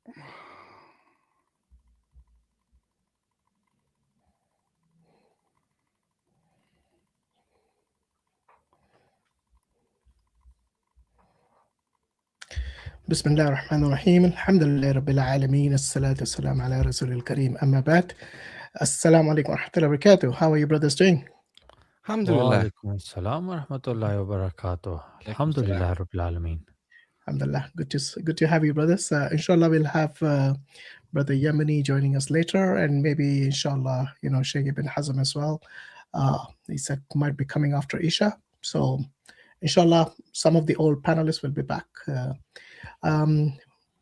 بسم الله الرحمن الرحيم الحمد لله رب العالمين الصلاة والسلام على رسول الكريم أما بعد السلام عليكم ورحمة الله وبركاته. How are you brothers doing? Alhamdulillah. وعليكم السلام ورحمة الله وبركاته. الحمد لله رب العالمين. Alhamdulillah, good to have you brothers. Inshallah we'll have brother Yemeni joining us later, and maybe inshallah Sheikh Ibn Hazm as well. He said might be coming after Isha, so inshallah some of the old panelists will be back.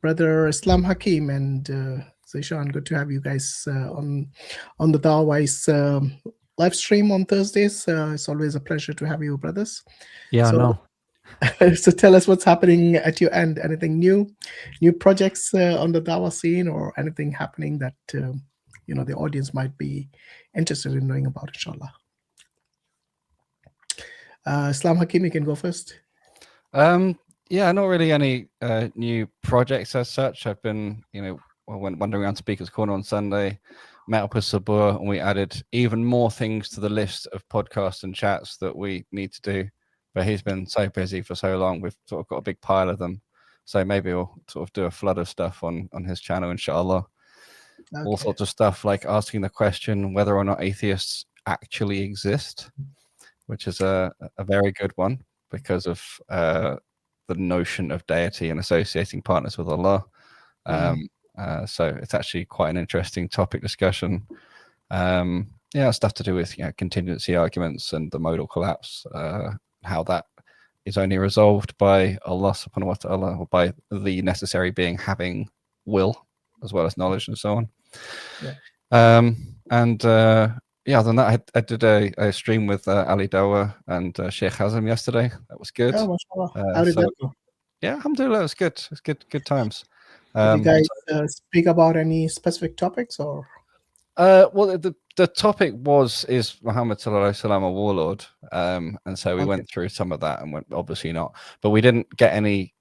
Brother I.Hakim and Zishan, good to have you guys on the Dawah's live stream on Thursdays. It's always a pleasure to have you, brothers. Yeah, so tell us what's happening at your end. Anything new projects on the Dawah scene, or anything happening that the audience might be interested in knowing about, inshallah. I.Hakim, you can go first. Yeah, not really any new projects as such. I've been, went wandering around Speaker's Corner on Sunday, met up with Sabur, and we added even more things to the list of podcasts and chats that we need to do. But he's been so busy for so long, we've sort of got a big pile of them. So maybe we'll sort of do a flood of stuff on his channel, inshallah. Okay. All sorts of stuff like asking the question whether or not atheists actually exist, which is a very good one because of the notion of deity and associating partners with Allah. So it's actually quite an interesting topic discussion. Stuff to do with contingency arguments and the modal collapse, how that is only resolved by Allah subhanahu wa ta'ala, or by the necessary being having will as well as knowledge and so on. Other than that, I did a stream with Ali Dawa and Sheikh Hazm yesterday. That was good. Oh, how did that go? Yeah, alhamdulillah, it was good. It was good times. Did you guys speak about any specific topics, or? Well, the topic is Muhammad sallallahu alaihi wasallam a warlord, and so we went through some of that, and went obviously not, but we didn't get any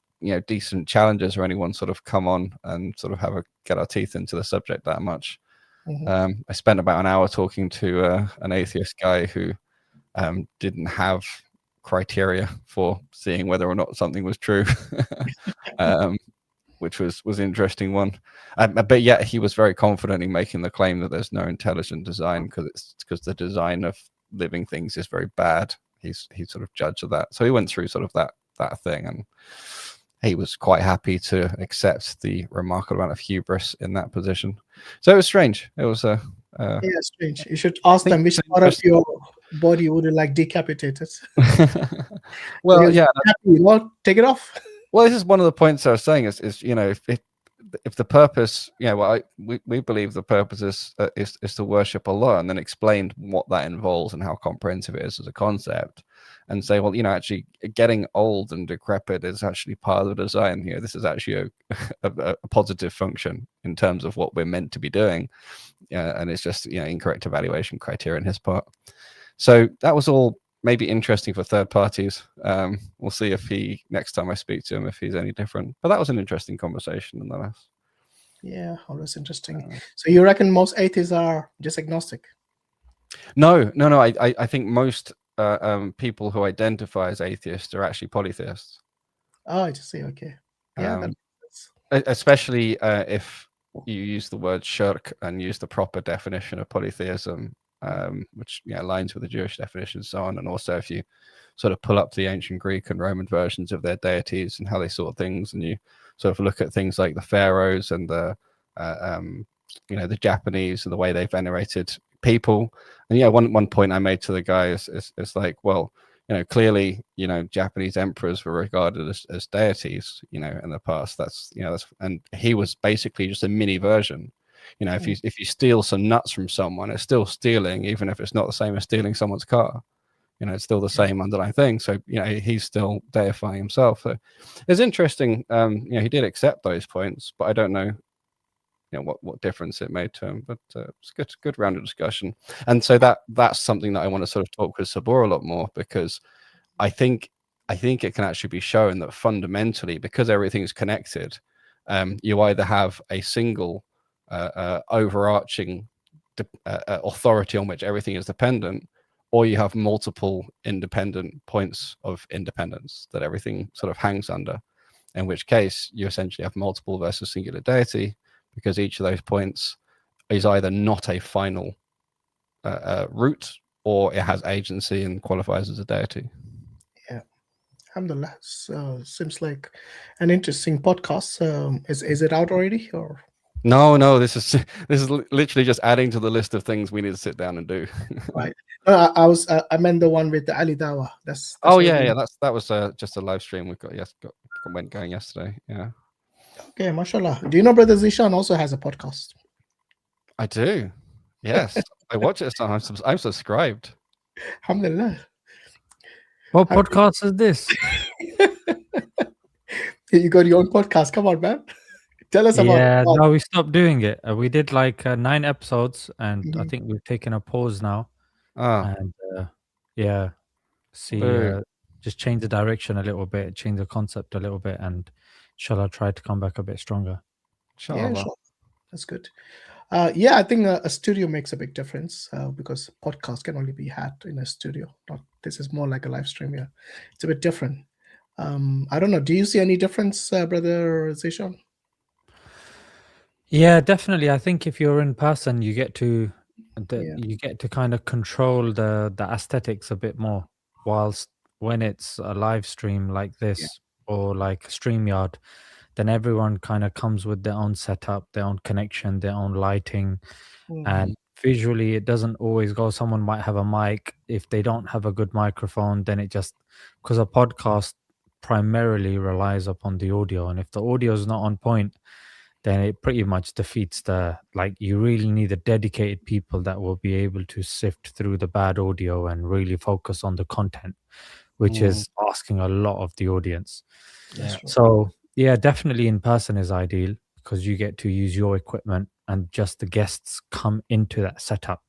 decent challenges or anyone sort of come on and sort of get our teeth into the subject that much. I spent about an hour talking to an atheist guy who didn't have criteria for seeing whether or not something was true, which was an interesting one. But yet he was very confident in making the claim that there's no intelligent design because the design of living things is very bad. He's sort of judged of that. So he went through sort of that thing, and he was quite happy to accept the remarkable amount of hubris in that position. So it was strange. It was strange. You should ask them which part of your body would you like decapitated. Well, yeah, happy, take it off. Well, this is one of the points I was saying is if the purpose, we believe the purpose is to worship Allah, and then explained what that involves and how comprehensive it is as a concept, and say, well, actually getting old and decrepit is actually part of the design here. This is actually a positive function in terms of what we're meant to be doing, and it's just incorrect evaluation criteria in his part. So that was all maybe interesting for third parties. We'll see if next time I speak to him, if he's any different. But that was an interesting conversation nonetheless. Yeah, always interesting. So you reckon most atheists are just agnostic? No. I think most people who identify as atheists are actually polytheists. Oh, I just see. Okay. Yeah. Especially if you use the word shirk and use the proper definition of polytheism, which aligns with the Jewish definition and so on. And also if you sort of pull up the ancient Greek and Roman versions of their deities and how they saw things, and you sort of look at things like the pharaohs and the Japanese and the way they venerated people. And one point I made to the guy is like, well, clearly, Japanese emperors were regarded as deities, in the past. That's and he was basically just a mini version. If you steal some nuts from someone, it's still stealing, even if it's not the same as stealing someone's car. It's still the same underlying thing. So, he's still deifying himself. So it's interesting. He did accept those points, but I don't know, what difference it made to him. But it's good round of discussion. And so that's something that I want to sort of talk with Sabur a lot more, because I think it can actually be shown that fundamentally, because everything's connected, you either have a single overarching authority on which everything is dependent, or you have multiple independent points of independence that everything sort of hangs under, in which case you essentially have multiple versus singular deity, because each of those points is either not a final root, or it has agency and qualifies as a deity. Yeah. Alhamdulillah. So seems like an interesting podcast. Is it out already, or? No, this is literally just adding to the list of things we need to sit down and do. Right. I meant the one with the Ali Dawa. That's Oh what yeah, that was just a live stream we went going yesterday. Yeah. Okay, mashallah. Do you know Brother Zishan also has a podcast? I do. Yes, I watch it sometimes. I'm subscribed. Alhamdulillah. What podcast is this? You got your own podcast. Come on, man. Tell us about it. Yeah, no, we stopped doing it. We did like 9 episodes, and I Mhm. think we've taken a pause now. Ah, And yeah, just change the direction a little bit, change the concept a little bit, and inshallah try to come back a bit stronger. Yeah, inshallah. sure. That's good. Yeah, I think a studio makes a big difference because podcast can only be had in a studio. This is more like a live stream. Yeah, it's a bit different. I don't know. Do you see any difference, Brother Zishan? Yeah, definitely. I think if you're in person, you get to Yeah. you get to kind of control the aesthetics a bit more. Whilst when it's a live stream like this or like StreamYard, then everyone kind of comes with their own setup, their own connection, their own lighting, Mhm. and visually it doesn't always go. Someone might have a mic. If they don't have a good microphone, then it just, because a podcast primarily relies upon the audio, and if the audio is not on point, then it pretty much defeats you really need the dedicated people that will be able to sift through the bad audio and really focus on the content, which is asking a lot of the audience. That's true. So yeah, definitely in person is ideal because you get to use your equipment and just the guests come into that setup.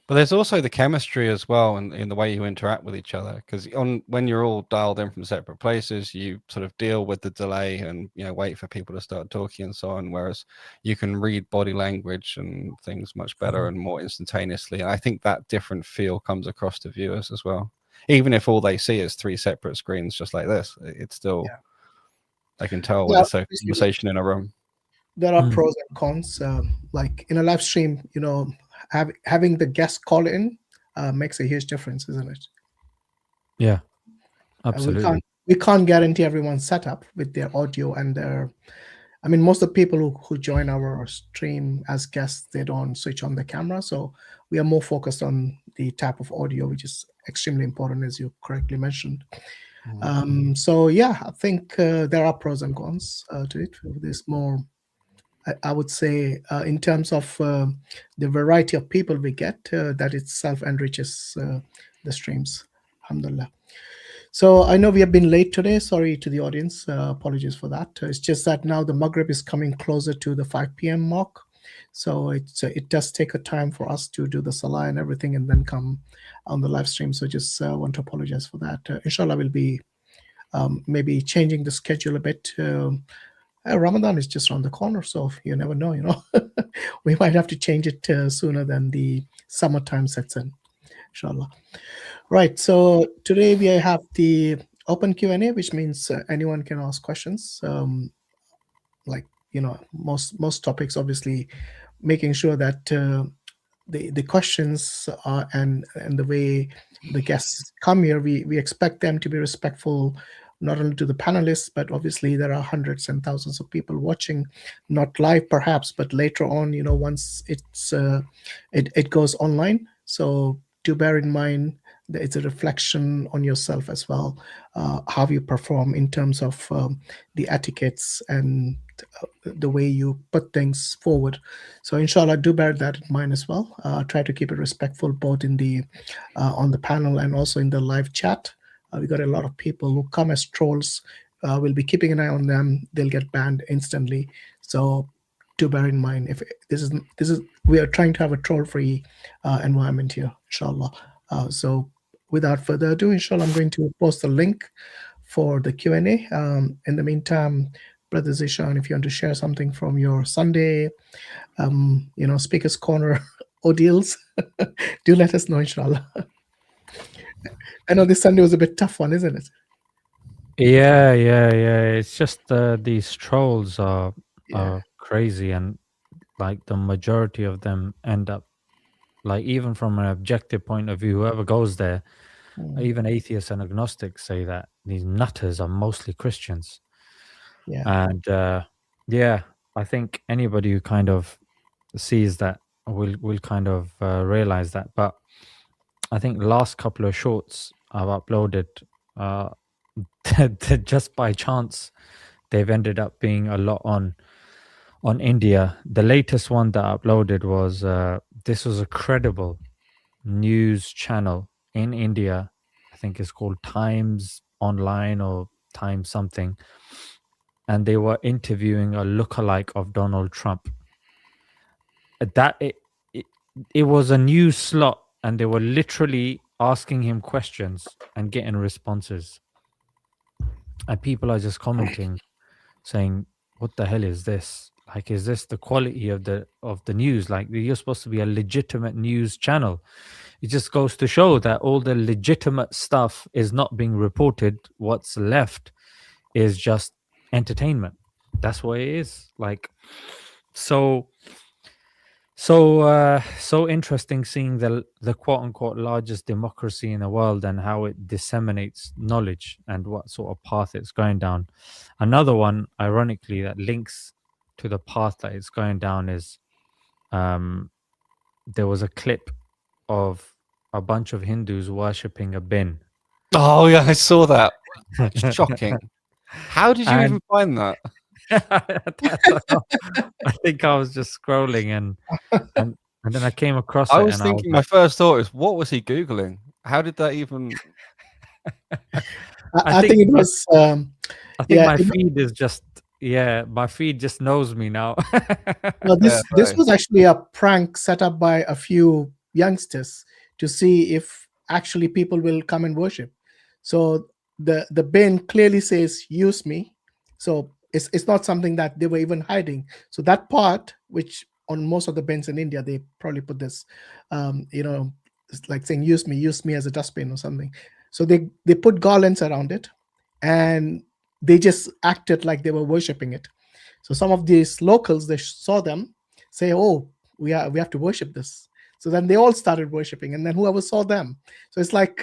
But there's also the chemistry as well, and in the way you interact with each other. Because when you're all dialed in from separate places, you sort of deal with the delay and wait for people to start talking and so on. Whereas you can read body language and things much better and more instantaneously. And I think that different feel comes across to viewers as well. Even if all they see is 3 separate screens, just like this, it's still they can tell when it's a conversation in a room. There are pros and cons. Like in a live stream, having the guest call in makes a huge difference, isn't it? Yeah, absolutely. We can't guarantee everyone's setup with their audio and their. I mean, most of the people who join our stream as guests, they don't switch on the camera, so we are more focused on the type of audio, which is extremely important, as you correctly mentioned. So yeah, I think there are pros and cons to it. There's more. I would say in terms of the variety of people we get, that itself enriches the streams. Alhamdulillah. So I know we have been late today. Sorry to the audience. Apologies for that. It's just that now the Maghrib is coming closer to the 5 p.m. mark. So it does take a time for us to do the Salah and everything and then come on the live stream. So just want to apologize for that. Inshallah, we'll be maybe changing the schedule a bit. Ramadan is just around the corner, so you never know, we might have to change it sooner than the summertime sets in, inshallah. Right, so today we have the open Q&A, which means anyone can ask questions. Most topics, obviously, making sure that the questions and the way the guests come here, we expect them to be respectful, not only to the panelists, but obviously there are hundreds and thousands of people watching, not live perhaps, but later on, once it goes online. So do bear in mind that it's a reflection on yourself as well, how you perform in terms of the etiquettes and the way you put things forward. So inshallah, do bear that in mind as well. Try to keep it respectful both in the on the panel and also in the live chat. We got a lot of people who come as trolls. We'll be keeping an eye on them. They'll get banned instantly. So do bear in mind, if this is we are trying to have a troll-free environment here, inshallah. So without further ado, inshallah, I'm going to post the link for the Q&A. In the meantime, Brother Zishan, if you want to share something from your Sunday, Speaker's Corner ordeals, do let us know, inshallah. I know this Sunday was a bit tough one, isn't it? Yeah. It's just these trolls are crazy, and like the majority of them end up, like, even from an objective point of view, whoever goes there, even atheists and agnostics say that these nutters are mostly Christians. Yeah. And I think anybody who kind of sees that will kind of realize that. But I think the last couple of shorts I've uploaded, just by chance, they've ended up being a lot on India. The latest one that I uploaded was this was a credible news channel in India. I think it's called Times Online or Times something, and they were interviewing a lookalike of Donald Trump. That it was a news slot, and they were literally asking him questions and getting responses, and people are just commenting saying, what the hell is this? Like, is this the quality of the news? Like, you're supposed to be a legitimate news channel. It just goes to show that all the legitimate stuff is not being reported. What's left is just entertainment. That's what it is. Like, so interesting seeing the quote unquote largest democracy in the world and how it disseminates knowledge and what sort of path it's going down. Another one, ironically, that links to the path that it's going down is there was a clip of a bunch of Hindus worshipping a bin. Oh yeah, I saw that. Shocking. How did you even find that? I think I was just scrolling and then I came across it. I was thinking, my first thought is, what was he Googling? How did that even? I think it was. I think my feed is just. Yeah, my feed just knows me now. No, this was actually a prank set up by a few youngsters to see if actually people will come and worship. So the bin clearly says "use me," so it's not something that they were even hiding. So that part, which on most of the bins in India, they probably put this, it's like saying use me as a dustbin or something. So they put garlands around it, and they just acted like they were worshiping it. So some of these locals, they saw them say, "Oh, we have to worship this." So then they all started worshiping, and then whoever saw them. So it's like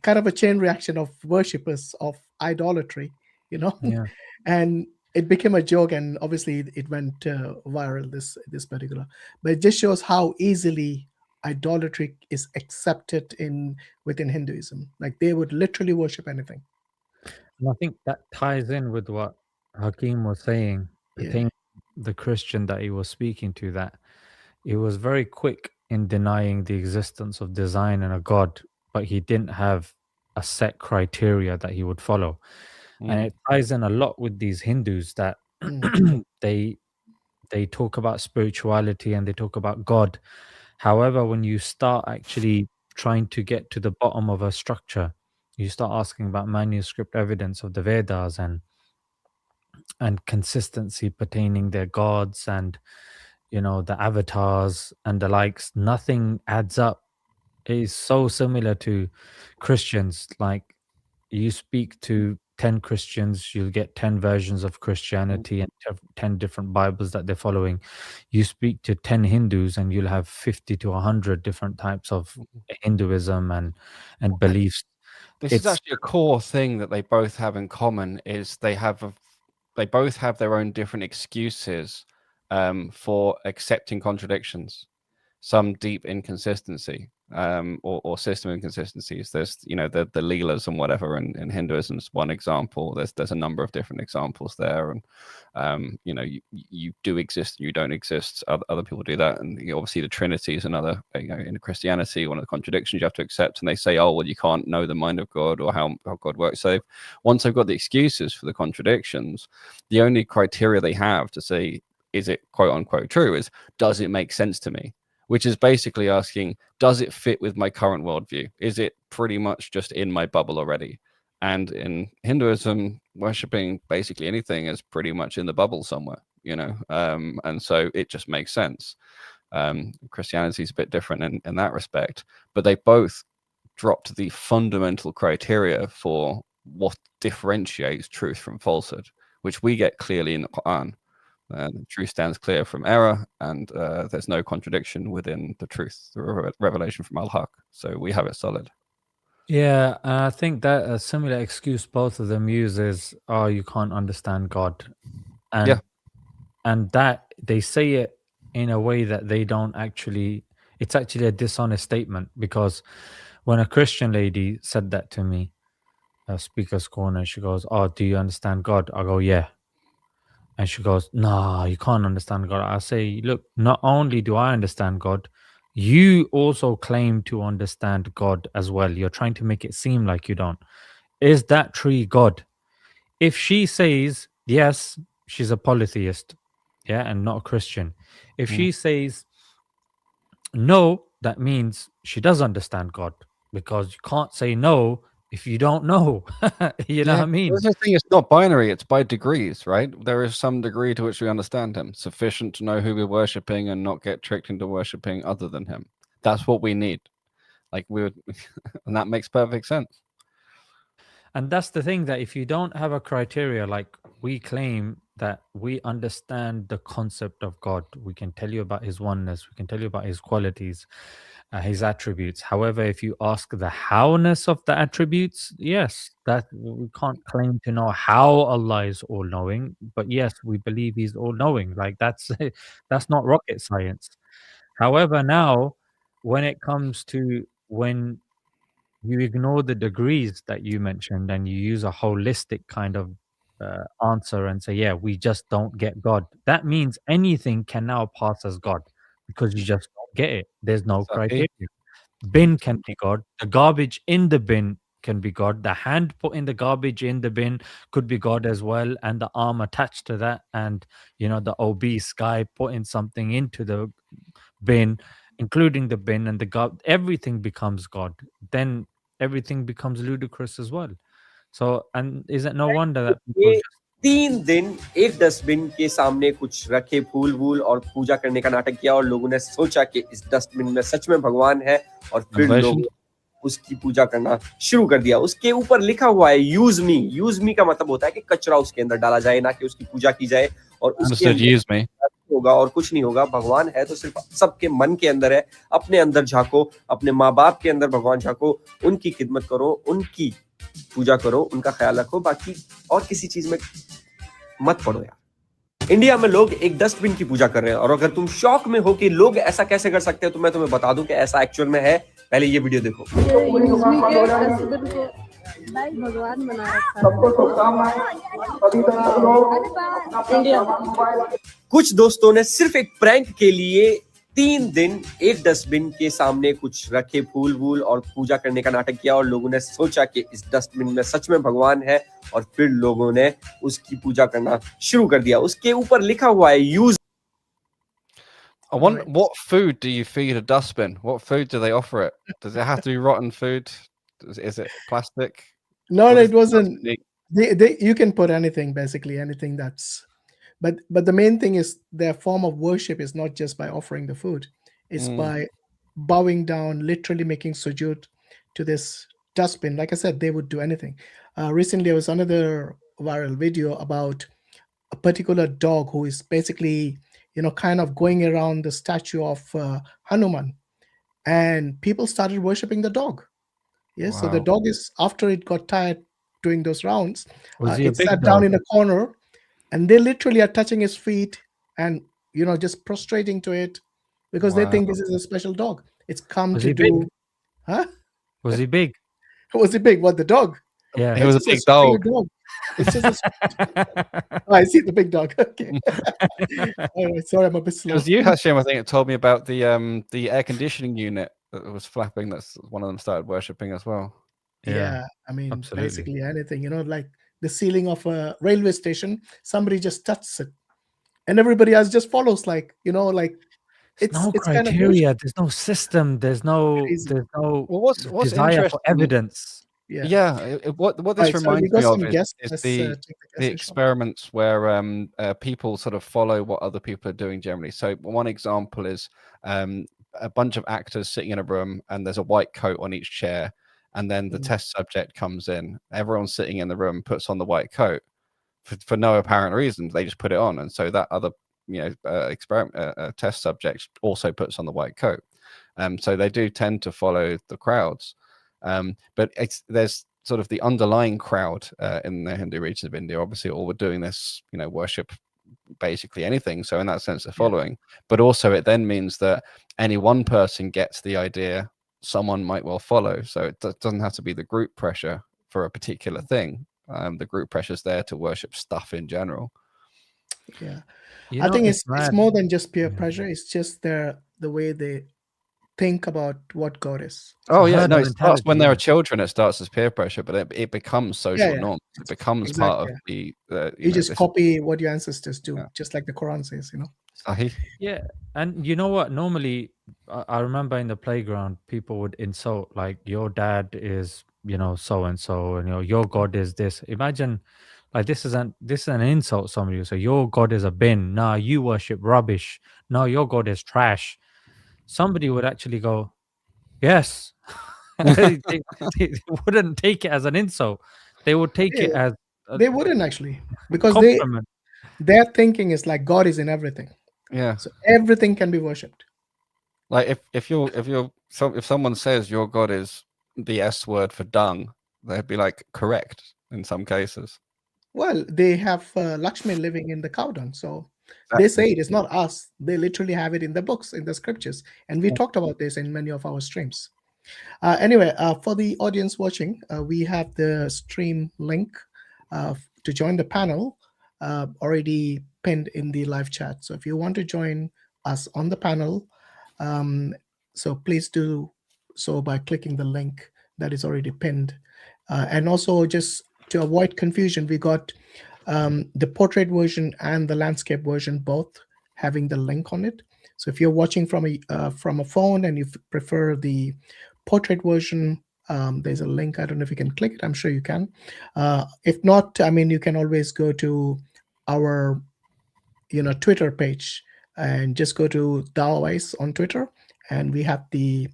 kind of a chain reaction of worshippers of idolatry, Yeah. And it became a joke, and obviously it went viral, this particular. But it just shows how easily idolatry is accepted within Hinduism. Like, they would literally worship anything. And I think that ties in with what Hakim was saying, pertaining to the Christian that he was speaking to, that he was very quick in denying the existence of design and a God, but he didn't have a set criteria that he would follow. And it ties in a lot with these Hindus that they talk about spirituality and they talk about God. However, when you start actually trying to get to the bottom of a structure, you start asking about manuscript evidence of the Vedas and consistency pertaining their gods and the avatars and the likes. Nothing adds up. It is so similar to Christians. Like, you speak to 10 Christians, you'll get 10 versions of Christianity and 10 different Bibles that they're following. You speak to 10 Hindus and you'll have 50 to 100 different types of Hinduism and beliefs. This is actually a core thing that they both have in common, is they both have their own different excuses for accepting contradictions, some deep inconsistency or system inconsistencies. There's the leelas and whatever, and Hinduism is one example. There's a number of different examples there, and you do exist and you don't exist. Other people do that, and obviously the Trinity is another. In Christianity, one of the contradictions you have to accept, and they say, oh well, you can't know the mind of God or how God works. So once they've got the excuses for the contradictions, the only criteria they have to say, is it quote unquote true, is, does it make sense to me? Which is basically asking, does it fit with my current worldview? Is it pretty much just in my bubble already? And in Hinduism, worshipping basically anything is pretty much in the bubble somewhere, and so it just makes sense. Christianity is a bit different in that respect, but they both dropped the fundamental criteria for what differentiates truth from falsehood, which we get clearly in the Quran. The truth stands clear from error, and there's no contradiction within the truth, the revelation from Al-Haq. So we have it solid. Yeah, I think that a similar excuse both of them use is, "Oh, you can't understand God," and that they say it in a way that they don't actually. It's actually a dishonest statement, because when a Christian lady said that to me, Speaker's Corner, she goes, "Oh, do you understand God?" I go, "Yeah." And she goes, "No, you can't understand God." I say, "Look, not only do I understand God, you also claim to understand God as well. You're trying to make it seem like you don't. Is that tree God?" If she says yes, she's a polytheist, yeah, and not a Christian. If she says no, that means she does understand God, because you can't say no if you don't know. You know what I mean? That's the thing, it's not binary, it's by degrees, right? There is some degree to which we understand him, sufficient to know who we're worshipping and not get tricked into worshipping other than him. That's what we need. Like and that makes perfect sense. And that's the thing, that if you don't have a criteria, like we claim that we understand the concept of God, we can tell you about his oneness, we can tell you about his qualities, his attributes. However, if you ask the howness of the attributes, yes, that we can't claim to know how Allah is all-knowing, but yes, we believe he's all-knowing. Like that's not rocket science. However, now when it comes to when you ignore the degrees that you mentioned and you use a holistic kind of answer and say, yeah, we just don't get God, that means anything can now pass as God, because you just don't get it. There's no criteria. Bin can be God. The garbage in the bin can be God. The hand put in the garbage in the bin could be God as well. And the arm attached to that. And, the obese guy putting something into the bin, including the bin and the God, everything becomes God. Then everything becomes ludicrous as well. So, and is it no wonder that people ये 3 दिन एक dustbin के सामने कुछ रखे फूल वूल और पूजा करने का नाटक किया, और लोगों ने सोचा कि इस डस्टबिन में सच में भगवान है, और फिर लोग उसकी पूजा करना शुरू कर दिया. उसके ऊपर लिखा हुआ है यूज मी का मतलब होता है कि कचरा उसके अंदर डाला जाए, ना कि उसकी पूजा की जाए. और उसके अंदर होगा और कुछ नहीं होगा. भगवान है तो सिर्फ सबके मन के अंदर है. अपने अंदर झांको, अपने माँ बाप के अंदर भगवान झांको, उनकी खिदमत करो, उनकी पूजा करो, उनका ख्याल रखो, बाकी और किसी चीज में मत पड़ो यार. इंडिया में लोग एक डस्टबिन की पूजा कर रहे हैं, और अगर तुम शौक में हो कि लोग ऐसा कैसे कर सकते हैं, तो मैं तुम्हें बता दूं कि ऐसा एक्चुअल में है. पहले ये वीडियो देखो. भगवान बना कुछ दोस्तों ने सिर्फ एक प्रैंक के लिए 3 दिन एक डस्टबिन के सामने कुछ रखे फूल वूल और पूजा करने का नाटक किया, और लोगों ने सोचा कि इस डस्टबिन में सच में भगवान है, और फिर लोगों ने उसकी पूजा करना शुरू कर दिया. उसके ऊपर लिखा हुआ है use. I wonder, what food do you feed a dustbin? What food do they offer it? Does it have to be rotten food? Is it plastic? No, it wasn't. You can put anything, basically anything that's. But the main thing is their form of worship is not just by offering the food. It's by bowing down, literally making sujood to this dustbin. Like I said, they would do anything. Recently, there was another viral video about a particular dog who is basically, kind of going around the statue of Hanuman, and people started worshiping the dog. Yes, wow. So the dog is, after it got tired doing those rounds, it sat down in a corner, and they literally are touching his feet and just prostrating to it, because they think this is a special dog. It's come to do. Big? Huh? Was he big? Was he big? What, the dog? Yeah, he was a big dog. It's just I see the big dog. Okay. Anyway, sorry, I'm a bit slow. It was you, Hashim, I think, it told me about the air conditioning unit that was flapping. That's one of them started worshipping as well. Yeah, I mean, basically anything, like the ceiling of a railway station, somebody just touches it, and everybody else just follows, like it's no criteria, kind of there's no system, there's no well, what's desire for evidence. Yeah. Yeah, what this Right. So we reminds got me of some guests. is Let's the take the the guests, inshallah. experiments where people sort of follow what other people are doing generally. So one example is a bunch of actors sitting in a room, and there's a white coat on each chair, and then the test subject comes in. Everyone sitting in the room puts on the white coat for no apparent reason. They just put it on, and so that other experiment test subject also puts on the white coat. So they do tend to follow the crowds. But there's sort of the underlying crowd in the Hindu regions of India. Obviously, all were doing this, worship basically anything. So in that sense, they're following. But also, it then means that any one person gets the idea, someone might well follow. So it doesn't have to be the group pressure for a particular thing. The group pressure is there to worship stuff in general. Yeah, You I know, think it's mad. more than just peer pressure. It's just the way they think about what God is. Oh yeah, herd no, it starts when mentality, there are yeah. children. It starts as peer pressure, but it becomes social Yeah. norms. It becomes Exactly, part of the You just this copy what your ancestors do, Yeah. just like the Quran says. Sahih. Yeah, and you know what? Normally, I remember in the playground, people would insult like your dad is, so and so, and your God is this. Imagine, like this is an insult. Somebody would say your God is a bin. Nah, you worship rubbish. No, your God is trash. Somebody would actually go, yes. they wouldn't take it as an insult. They would take it as a They wouldn't actually, because compliment. their thinking is like God is in everything. Yeah. So everything can be worshipped. Like if someone says your God is the S word for dung, they'd be like correct in some cases. Well, they have Lakshmi living in the cow dung, so they say it is not us. They literally have it in the books, in the scriptures, and we talked about this in many of our streams. Anyway, for the audience watching, we have the stream link to join the panel already pinned in the live chat. So if you want to join us on the panel, so please do so by clicking the link that is already pinned. And also, just to avoid confusion, we got the portrait version and the landscape version both having the link on it. So if you're watching from a phone and you prefer the portrait version, there's a link. I don't know if you can click it. I'm sure you can. If not, I mean, you can always go to our Twitter page and just go to Dawais on Twitter, and we have the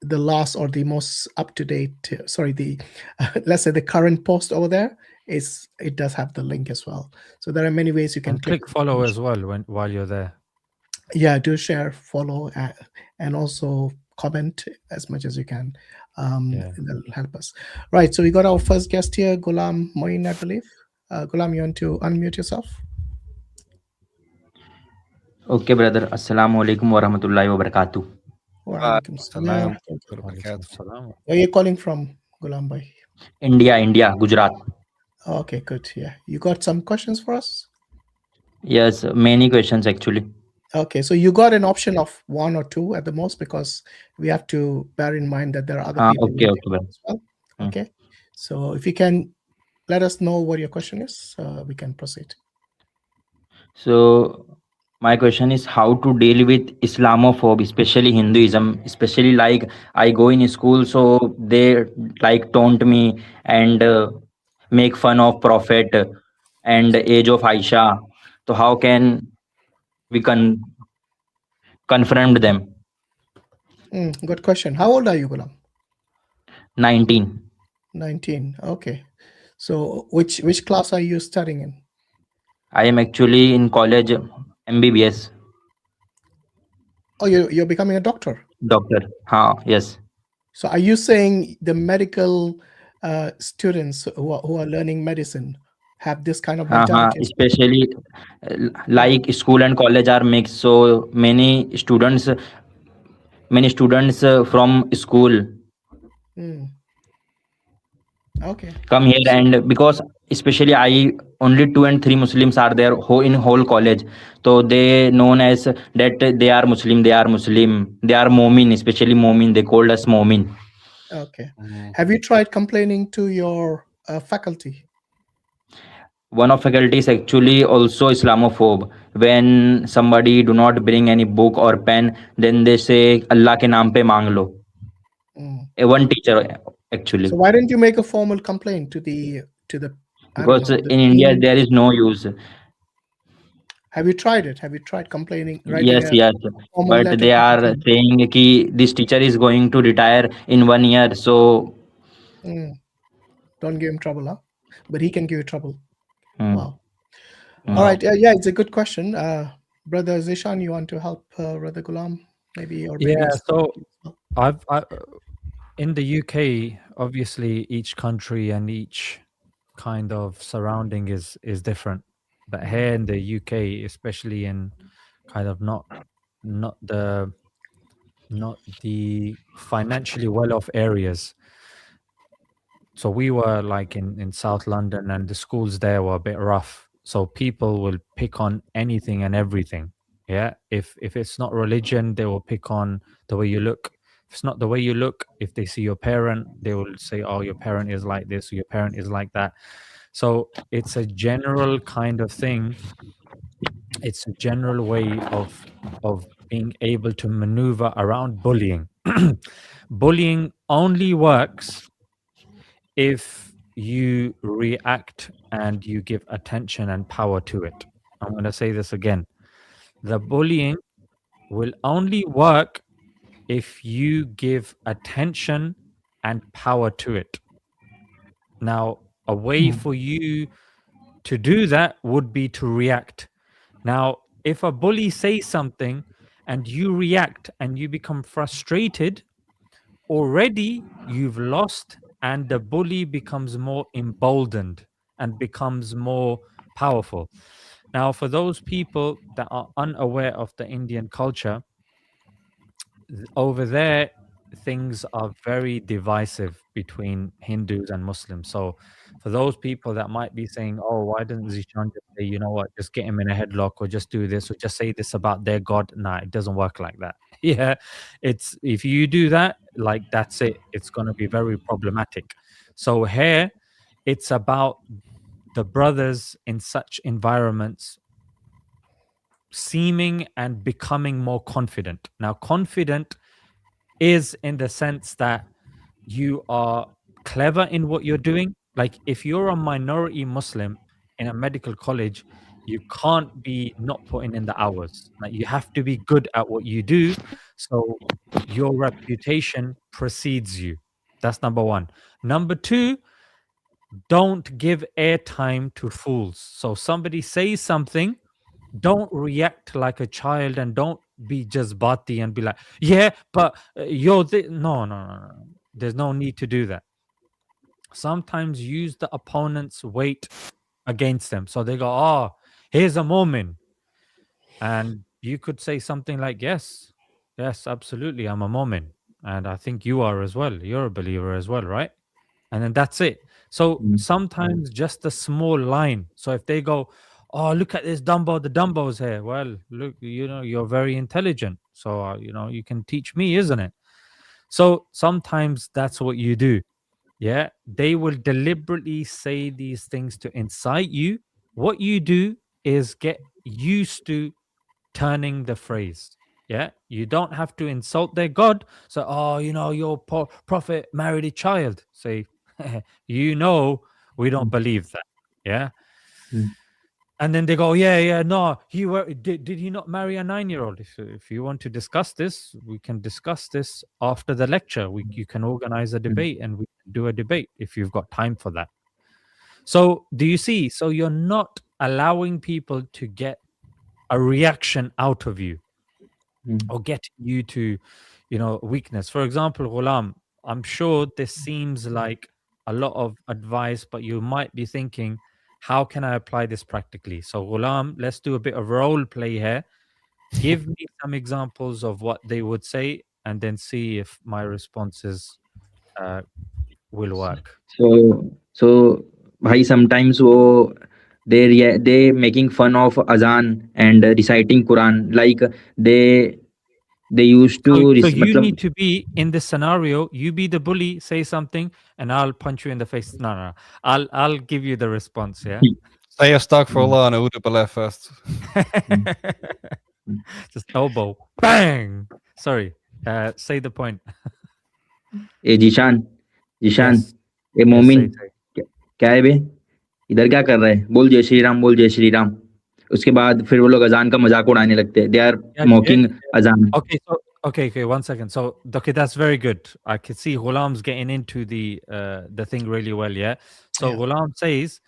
last or the most up-to-date, let's say the current post over there it does have the link as well. So there are many ways you can And click follow as well while you're there. Yeah, do share, follow, and also comment as much as you can. That'll help us. Right, so we got our first guest here, Ghulam Moin, I believe. Ghulam, you want to unmute yourself? Okay, brother. Assalamu alaikum wa rahmatullahi wa barakatuh. Wa alaikum salam. Salam. Where are you calling from, Ghulam bhai? India, Gujarat. Okay, good. Yeah, you got some questions for us? Yes, many questions actually. Okay, so you got an option of 1 or 2 at the most, because we have to bear in mind that there are other people Okay, waiting as well. Okay, so if you can let us know what your question is, we can proceed. So my question is how to deal with Islamophobe, especially Hinduism, especially like I go in school, so they like taunt me and make fun of Prophet and age of Aisha. So how can we confront them? Good question. How old are you, Ghulam? 19. 19. Okay. So which class are you studying in? I am actually in college MBBS. Oh, you're becoming a doctor. Doctor. Yes. So are you saying the medical students who are learning medicine have this kind of mentality? Especially like school and college are mixed, so many students from school Okay. come here, and because especially I only 2 and 3 Muslims are there in whole college, so they known as that they are Muslim, they are Momin, especially Momin, they called us Momin. Okay. Have you tried complaining to your faculty? One of faculty is actually also Islamophobe. When somebody do not bring any book or pen, then they say Allah ke naam pe maang lo. One teacher actually, So why didn't you make a formal complaint to the I don't because know, the in India dean? there is no use. Have you tried it? Have you tried complaining, writing Yes, a yes, formal but letter they to the are dean? saying ki this teacher is going to retire in 1 year, so Don't give him trouble, huh? But he can give you trouble. hmm, Wow. hmm. All right. Yeah, it's a good question. Brother Zishan, you want to help Brother Ghulam? Maybe, or maybe Yeah, it's so I in the UK, obviously each country and each kind of surrounding is different. But here in the UK, especially in kind of not the financially well-off areas. So we were like in South London, and the schools there were a bit rough. So people will pick on anything and everything. Yeah, if it's not religion, they will pick on the way you look. If it's not the way you look, if they see your parent, they will say, "Oh, your parent is like this, or your parent is like that." So it's a general kind of thing. It's a general way of being able to maneuver around bullying. Bullying only works if you react and you give attention and power to it. I'm going to say this again. The bullying will only work if you give attention and power to it. Now, a way for you to do that would be to react. Now, if a bully says something and you react and you become frustrated, already you've lost, and the bully becomes more emboldened and becomes more powerful. Now, for those people that are unaware of the Indian culture, over there, things are very divisive between Hindus and Muslims. So, for those people that might be saying, "Oh, why doesn't Zishan just say, you know what, just get him in a headlock, or just do this, or just say this about their God?" Nah, it doesn't work like that. Yeah, it's if you do that, like that's it. It's going to be very problematic. So here, it's about the brothers in such environments seeming and becoming more confident. Now, confident is in the sense that you are clever in what you're doing. Like if you're a minority Muslim in a medical college, you can't be not putting in the hours. Like you have to be good at what you do, so your reputation precedes you. That's number one. Number two, don't give airtime to fools. So somebody says something, don't react like a child and don't be just bati and be like, yeah, but you're no. There's no need to do that. Sometimes use the opponent's weight against them. So they go, "Oh, here's a moment." And you could say something like, yes, absolutely, I'm a moment. And I think you are as well. You're a believer as well, right? And then that's it. So sometimes just a small line. So if they go, "Oh, look at this Dumbo, the Dumbo's here." Well, look, you're very intelligent. So, you can teach me, isn't it? So sometimes that's what you do. Yeah. They will deliberately say these things to incite you. What you do is get used to turning the phrase. Yeah. You don't have to insult their God. So, "Oh, your prophet married a child." Say, we don't believe that. Yeah. And then they go, "Yeah, no, did he not marry a 9-year-old?" If you want to discuss this, we can discuss this after the lecture. You can organize a debate and we can do a debate if you've got time for that. So do you see? So you're not allowing people to get a reaction out of you or get you to, weakness. For example, Ghulam, I'm sure this seems like a lot of advice, but you might be thinking, how can I apply this practically? So, Ghulam, let's do a bit of role play here. Give me some examples of what they would say, and then see if my responses will work. So bhai, sometimes they making fun of azan and reciting Quran, like they used So, to so you matlab, need to be in this scenario. You be the bully, say something, and I'll punch you in the face. No. I'll give you the response. Yeah. Say astaghfirullah and Udu Billah first. Just elbow, bang. Sorry. Say the point. Jishan, Ishan Yes. ए Yes, Momin say. क्या है बे, इधर क्या कर रहा है? बोल जय श्री राम, बोल जय श्री राम। उसके बाद फिर वो लोग अजान का मजाक उड़ाने लगते हैं। दे आर मॉकिंग अजान। Okay, 1 second. So, okay, that's very good. I can see Ghulam's getting into the thing really well, yeah? So, Yeah. Ghulam says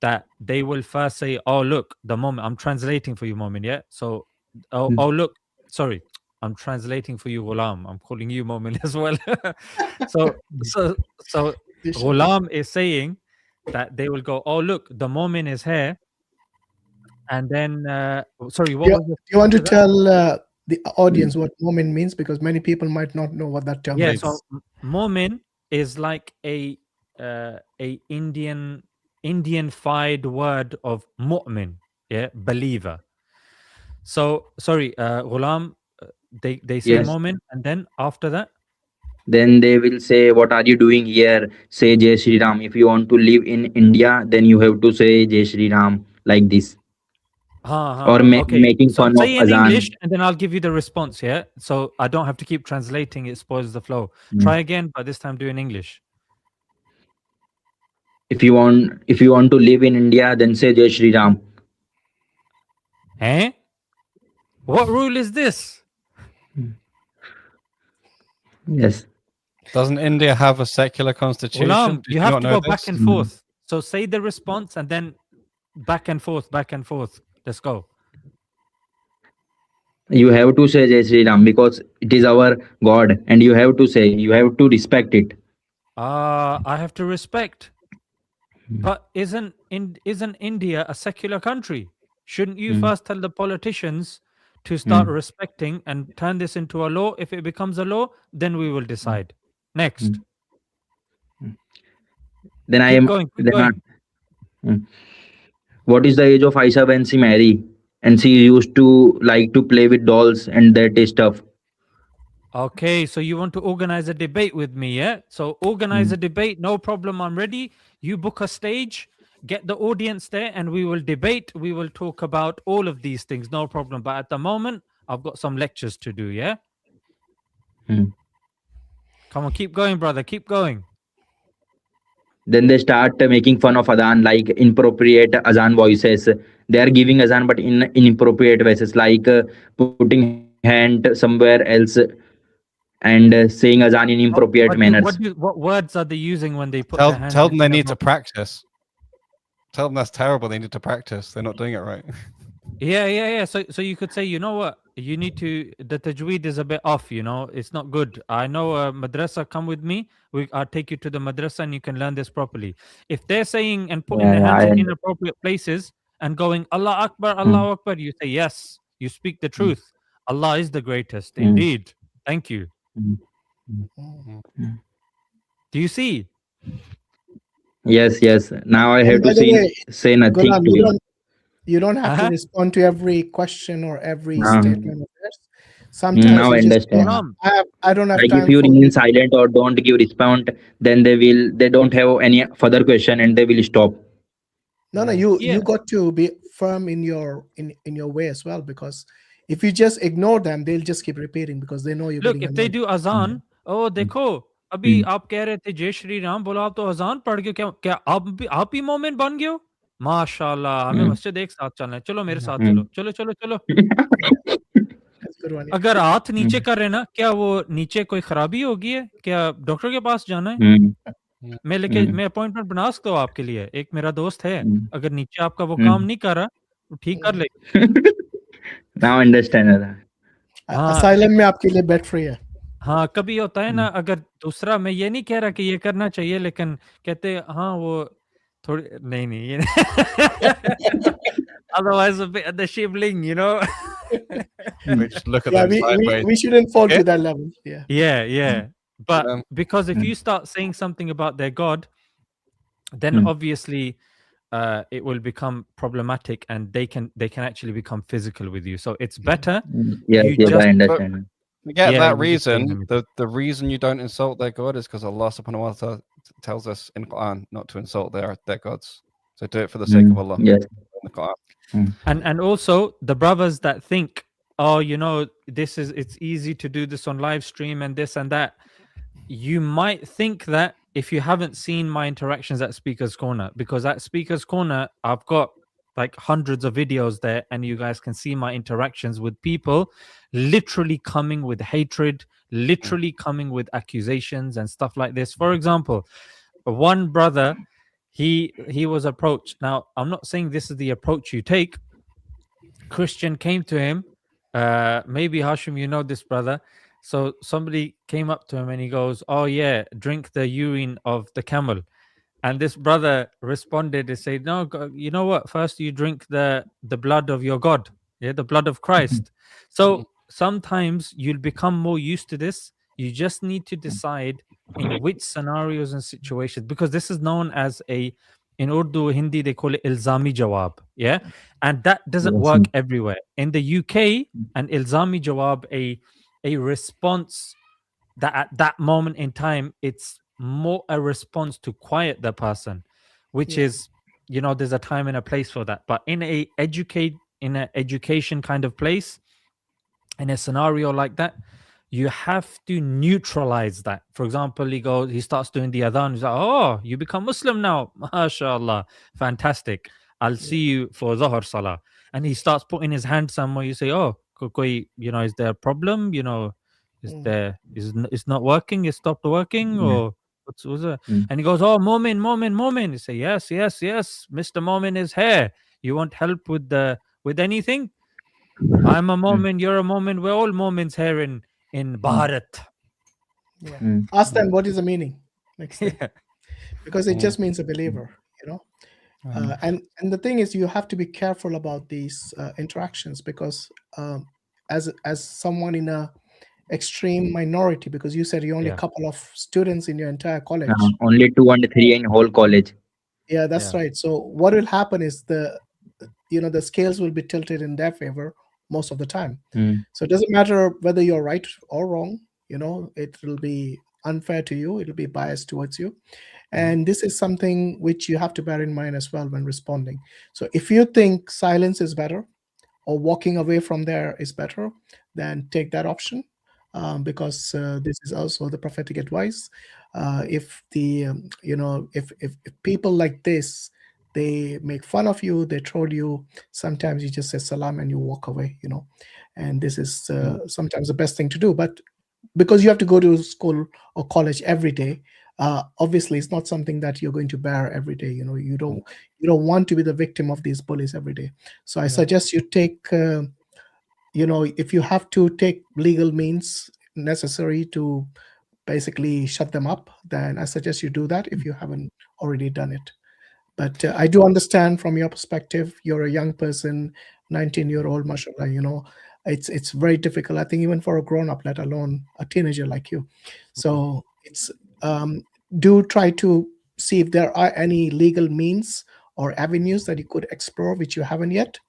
that they will first say, oh, look, the moment, I'm translating for you, Momin, yeah? So, oh, look, sorry, I'm translating for you, Ghulam. I'm calling you Momin as well. so Ghulam is saying that they will go, oh, look, the Momin is here. And then, sorry, what was You want to after that? tell the audience what Mu'min means, because many people might not know what that term Yeah, means. so Momin is like a Indian-fied word of mu'min, yeah, believer. So sorry, Ghulam, they say Yes. Momin, and then after that, Then they will say, what are you doing here? Say Jai Shri Ram. If you want to live in India, then you have to say Jai Shri Ram like this. Or okay. making So fun of say in Azan. English, and then I'll give you the response. Yeah, so I don't have to keep translating; it spoils the flow. Try again, but this time do in English. If you want to live in India, then say Jai Shri Ram. Eh? What rule is this? Yes. Doesn't India have a secular constitution? Ghulam, Did you have not to know go back this? and forth. So say the response and then back and forth, back and forth. Let's go. You have to say Jai Shri Ram because it is our God, and you have to say, you have to respect it. I have to respect. But isn't India a secular country? Shouldn't you first tell the politicians to start respecting and turn this into a law? If it becomes a law, then we will decide. Next. Then I Keep am. going. Keep Then going. what is the age of Aisha when she married? And she used to like to play with dolls and that stuff. Okay, so you want to organize a debate with me, yeah? So organize a debate, no problem. I'm ready. You book a stage, get the audience there, and we will debate. We will talk about all of these things, no problem. But at the moment, I've got some lectures to do, yeah? Come on, keep going, brother. Keep going. Then they start making fun of Adhan, like inappropriate Azan voices. They are giving Azan, but in inappropriate voices, like putting hand somewhere else and saying Azan in inappropriate manners. What words are they using when they put Tell their hands? them they need to practice. Tell them that's terrible. They need to practice. They're not doing it right. Yeah. So you could say, you know what? You need to. The tajweed is a bit off. You know, it's not good. I know a madrasa. Come with me. I'll take you to the madrasa, and you can learn this properly. If they're saying and putting their hands in inappropriate places and going Allah Akbar, Allah Akbar, you say yes. You speak the truth. Allah is the greatest, indeed. Thank you. Do you see? Yes. Now I And have by to the way, say nothing Ghulam, to you. you don't have to respond to every question or every statement of theirs. Sometimes Now I you just say, understand. I don't have Like time if you for remain silent or don't give response, then they don't have any further question and they will stop. No, you got to be firm in your way as well, because if you just ignore them, they'll just keep repeating because they know you're Look, getting if they annoyed. do azan, oh देखो अभी आप कह रहे थे जय श्री राम बोलो, आप तो अजान पढ़ गए, क्या आप ही मोमिन बन गए हो? माशाल्लाह, हमें मस्जिद एक साथ चलना है, चलो मेरे साथ चलो चलो That's a good one, yeah. अगर हाथ नीचे कर रहे ना, क्या वो नीचे कोई खराबी होगी है? क्या डॉक्टर के पास जाना है? मैं अपॉइंटमेंट बना सकता हूँ आपके लिए। एक मेरा दोस्त है, अगर नीचे आपका वो काम नहीं कर रहा तो ठीक कर ले। Now understand. Asylum में आपके लिए बेड फ्री है। हाँ, कभी होता है ना, अगर दूसरा, मैं ये नहीं कह रहा कि ये करना चाहिए, लेकिन कहते हाँ वो थोड़ी नहीं ये otherwise a bit of the shibling, you know. We just look at them sideways. we shouldn't fall to that level. Yeah. But because if you start saying something about their God, then obviously it will become problematic, and they can actually become physical with you. So it's better. Yes, I understand. Forget that reason. The reason you don't insult their God is because Allah subhanahu wa ta'ala tells us in Quran not to insult their gods. So do it for the sake of Allah. Yes. In the Quran. And also the brothers that think, oh, you know, it's easy to do this on live stream and this and that. You might think that if you haven't seen my interactions at Speaker's Corner, because at Speaker's Corner, I've got like hundreds of videos there, and you guys can see my interactions with people literally coming with hatred, literally coming with accusations and stuff like this. For example, one brother, he was approached. Now, I'm not saying this is the approach you take. Christian came to him. Maybe Hashim, you know this brother. So somebody came up to him and he goes, "Oh yeah, drink the urine of the camel." And this brother responded and said, "No, you know what? First you drink the blood of your God, yeah, the blood of Christ." So sometimes you'll become more used to this. You just need to decide in which scenarios and situations, because this is known as in Urdu, Hindi, they call it ilzami jawab, yeah, and that doesn't Yes, work everywhere. In the UK, an ilzami jawab, a response that at that moment in time, it's more a response to quiet the person, which Yeah. is, there's a time and a place for that. But in an education kind of place, in a scenario like that, you have to neutralize that. For example, he starts doing the adhan. He's like, "Oh, you become Muslim now. MashaAllah. Fantastic. I'll see you for Zuhr Salah." And he starts putting his hand somewhere. You say, "Oh, is there a problem? It's not working? It stopped working? Or what's it?" And he goes, "Oh, Momin." You say, yes, Mr. Momin is here. You want help with anything? I'm a Momin, you're a Momin, we're all Momins here in Bharat. Yeah. Ask them what is the meaning next day. Yeah. Because it just means a believer, and the thing is, you have to be careful about these interactions, because as someone in a extreme minority, because you said you only a couple of students in your entire college, only 2 and 3 in whole college. Yeah, that's right. So what will happen is the scales will be tilted in their favor most of the time. So it doesn't matter whether you're right or wrong. It will be unfair to you. It'll be biased towards you. And this is something which you have to bear in mind as well when responding. So if you think silence is better or walking away from there is better, then take that option, because this is also the prophetic advice. If people like this, they make fun of you, they troll you, sometimes you just say salam and you walk away, and this is sometimes the best thing to do. But because you have to go to school or college every day, obviously it's not something that you're going to bear every day. You don't want to be the victim of these bullies every day. So I suggest you take if you have to take legal means necessary to basically shut them up, then I suggest you do that if you haven't already done it. But I do understand from your perspective, you're a young person, 19-year-old, mashallah, it's very difficult, I think, even for a grown-up, let alone a teenager like you. So it's do try to see if there are any legal means or avenues that you could explore which you haven't yet.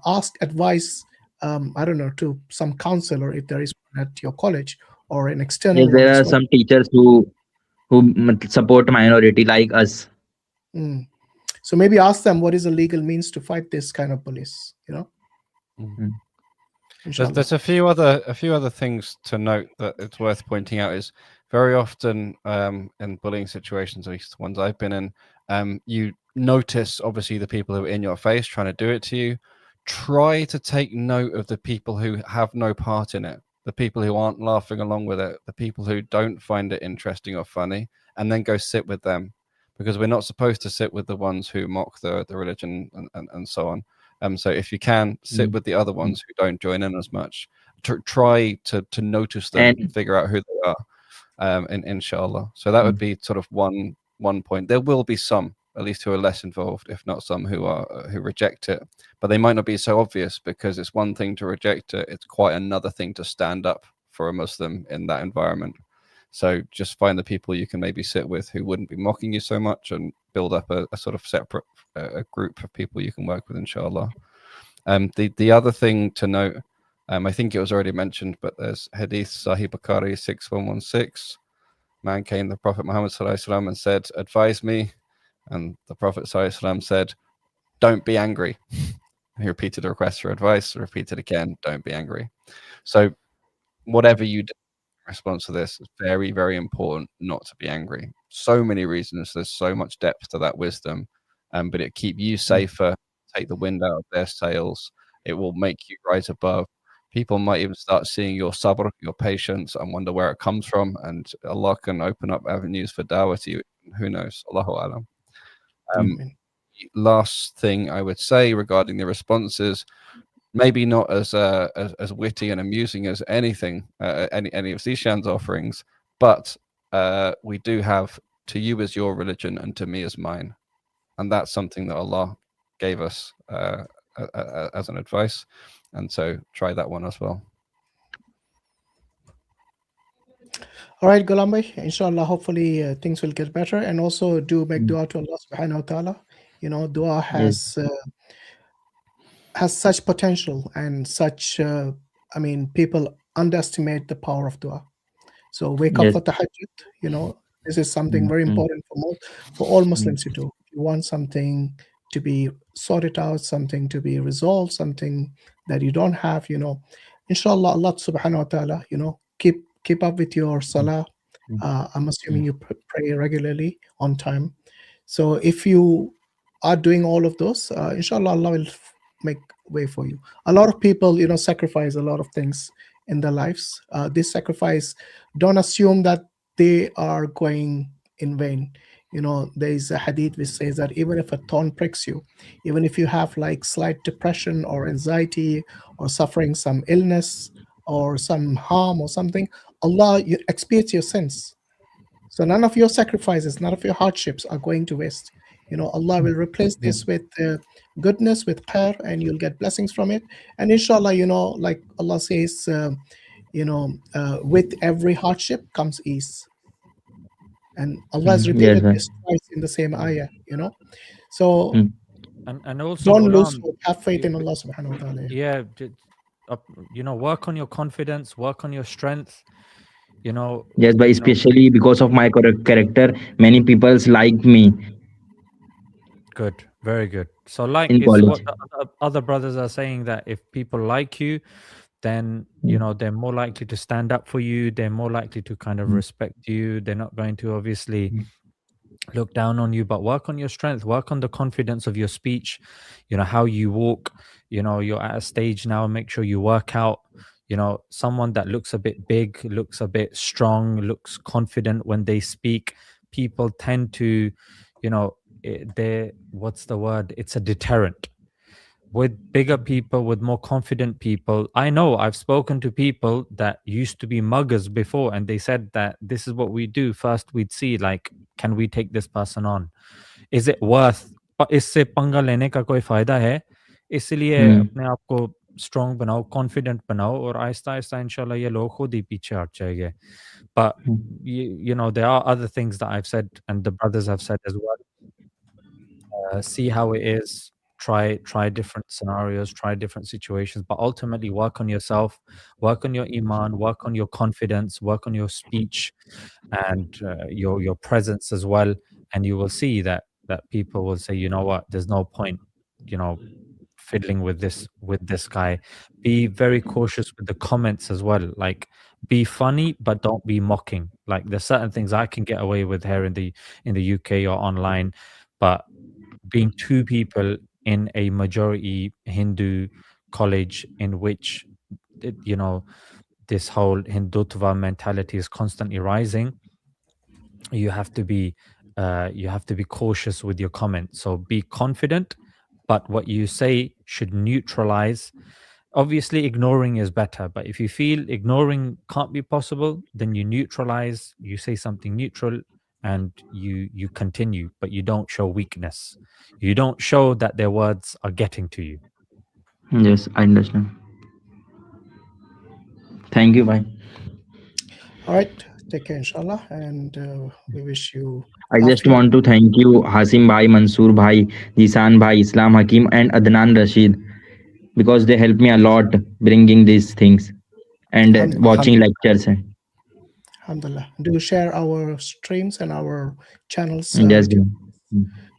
Ask advice, I don't know, to some counselor if there is one at your college, or an external Yes, there one are as well. some teachers who support minority like us. So maybe ask them what is the legal means to fight this kind of bullies. There's a few other things to note that it's worth pointing out. Is very often in bullying situations, at least the ones I've been in, you notice obviously the people who are in your face trying to do it to you. Try to take note of the people who have no part in it, the people who aren't laughing along with it, the people who don't find it interesting or funny, and then go sit with them, because we're not supposed to sit with the ones who mock the religion and so on. So if you can, sit with the other ones who don't join in as much. Try to notice them and figure out who they are, inshallah. So that would be sort of one point. There will be some, at least, who are less involved, if not some who reject it, but they might not be so obvious, because it's one thing to reject it, it's quite another thing to stand up for a Muslim in that environment. So just find the people you can maybe sit with who wouldn't be mocking you so much, and build up a sort of separate group of people you can work with, inshallah. The other thing to note, I think it was already mentioned, but there's Hadith Sahih Bukhari 6116. Man came to the Prophet Muhammad ﷺ and said, "Advise me." And the Prophet ﷺ said, "Don't be angry." He repeated the request for advice, repeated again, "Don't be angry." So whatever you do, response to this, it's very, very important not to be angry. So many reasons. There's so much depth to that wisdom, but it keep you safer, take the wind out of their sails. It will make you rise above. People might even start seeing your sabr, your patience, and wonder where it comes from. And Allah can open up avenues for dawah to you. Who knows? Allahu alam. Last thing I would say regarding the responses, maybe not as witty and amusing as anything, any of Zishan's offerings, but we do have to you as your religion and to me as mine, and that's something that Allah gave us as an advice, and so try that one as well. All right, Ghulam bhai, inshallah, hopefully things will get better, and also do make dua to Allah subhanahu wa ta'ala. You know, dua has such potential and such, I mean, people underestimate the power of dua. So wake up for tahajjud, you know, this is something very important for all Muslims to do. If you want something to be sorted out, something to be resolved, something that you don't have, you know, inshallah, Allah subhanahu wa ta'ala, you know, keep up with your salah. I'm assuming you pray regularly on time. So if you are doing all of those, inshallah, Allah will make way for you. A lot of people, you know, sacrifice a lot of things in their lives. This sacrifice, don't assume that they are going in vain. You know, there is a hadith which says that even if a thorn pricks you, even if you have like slight depression or anxiety or suffering some illness or some harm or something, Allah expiates your sins. So none of your sacrifices, none of your hardships are going to waste. You know, Allah will replace this with goodness, with khair, and you'll get blessings from it. And inshallah, you know, like Allah says, you know, with every hardship comes ease. And Allah has repeated this twice in the same ayah, you know. So and also don't lose hope, have faith in Allah subhanahu wa ta'ala. Yeah, you know, work on your confidence, work on your strength. You know, yes, but especially because of my character, many people like me. Good, very good. So like in it's college. what the other brothers are saying, that if people like you, then you know they're more likely to stand up for you, they're more likely to kind of respect you, they're not going to obviously look down on you. But work on your strength, work on the confidence of your speech, you know, how you walk. You know, you're at a stage now, make sure you work out. You know, someone that looks a bit big, looks a bit strong, looks confident when they speak, people tend to, you know, they're, what's the word, it's a deterrent. With bigger people, with more confident people, I know I've spoken to people that used to be muggers before, and they said that this is what we do. First we'd see, like, can we take this person on, is it worth, इससे पंगा लेने का कोई फायदा है, इसलिए अपने आप को स्ट्रॉन्ग बनाओ, कॉन्फिडेंट बनाओ, और आहिस्ता आहिस्ता इंशाल्लाह ये लोग खुद ही पीछे हट जाएंगे. But you know, there are other things that I've said and the brothers have said as well. See how it is, try different scenarios, try different situations, but ultimately work on yourself, work on your iman, work on your confidence, work on your speech and your presence as well, and you will see that people will say, you know what, there's no point, you know, fiddling with this guy. Be very cautious with the comments as well. Like, be funny but don't be mocking. Like, there's certain things I can get away with here in the UK or online, but being two people in a majority Hindu college in which, you know, this whole Hindutva mentality is constantly rising, you have to be cautious with your comments. So be confident, but what you say should neutralize. Obviously ignoring is better, but if you feel ignoring can't be possible, then you neutralize, you say something neutral, and you continue, but you don't show weakness, you don't show that their words are getting to you. Yes, I understand. Thank you, bye. All right, take care, inshallah, and we wish you. I just want to thank you, Hashim bhai, Mansur bhai, Jisan bhai, I.Hakim, and Adnan Rashid, because they helped me a lot bringing these things and watching lectures. Alhamdulillah. Do share our streams and our channels. Yes.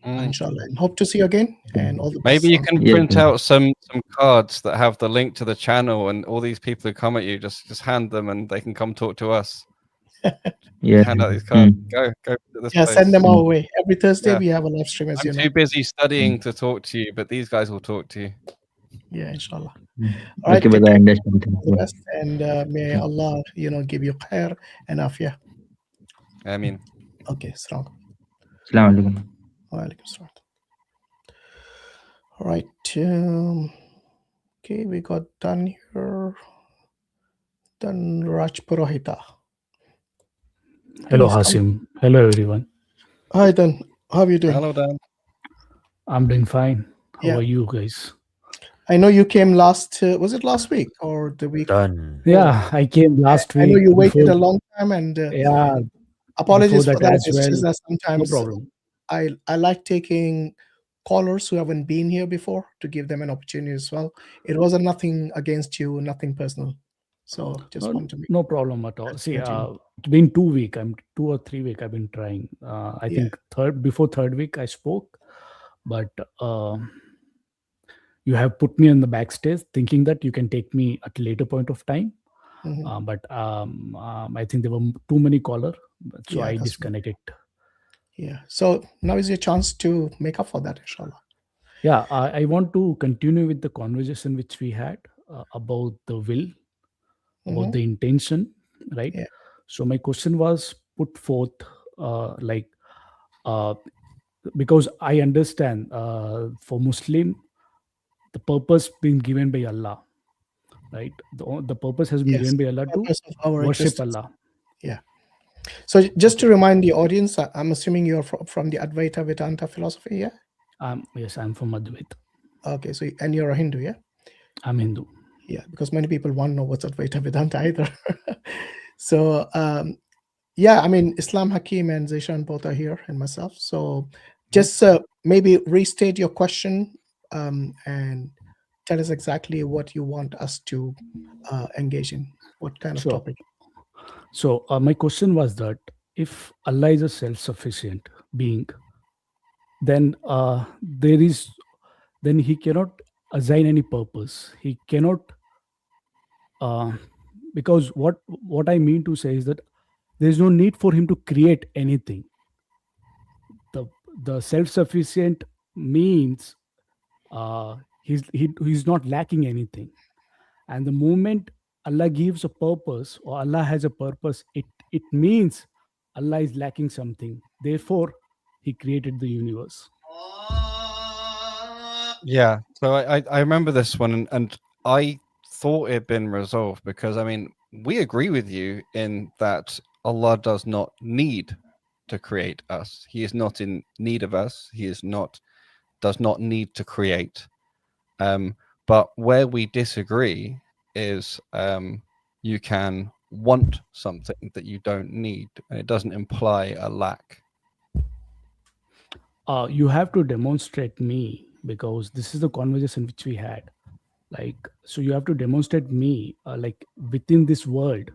Inshallah. And hope to see you again. And all the Maybe you best. can Yes, print sir. out some cards that have the link to the channel, and all these people who come at you, just hand them, and they can come talk to us. Yeah. Hand out these cards. Mm. Go to this Yeah, place. send them our way. Every Thursday Yeah. we have a live stream, as I'm you know. too busy studying to talk to you, but these guys will talk to you. Yeah, inshallah. All right, Okay, take brother, I care. understand. Thank All the you. best, and may Allah, give you khair and afiyah. I mean, Okay, salam. Assalamu alaikum. Wa alaikum salam. All right. Okay, we got done here. Then Raj Purohita. Hello, Please come. Hashim. Hello, everyone. Hi, Dan. How are you doing? hello, Dan. I'm doing fine. How Yeah. are you guys? I know you came last. Was it last week or the week? Done. Yeah, I came last I know week. you waited before, a long time, and yeah, apologies before for that that. as It's just well. that No sometimes problem. I like taking callers who haven't been here before to give them an opportunity as well. It wasn't nothing against you, nothing personal. So just want to make No problem at all. that See, continue. it's been 2 weeks. I'm 2 or 3 weeks. I've been trying. I Yeah. think before third week I spoke, but you have put me on the backstage, thinking that you can take me at a later point of time. Mhm. But I think there were too many callers, so Yeah, I that's right. disconnected. Yeah. So now is your chance to make up for that, inshallah. Yeah, I want to continue with the conversation which we had about the will, about Mhm. the intention, right? Yeah. So my question was put forth like uh, because I understand for Muslim the purpose being given by Allah, right? The purpose has been Yes. given by Allah to Purpose of our worship existence. Allah. Yeah. So just to Okay. remind the audience, I'm assuming you're from the Advaita Vedanta philosophy, yeah? Yes, I'm from Advaita. Okay. So and you're a Hindu, yeah? I'm Hindu. Yeah, because many people won't know what's Advaita Vedanta either. So yeah, I mean, Islam Hakim and Zishan both are here, and myself. So just maybe restate your question and tell us exactly what you want us to engage in. What kind of Sure. topic? So my question was that if Allah is a self-sufficient being, then then he cannot assign any purpose. He cannot because what I mean to say is that there is no need for him to create anything. The self-sufficient means he's not lacking anything, and the moment Allah gives a purpose or Allah has a purpose, it means Allah is lacking something. Therefore, He created the universe. Yeah. So I remember this one, and I thought it had been resolved because I mean we agree with you in that Allah does not need to create us. He is not in need of us. He does not need to create. But where we disagree is you can want something that you don't need, and it doesn't imply a lack. You have to demonstrate me, because this is the conversation which we had. Like, so you have to demonstrate me, like within this world.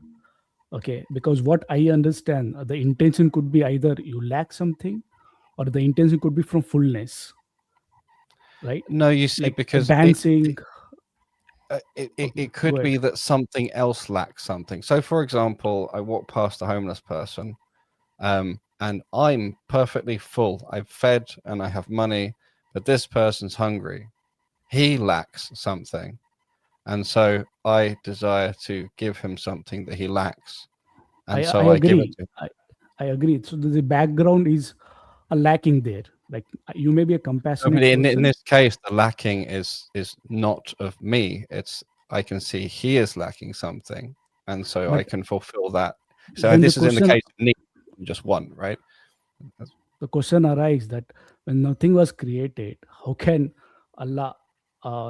Okay, because what I understand, the intention could be either you lack something, or the intention could be from fullness, right? No, you see, Like because dancing. it Okay, could go be ahead. that something else lacks something. So, for example, I walk past a homeless person, and I'm perfectly full. I've fed and I have money, but this person's hungry. He lacks something, and so I desire to give him something that he lacks, and I so I give it agree. to him. I agree. So the background is a lacking there. Like you may be a No, compassionate but in person. this case, the lacking is not of me. It's I can see he is lacking something, and so I But can fulfill that. So then this is in the case of need, just one, right? the question arises that when nothing was created, how can Allah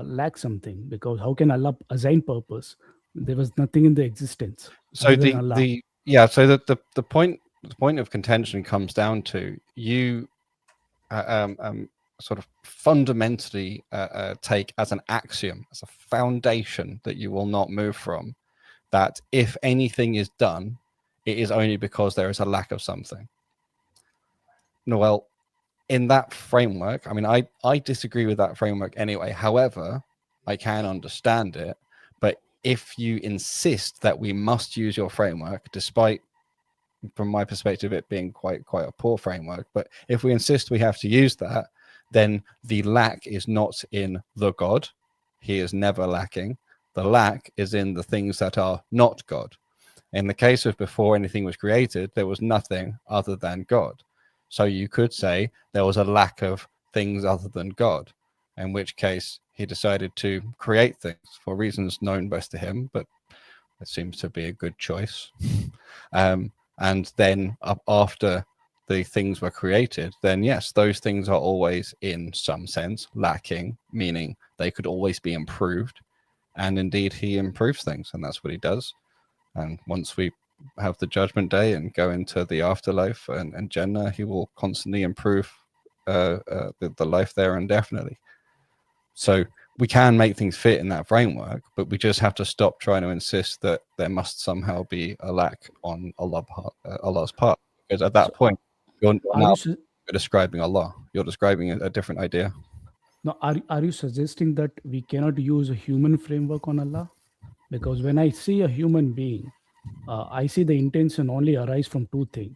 lack something? Because how can Allah assign purpose? There was nothing in the existence So other than Allah. so the point of contention comes down to you sort of fundamentally take as an axiom, as a foundation that you will not move from, that if anything is done, it is only because there is a lack of something. No, well, in that framework, I mean, I disagree with that framework anyway. However, I can understand it. But if you insist that we must use your framework, despite, from my perspective, it being quite a poor framework, but if we insist we have to use that, then the lack is not in the God. He is never lacking. The lack is in the things that are not God. In the case of before anything was created, there was nothing other than God. So you could say there was a lack of things other than God, in which case he decided to create things for reasons known best to him, but it seems to be a good choice. And then after the things were created, then yes, those things are always in some sense lacking, meaning they could always be improved. And indeed, he improves things, and that's what he does. And once we have the judgment day and go into the afterlife and Jannah, he will constantly improve the life there indefinitely. So we can make things fit in that framework, but we just have to stop trying to insist that there must somehow be a lack on Allah's part. Because at that point, you're describing Allah. You're describing a different idea. Now, are you suggesting that we cannot use a human framework on Allah? Because when I see a human being, I see the intention only arise from two things,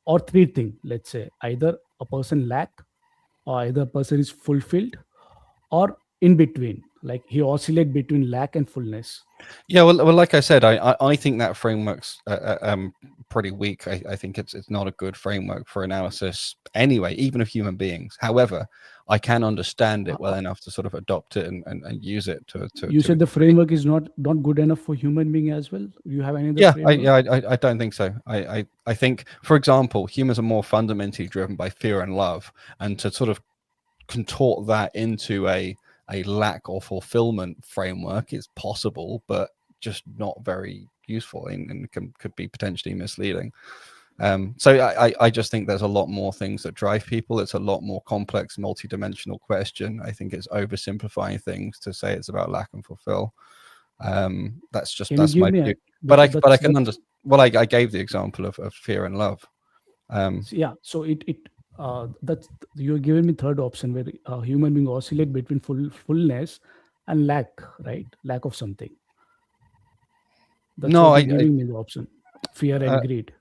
or three things. Let's say either a person lack, or either a person is fulfilled, or in between, like he oscillate between lack and fullness. Yeah, well, like I said, I think that framework's pretty weak. I think it's not a good framework for analysis anyway, even of human beings. However, I can understand it well enough to sort of adopt it and use it to You said the framework is not good enough for human being as well. You have any other framework? I don't think so. I think, for example, humans are more fundamentally driven by fear and love, and to sort of contort that into a lack or fulfillment framework is possible, but just not very useful and could be potentially misleading. So I just think there's a lot more things that drive people. It's a lot more complex, multi-dimensional question. I think it's oversimplifying things to say it's about lack and fulfill. That's my view. But I can understand. Well, I gave the example of fear and love. So that's, you're giving me third option where a human being oscillate between fullness and lack, right? Lack of something. That's what you're giving me the option, fear and greed.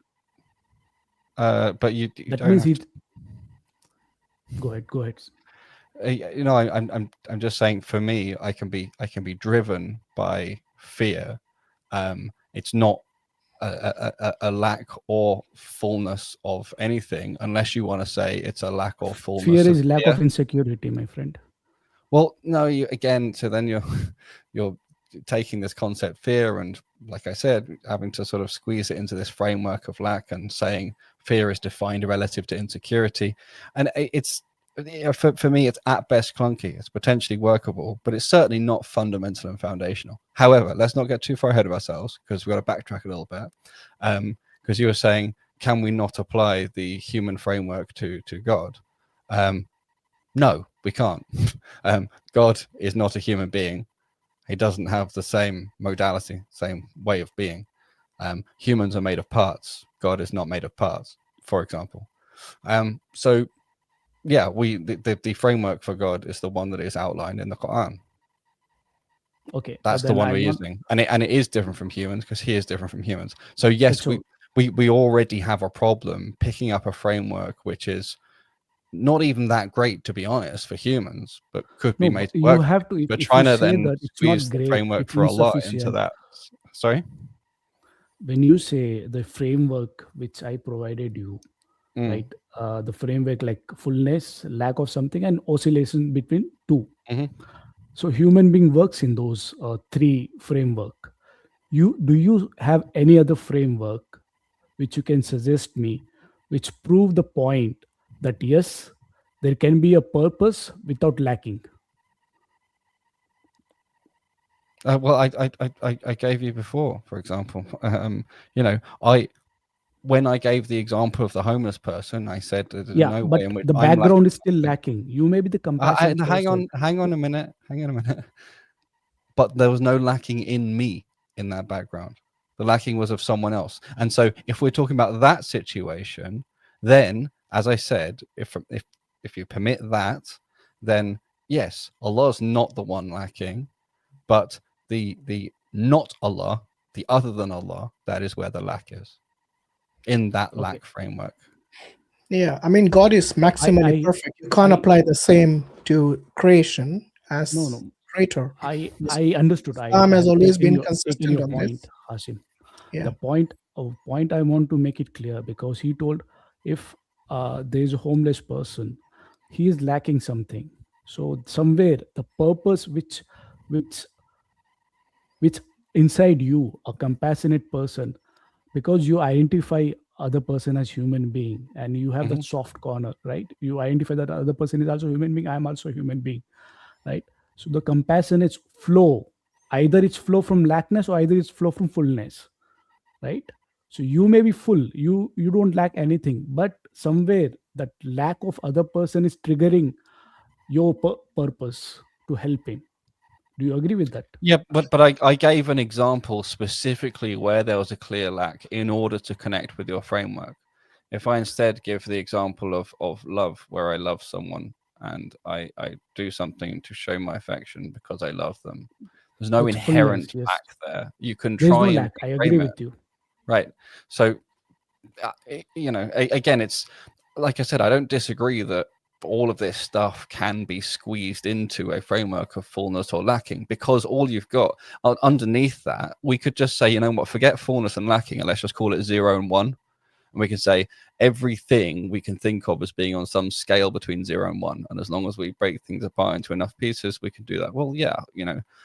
But you that means it. Go ahead. I'm just saying, for me, I can be driven by fear. It's not a lack or fullness of anything, unless you want to say it's a lack or fullness. Fear is lack of insecurity, my friend. Well, no, so then you're taking this concept fear, and like I said, having to sort of squeeze it into this framework of lack and saying fear is defined relative to insecurity. And it's, for me, it's at best clunky. It's potentially workable, but it's certainly not fundamental and foundational. However, let's not get too far ahead of ourselves, because we've got to backtrack a little bit. Because you were saying, can we not apply the human framework to God? No, we can't. God is not a human being. He doesn't have the same modality, same way of being. Humans are made of parts. God is not made of parts, for example. So yeah, the framework for God is the one that is outlined in the Quran. Okay, that's the one we're using, and it is different from humans, because he is different from humans. So yes, we already have a problem picking up a framework which is not even that great, to be honest, for humans, but could be made to work. You have to. We're trying to then squeeze the framework for a lot into that. Sorry. When you say the framework which I provided you, right? The framework like fullness, lack of something, and oscillation between two. So human being works in those three framework. Do you have any other framework which you can suggest me, which prove the point that yes, there can be a purpose without lacking? Well, I gave you before, for example. When I gave the example of the homeless person, I said there's no way in which the background is still lacking. You may be the compassion. Hang on a minute. But there was no lacking in me in that background. The lacking was of someone else. And so if we're talking about that situation, then as I said, if you permit that, then yes, Allah's not the one lacking, but the not Allah, the other than Allah, that is where the lack is, in that lack framework. Yeah, I mean, God is maximally perfect. You can't apply the same to creation as creator. I understood. Islam has always been taking consistent your on point, this. Hashim. Yeah. The point I want to make it clear, because he told if there is a homeless person, he is lacking something. So somewhere the purpose which inside you, a compassionate person, because you identify other person as human being and you have that soft corner, right? You identify that other person is also human being. I am also a human being, right? So the compassionate flow, either it's flow from lackness or either it's flow from fullness, right? So you may be full, you don't lack anything, but somewhere that lack of other person is triggering your purpose to help him. Do you agree with that? Yeah, but I gave an example specifically where there was a clear lack in order to connect with your framework. If I instead give the example of love, where I love someone and I do something to show my affection because I love them, there's no inherent lack there. You can try and I agree with you. Right. So, again, it's like I said, I don't disagree that all of this stuff can be squeezed into a framework of fullness or lacking, because all you've got underneath that, we could just say, you know what, forget fullness and lacking, and let's just call it 0 and 1. And we can say everything we can think of as being on some scale between 0 and 1. And as long as we break things apart into enough pieces, we can do that. Well, yeah,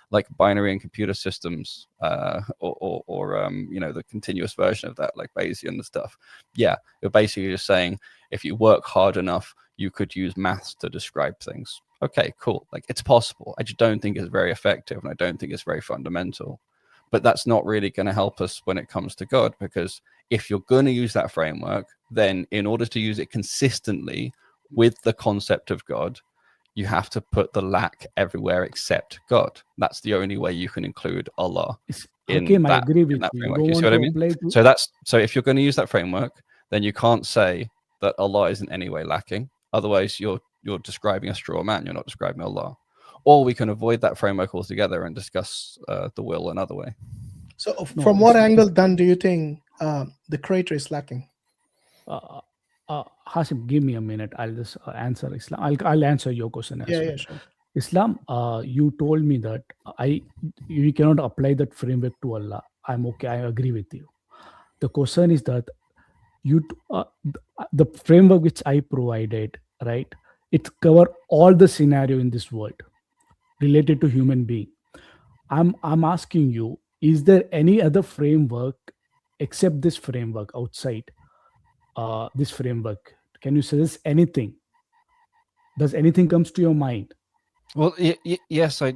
like binary and computer systems, or the continuous version of that, like Bayesian and stuff. Yeah, you're basically just saying if you work hard enough, you could use maths to describe things. Okay, cool. Like, it's possible. I just don't think it's very effective, and I don't think it's very fundamental. But that's not really going to help us when it comes to God, because if you're going to use that framework, then in order to use it consistently with the concept of God, you have to put the lack everywhere except God. That's the only way you can include Allah in that, I agree with that you. framework. You see what I mean? So if you're going to use that framework, then you can't say that Allah is in any way lacking. Otherwise, you're describing a straw man. You're not describing Allah. Or we can avoid that framework altogether and discuss the will another way. So from what angle then do you think the creator is lacking? Hashim, give me a minute. I'll just answer Islam. I'll answer your question as well. Yeah, sure. Islam, you told me that you cannot apply that framework to Allah. I'm okay. I agree with you. The question is that the framework which I provided, right? It cover all the scenario in this world related to human being. I'm asking you, is there any other framework except this framework outside this framework? Can you suggest anything? Does anything comes to your mind? Well, yes, I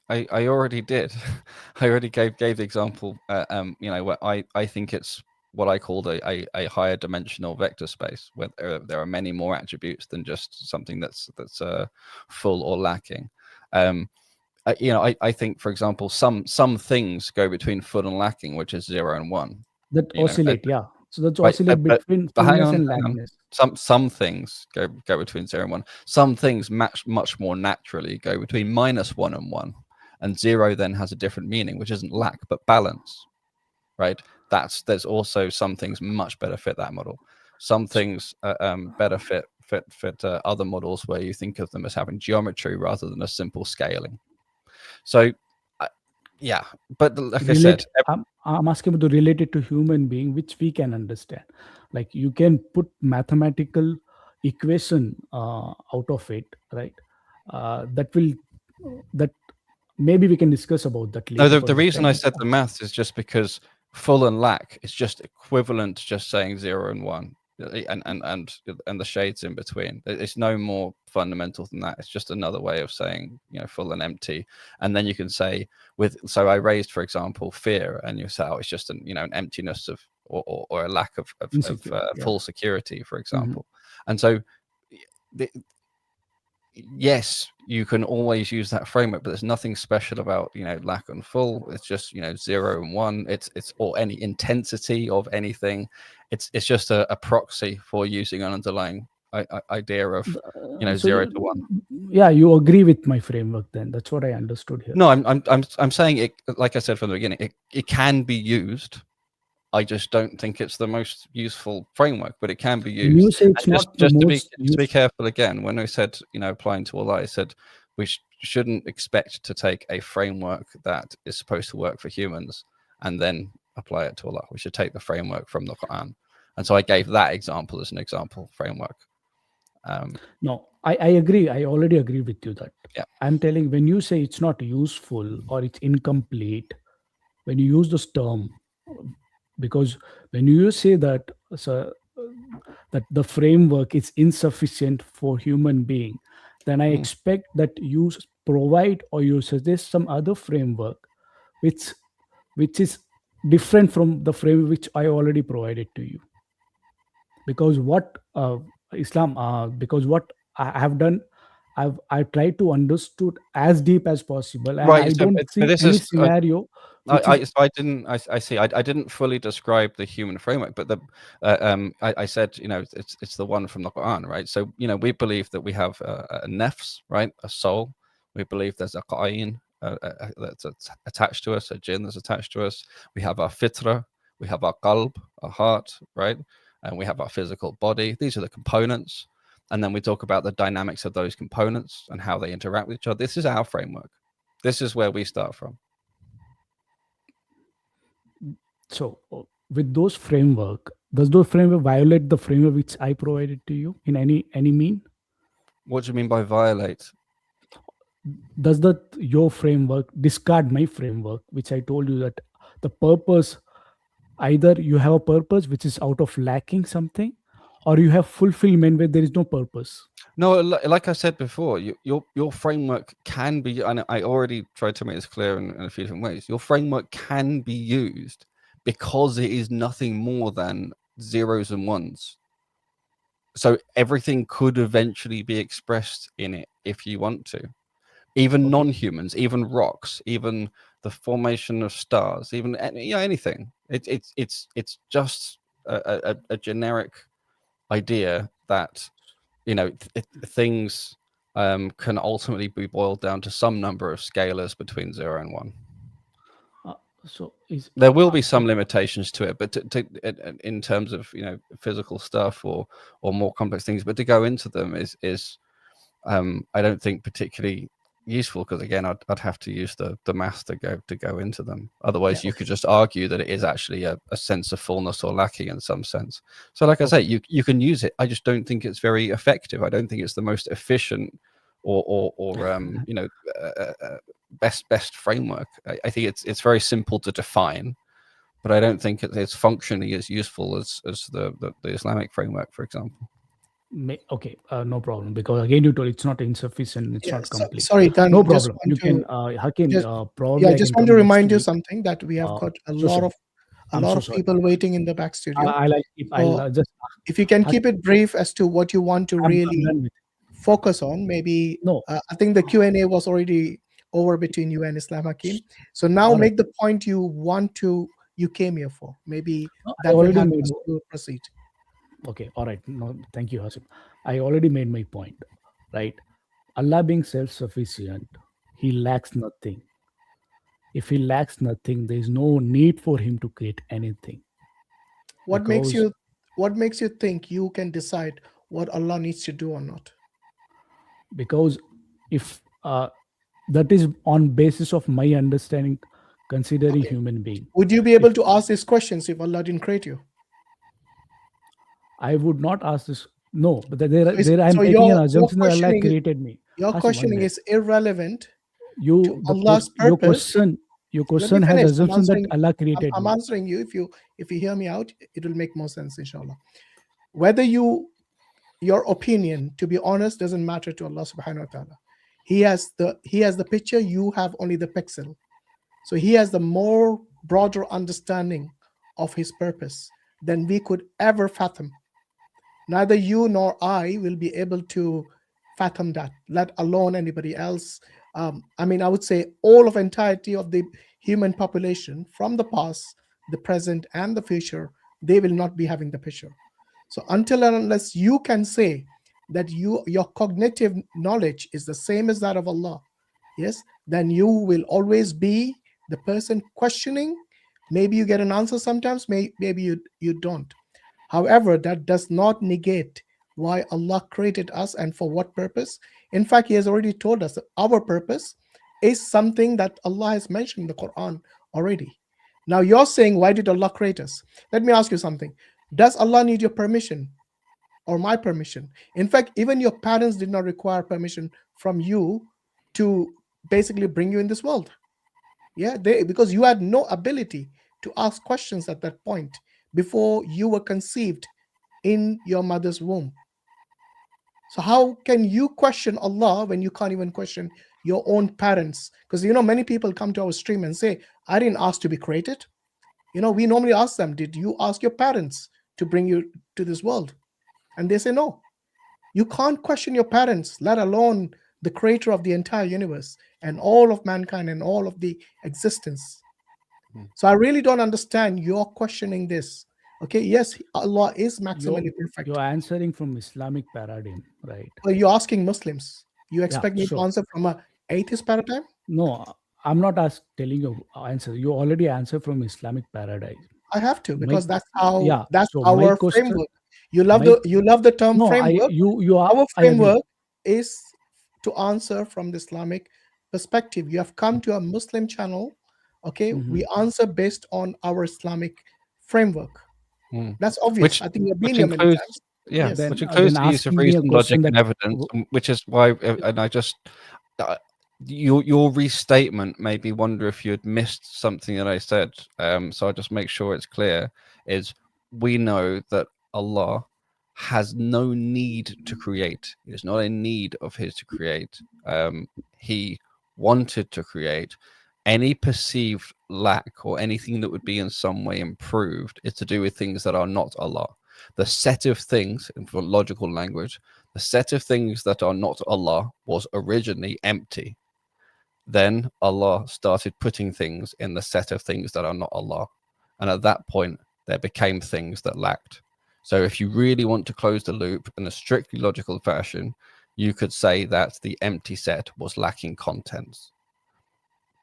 already did. I already gave the example. Where I think it's what I called a higher dimensional vector space, where there are many more attributes than just something that's full or lacking. I think, for example, some things go between full and lacking, which is 0 and 1. That oscillate, yeah. So that's oscillate between fullness and lackness. Some things go between 0 and 1. Some things much more naturally go between -1 and 1, and 0 then has a different meaning, which isn't lack but balance, right? There's also some things much better fit that model. Some things better fit other models where you think of them as having geometry rather than a simple scaling. So, yeah, but like I said, I'm asking about the related to human being, which we can understand. Like, you can put mathematical equation out of it, right? That maybe we can discuss about that later. No, the reason I said the maths is just because full and lack is just equivalent to just saying 0 and 1. And the shades in between. It's no more fundamental than that. It's just another way of saying, full and empty. And then you can say so I raised, for example, fear, and you say, it's just an emptiness of or a lack of full security, for example. And so yes, you can always use that framework, but there's nothing special about lack and full. It's just 0 and 1. It's or any intensity of anything. it's just a proxy for using an underlying idea of So 0 to 1. Yeah, you agree with my framework then. That's what I understood here. No, I'm saying it, like I said from the beginning, it can be used. I just don't think it's the most useful framework, but it can be used. When you say it's And not just the to most be careful again, when I said applying to Allah, I said we shouldn't expect to take a framework that is supposed to work for humans and then apply it to Allah. We should take the framework from the Quran. And so I gave that example as an example framework. No, I agree. I already agree with you that. Yeah. I'm telling, when you say it's not useful or it's incomplete, when you use this term, because when you say that that the framework is insufficient for human being, then I expect that you provide or you suggest some other framework which is different from the framework which I already provided to you. Because what because what I have done, I tried to understood as deep as possible, and Right, I so, don't but see this any is, scenario. I didn't fully describe the human framework, but I said it's the one from the Quran, right? So we believe that we have a nafs, right, a soul. We believe there's a qayn that's attached to us, a jinn that's attached to us. We have our fitra, we have our qalb, our heart, right, and we have our physical body. These are the components, and then we talk about the dynamics of those components and how they interact with each other. This is our framework. This is where we start from. So with those framework, does those framework violate the framework which I provided to you in any mean? What do you mean by violate? Does your framework discard my framework, which I told you that the purpose, either you have a purpose which is out of lacking something, or you have fulfillment where there is no purpose? No, like I said before, your framework can be, and I already tried to make this clear in a few different ways, your framework can be used because it is nothing more than zeros and ones. So everything could eventually be expressed in it if you want to. Even non-humans, even rocks, even the formation of stars, even anything. It's just a generic idea that things can ultimately be boiled down to some number of scalars between 0 and 1. So there will be some limitations to it, but in terms of physical stuff or more complex things, but to go into them is I don't think particularly useful, because again I'd have to use the math to go into them. Otherwise you could just argue that it is actually a sense of fullness or lacking in some sense. So like I say, you can use it. I just don't think it's very effective. I don't think it's the most efficient or best framework. I think it's very simple to define, but I don't think it's functionally as useful as the Islamic framework, for example. Okay, no problem, because again you told it's not insufficient, it's not complete. Sorry, Dan, no problem. You can Hakim, probably I just want to remind you something, that we have got a lot of people waiting in the back studio. If you can keep it brief as to what you want to really focus on, maybe. I think the Q&A was already over between you and I.Hakim. So now make the point you came here for. Maybe that will help us to proceed. Okay, all right. No, thank you, Hashim. I already made my point, right? Allah being self-sufficient, He lacks nothing. If He lacks nothing, there is no need for Him to create anything. What makes you think you can decide what Allah needs to do or not? Because if that is on basis of my understanding, considering human being. Would you be able to ask these questions if Allah didn't create you? I would not ask this. No, but I'm taking an assumption that Allah created me. Your questioning is irrelevant to Allah's purpose. Your question has assumption that Allah created me. I'm answering you. If you hear me out, it will make more sense, inshallah. Whether your opinion, to be honest, doesn't matter to Allah subhanahu wa ta'ala. He has the picture, you have only the pixel. So He has the more broader understanding of His purpose than we could ever fathom. Neither you nor I will be able to fathom that, let alone anybody else. I would say entirety of the human population, from the past, the present, and the future, they will not be having the picture. So until and unless you can say that your cognitive knowledge is the same as that of Allah, yes, then you will always be the person questioning. Maybe you get an answer sometimes, maybe you don't. However, that does not negate why Allah created us and for what purpose. In fact, He has already told us that our purpose is something that Allah has mentioned in the Quran already. Now you're saying, why did Allah create us? Let me ask you something. Does Allah need your permission or my permission? In fact, even your parents did not require permission from you to basically bring you in this world. Yeah, because you had no ability to ask questions at that point before you were conceived in your mother's womb. So how can you question Allah when you can't even question your own parents? Because many people come to our stream and say, I didn't ask to be created. We normally ask them, did you ask your parents to bring you to this world? And they say no. You can't question your parents, let alone the creator of the entire universe and all of mankind and all of the existence. So I really don't understand your questioning this. Okay, yes, Allah is maximally perfect. You're answering from Islamic paradigm, right? Well, you're asking Muslims. You expect me to answer from an atheist paradigm? No, I'm not telling you answer. You already answer from Islamic paradigm. I have to, because that's how yeah, that's so our question, framework. You love the term no, framework. Our I framework is to answer from the Islamic perspective. You have come to a Muslim channel. Okay, we answer based on our Islamic framework. That's obvious. I think you've been here many times. Yeah, Yes. which includes the use of reason, logic, and evidence, which is why, and I just, your restatement made me wonder if you had missed something that I said. So I just make sure it's clear, is we know that Allah has no need to create. It is not a need of his to create. He wanted to create. Any perceived lack or anything that would be in some way improved is to do with things that are not Allah. The set of things, in logical language, the set of things that are not Allah was originally empty. Then Allah started putting things in the set of things that are not Allah. And at that point, there became things that lacked. So if you really want to close the loop in a strictly logical fashion, you could say that the empty set was lacking contents.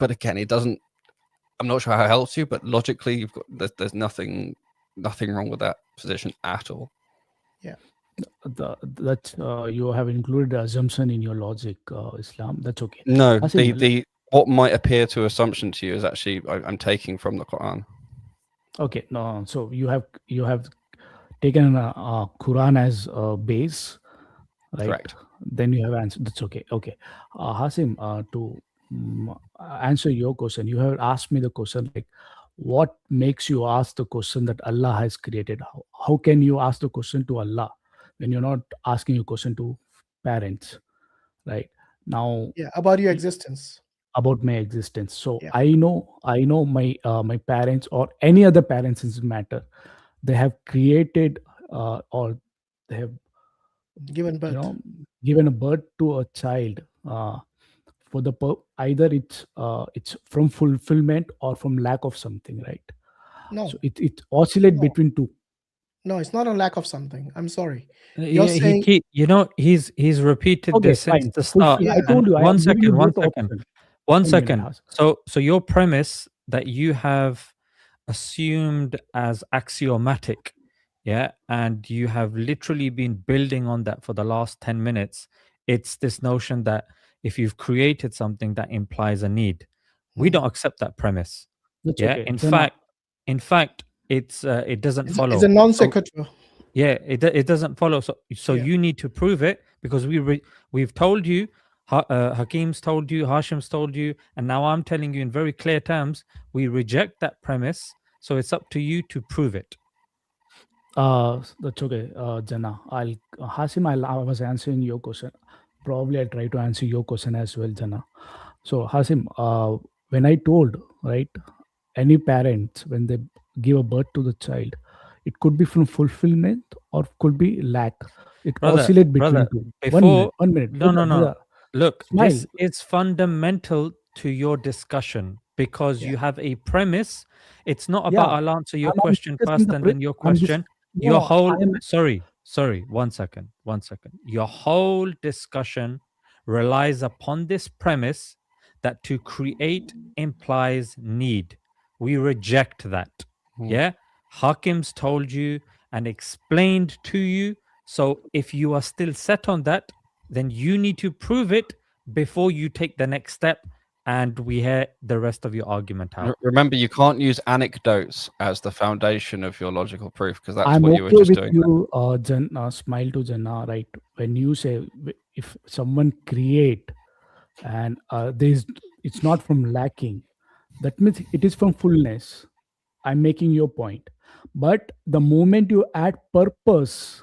But again, it doesn't, I'm not sure how it helps you, but logically, there's nothing wrong with that position at all. Yeah. That you have included assumption in your logic, Islam. That's okay. No, the what might appear to assumption to you is actually I'm taking from the Quran. Okay, no, so you have taken Quran as a base, right? Correct. Then you have answered. That's okay. Okay, Hashim, to answer your question, you have asked me the question like, what makes you ask the question that Allah has created? How can you ask the question to Allah when you're not asking a question to parents, right? Now, yeah, about your existence. About my existence. So yeah. I know my my parents or any other parents in this matter, they have created or they have given birth. Given a birth to a child for the either it's from fulfillment or from lack of something, right? No. So it oscillates between two. No, it's not a lack of something. I'm sorry. You're saying, he's repeated this since the start. I told you. One second. So your premise that you have assumed as axiomatic, yeah, and you have literally been building on that for the last 10 minutes. It's this notion that if you've created something that implies a need, we don't accept that premise. That's yeah, okay. In fact, it doesn't follow. It's a non sequitur. Yeah, it doesn't follow. So yeah. You need to prove it because we've told you, Hakim's told you, Hashim's told you, and now I'm telling you in very clear terms, we reject that premise. So it's up to you to prove it. That's okay, Jana. Hashim, I was answering your question. Probably I try to answer your question as well, Jana. So Hashim, when I told, right, any parent when they give a birth to the child, it could be from fulfillment or could be lack. It oscillates between two. One minute. No. Look, smile. This is fundamental to your discussion. because Yeah. you have a premise. It's not Yeah, about I'll answer your I'm question discussing first the and pre- then your I'm dis- question. no, Your whole I am sorry, 1 second. Your whole discussion relies upon this premise that to create implies need. We reject that. Hmm. Yeah. Hakim's told you and explained to you. So if you are still set on that, then you need to prove it before you take the next step and we hear the rest of your argument out. Remember, you can't use anecdotes as the foundation of your logical proof, because that's I'm what okay you were just with doing. you, Smile to Jannah, right? When you say if someone create and it's not from lacking, that means it is from fullness. I'm making your point, but the moment you add purpose,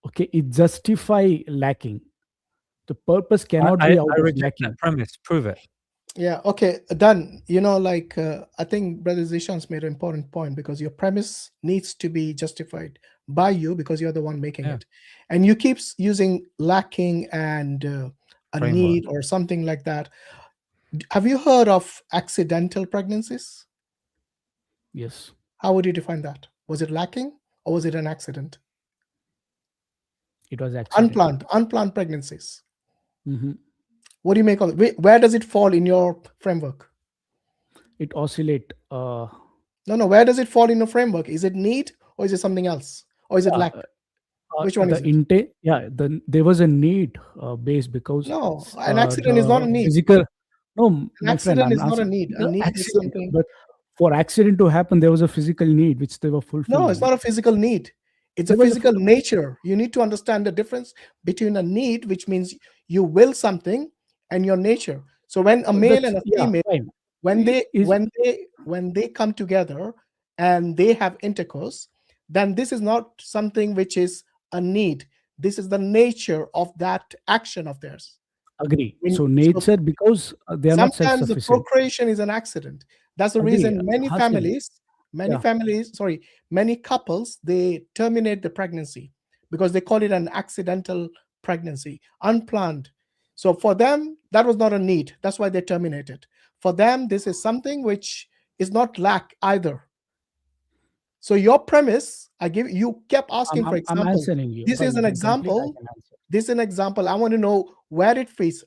okay, it justify lacking. The purpose cannot I be out of reject lacking. that premise. Prove it. Yeah, okay, done. Like I think Brother Zishan's made an important point, because your premise needs to be justified by you because you're the one making Yeah. it. And you keep using lacking and a Framework. need or something like that. Have you heard of accidental pregnancies? Yes, How would you define that? Was it lacking or was it an accident? it was accident. Unplanned pregnancies. Mhm. What do you make of it? Where does it fall in your framework? It oscillate. No, where does it fall in your framework? Is it need or is it something else? Or is it lack? Which one is it? Intake? Yeah, there was a need base because No, an accident is not a need. Physical. No, An my friend, accident I'm is not a asking- need. A No, need is accident, something. but for accident to happen, there was a physical need which they were fulfilling. No, it's not a physical need. It's a There was a physical nature. You need to understand the difference between a need, which means you will something, and your nature. So when a male and a female, fine. when Is- they come together and they have intercourse, then this is not something which is a need. This is the nature of that action of theirs. Agree. When- So nature, because they are not Sometimes the self-sufficient. procreation is an accident. That's the Agree. reason many Hashim. many couples, they terminate the pregnancy because they call it an accidental pregnancy, unplanned. So for them, that was not a need. That's why they terminated. For them, this is something which is not lack either. So your premise, you kept asking for I'm example. answering you. This Fine, is an you can complete, I example. can answer. This is an example. I want to know where it fits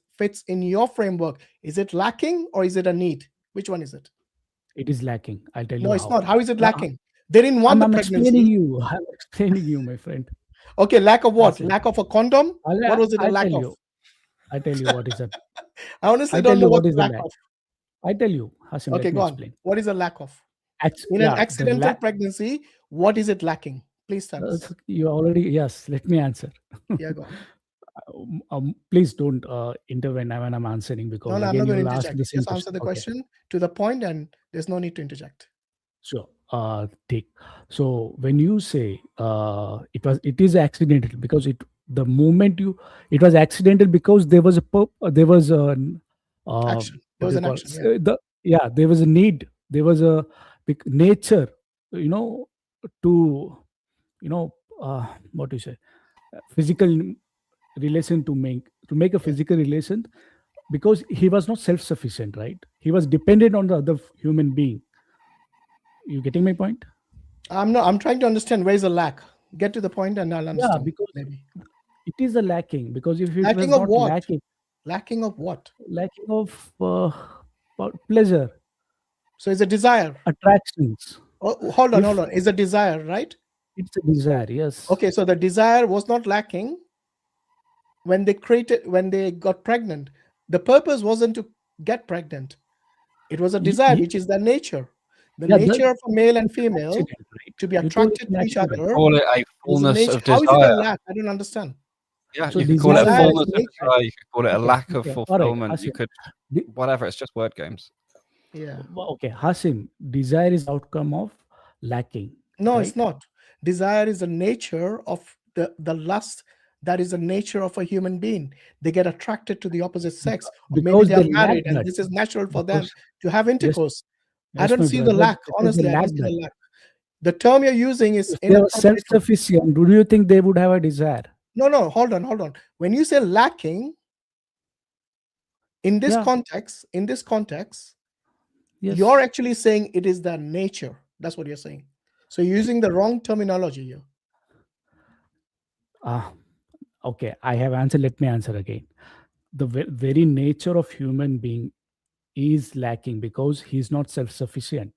in your framework. Is it lacking or is it a need? Which one is it? It is lacking. I'll tell you. No, it's how. not. How is it No, lacking? They didn't want the I'm pregnancy. explaining you. I'm explaining you, my friend. Okay, lack of what? That's it. Lack of a condom? What was it a lack of? I tell you what is that. I honestly I don't tell know you what what is lack the lack. of. I tell you, Hashim, Okay, let me go on. explain. What is a lack of? In Yeah, an accidental pregnancy, what is it lacking? Please tell us. you already, yes, let me answer. Yeah, go on. Please don't intervene when I'm answering, because No, I'm again not you going will to ask interject. the same Just answer the question to the point, and there's no need to interject. Sure. Take. So when you say it is accidental, because the moment it was accidental because there was an Action. There was an action. Yeah. There was a need. There was a nature, to what do you say, physical relation to make a physical relation, because he was not self-sufficient, right? He was dependent on the other human being. You getting my point? I'm trying to understand where is the lack. Get to the point and I'll understand. Yeah, because maybe. It is a lacking, because if it Lacking was of not what? lacking of what? Lacking of pleasure. So it's a desire. Attractions. Oh, hold on. It's a desire, right? It's a desire, yes. Okay, so the desire was not lacking when they got pregnant. The purpose wasn't to get pregnant. It was a desire, which is the nature. The nature of a male and female to be attracted to each other. Call it a fullness of desire. How is it a lack? I don't understand. Yeah, so you could call it a fullness of desire. You could call it a lack of fulfillment. Right. You could, whatever. It's just word games. Yeah. Okay, Hashim, desire is outcome of lacking. No, right? It's not. Desire is the nature of the lust. That is the nature of a human being. They get attracted to the opposite sex. Or maybe they are married and this is natural for them to have intercourse. Yes, I don't see the lack. Honestly, I don't see the lack. The term you're using is self-sufficient. Do you think they would have a desire? No. Hold on. When you say lacking, in this context, Yes. You're actually saying it is the nature. That's what you're saying. So you're using the wrong terminology here. Okay, I have answered. Let me answer again. The very nature of human being is lacking because he's not self-sufficient.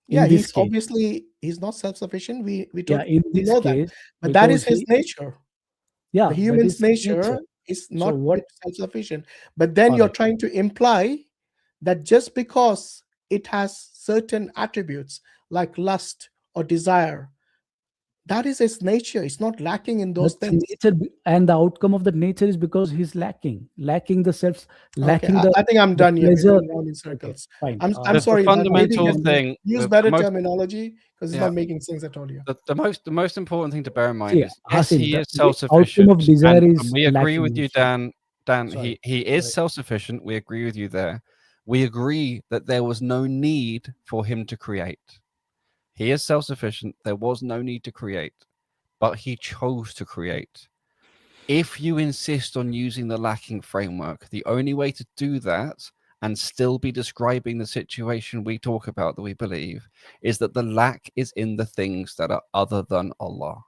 Yeah, In this he's case, obviously he's not self-sufficient. We in we this know that, case, but that is because his nature. yeah, The that human's is his nature is So not what? self-sufficient. But then you're Correct. trying to imply that just because it has certain attributes like lust or desire, that is its nature. It's not lacking in those That's things. nature, and the outcome of the nature is because he's lacking the self, Okay, lacking the I think I'm the done here. We're pleasure. going round in Okay, circles. fine. I'm The sorry, Dan. Maybe fundamental just thing, use the better most, terminology because it's yeah, not making sense at all here. the most important thing to bear in mind See, is, yes, Hashim, he is the outcome self-sufficient, of desire and is we agree lacking. with you, also. Dan, Sorry, he is sorry. self-sufficient. We agree with you there. We agree that there was no need for him to create. He is self-sufficient. There was no need to create, but he chose to create. If you insist on using the lacking framework, the only way to do that and still be describing the situation we talk about that we believe is that the lack is in the things that are other than Allah.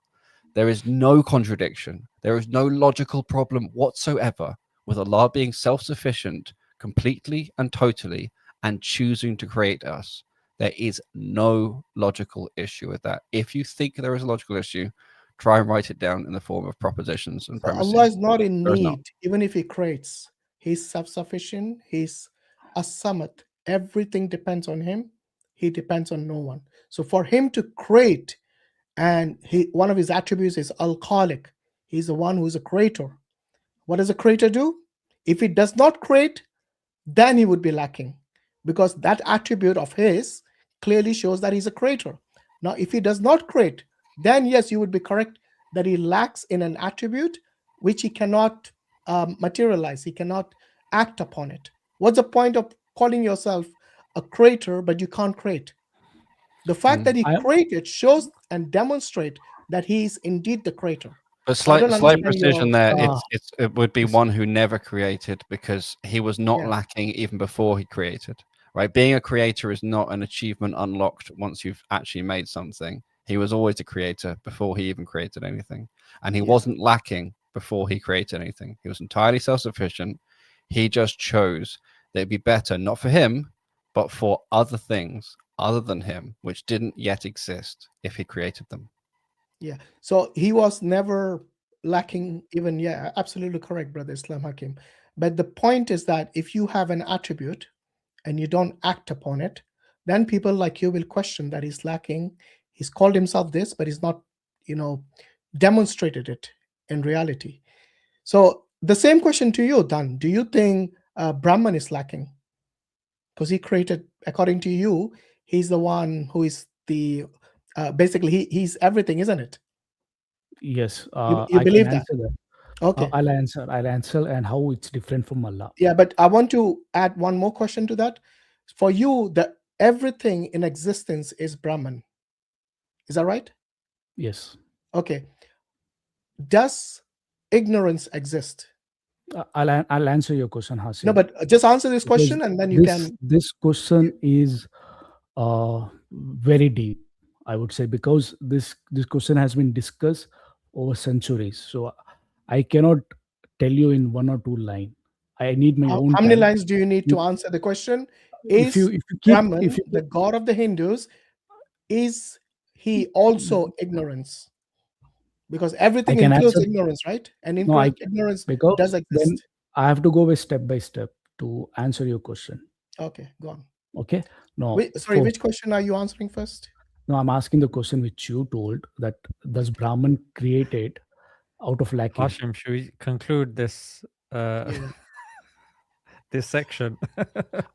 There is no contradiction. There is no logical problem whatsoever with Allah being self-sufficient completely and totally and choosing to create us. There is no logical issue with that. If you think there is a logical issue, try and write it down in the form of propositions and So premises. Allah is not in There is not. need, even if He creates. He's self-sufficient. He's a samad. Everything depends on Him. He depends on no one. So for Him to create, and one of His attributes is Al-Khaliq. He's the one who is a creator. What does a creator do? If He does not create, then He would be lacking, because that attribute of His clearly shows that He's a creator. Now, if He does not create, then yes, you would be correct that He lacks in an attribute which He cannot materialize. He cannot act upon it. What's the point of calling yourself a creator but you can't create? The fact that He created shows and demonstrate that He is indeed the creator. But So I don't slight understand precision there. Ah, It would be one who never created, because he was not Yeah. lacking even before he created. Right? Being a creator is not an achievement unlocked once you've actually made something. He was always a creator before he even created anything, and he Yeah. wasn't lacking before he created anything. He was entirely self-sufficient. He just chose that it'd be better not for him, but for other things other than him, which didn't yet exist if he created them. Yeah. So He was never lacking even. Yeah, absolutely correct, brother Islam Hakim. But the point is that if you have an attribute and you don't act upon it, then people like you will question that he's lacking. He's called himself this, but he's not, demonstrated it in reality. So the same question to you, Dan. Do you think Brahman is lacking? Because he created, according to you, he's the one who is the basically he's everything, isn't it? Yes, You I believe can that? answer that. Okay. I'll answer and how it's different from Allah. Yeah, but I want to add one more question to that. For you, that everything in existence is Brahman. Is that right? Yes. Okay. Does ignorance exist? I'll answer your question, Hasim. No, but just answer this Because question and then you can. This question is very deep, I would say, because this question has been discussed over centuries. So I cannot tell you in one or two lines. I need my own How many time. lines do you need to answer the question? If Is you keep Brahman, if you the god of the Hindus, is he also ignorance? Because everything can includes answer- ignorance, right? And No, ignorance because does then exist. I have to go step by step to answer your question. Okay, go on. Okay. No, Sorry, which question are you answering first? No, I'm asking the question which you told, that does Brahman created out of lacking? Hashim, should we conclude this Yeah. this section?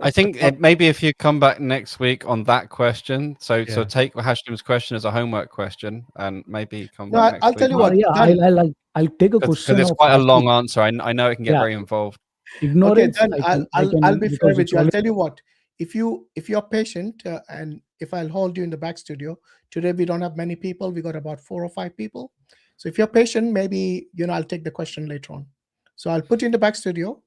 I think maybe if you come back next week on that question, so Yeah. take Hashim's question as a homework question, and maybe come No, back next I'll week. tell you No, what. yeah, Dan, I'll take a Because question. it's of quite a Hashim. long answer. I know it can get Yeah. very involved. Ignorance. Okay, Dan, I'll be fair because with it's you. I'll already- tell you what. If you're patient, and if I'll hold you in the back studio today, we don't have many people. We got about 4 or 5 people. So if you're patient, maybe I'll take the question later on. So I'll put you in the back studio,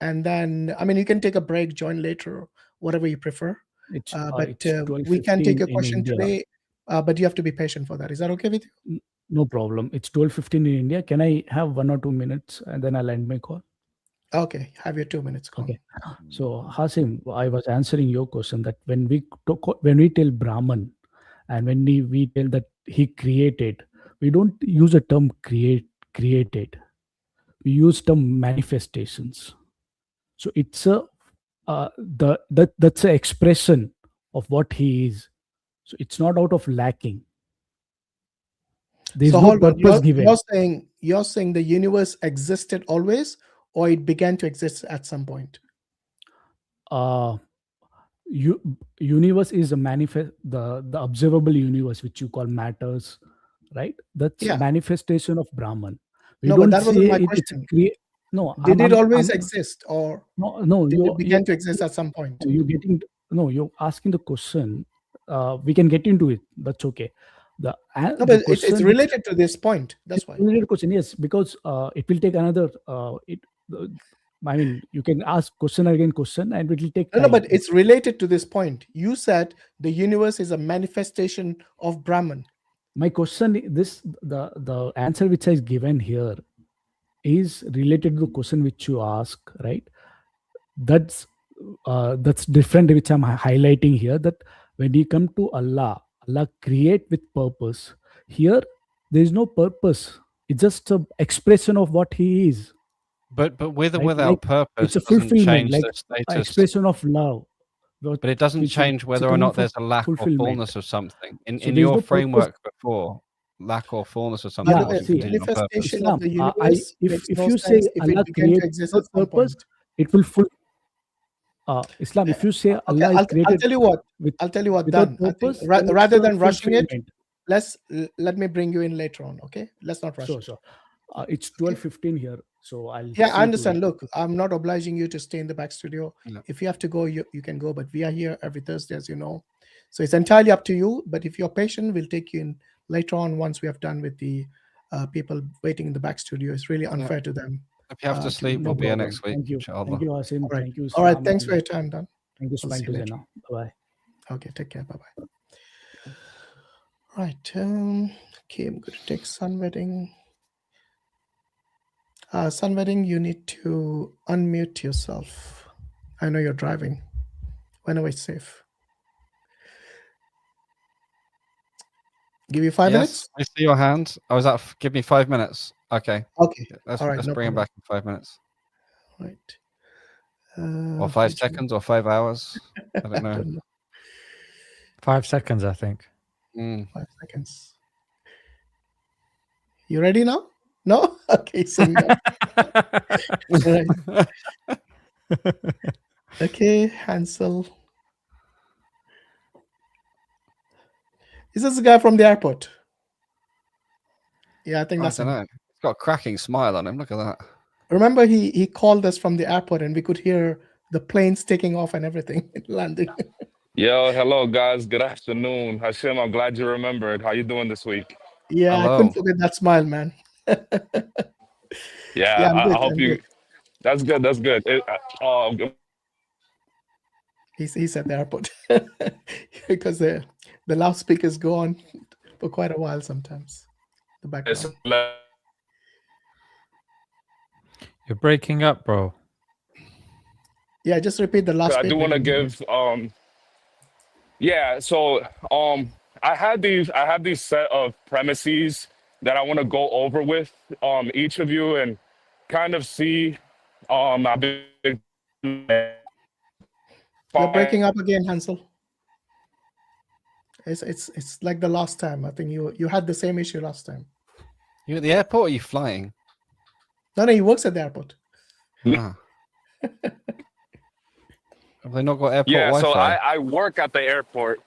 and then you can take a break, join later, whatever you prefer. It's But it's we can take 12:15 your in question India. today, but you have to be patient for that. Is that okay with you? No problem. It's 12:15 in India. Can I have 1 or 2 minutes and then I'll end my call? Okay, have your 2 minutes. Go on. Okay. So Hashim, I was answering your question that when we tell Brahman and when we tell that he created, we don't use a term created. We use term manifestations. So it's a that's an expression of what he is. So it's not out of lacking. There's So no hold on. purpose given. You're saying the universe existed always, or it began to exist at some point? Universe is a manifest, the observable universe which you call matters, right? That's Yeah. manifestation of Brahman. We No, don't but that wasn't say my it's question. no. Did it always exist, or No. did it begin to exist at some point? You're asking the question. We can get into it. That's okay. No, but it's related to this point. That's why. Related question, yes, because it will take another. I mean, you can ask question, and it will take time. No, but it's related to this point. You said the universe is a manifestation of Brahman. My question, the answer which is given here is related to the question which you ask, right? That's different, which I'm highlighting here. That when you come to Allah create with purpose. Here, there is no purpose. It's just an expression of what He is. But with or without purpose, it's a doesn't fulfillment, change like the status. an expression of love. But it doesn't change whether or not there's a lack or fullness of something. In your framework before, lack or fullness of something wasn't contingent on purpose. Manifestation of the universe if makes no you sense say if Allah it began to creates exist no at some purpose, point. it will full. Islam, if you say Allah is created, I'll tell you what. without Done. purpose, I think, rather than rushing it, fulfillment. let me bring you in later on. Okay, let's not rush. Sure. It's 12:15 here, so I'll. Yeah, I understand. Look, I'm not obliging you to stay in the back studio. No. If you have to go, you can go. But we are here every Thursday, as you know. So it's entirely up to you. But if you're patient, we'll take you in later on once we have done with the people waiting in the back studio. It's really unfair to them. If you have to sleep, we'll be here next week. Thank you. Thank you, Hashim. All right. Thank you. All right. Thanks for your time, Dan. Thank you, We'll see you later. Bye. Okay, take care. Bye-bye. Right. Okay, I'm going to take Sunwedding. Sunwedding, you need to unmute yourself. I know you're driving. Whenever it's safe. Give you 5 minutes? I see your hand. Give me 5 minutes. Okay. Okay. Let's, All right, let's no bring him problem. back in 5 minutes. Right. Or 5 seconds or 5 hours. I don't know. 5 seconds, I think. 5 seconds. You ready now? No? Okay, so right. Okay, Hansel. Is this the guy from the airport? Yeah, I think that's I don't him. know. He's got a cracking smile on him. Look at that. Remember, he called us from the airport and we could hear the planes taking off and everything landing. Yo, hello guys. Good afternoon. Hashim, I'm glad you remembered. How you doing this week? Yeah, Hello. I couldn't forget that smile, man. Yeah, I'm good, I hope I'm you. good. That's good. That's good. He's at the airport because the loudspeakers go on for quite a while sometimes. The background. You're breaking up, bro. Yeah, just repeat the last. I do want to give. Yeah. So I had these set of premises that I want to go over with each of you and kind of see. I've been. You're breaking up again, Hansel. It's like the last time. I think you had the same issue last time. You at the airport or are you flying? No, he works at the airport. Ah. Have they not got airport Yeah, Wi-Fi? so I work at the airport.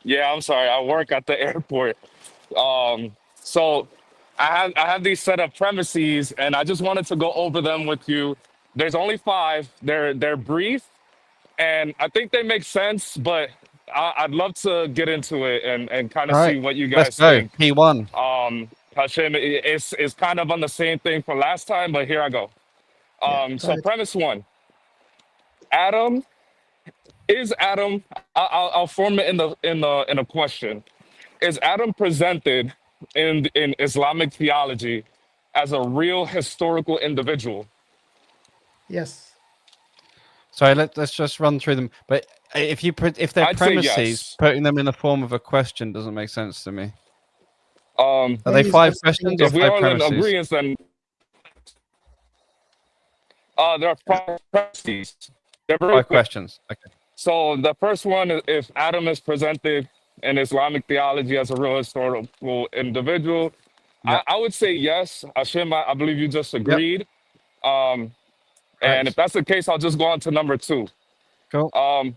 Yeah, I'm sorry. I work at the airport. So I have these set of premises, and I just wanted to go over them with you. There's only 5. They're brief, and I think they make sense, but I'd love to get into it and kind of see what you guys think. P1. Hashim, it's kind of on the same thing from last time, but here I go. So premise 1, Adam is Adam? I'll form it in a question. Is Adam presented in Islamic theology as a real historical individual? Yes. Sorry, let's just run through them. But if they're I'd say premises, yes. putting them in the form of a question doesn't make sense to me. Are they Maybe it's 5 just something questions or If we 5 are in premises? agreement, then there are 5 premises. They're very 5 quick. questions. Okay. So the first one is if Adam is presented in Islamic theology as a real historical individual. Yep. I would say yes. Hashim, I believe you just agreed. And Correct. if that's the case, I'll just go on to number 2. Cool.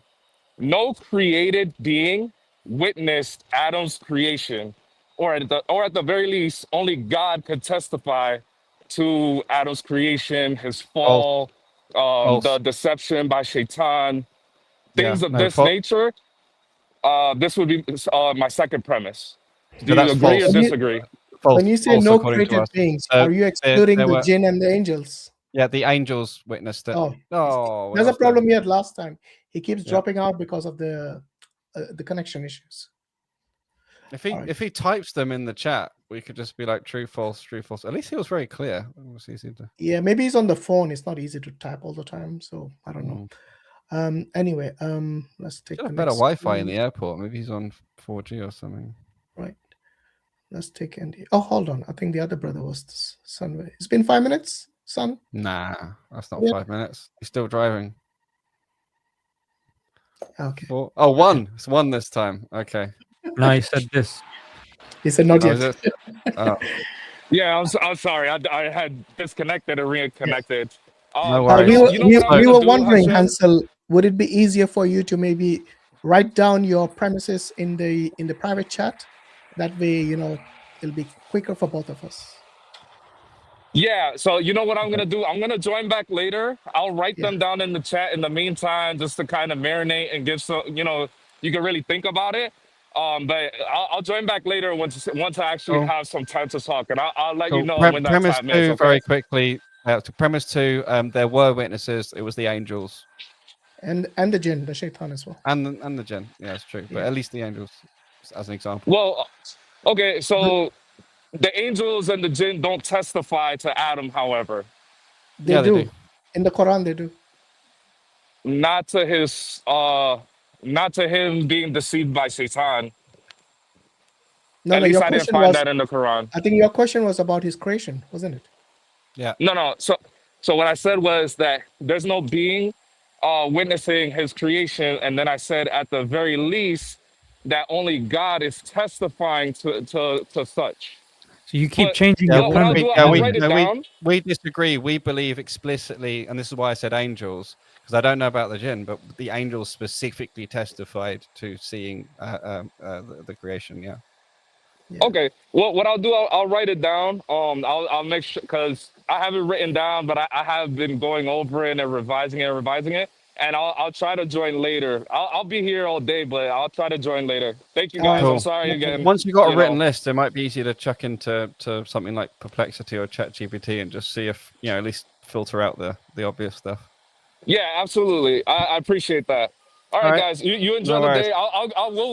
No created being witnessed Adam's creation, or at the very least, only God could testify to Adam's creation, his fall, False. the deception by Shaitan, things Yeah. of No, this nature. This would be my second premise. Do you that's agree false. or disagree? False. When you say False no according to created us. beings, So are you excluding there the were, jinn and the angels? yeah, the angels witnessed it. Oh, Oh, there's a problem he had last time. He keeps Yeah. dropping out because of the connection issues. If he types them in the chat, we could just be like true, false, true, false. At least he was very clear. It was easy to. Yeah, maybe he's on the phone. It's not easy to type all the time, so I don't know. Anyway, let's take Should have the better next Wi-Fi in one. the airport. Maybe he's on 4G or something. Right. Let's take Andy. Oh, hold on. I think the other brother was Sunway. It's been 5 minutes, son. Nah, that's not Yeah. 5 minutes. He's still driving. Okay. 4. Oh, 1. It's 1 this time. Okay. No, he said this. He said not Oh, yet. is it? Oh. Yeah, I'm sorry. I had disconnected and reconnected. No we worries. were, You know what I'm we gonna were do, wondering, Hashem? Hansel, would it be easier for you to maybe write down your premises in the private chat? That way, it'll be quicker for both of us. Yeah, so you know what I'm gonna do? I'm gonna join back later. I'll write Yeah. them down in the chat in the meantime, just to kind of marinate and give some, you can really think about it. But I'll join back later once I actually Cool. have some time to talk, and I'll let Cool. you know when that Premise time 2, is. Okay. very quickly. To premise 2, there were witnesses. It was the angels And the jinn, the shaitan as well. and the jinn. Yeah, that's true. But Yeah. at least the angels, as an example. Well, okay, so the angels and the jinn don't testify to Adam, however, They Yeah, they do. do. In the Quran, they do. not to him being deceived by Satan. No, At no, least your I didn't question find was, that in the Quran. I think your question was about his creation, wasn't it? Yeah. No. So what I said was that there's no being witnessing his creation, and then I said at the very least that only God is testifying to such. So you keep But changing Yeah, your what I'll premise. do, yeah, I'll write it down. we disagree. We believe explicitly, and this is why I said angels, because I don't know about the jinn, but the angels specifically testified to seeing the creation. Yeah. Yeah. Okay. Well, what I'll do, I'll write it down. I'll make sure, because I have it written down, but I have been going over it and revising it. And I'll try to join later. I'll be here all day, but I'll try to join later. Thank you, All right. guys. Cool. I'm sorry No again. problem. Once you've got a you written know. list, it might be easy to chuck into something like Perplexity or ChatGPT and just see if at least filter out the obvious stuff. Yeah, absolutely. I appreciate that. All right, All right. guys. You enjoy No the worries. day.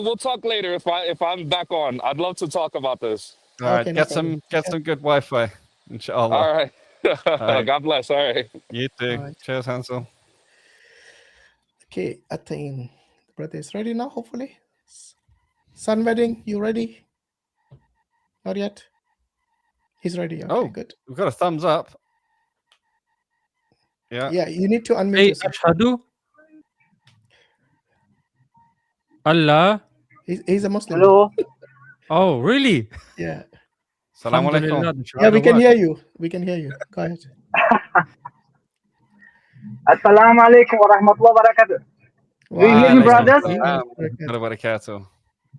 We'll talk later if I'm back on. I'd love to talk about this. All right, Okay, no get some problem. good Wi-Fi, inshallah. All right. right. God bless. All right. You too. All right. Cheers, Hansel. Okay, I think the brother is ready now, hopefully. Sun wedding, you ready? Not yet. He's ready. Okay, Oh. good. We've got a thumbs up. Yeah. Yeah, you need to unmute Hey, yourself. Ashhadu Allah. He's a Muslim. Hello. Oh, really? Yeah. Salam alaikum. Alhamdulillah, the Yeah, we shahada can works. hear you. We can hear you. Go ahead. Assalamu alaikum wa rahmatullahi wa barakatuh. Do you hear me, Wow. brothers?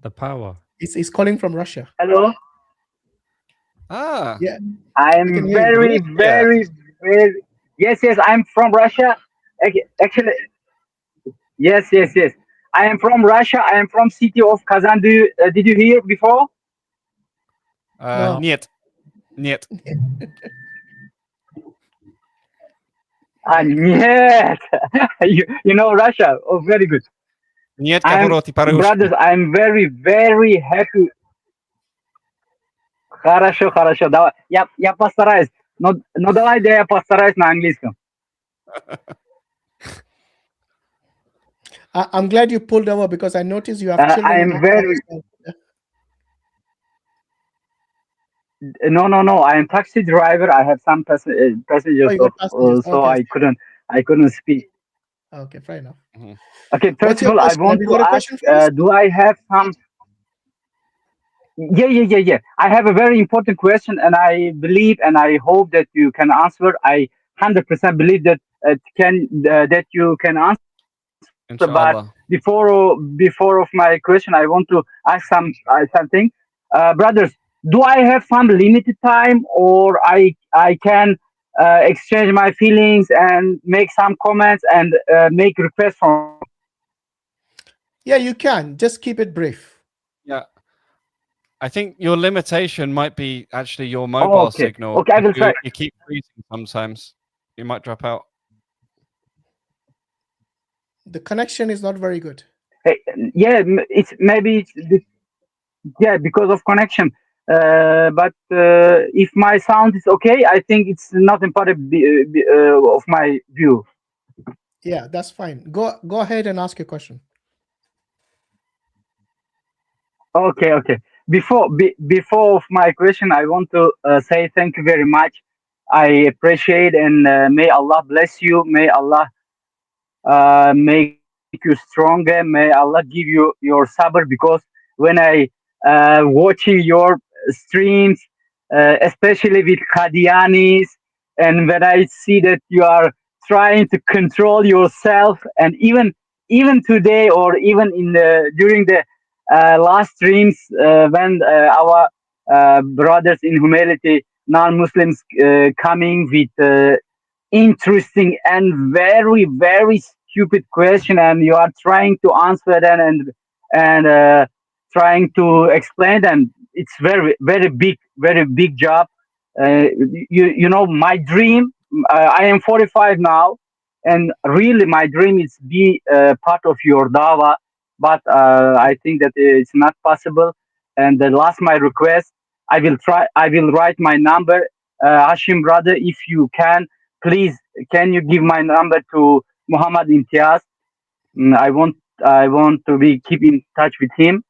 The power. He's calling from Russia. Hello. Ah. Yeah. I We can am hear very, very, very. Yes, I'm from Russia. Actually, yes. I am from Russia. I am from city of Kazan. Did you hear before? No. Niet. Yes. You know Russia. Oh, very good. Brothers, I'm very, very happy. Хорошо, хорошо. Давай. Я постараюсь. Но давай я постараюсь на английском. I'm glad you pulled over because I noticed you have children. I am very... No. I am taxi driver. I have some passengers, so okay. I couldn't speak. Okay, fair enough. Okay, first of all, I want to ask, do I have some... Yeah. I have a very important question, and I believe and I hope that you can answer. I 100% believe that that you can answer. Inshallah. But before of my question, I want to ask something. Brothers, do I have some limited time, or I can exchange my feelings and make some comments and make requests from? Yeah, you can. Just keep it brief. Yeah. I think your limitation might be actually your mobile signal. Okay, I will try. You keep freezing sometimes. You might drop out. The connection is not very good. Yeah, it's because of connection. But if my sound is okay, I think it's not important of my view. Yeah, that's fine. Go ahead and ask your question. Okay. Before of my question, I want to say thank you very much. I appreciate, and may Allah bless you. May Allah make you stronger. May Allah give you your sabr, because when I watching your streams, especially with Qadianis, and when I see that you are trying to control yourself, and even today, or even during the last streams, when our brothers in humility, non-Muslims, coming with interesting and very, very stupid question, and you are trying to answer them and trying to explain them. It's very, very big job. You know, my dream. I am 45 now, and really my dream is be part of your dawa, but I think that it's not possible. And the last my request, I will write my number, Hashim brother, if you can. Please, can you give my number to Muhammad Imtiaz? I want to keep in touch with him.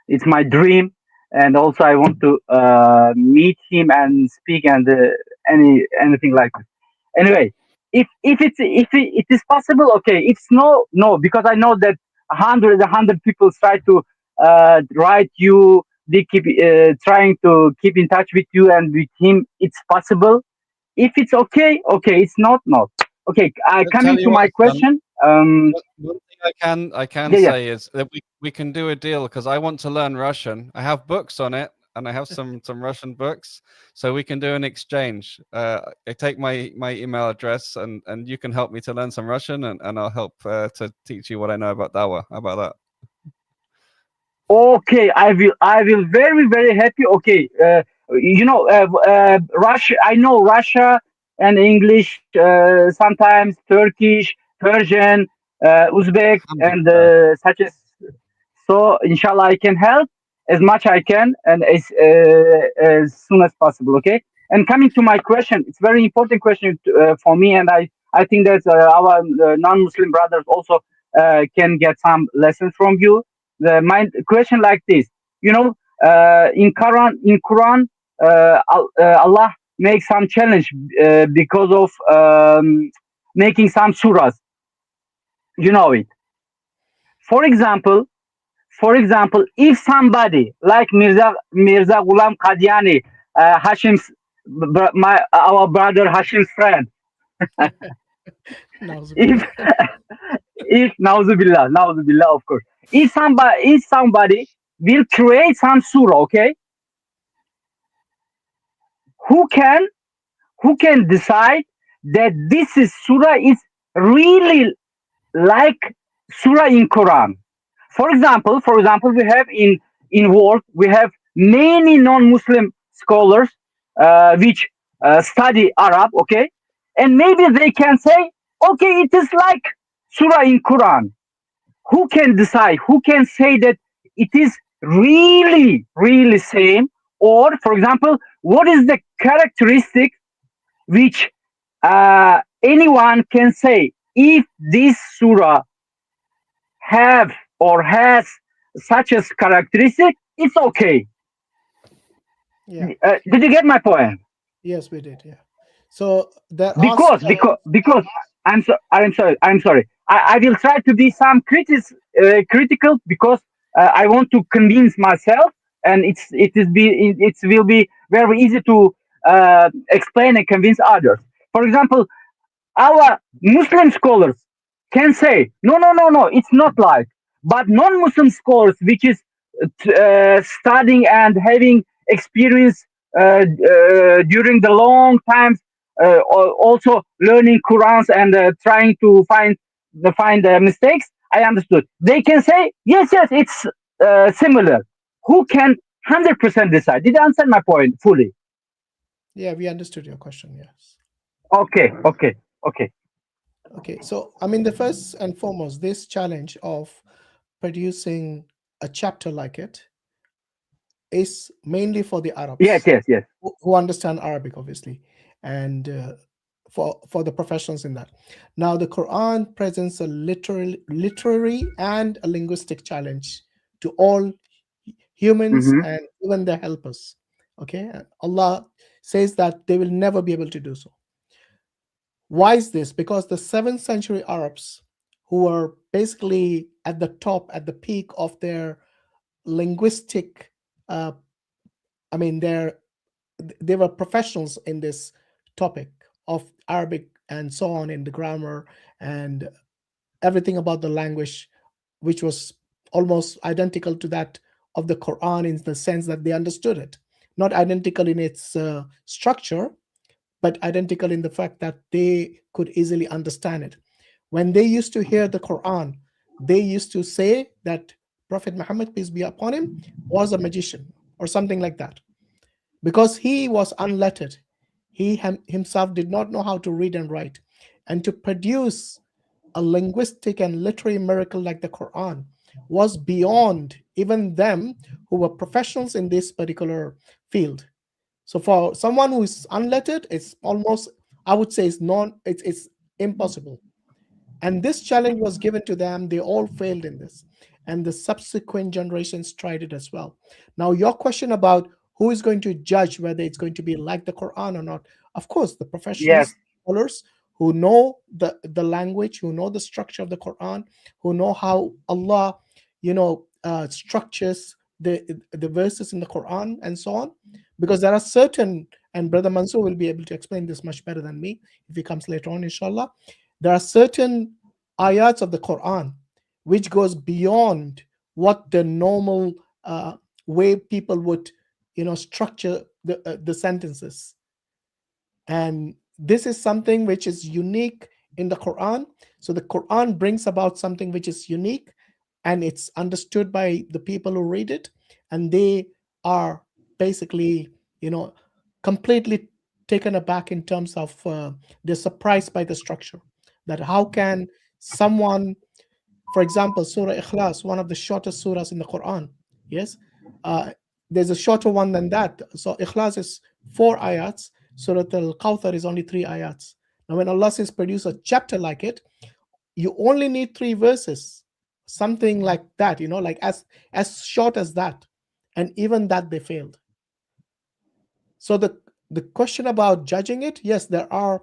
It's my dream, and also I want to meet him and speak and anything like that. Anyway, if it is possible, okay. If no, because I know that 100 people try to write you. They keep trying to keep in touch with you and with him. It's possible. If it's okay. It's not. Okay, coming to my question. One thing I can say is that we can do a deal, because I want to learn Russian. I have books on it, and I have some Russian books, so we can do an exchange. I take my email address, and you can help me to learn some Russian, and I'll help to teach you what I know about Dawa. How about that? Okay, I will very, very happy. Okay, you know, Russia. I know Russia and English, sometimes Turkish, Persian, Uzbek, and such as. So, inshallah, I can help as much I can, and as soon as possible. Okay. And coming to my question, it's very important question for me, and I think that our non-Muslim brothers also can get some lessons from you. My question like this, you know, in Quran, Allah makes some challenge because of making some surahs. You know it. For example, if somebody like Mirza Ghulam Qadiani, Hashim's our brother Hashim's friend, if Nauzubillah, of course, if somebody will create some surah, okay, who can decide that this is surah is really like surah in Quran? For example, we have in world, we have many non-Muslim scholars which study Arab, okay, and maybe they can say, okay, it is like surah in Quran. who can decide? Who can say that it is really, really same? Or, for example, what is the characteristic which anyone can say if this surah have or has such a characteristic, it's okay. Yeah. Did you get my point? Yes, we did. Yeah. So there are Because I'm sorry. I will try to be some critical because I want to convince myself, and it will be very easy to explain and convince others. For example, our Muslim scholars can say, no, no, no, no, it's not like. But non-Muslim scholars, which is studying and having experience during the long times, also learning Qurans and trying to find mistakes, I understood. They can say, yes, yes, it's similar. Who can 100% decide? Did I answer my point fully? Yeah, we understood your question. Yes. Okay, okay, okay. Okay. So, I mean, the first and foremost, this challenge of producing a chapter like it is mainly for the Arabs. Yes, yes, yes. Who understand Arabic, obviously, and for the professionals in that. Now, the Quran presents a literary and a linguistic challenge to all humans Mm-hmm. and even their helpers. Okay, and Allah says that they will never be able to do so. Why is this? Because the 7th century Arabs, who were basically at the top, at the peak of their linguistic, I mean, they were professionals in this topic of Arabic and so on, in the grammar and everything about the language, which was almost identical to that of the Quran in the sense that they understood it. Not identical in its structure, but identical in the fact that they could easily understand it. When they used to hear the Quran, they used to say that Prophet Muhammad, peace be upon him, was a magician or something like that, because he was unlettered. He himself did not know how to read and write. And to produce a linguistic and literary miracle like the Quran was beyond even them who were professionals in this particular field. So for someone who is unlettered, it's almost, I would say, it's impossible. And this challenge was given to them. They all failed in this. And the subsequent generations tried it as well. Now, your question about who is going to judge whether it's going to be like the Quran or not, of course, the Yes. professionals, scholars who know the language, who know the structure of the Quran, who know how Allah, structures the verses in the Quran and so on. Because there are certain, and Brother Mansur will be able to explain this much better than me if he comes later on, inshallah. There are certain ayats of the Quran which goes beyond what the normal way people would, structure the sentences. And this is something which is unique in the Quran. So the Quran brings about something which is unique, and it's understood by the people who read it, and they are basically, completely taken aback in terms of they're surprised by the structure. That how can someone, for example, Surah Ikhlas, one of the shortest surahs in the Quran, yes, there's a shorter one than that. So Ikhlas is 4 ayats. Surah Al-Kawthar is only 3 ayats. Now, when Allah says produce a chapter like it, you only need 3 verses, something like that, like as short as that, and even that they failed. So the question about judging it, yes, there are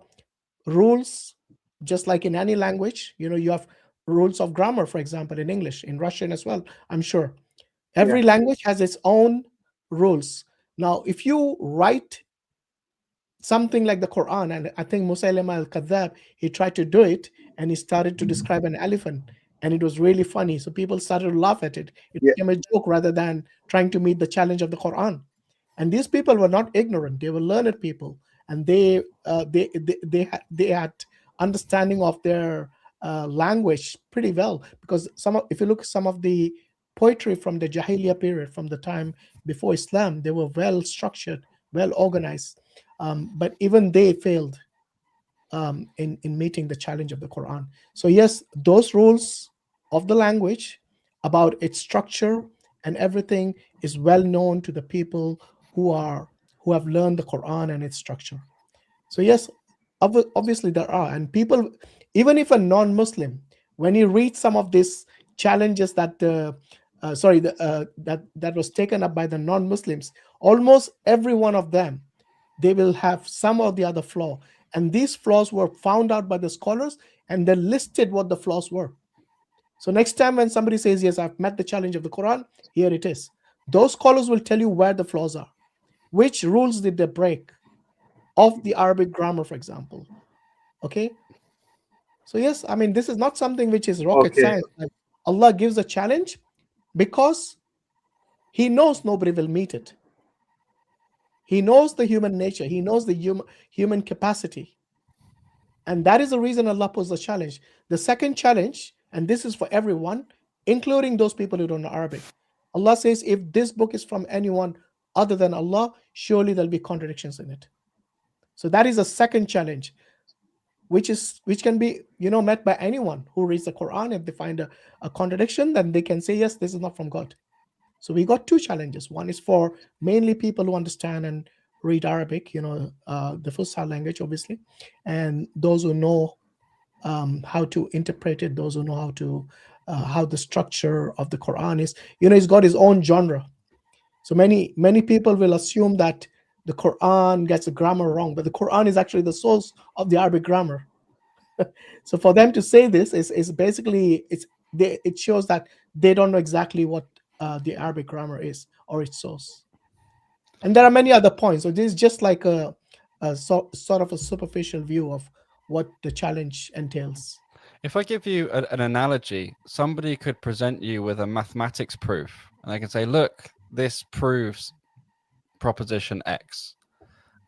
rules, just like in any language. You have rules of grammar, for example, in English, in Russian as well, I'm sure. Every language has its own rules. Now, if you write something like the Quran, and I think Musaylama al-Kadhab, he tried to do it, and he started to describe an elephant, and it was really funny. So people started to laugh at it. It became a joke rather than trying to meet the challenge of the Quran. And these people were not ignorant; they were learned people, and they had understanding of their language pretty well. Because if you look at some of the poetry from the Jahiliyyah period, from the time before Islam, they were well structured, well organized. But even they failed in meeting the challenge of the Quran. So yes, those rules of the language, about its structure, and everything is well known to the people who have learned the Quran and its structure. So yes, obviously there are, and people, even if a non-Muslim, when you read some of these challenges that that was taken up by the non-Muslims, almost every one of them, they will have some or the other flaw, and these flaws were found out by the scholars, and they listed what the flaws were. So next time when somebody says, yes, I've met the challenge of the Quran, here it is. Those scholars will tell you where the flaws are. Which rules did they break of the Arabic grammar, for example? Okay. So yes, I mean, this is not something which is rocket science. Like, Allah gives a challenge because He knows nobody will meet it. He knows the human nature. He knows the human capacity. And that is the reason Allah posed the challenge. The second challenge, and this is for everyone, including those people who don't know Arabic. Allah says, if this book is from anyone other than Allah, surely there'll be contradictions in it. So that is a second challenge, which can be met by anyone who reads the Quran. If they find a contradiction, then they can say, yes, this is not from God. So we got two challenges. One is for mainly people who understand and read Arabic, the Fusha language, obviously, and those who know how to interpret it, those who know how the structure of the Quran is. It's got its own genre. So many people will assume that the Quran gets the grammar wrong, but the Quran is actually the source of the Arabic grammar. So for them to say this is basically it shows that they don't know exactly what the Arabic grammar is or its source. And there are many other points. So this is just like a sort of a superficial view of what the challenge entails. If I give you an analogy, somebody could present you with a mathematics proof, and they can say, look, this proves proposition X.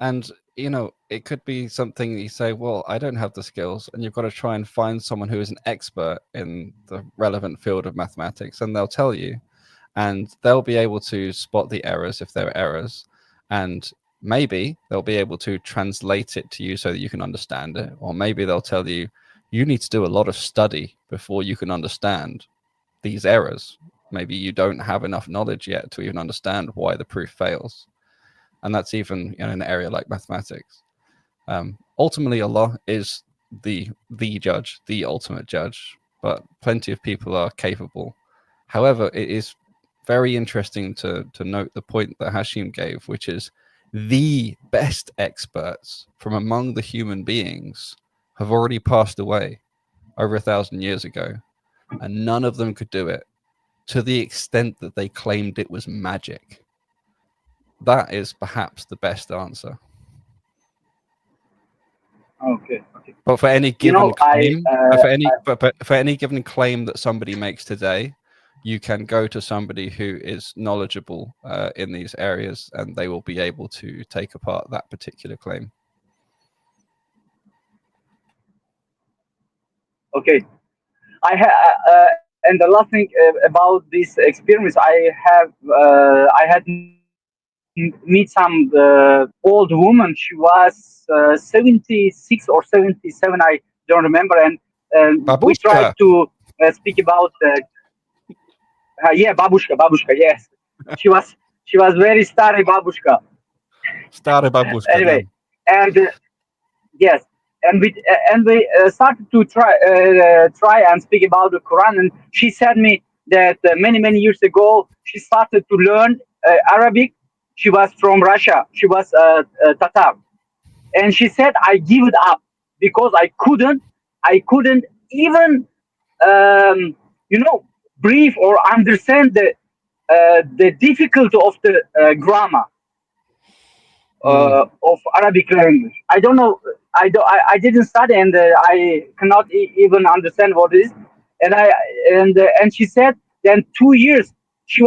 And, it could be something that you say, well, I don't have the skills, and you've got to try and find someone who is an expert in the relevant field of mathematics, and they'll tell you, and they'll be able to spot the errors if there are errors, and maybe they'll be able to translate it to you so that you can understand it, or maybe they'll tell you, you need to do a lot of study before you can understand these errors. Maybe you don't have enough knowledge yet to even understand why the proof fails. And that's even in an area like mathematics. Ultimately, Allah is the judge, the ultimate judge, but plenty of people are capable. However, it is very interesting to note the point that Hashim gave, which is the best experts from among the human beings have already passed away over 1,000 years ago, and none of them could do it to the extent that they claimed it was magic. That is perhaps the best answer. Okay. But for any given claim, for any given claim that somebody makes today, you can go to somebody who is knowledgeable in these areas, and they will be able to take apart that particular claim. Okay. And the last thing about this experience, I had meet some old woman. She was 76 or 77, I don't remember, and we tried to speak about babushka, yes. She was very stary babushka. Anyway, and yes, and we started to try and speak about the Quran, and she said me that many years ago she started to learn Arabic. She was from Russia. She was Tatar, and she said, I give it up because I couldn't even brief or understand the difficulty of the grammar of Arabic language. I don't know. I didn't study, and I cannot even understand what it is. And she said then 2 years she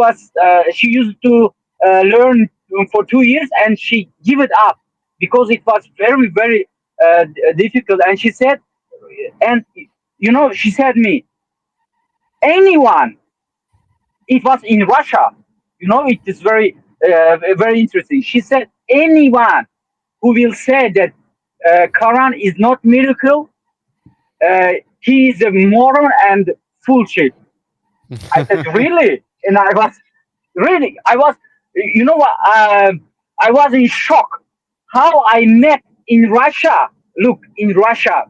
used to learn for 2 years, and she gave it up because it was very difficult. And she said, and she said me, anyone, it was in Russia, it is very interesting. She said, anyone who will say that Quran is not miracle, he is a moron and full shit. I said, really? And I was, you know what? I was in shock how I met in Russia. Look, in Russia,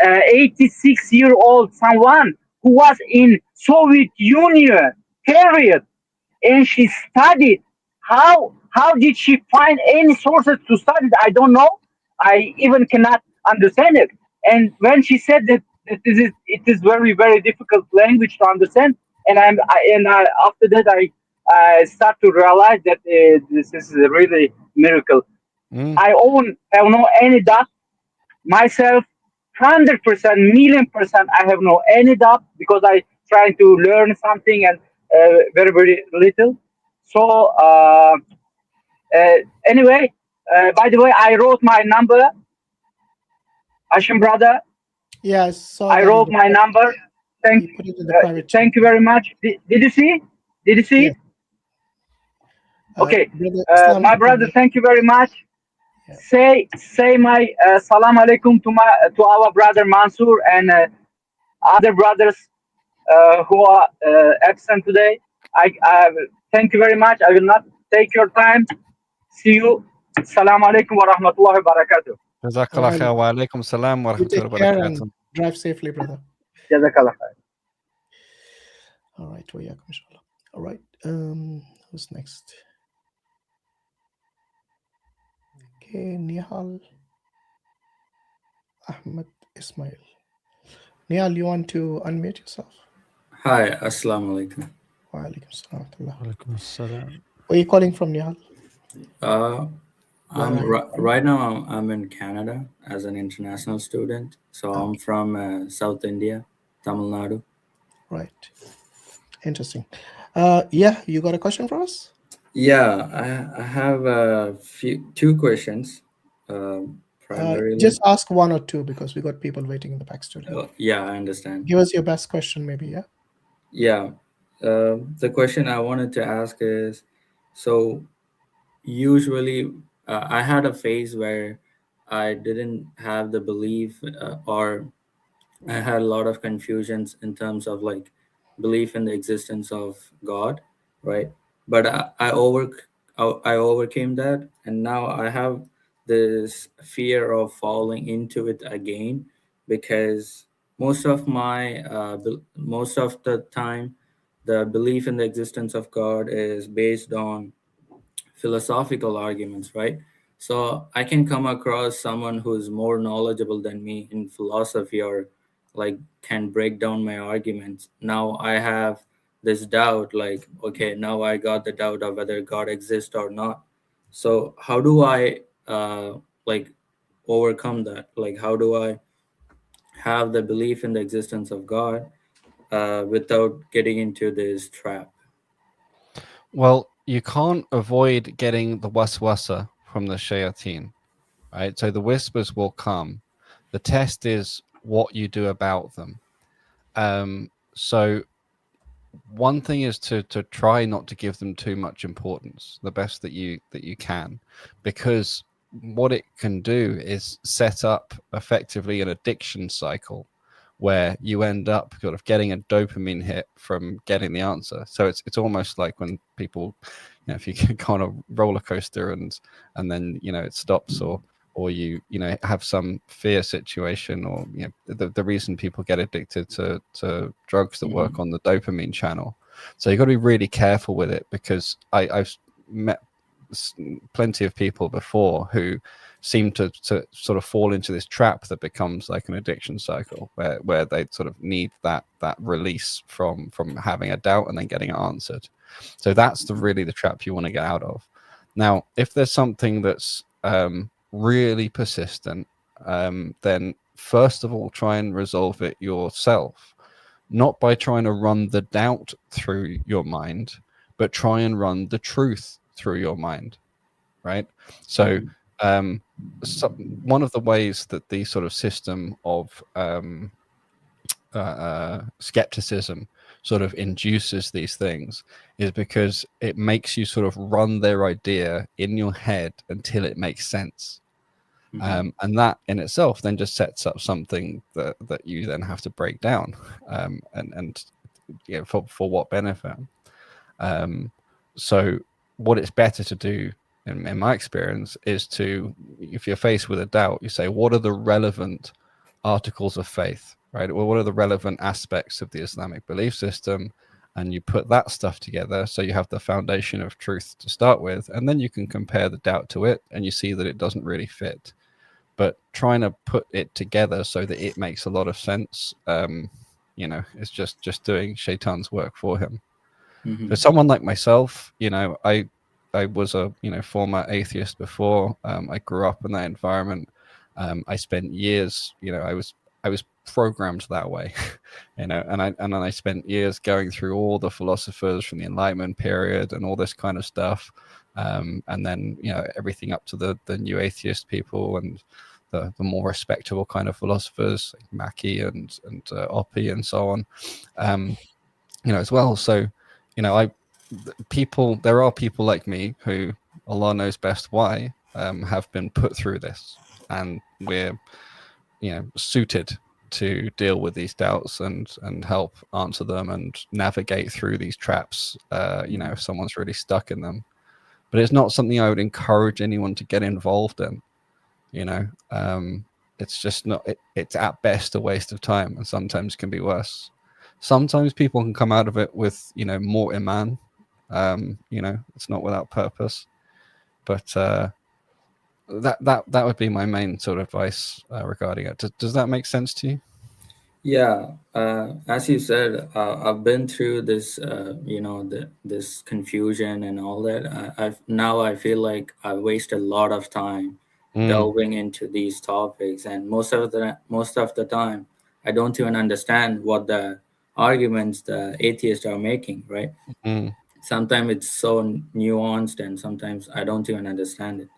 86-year-old someone who was in Soviet Union period, and she studied. How did she find any sources to study? I don't know. I even cannot understand it. And when she said that it is very very difficult language to understand, and after that I start to realize that this is a really miracle. Mm. I have no any doubt myself, 100%, million%. I have no any doubt because I trying to learn something and very very little. So anyway, by the way, I wrote my number, Hashim brother. Yeah, I saw I that wrote my number. Thank you put it in the private chat. thank you very much. Did you see? Did you see Yes. it? Okay, Brother, Assalamu my alaikum, brother. Thank you very much. Yeah. Say my salam alaikum to our brother Mansur and other brothers who are absent today. I thank you very much. I will not take your time. See you. Salam alaikum wa rahmatullahi wa barakatuh. Jazakallah khair wa alaikum salam wa You rahmatullahi take wa care barakatuh. and drive safely, brother. Jazakallah khair. All right, inshallah. All right, who's next? Okay, Nihal Ahmed Ismail. Nihal, you want to unmute yourself? Hi, Assalamu alaikum. Wa alaikum salam. Walaikum assalam. Where are you calling from, Nihal? Right now I'm in Canada as an international student. So I'm from South India, Tamil Nadu. Right. Interesting. Yeah, you got a question for us? Yeah, I have two questions. Primarily, just ask one or two because we got people waiting in the back studio. Yeah, I understand. Give us your best question, maybe. Yeah. Yeah. The question I wanted to ask is, so usually I had a phase where I didn't have the belief or I had a lot of confusions in terms of like belief in the existence of God, right? But I overcame that, and now I have this fear of falling into it again because most of the time the belief in the existence of God is based on philosophical arguments, right? So I can come across someone who's more knowledgeable than me in philosophy or like can break down my arguments. Now I have this doubt, like, okay, now I got the doubt of whether God exists or not. So how do I like overcome that? Like, how do I have the belief in the existence of God without getting into this trap? Well, you can't avoid getting the waswasa from the shayateen, right? So the whispers will come. The test is what you do about them. So one thing is to try not to give them too much importance, the best that you can, because what it can do is set up effectively an addiction cycle where you end up sort of getting a dopamine hit from getting the answer. So it's almost like when people, if you go on a roller coaster and then it stops, or you have some fear situation, or the reason people get addicted to drugs that work on the dopamine channel. So you've got to be really careful with it, because I've met plenty of people before who seem to sort of fall into this trap that becomes like an addiction cycle where they sort of need that release from having a doubt and then getting it answered. So that's really the trap you want to get out of. Now, if there's something that's really persistent, then first of all try and resolve it yourself, not by trying to run the doubt through your mind, but try and run the truth through your mind, right? So one of the ways that the sort of system of skepticism sort of induces these things is because it makes you sort of run their idea in your head until it makes sense. And that in itself then just sets up something that you then have to break down. And for what benefit? So what it's better to do, in my experience, is to, if you're faced with a doubt, you say, what are the relevant articles of faith, right? Well, what are the relevant aspects of the Islamic belief system? And you put that stuff together, so you have the foundation of truth to start with, and then you can compare the doubt to it, and you see that it doesn't really fit. But trying to put it together so that it makes a lot of sense, it's just doing Shaitan's work for him. For someone like myself, I was a former atheist before. I grew up in that environment. I spent years, I was programmed that way, and then I spent years going through all the philosophers from the Enlightenment period and all this kind of stuff, and then everything up to the new atheist people and the more respectable kind of philosophers like Mackie and Oppie and so on, as well. So there are people like me who, Allah knows best why, have been put through this, and we're suited to deal with these doubts and help answer them and navigate through these traps, if someone's really stuck in them. But it's not something I would encourage anyone to get involved in. It's just not, it's at best a waste of time, and sometimes can be worse. Sometimes people can come out of it with more iman. It's not without purpose, but that would be my main sort of advice regarding it. Does that make sense to you? Yeah, as you said, I've been through this, this confusion and all that. I feel like I waste a lot of time delving into these topics, and most of the time, I don't even understand what the arguments the atheists are making. Right? Sometimes it's so nuanced, and sometimes I don't even understand it.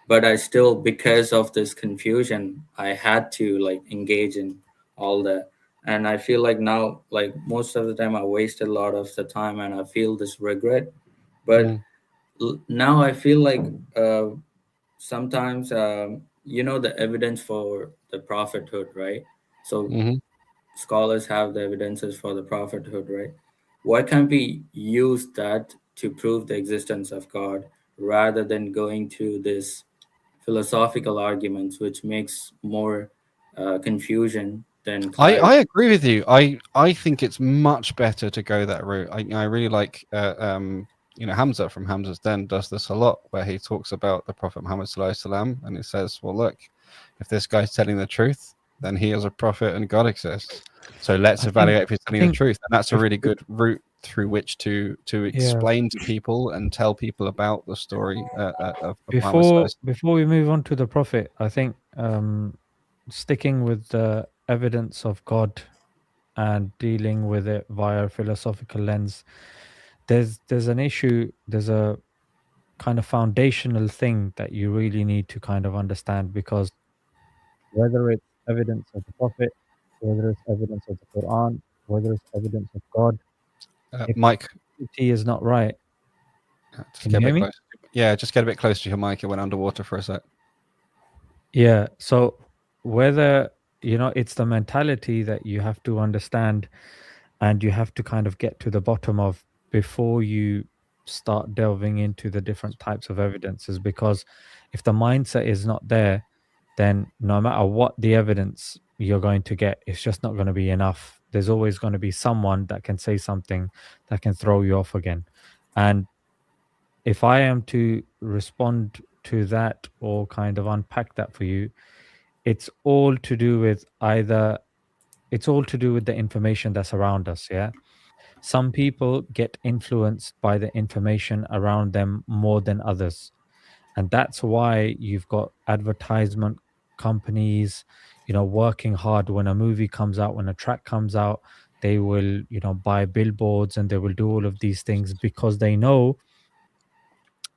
But I still, because of this confusion, I had to engage in all that. And I feel like now, most of the time, I wasted a lot of the time, and I feel this regret. But now I feel like sometimes, the evidence for the prophethood, right? So scholars have the evidences for the prophethood, right? Why can't we use that to prove the existence of God rather than going to this philosophical arguments, which makes more confusion than clarity? I agree with you. I think it's much better to go that route. I really like Hamza from Hamza's Den does this a lot, where he talks about the Prophet Muhammad Sallallahu Alaihi Wasallam, and he says, well, look, if this guy's telling the truth, then he is a prophet and God exists. So let's evaluate if he's telling the truth. And that's a really good route through which to explain to people and tell people about the story of Muhammad. Before we move on to the Prophet, I think sticking with the evidence of God and dealing with it via a philosophical lens, there's an issue, there's a kind of foundational thing that you really need to kind of understand, because whether it's evidence of the Prophet, whether it's evidence of the Quran, whether it's evidence of God, Mike, he is not right. Can you hear me? Yeah, just get a bit closer to your mic. It went underwater for a sec. Yeah, so whether it's the mentality that you have to understand, and you have to kind of get to the bottom of before you start delving into the different types of evidences. Because if the mindset is not there, then no matter what the evidence you're going to get, it's just not going to be enough. There's always going to be someone that can say something that can throw you off again. And if I am to respond to that or kind of unpack that for you, it's all to do with the information that's around us. Yeah. Some people get influenced by the information around them more than others. And that's why you've got advertisement companies, working hard. When a movie comes out, when a track comes out, they will, buy billboards, and they will do all of these things because they know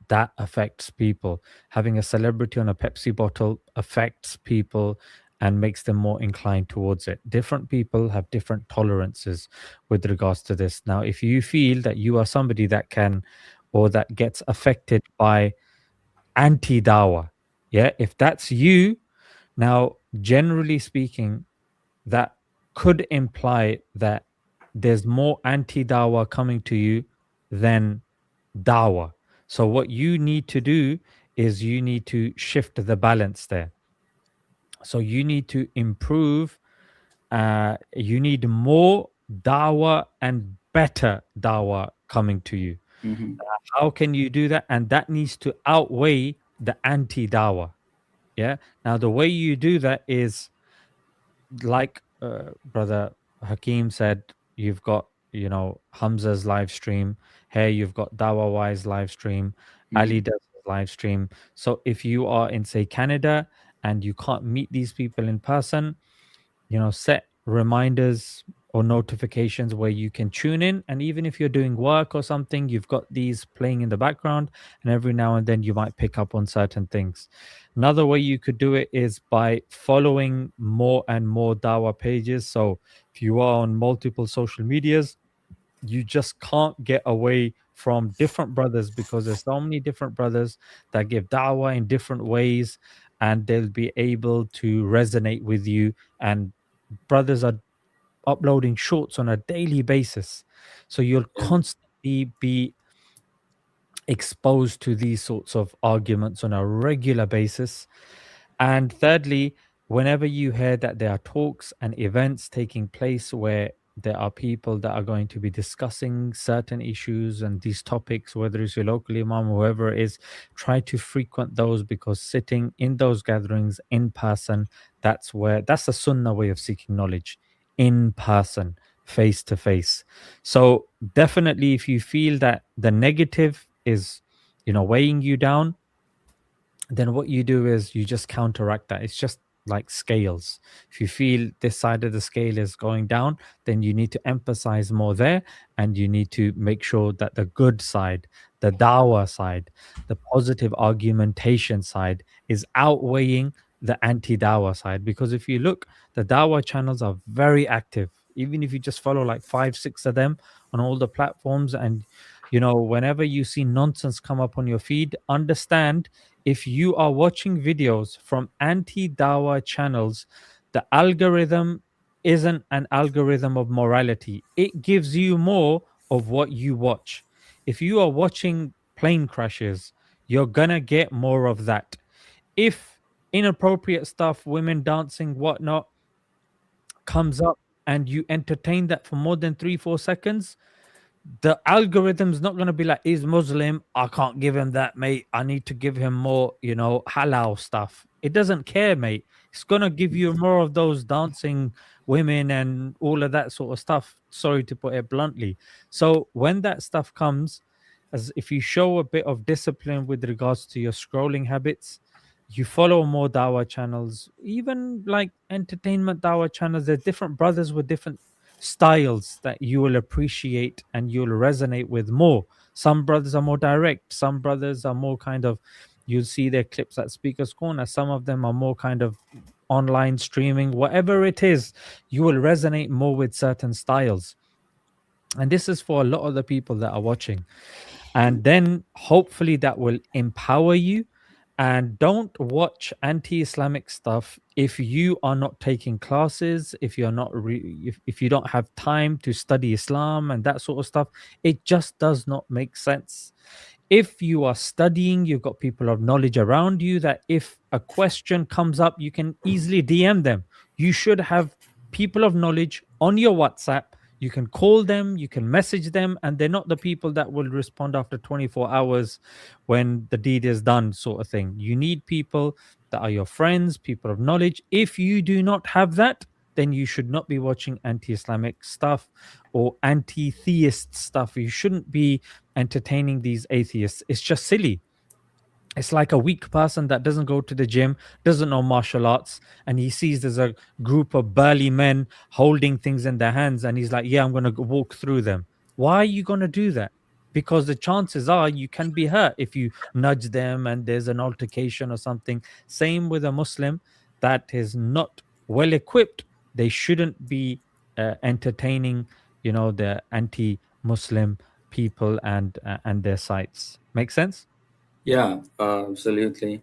that affects people. Having a celebrity on a Pepsi bottle affects people and makes them more inclined towards it. Different people have different tolerances with regards to this. Now, if you feel that you are somebody that can, or that gets affected by anti-dawa, yeah, if that's you, now, generally speaking, that could imply that there's more anti-dawah coming to you than dawah. So what you need to do is you need to shift the balance there. So you need to improve. You need more dawah and better dawah coming to you. Mm-hmm. How can you do that? And that needs to outweigh the anti-dawah. Yeah. Now the way you do that is like brother Hakim said, you've got, Hamza's live stream. Here you've got Dawah Wise live stream. Ali does his live stream. So if you are in, say, Canada and you can't meet these people in person, set reminders or notifications where you can tune in. And even if you're doing work or something, you've got these playing in the background, and every now and then you might pick up on certain things. Another way you could do it is by following more and more dawah pages. So if you are on multiple social medias, you just can't get away from different brothers, because there's so many different brothers that give da'wah in different ways, and they'll be able to resonate with you. And brothers are uploading shorts on a daily basis, so you'll constantly be exposed to these sorts of arguments on a regular basis. And thirdly, whenever you hear that there are talks and events taking place where there are people that are going to be discussing certain issues and these topics, whether it's your local imam, whoever it is, try to frequent those, because sitting in those gatherings in person, that's the sunnah way of seeking knowledge, in person, face to face. So definitely, if you feel that the negative is, weighing you down, then what you do is you just counteract that. It's just like scales. If you feel this side of the scale is going down, then you need to emphasize more there, and you need to make sure that the good side, the dawah side, the positive argumentation side is outweighing the anti-dawah side. Because if you look, the dawah channels are very active. Even if you just follow like 5-6 of them on all the platforms, and whenever you see nonsense come up on your feed, understand, if you are watching videos from anti-dawah channels, the algorithm isn't an algorithm of morality. It gives you more of what you watch. If you are watching plane crashes, you're gonna get more of that. If inappropriate stuff, women dancing, whatnot, comes up and you entertain that for more than 3-4 seconds, the algorithm's not going to be like, he's Muslim, I can't give him that, mate. I need to give him more, halal stuff. It doesn't care, mate. It's going to give you more of those dancing women and all of that sort of stuff. Sorry to put it bluntly. So when that stuff comes, as if you show a bit of discipline with regards to your scrolling habits, you follow more dawah channels, even like entertainment dawah channels. There's different brothers with different styles that you will appreciate and you'll resonate with more. Some brothers are more direct, some brothers are more kind of, you'll see their clips at Speaker's Corner, some of them are more kind of online streaming. Whatever it is, you will resonate more with certain styles. And this is for a lot of the people that are watching. And then hopefully that will empower you. And don't watch anti-Islamic stuff if you are not taking classes, if you're not if you don't have time to study Islam and that sort of stuff. It just does not make sense. If you are studying, you've got people of knowledge around you that if a question comes up, you can easily DM them. You should have people of knowledge on your WhatsApp. You can call them, you can message them, and they're not the people that will respond after 24 hours when the deed is done, sort of thing. You need people that are your friends, people of knowledge. If you do not have that, then you should not be watching anti-Islamic stuff or anti-theist stuff. You shouldn't be entertaining these atheists. It's just silly. It's like a weak person that doesn't go to the gym, doesn't know martial arts, and he sees there's a group of burly men holding things in their hands, and he's like, yeah, I'm going to walk through them. Why are you going to do that? Because the chances are you can be hurt if you nudge them and there's an altercation or something. Same with a Muslim that is not well equipped. They shouldn't be entertaining, the anti-Muslim people and their sites. Make sense? Yeah, absolutely.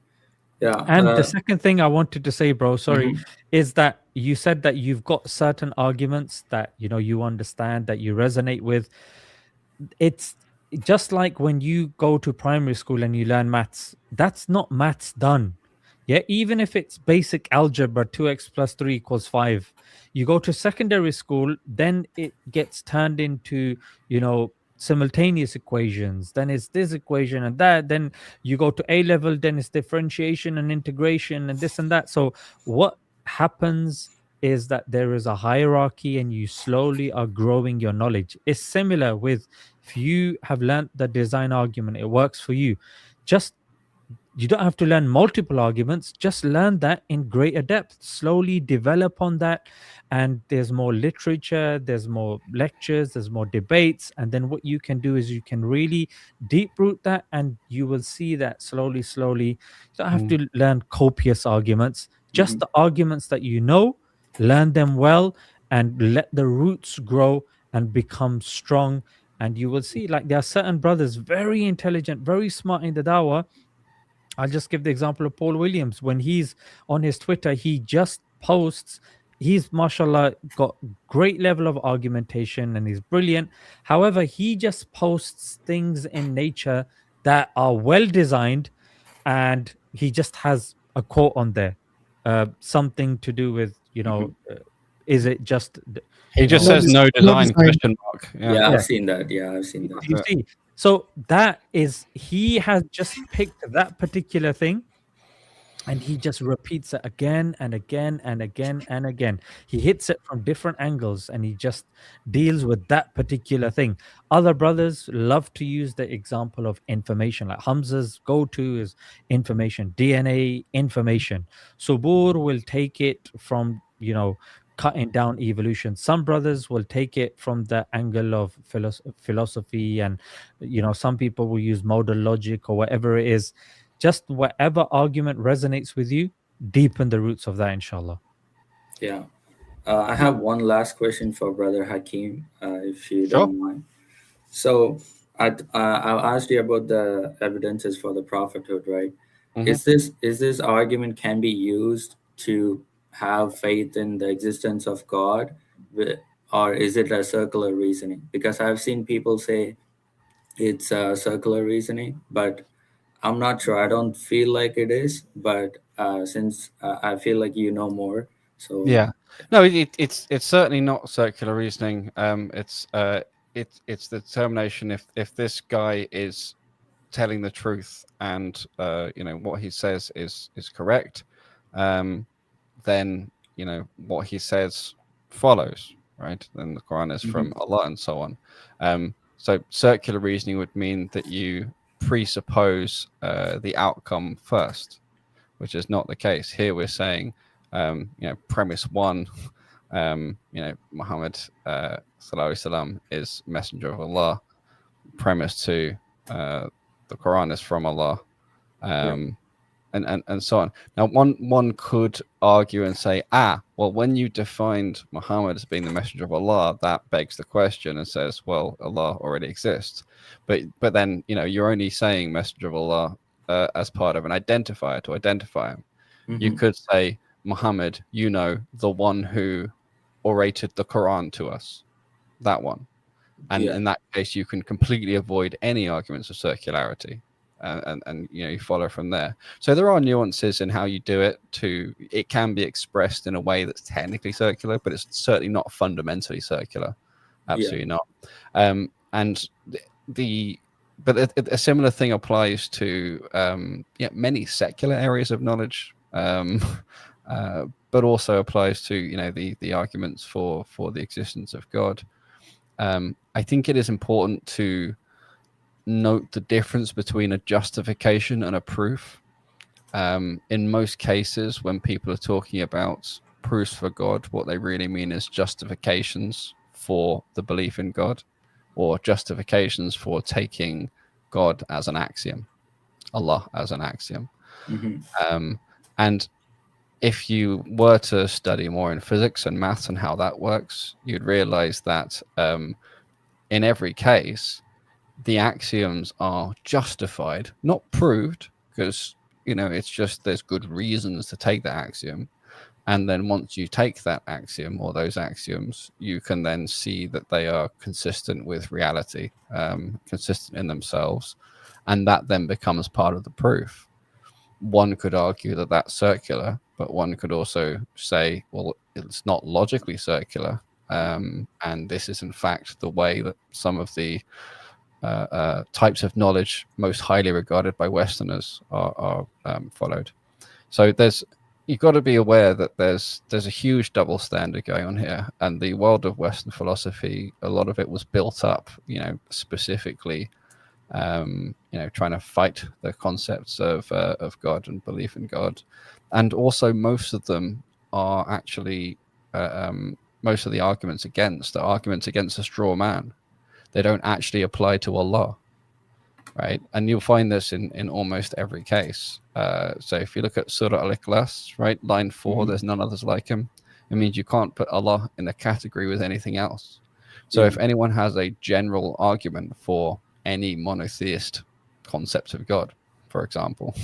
Yeah. And the second thing I wanted to say, bro, sorry, Mhm. is that you said that you've got certain arguments that you understand, that you resonate with. It's just like when you go to primary school and you learn maths, that's not maths done. Yeah, even if it's basic algebra, 2x plus 3 equals 5. You go to secondary school, then it gets turned into, simultaneous equations. Then it's this equation and that. Then you go to A level, then it's differentiation and integration and this and that. So what happens is that there is a hierarchy and you slowly are growing your knowledge. It's similar with, if you have learned the design argument, it works for you. Just you don't have to learn multiple arguments, just learn that in greater depth, slowly develop on that. And there's more literature, there's more lectures, there's more debates. And then what you can do is you can really deep root that, and you will see that slowly. You don't have to learn copious arguments, just the arguments that learn them well, and let the roots grow and become strong. And you will see, like, there are certain brothers, very intelligent, very smart in the dawah. I'll just give the example of Paul Williams. When he's on his Twitter, he just posts. He's, mashallah, got great level of argumentation and he's brilliant. However, he just posts things in nature that are well designed, and he just has a quote on there, something to do with, is it just He just says no design question mark. Yeah, I've seen that. Yeah, I've seen that. You see, so that is, he has just picked that particular thing, and he just repeats it again and again and again and again. He hits it from different angles, and he just deals with that particular thing. Other brothers love to use the example of information, like Hamza's go-to is information, DNA information. Subur will take it from, cutting down evolution. Some brothers will take it from the angle of philosophy, and some people will use modal logic or whatever it is. Just whatever argument resonates with you, deepen the roots of that, inshallah. Yeah. I have one last question for Brother Hakim, if you don't mind. So I've asked you about the evidences for the prophethood, right? Mhm. Is this argument can be used to have faith in the existence of God, or is it a circular reasoning? Because I've seen people say it's a circular reasoning, but I'm not sure. I don't feel like it is, but since I feel like you know more, so Yeah, no, it's certainly not circular reasoning. It's the determination, if this guy is telling the truth and what he says is correct, then what he says follows, right? Then the Quran is from Allah and so on. So circular reasoning would mean that you presuppose the outcome first, which is not the case. Here we're saying, premise one, Muhammad sallallahu alaihi wasallam is messenger of Allah. Premise two, the Quran is from Allah, and so on. Now, one could argue and say, well, when you defined Muhammad as being the messenger of Allah, that begs the question and says, well, Allah already exists. But then, you're only saying messenger of Allah as part of an identifier to identify him. You could say, Muhammad, the one who orated the Quran to us, that one. And in that case, you can completely avoid any arguments of circularity. And you follow from there. So there are nuances in how you do it. It can be expressed in a way that's technically circular, but it's certainly not fundamentally circular. Absolutely not. And but a similar thing applies to many secular areas of knowledge, but also applies to the arguments for the existence of God. I think it is important to note the difference between a justification and a proof. In most cases, when people are talking about proofs for God, what they really mean is justifications for the belief in God, or justifications for taking God as an axiom, Allah as an axiom. And if you were to study more in physics and maths and how that works, you'd realize that in every case, the axioms are justified, not proved, because it's just there's good reasons to take that axiom. And then once you take that axiom or those axioms, you can then see that they are consistent with reality, consistent in themselves. And that then becomes part of the proof. One could argue that that's circular, but one could also say, well, it's not logically circular. And this is, in fact, the way that some of the types of knowledge most highly regarded by Westerners are followed. So you've got to be aware that there's a huge double standard going on here, and the world of Western philosophy, a lot of it was built up, specifically, trying to fight the concepts of God and belief in God, and also most of them are actually most of the arguments against a straw man. They don't actually apply to Allah. Right, and you'll find this in almost every case. So if you look at Surah Al-Ikhlas, right, line 4, there's none others like him. It means you can't put Allah in a category with anything else. So if anyone has a general argument for any monotheist concept of God, for example,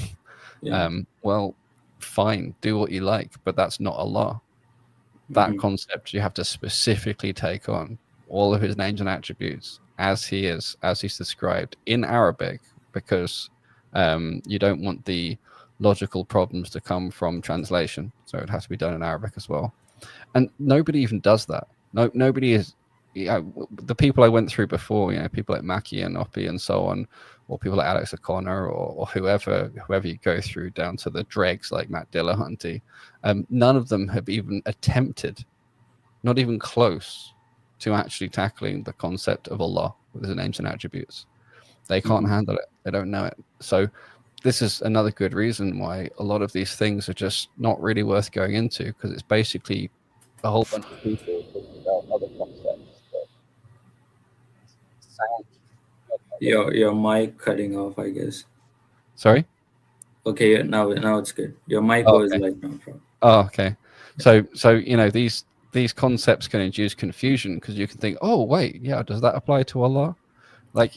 well, fine, do what you like, but that's not Allah. That concept you have to specifically take on all of his names and attributes as he's described in Arabic, because you don't want the logical problems to come from translation, so it has to be done in Arabic as well. And nobody even does that. Nobody is, the people I went through before, people like Maki and Oppi and so on, or people like Alex O'Connor, or whoever you go through down to the dregs like Matt Dillahunty, none of them have even attempted, not even close, to actually tackling the concept of Allah with his names and attributes. They can't handle it. They don't know it. So this is another good reason why a lot of these things are just not really worth going into, because it's basically a whole bunch of people talking about other concepts that sound. Your mic cutting off, I guess. Sorry? Okay, now it's good. Your mic was like no problem. Oh, okay. So these concepts can induce confusion, because you can think, oh wait, does that apply to Allah? Like,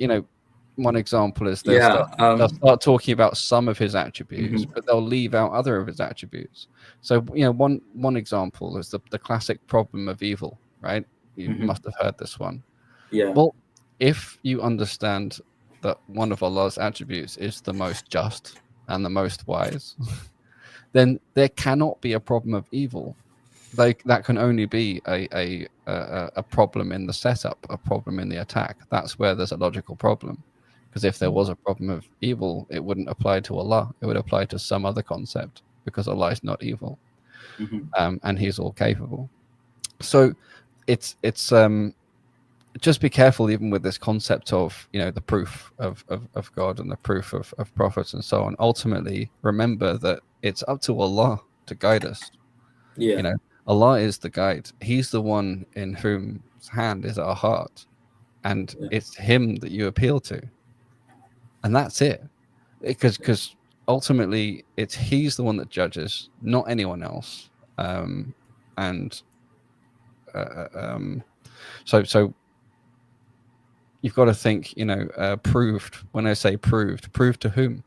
one example is they'll start talking about some of his attributes, but they'll leave out other of his attributes. So one example is the classic problem of evil, right? You must have heard this one. Yeah. Well, if you understand that one of Allah's attributes is the most just and the most wise, then there cannot be a problem of evil. That can only be a problem in the setup, a problem in the attack. That's where there's a logical problem. Because if there was a problem of evil, it wouldn't apply to Allah. It would apply to some other concept, because Allah is not evil, and He's all capable. So it's just be careful even with this concept of the proof of God and the proof of prophets and so on. Ultimately, remember that it's up to Allah to guide us. Allah is the guide. He's the one in whose hand is our heart, and it's Him that you appeal to, and that's it. Because ultimately, He's the one that judges, not anyone else. So you've got to think, proved. When I say proved to whom?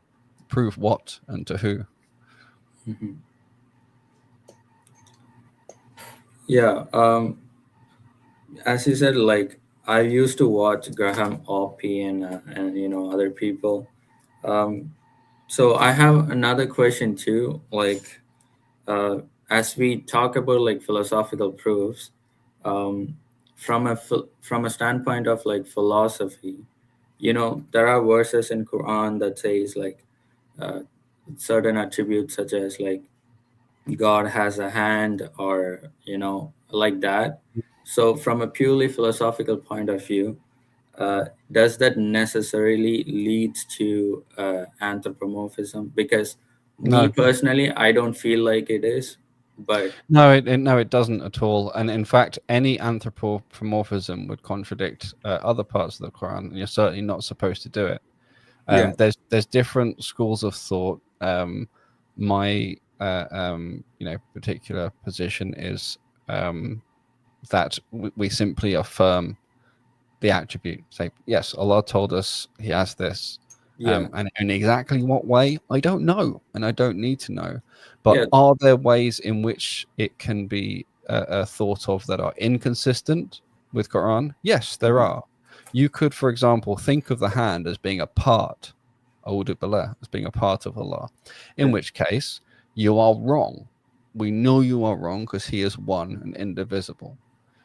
Prove what and to who? Yeah. As you said, like, I used to watch Graham Oppy and other people. So I have another question too. Like, as we talk about like philosophical proofs, from a standpoint of like philosophy, there are verses in Quran that says like certain attributes such as like God has a hand, or like that. So from a purely philosophical point of view, does that necessarily lead to anthropomorphism? Because me personally, I don't feel like it is. But no, it doesn't at all. And in fact, any anthropomorphism would contradict other parts of the Quran, and you're certainly not supposed to do it. There's different schools of thought. My particular position is that we simply affirm the attribute. Say, yes, Allah told us He has this. And in exactly what way, I don't know, and I don't need to know. But Yeah. are there ways in which it can be thought of that are inconsistent with Quran? Yes, there are. You could, for example, think of the hand as being a part, as being a part of Allah, in which case you are wrong. We know you are wrong because He is one and indivisible.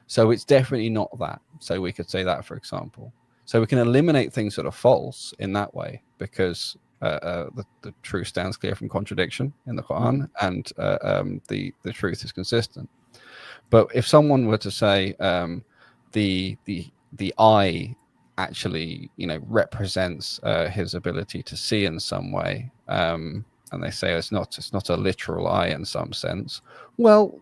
So it's definitely not that. So we could say that, for example. So we can eliminate things that are false in that way, because the truth stands clear from contradiction in the Quran, and the truth is consistent. But if someone were to say the eye actually, represents his ability to see in some way, and they say it's not a literal eye in some sense, well,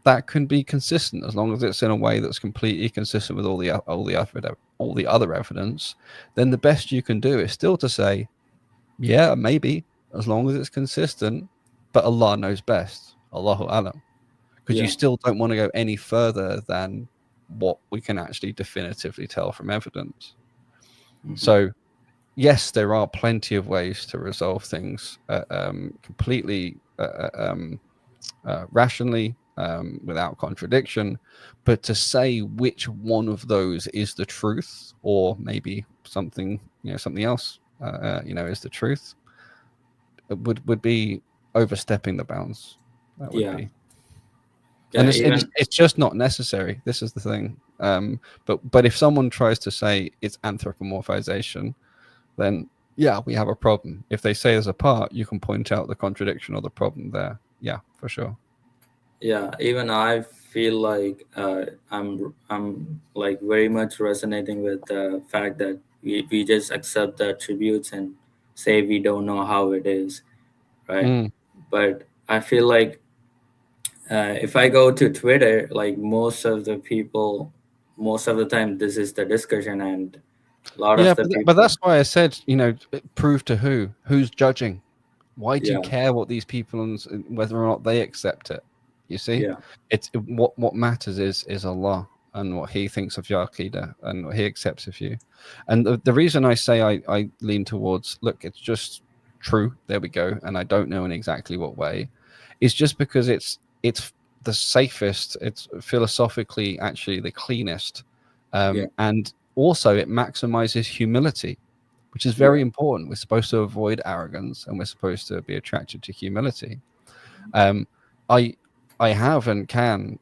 that can be consistent as long as it's in a way that's completely consistent with all the other evidence. Then the best you can do is still to say, yeah, maybe, as long as it's consistent, but Allah knows best. Allahu alam. Because you still don't want to go any further than what we can actually definitively tell from evidence. So yes, there are plenty of ways to resolve things completely rationally, without contradiction, but to say which one of those is the truth, or maybe something else, is the truth, would be overstepping the bounds. That would be. And it's just not necessary. This is the thing. But if someone tries to say it's anthropomorphization, then yeah, we have a problem. If they say there's a part, you can point out the contradiction or the problem there. Yeah, for sure. Yeah, even I feel like I'm like very much resonating with the fact that we just accept the attributes and say we don't know how it is, right? But I feel like if I go to Twitter, like most of the time, this is the discussion, and a lot of the people. But that's why I said, prove to who's judging. Why do you care what these people and whether or not they accept it? You see, it's what matters is Allah and what He thinks of your aqidah and what He accepts of you. And the reason I say I lean towards, look, it's just true. There we go. And I don't know in exactly what way, is just because it's the safest. It's philosophically actually the cleanest, and also it maximizes humility, which is very important. We're supposed to avoid arrogance, and we're supposed to be attracted to humility. I have and can,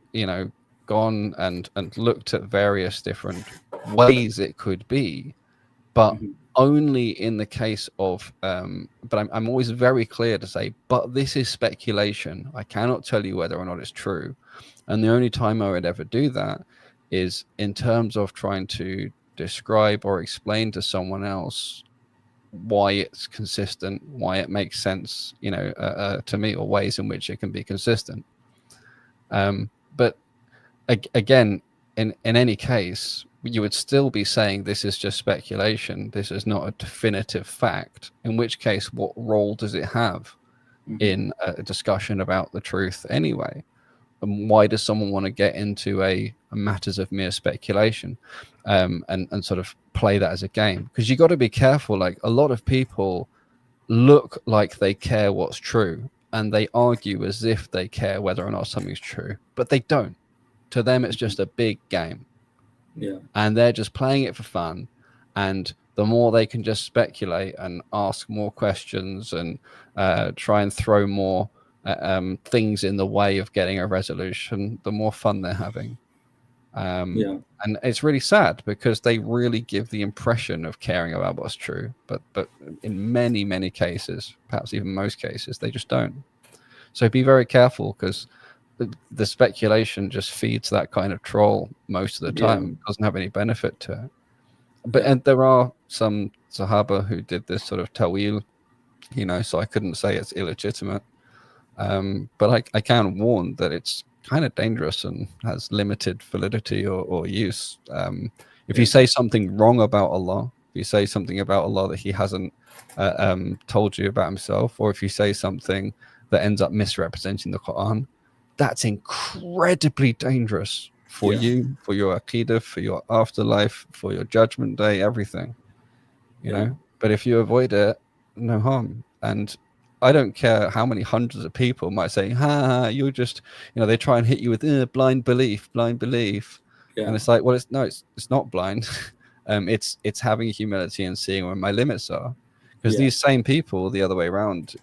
gone and looked at various different ways it could be, but only in the case of, but I'm always very clear to say, but this is speculation. I cannot tell you whether or not it's true. And the only time I would ever do that is in terms of trying to describe or explain to someone else why it's consistent, why it makes sense, to me, or ways in which it can be consistent. But again, in any case, you would still be saying this is just speculation. This is not a definitive fact. In which case, what role does it have in a discussion about the truth anyway? And why does someone want to get into a matters of mere speculation, and sort of play that as a game? Because you got to be careful. Like, a lot of people look like they care what's true, and they argue as if they care whether or not something's true, but they don't. To them, it's just a big game. Yeah. And they're just playing it for fun. And the more they can just speculate and ask more questions and try and throw more things in the way of getting a resolution, the more fun they're having. And it's really sad, because they really give the impression of caring about what's true, but in many, many cases, perhaps even most cases, they just don't. So be very careful, because the speculation just feeds that kind of troll most of the time. It doesn't have any benefit to it. But and there are some Sahaba who did this sort of ta'wil, so I couldn't say it's illegitimate. But I can warn that it's kind of dangerous and has limited validity or use. If you say something wrong about Allah, if you say something about Allah that He hasn't told you about Himself, or if you say something that ends up misrepresenting the Quran, that's incredibly dangerous for you, for your aqidah, for your afterlife, for your judgment day, everything. You know, But if you avoid it, no harm. And I don't care how many hundreds of people might say, "Ha, you're just," they try and hit you with blind belief. Yeah. And it's like, well, it's not blind. It's having humility and seeing where my limits are. Because these same people, the other way around,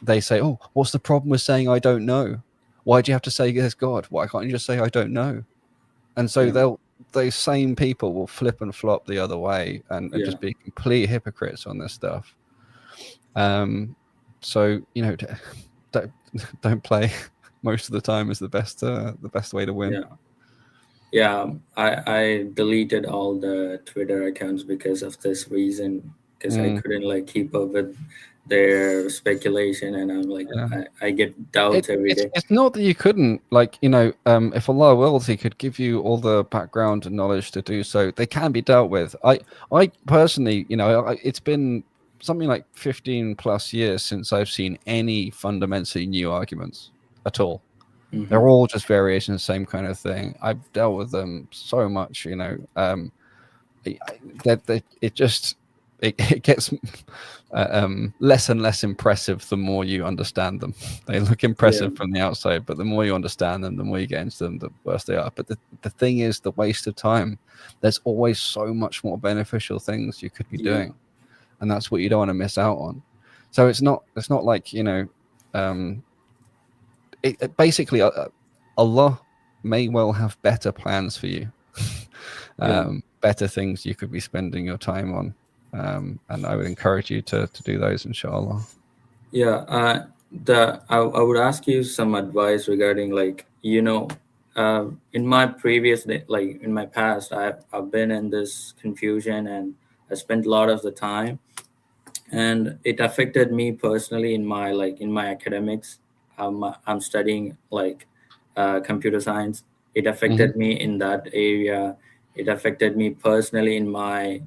they say, "Oh, what's the problem with saying I don't know? Why do you have to say there's God? Why can't you just say I don't know?" And so those same people will flip and flop the other way and just be complete hypocrites on this stuff. So don't play most of the time is the best way to win. Yeah, I deleted all the Twitter accounts because of this reason, because I couldn't keep up with their speculation, and I'm like, I get doubts every day. It's not that you couldn't, if Allah wills, He could give you all the background and knowledge to do so. They can be dealt with. I personally, it's been something like 15 plus years since I've seen any fundamentally new arguments at all. They're all just variations of the same kind of thing. I've dealt with them so much, that it gets less and less impressive the more you understand them. They look impressive from the outside, but the more you understand them, the more you get into them, the worse they are. But the thing is, the waste of time. There's always so much more beneficial things you could be doing, and that's what you don't want to miss out on. So it's not like basically Allah may well have better plans for you, better things you could be spending your time on. And I would encourage you to do those, inshallah. I would ask you some advice regarding in my previous in my past, I've been in this confusion, and I spent a lot of the time, and it affected me personally in my academics. I'm studying computer science. It affected me in that area. It affected me personally in my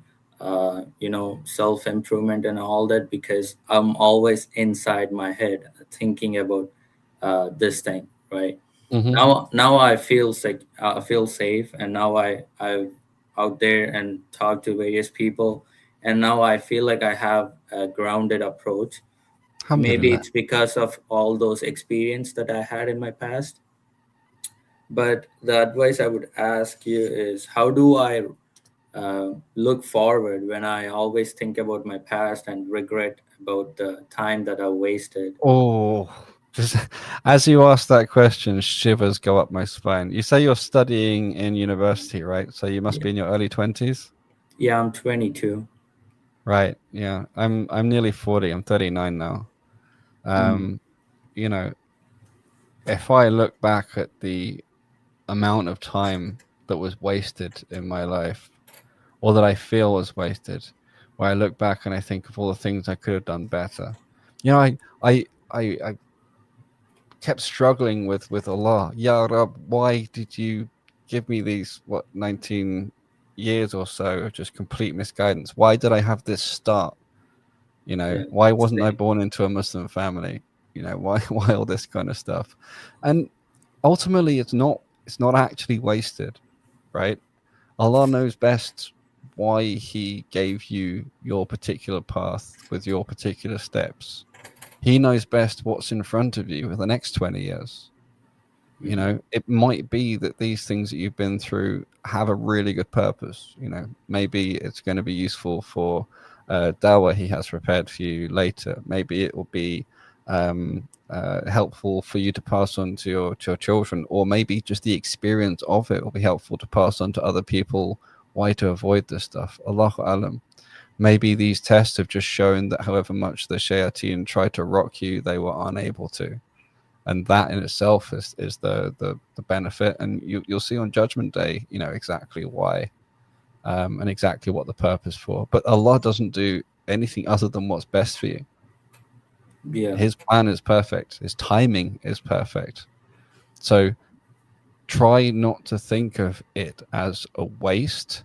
self-improvement and all that, because I'm always inside my head thinking about this thing, right? Now I feel safe, and now I'm out there and talk to various people, and now I feel like I have a grounded approach. Maybe it's because of all those experience that I had in my past. But the advice I would ask you is, how do I look forward when I always think about my past and regret about the time that I wasted? Oh, just as you ask that question, shivers go up my spine. You say you're studying in university, right? So you must be in your early 20s. Yeah, I'm 22. Right. Yeah, I'm nearly 40. I'm 39 now. If I look back at the amount of time that was wasted in my life, or that I feel was wasted, where I look back and I think of all the things I could have done better. I kept struggling with Allah. Ya Rab, why did you give me these 19 years or so of just complete misguidance? Why did I have this start? Why wasn't I born into a Muslim family? Why all this kind of stuff? And ultimately, it's not actually wasted, right? Allah knows best why He gave you your particular path with your particular steps. He knows best what's in front of you for the next 20 years. It might be that these things that you've been through have a really good purpose. Maybe it's going to be useful for dawah He has prepared for you later. Maybe it will be helpful for you to pass on to your children, or maybe just the experience of it will be helpful to pass on to other people why to avoid this stuff. Allahu alam. Maybe these tests have just shown that however much the shayateen tried to rock you, they were unable to, and that in itself is the benefit. And you'll see on Judgment Day, exactly why, and exactly what the purpose for. But Allah doesn't do anything other than what's best for you. His plan is perfect. His timing is perfect. So try not to think of it as a waste,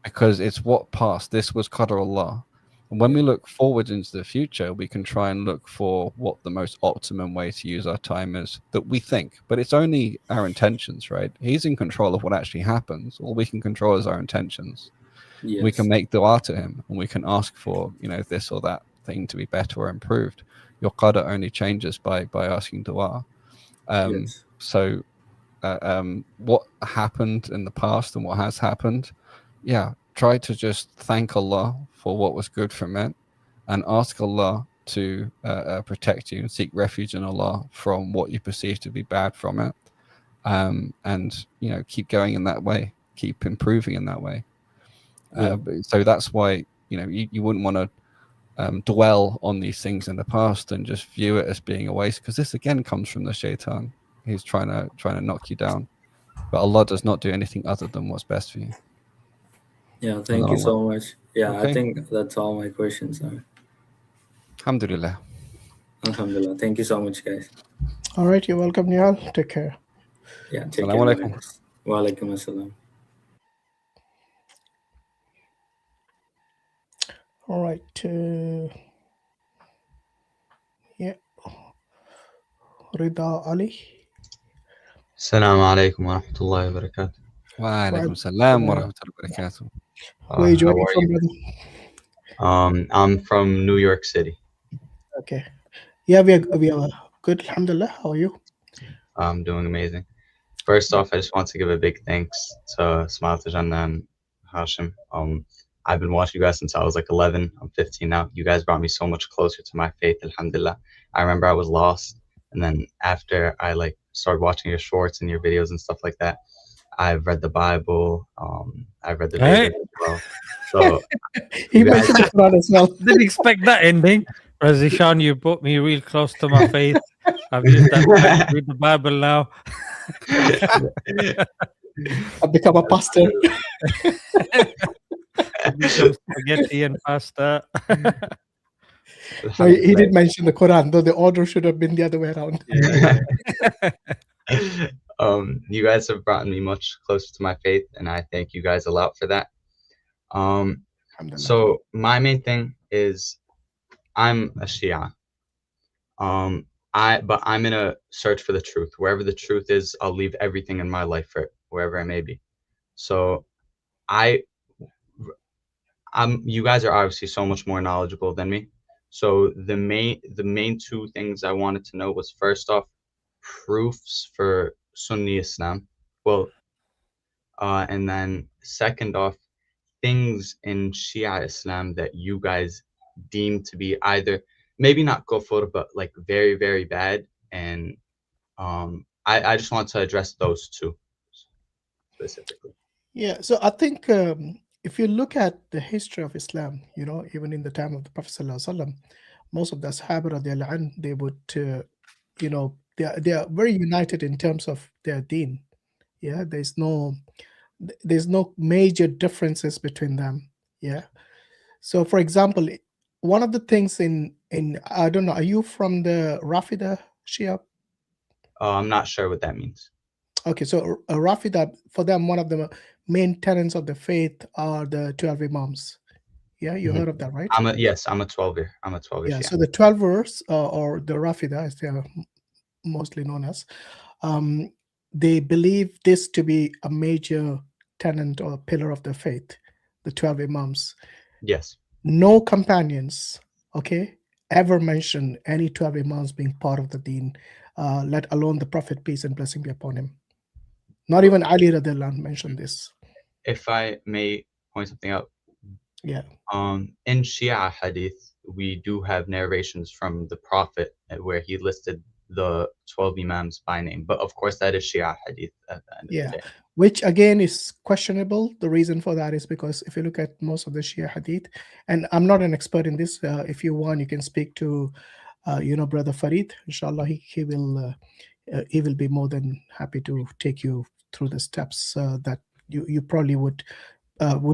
because it's what passed. This was Qadr Allah. And when we look forward into the future, we can try and look for what the most optimum way to use our time is that we think. But it's only our intentions, right? He's in control of what actually happens. All we can control is our intentions. We can Yes. make dua to him, and we can ask for, you know, this or that thing to be better or improved. Your qadar only changes by asking dua. Yes. So what happened in the past and what has happened, try to just thank Allah for what was good from it, and ask Allah to protect you and seek refuge in Allah from what you perceive to be bad from it. And, you know, keep going in that way, keep improving in that way. So that's why, you know, you wouldn't want to dwell on these things in the past and just view it as being a waste, because this again comes from the shaitan. He's trying to knock you down, but Allah does not do anything other than what's best for you. Yeah, thank you so much. Yeah, Okay. I think that's all my questions are. Alhamdulillah. Alhamdulillah. Thank you so much, guys. All right, you're welcome, Nihal. Take care. Yeah, take Assalamu care. alaikum. Guys. Wa alaikum assalam. All right. Rida Ali. السلام عليكم ورحمة الله وبركاته. وعليكم السلام ورحمة الله وبركاته. Where are you joining how are from, you? brother? I'm from New York City. Okay. Yeah, we are good. Alhamdulillah. How are you? I'm doing amazing. First off, I just want to give a big thanks to Smile to Jannah and Hashim. I've been watching you guys since I was like 11. I'm 15 now. You guys brought me so much closer to my faith, alhamdulillah. I remember I was lost, and then after I like started watching your shorts and your videos and stuff like that, I've read the Bible. I've read the Vedas as well. So he mentioned the Quran as well. Didn't expect that ending. Razishan, you put me real close to my faith. I've used that time to read the Bible now. I've become a pastor. Become spaghetti and pasta. No, he did mention the Quran, though the order should have been the other way around. You guys have brought me much closer to my faith, and I thank you guys a lot for that. So my main thing is I'm a Shia. But I'm in a search for the truth. Wherever the truth is, I'll leave everything in my life for it, wherever I may be. So you guys are obviously so much more knowledgeable than me. So the main two things I wanted to know was, first off, proofs for Sunni Islam. Well, and then second off, things in Shia Islam that you guys deem to be either maybe not kufr, but like very, very bad. And I just want to address those two specifically. Yeah. So I think if you look at the history of Islam, you know, even in the time of the Prophet ﷺ, most of the Sahaba radiallahu anh, they would, you know, they are very united in terms of their deen. Yeah, there's no major differences between them. Yeah. So, for example, one of the things in I don't know, are you from the Rafida Shia? I'm not sure what that means. Okay, so Rafida, for them, one of the main tenets of the faith are the 12 Imams. Yeah, you heard of that, right? Yes, I'm a 12er. I'm a 12er. Yeah, so the 12ers, or the Rafida, as they are mostly known as, they believe this to be a major tenet or pillar of the faith, the 12 Imams. Yes. No companions, okay, ever mention any 12 Imams being part of the deen, let alone the Prophet, peace and blessing be upon him. Not even Ali radiallahu anh mentioned this. If I may point something out. Yeah. In Shia hadith, we do have narrations from the Prophet where he listed the 12 Imams by name. But of course, that is Shia hadith at the end of the day. Which again is questionable. The reason for that is because if you look at most of the Shia hadith, and I'm not an expert in this, if you want, you can speak to, you know, Brother Farid. Inshallah, he will be more than happy to take you through the steps that you probably would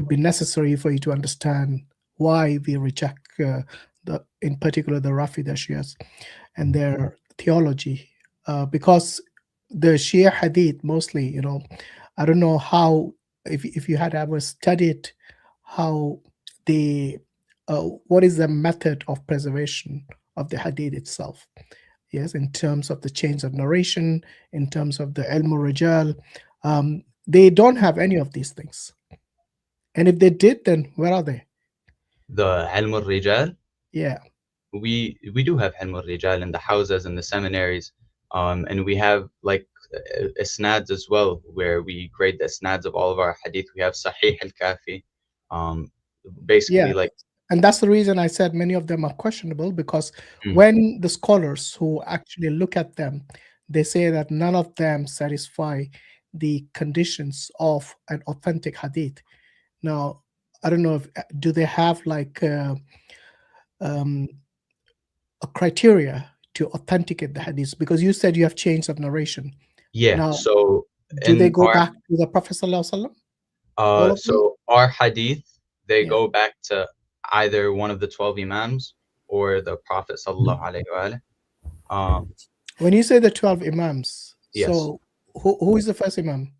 be necessary for you to understand why we reject in particular the Rafida Shias and their theology, because the Shia hadith mostly, you know, I don't know how, if you had ever studied how what is the method of preservation of the hadith itself. Yes, in terms of the chains of narration, in terms of the ilm rijal, they don't have any of these things. And if they did, then where are they? The Ilm al-Rijal, Yeah. we do have Ilm al-Rijal in the houses and the seminaries, and we have like isnads as well, where we grade the isnads of all of our hadith. We have Sahih al-Kafi, basically Yeah. like. And that's the reason I said many of them are questionable, because Mm. when the scholars who actually look at them, they say that none of them satisfy the conditions of an authentic hadith. Now, I don't know if do they have like a criteria to authenticate the hadith, because you said you have chains of narration. Yeah. Now, So do they in go our back to the Prophet Sallallahu Alaihi Wasallam? All of them? so our hadith, they Yeah. go back to either one of the 12 imams or the Prophet sallallahu alaihi wasallam. When you say the 12 imams, Yes. so who is the first imam?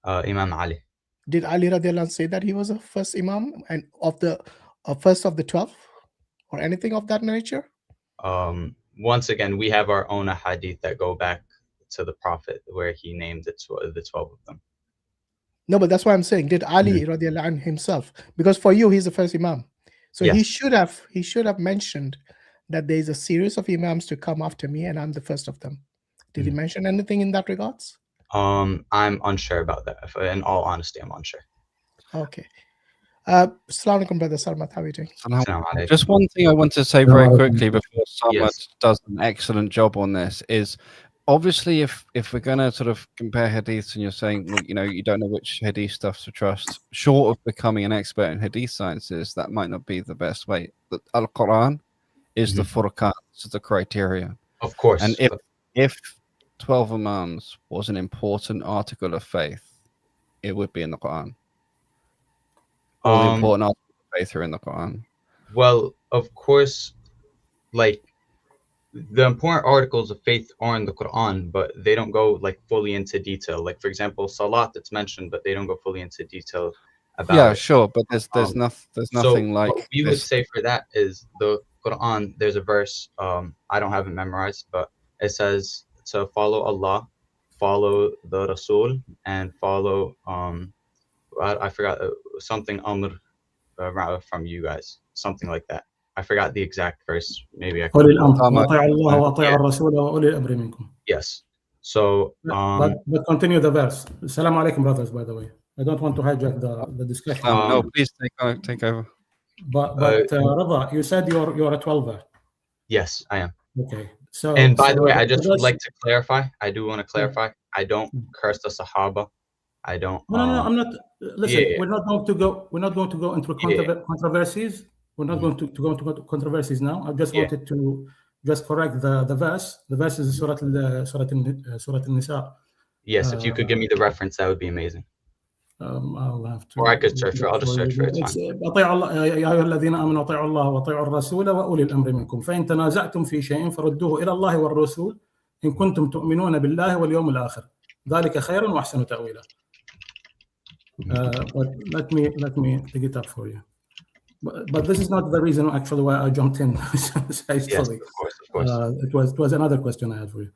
Imam Ali. Did Ali radiallahu anh say that he was the first imam and of the first of the 12 or anything of that nature? Once again, we have our own hadith that go back to the Prophet, where he named the 12 of them. No, but that's what I'm saying. Did Ali radiallahu anh himself? Because for you, he's the first imam. So Yes. he should have mentioned that there is a series of imams to come after me, and I'm the first of them. Did he mention anything in that regards? I'm unsure about that. In all honesty, I'm unsure. Okay. Assalamu alaikum, brother Sarmat. How are you doing? Assalamu alaikum. Just one thing I want to say very quickly before Sarmat Yes. does an excellent job on this is, obviously, if we're going to sort of compare hadiths and you're saying, well, you don't know which hadith stuff to trust, short of becoming an expert in hadith sciences, that might not be the best way. The Al-Quran is the furqan, so the criteria. Of course. And if 12 imams was an important article of faith, it would be in the Quran. All the important articles of faith are in the Quran. Well, of course, like the important articles of faith are in the Quran, but they don't go like fully into detail. Like, for example, Salat, it's mentioned, but they don't go fully into detail about Yeah, it. sure, but there's nothing like what we would say for that is the Quran. There's a verse, I don't have it memorized, but it says to follow Allah, follow the Rasul, and follow I forgot something Amr from you guys, something like that. I forgot the exact verse. Maybe I أولي could. الأمر وأطيعوا الله وأطيعوا الرسول وأولي الأمر منكم. Yes. So But continue the verse. Assalamu alaikum, brothers, by the way. I don't want to hijack the discussion. no, please take over. But Rada, you said you're a 12er. yes, I am. Okay. So And by the way, I just the would verse- like to clarify. I do want to clarify. I don't curse the Sahaba. I don't. No, I'm not. Listen, yeah. we're not going to go. We're not going to go into controversies. We're not going to go into controversies now. I just wanted to just correct the verse. The verse is Surah Al-Nisa. Yes, if you could give me the reference, that would be amazing. I'll have to. Or I could search for. I'll just search for it. It's fine. أطيعوا الله يا أيها الذين آمنوا أطيعوا الله وأطيعوا الرسول وأولي الأمر منكم فإن تنازعتم في شيء فردوه إلى الله والرسول إن كنتم تؤمنون بالله واليوم الآخر ذلك خير وأحسن تأويلا. But let me take it up for you. But this is not the reason actually why I jumped in. Yes, of course. It was another question I had for you.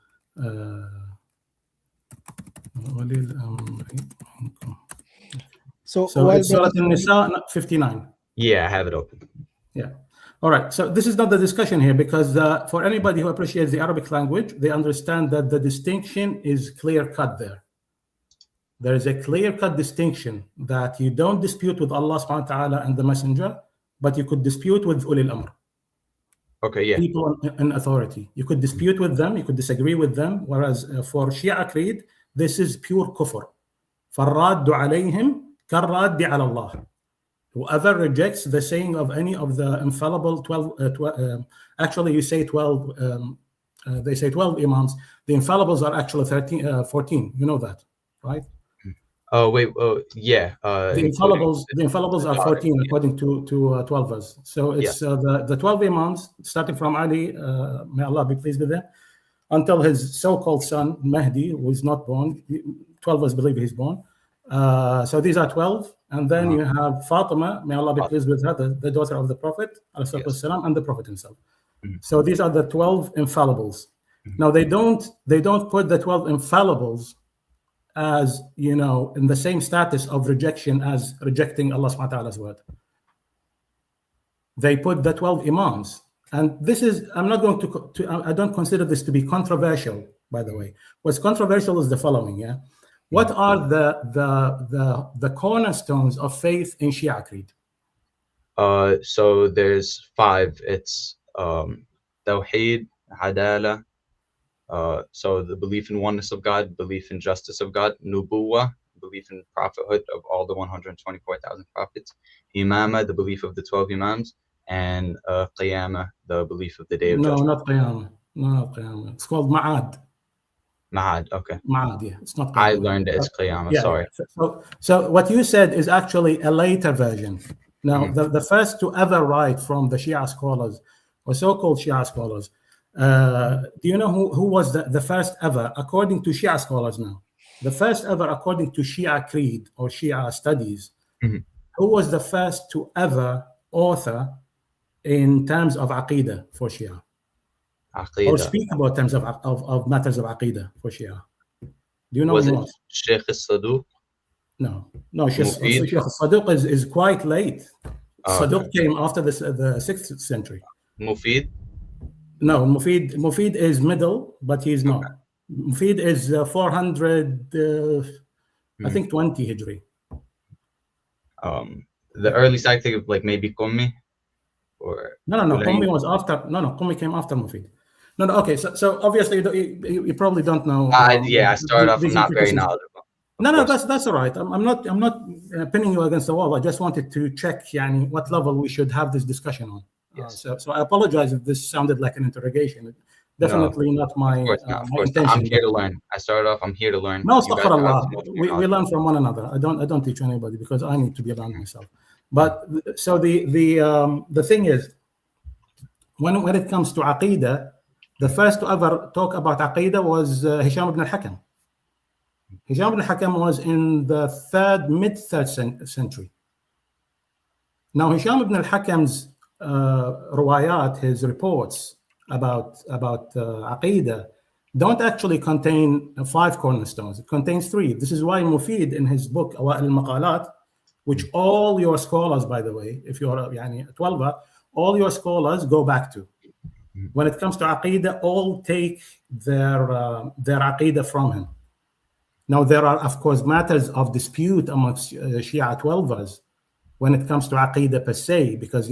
So it's Surah An-Nisa 59. Yeah, I have it open. Yeah. All right. So this is not the discussion here because for anybody who appreciates the Arabic language, they understand that the distinction is clear-cut there. There is a clear-cut distinction that you don't dispute with Allah subhanahu wa ta'ala and the messenger, but you could dispute with ulil amr. Okay, yeah. People in authority. You could dispute with them, you could disagree with them, whereas for Shia creed, this is pure kufr. فَالرَّادُّ عَلَيْهِمْ كَالرَّادِّ عَلَى اللَّهِ. Whoever rejects the saying of any of the infallible 12, actually you say 12, they say 12 imams. The infallibles are actually 14. You know that, right? Oh wait, yeah. The infallibles are 14 according to 12ers. So it's the 12 imams, starting from Ali, may Allah be pleased with him, until his so-called son Mahdi, who is not born. 12ers believe he's born. So these are 12, and then you have Fatima, may Allah be pleased with her, the daughter of the Prophet, والسلام, and the Prophet himself. So these are the 12 infallibles. Now they don't put the 12 infallibles as, in the same status of rejection as rejecting Allah subhanahu wa ta'ala's word. They put the 12 imams. And this is, I'm not going to I don't consider this to be controversial, by the way. What's controversial is the following, yeah? What are the cornerstones of faith in Shia creed? So there's 5. It's Tawheed, Adala, so the belief in oneness of God, belief in justice of God, Nubuwah, belief in prophethood of all the 124,000 prophets, Imama, the belief of the 12 Imams, and Qiyamah, the belief of the Day of Judgment. No, not Qiyamah. No, not Qiyamah. It's called Ma'ad. Ma'ad, okay. Ma'ad, yeah. It's not Qiyamah. I learned it as Qiyamah, yeah, sorry. Yeah. So what you said is actually a later version. Now, the first to ever write from the Shia scholars, or so-called Shia scholars, do you know who was the first ever, according to Shia scholars now? The first ever, according to Shia creed or Shia studies, who was the first to ever author in terms of Aqidah for Shia? Aqidah. Or speak about terms of matters of Aqidah for Shia? Do you know who was? Sheikh al-Saduq? No, Sheikh al-Saduq is quite late. Saduq came after the 6th century. Mufid? No, Mufid is middle, but he's not. Mufid is 400, I think 20 Hijri. The early side thing of like maybe Qummi? Or no, Qummi was after. No, Qummi came after Mufid. No, okay. So obviously you probably don't know. I started off. I'm not very knowledgeable. No, that's all right. I'm not pinning you against the wall. I just wanted to check, what level we should have this discussion on. Yes. So I apologize if this sounded like an interrogation. Definitely not my intention. I'm here to learn. I started off. I'm here to learn. No, astaghfirullah. We learn from one another. I don't teach anybody because I need to be learned myself. But so the thing is, when it comes to Aqidah, the first to ever talk about Aqidah was Hisham ibn al-Hakam. Hisham ibn al-Hakam was in the mid-3rd century. Now, Hisham ibn al-Hakam's ruwayat, his reports about Aqidah, don't actually contain 5 cornerstones. It contains 3. This is why Mufid, in his book, Awa'il al-Maqalat, which all your scholars, by the way, if you're a 12er, all your scholars go back to. When it comes to Aqidah, all take their Aqidah from him. Now, there are, of course, matters of dispute amongst Shia 12ers when it comes to Aqidah per se, because,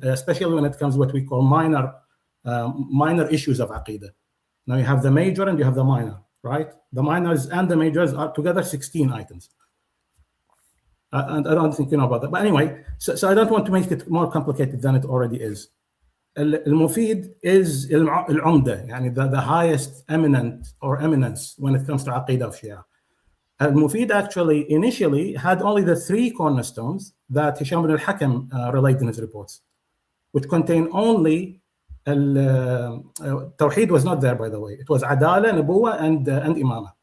especially when it comes to what we call minor issues of Aqidah. Now, you have the major and you have the minor, right? The minors and the majors are together 16 items. And I don't think you know about that. But anyway, so I don't want to make it more complicated than it already is. Al-Mufid is al-Umda, the highest eminence when it comes to Aqidah of Shia. Al-Mufid actually initially had only the 3 cornerstones that Hisham ibn al-Hakam related in his reports, which contain only Tawheed was not there, by the way. It was Adala, Nubuwah, and Imama.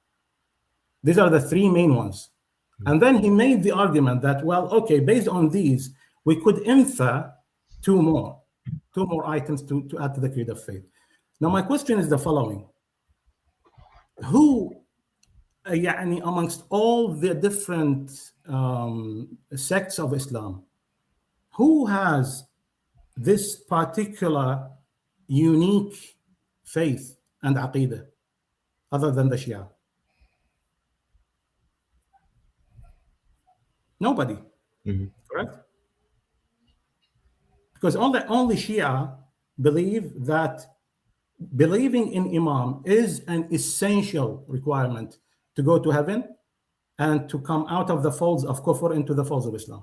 These are the 3 main ones. And then he made the argument that, well, okay, based on these, we could infer 2 more items to add to the creed of faith. Now, my question is the following. Who, amongst all the different sects of Islam, who has this particular unique faith and Aqidah other than the Shia? Nobody, correct? Because only Shia believe that believing in Imam is an essential requirement to go to heaven and to come out of the folds of Kufr into the folds of Islam.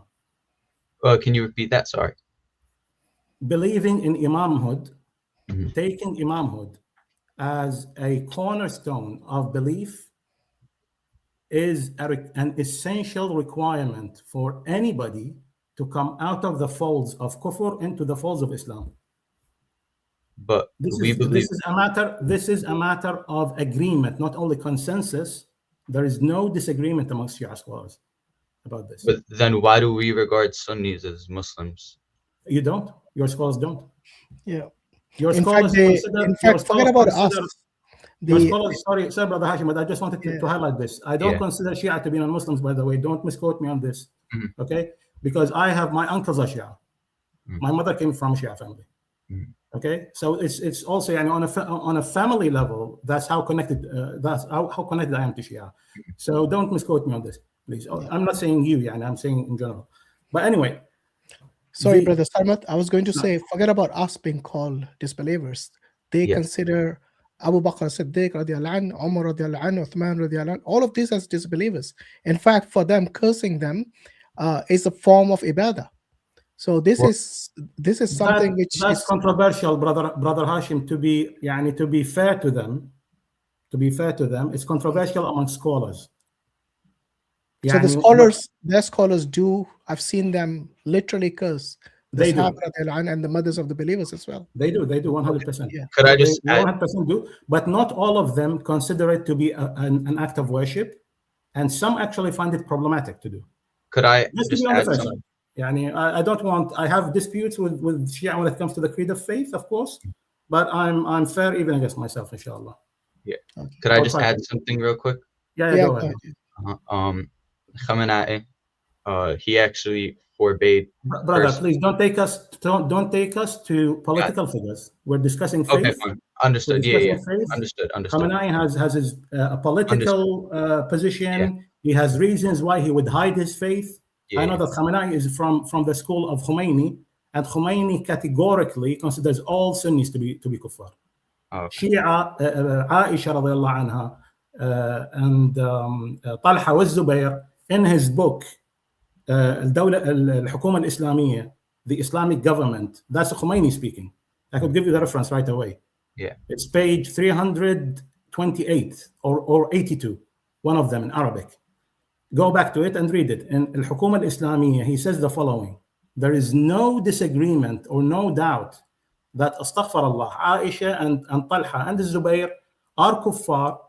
Can you repeat that? Sorry. Believing in Imamhood, taking Imamhood as a cornerstone of belief is an essential requirement for anybody to come out of the folds of Kufr into the folds of Islam. But this is a matter of agreement, not only consensus. There is no disagreement amongst Shia scholars about this. But then why do we regard Sunnis as Muslims? You don't. Your scholars don't. Yeah. Your in scholars fact, forget about us. Sorry, Brother Hashim, but I just wanted to highlight this. I don't consider Shia to be non-Muslims, by the way. Don't misquote me on this, okay? Because I have my uncles are Shia. My mother came from Shia family. Okay, so it's also on a family level. That's how connected. That's how connected I am to Shia. So don't misquote me on this, please. I'm not saying you, I'm saying in general. But anyway. Sorry, Brother Sarmat. I was going to say, forget about us being called disbelievers. They consider Abu Bakr Siddiq radiallahu anhu, Umar radiallahu anhu, Uthman radiallahu anhu, all of these as disbelievers. In fact, for them, cursing them is a form of ibadah. So this is something that's controversial, brother Hashim. To be fair to them, it's controversial among scholars. So their scholars do. I've seen them literally curse the Sahaba and the mothers of the believers as well. They do 100%. Yeah. Could I just 100% do, but not all of them consider it to be an act of worship, and some actually find it problematic to do. Could I just add something? I don't want. I have disputes with Shia when it comes to the creed of faith, of course, but I'm fair even against myself, inshallah. Yeah. Could I just add something real quick? Yeah. Go ahead. Khamenei, he actually forbade. Brother, please don't take us to political figures. We're discussing faith. Okay, fine. Understood. Yeah. Understood. Khamenei has his political position. Yeah. He has reasons why he would hide his faith. Yeah. I know that Khamenei is from the school of Khomeini, and Khomeini categorically considers all Sunnis to be kuffar. Okay. Shia, Aisha radiallahu anha, and Talha wa Zubair, in his book الحكومة الإسلامية, the Islamic government, that's Khomeini speaking. I could give you the reference right away. Yeah, it's page 328 or 82, one of them in Arabic. Go back to it and read it. In الحكومة الإسلامية, he says the following: there is no disagreement or no doubt that astaghfirullah, Aisha and Talha and Zubair are kuffar,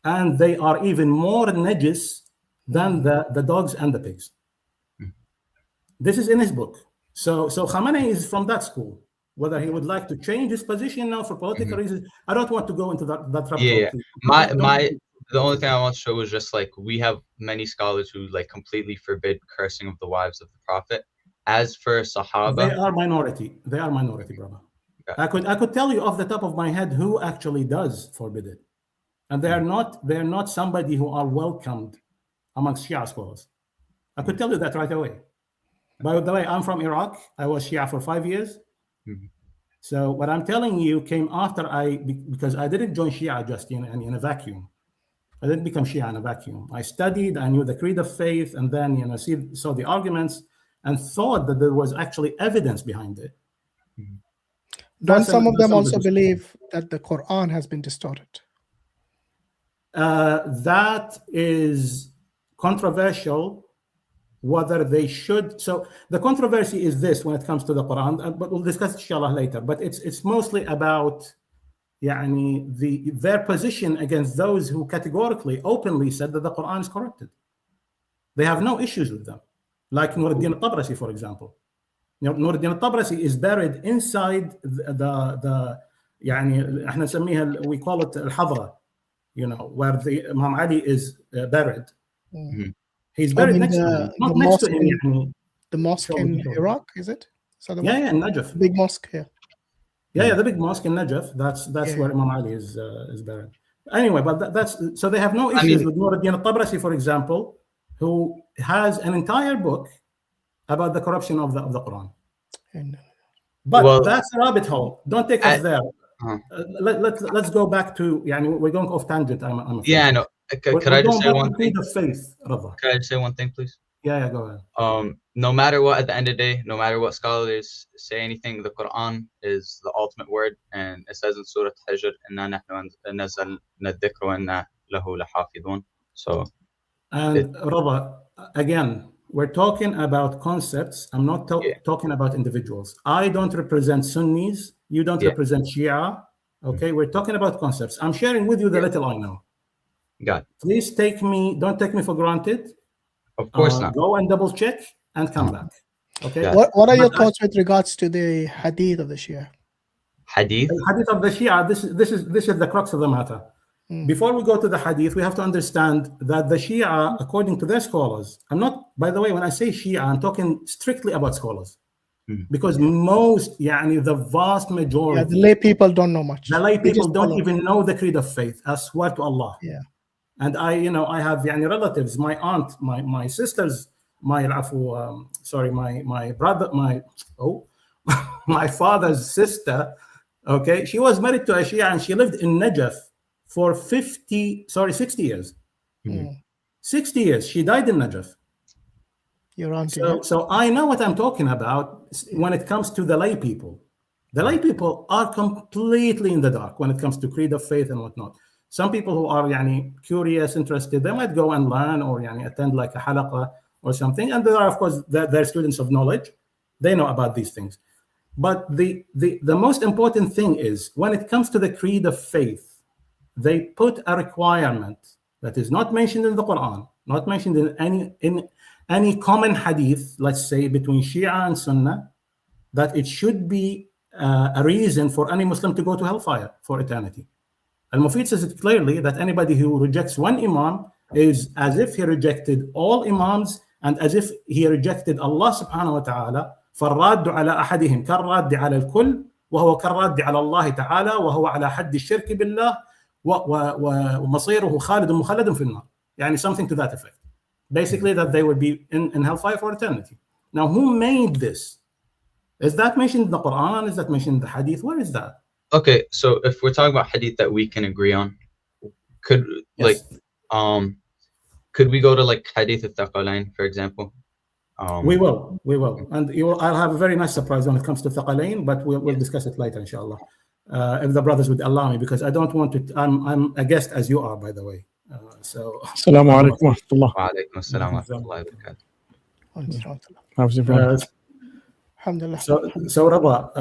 and they are even more najis than the dogs and the pigs. This is in his book. So Khamenei is from that school. Whether he would like to change his position now for political reasons, I don't want to go into that rabbit hole. The only thing I want to show is just like we have many scholars who like completely forbid cursing of the wives of the Prophet. As for Sahaba, they are minority, brother. Okay. I could tell you off the top of my head who actually does forbid it, and they are not somebody who are welcomed amongst Shia scholars. I could tell you that right away. By the way, I'm from Iraq. I was Shia for 5 years. So what I'm telling you came after because I didn't join Shia just in a vacuum. I didn't become Shia in a vacuum. I studied, I knew the creed of faith, and then saw the arguments and thought that there was actually evidence behind it. Don't some of them also believe that the Quran has been distorted? That is controversial. Whether they should. So the controversy is this when it comes to the Quran, but we'll discuss it inshallah later. But it's mostly about their position against those who categorically, openly said that the Quran is corrupted. They have no issues with them. Like Nuruddin al-Tabrasi, for example. Nuruddin al-Tabrasi is buried inside we call it al-Hadra, where the Imam Ali is buried. He's buried next to him, not next to him. The mosque in Iraq, is it? In Najaf. Big mosque here. Yeah, the big mosque in Najaf. That's where Imam Ali is buried. Anyway, but that's so they have no issues with Nuruddin al-Tabrasi, for example, who has an entire book about the corruption of the Quran. But that's a rabbit hole. Don't take us there. Let's go back to we're going off tangent. I'm afraid. Yeah, I know. Could I just say one thing? Faith, Could I just say one thing, please? Yeah, go ahead. No matter what, at the end of the day, no matter what scholars say anything, the Quran is the ultimate word, and it says in Surah Hijr, "Inna nahnu nazzalna adh-dhikra wa inna lahu lahafidhun." So, and Rava, again, we're talking about concepts. I'm not talking about individuals. I don't represent Sunnis. You don't represent Shia. Okay, we're talking about concepts. I'm sharing with you the little I know. Got it. Please don't take me for granted. Of course not. Go and double check and come back. Okay. What are your thoughts with regards to the hadith of the Shia? Hadith? The hadith of the Shia. This is the crux of the matter. Before we go to the hadith, we have to understand that the Shia, according to their scholars, I'm not, by the way, when I say Shia, I'm talking strictly about scholars. Because the vast majority, the lay people don't know much. The lay They people just don't follow. even know the creed of faith. I swear to Allah. Yeah. And I have relatives, my aunt, my sisters, my brother, my father's sister. Okay, she was married to a Shia and she lived in Najaf for 60 years. 60 years. She died in Najaf. Your auntie. So I know what I'm talking about when it comes to the lay people. The lay people are completely in the dark when it comes to creed of faith and whatnot. Some people who are curious, interested, they might go and learn or attend like a halaqah or something. And there are, of course, they're students of knowledge. They know about these things. But the most important thing is when it comes to the creed of faith, they put a requirement that is not mentioned in the Quran, not mentioned in any common hadith, let's say between Shia and Sunnah, that it should be a reason for any Muslim to go to hellfire for eternity. Al-Mufid says it clearly that anybody who rejects one imam is as if he rejected all imams and as if he rejected Allah subhanahu wa ta'ala. فالراد على أحدهم كالراد على الكل وهو كالراد على الله تعالى وهو على حد الشرك بالله ومصيره خالد مخلد في النار. Something to that effect. Basically that they would be in hellfire for eternity. Now who made this? Is that mentioned in the Quran? Is that mentioned in the hadith? Where is that? Okay, so if we're talking about hadith that we can agree on, could we go to like hadith al-Thaqalain, for example? We will, and I'll have a very nice surprise when it comes to Thaqalain, but we'll discuss it later, inshallah, if the brothers would allow me, because I don't want to. I'm a guest as you are, by the way. Assalamu alaikum wa rahmatullah. Wa alaikum assalam wa rahmatullahi wa barakatuh. How's everyone? Alhamdulillah. So Rabah,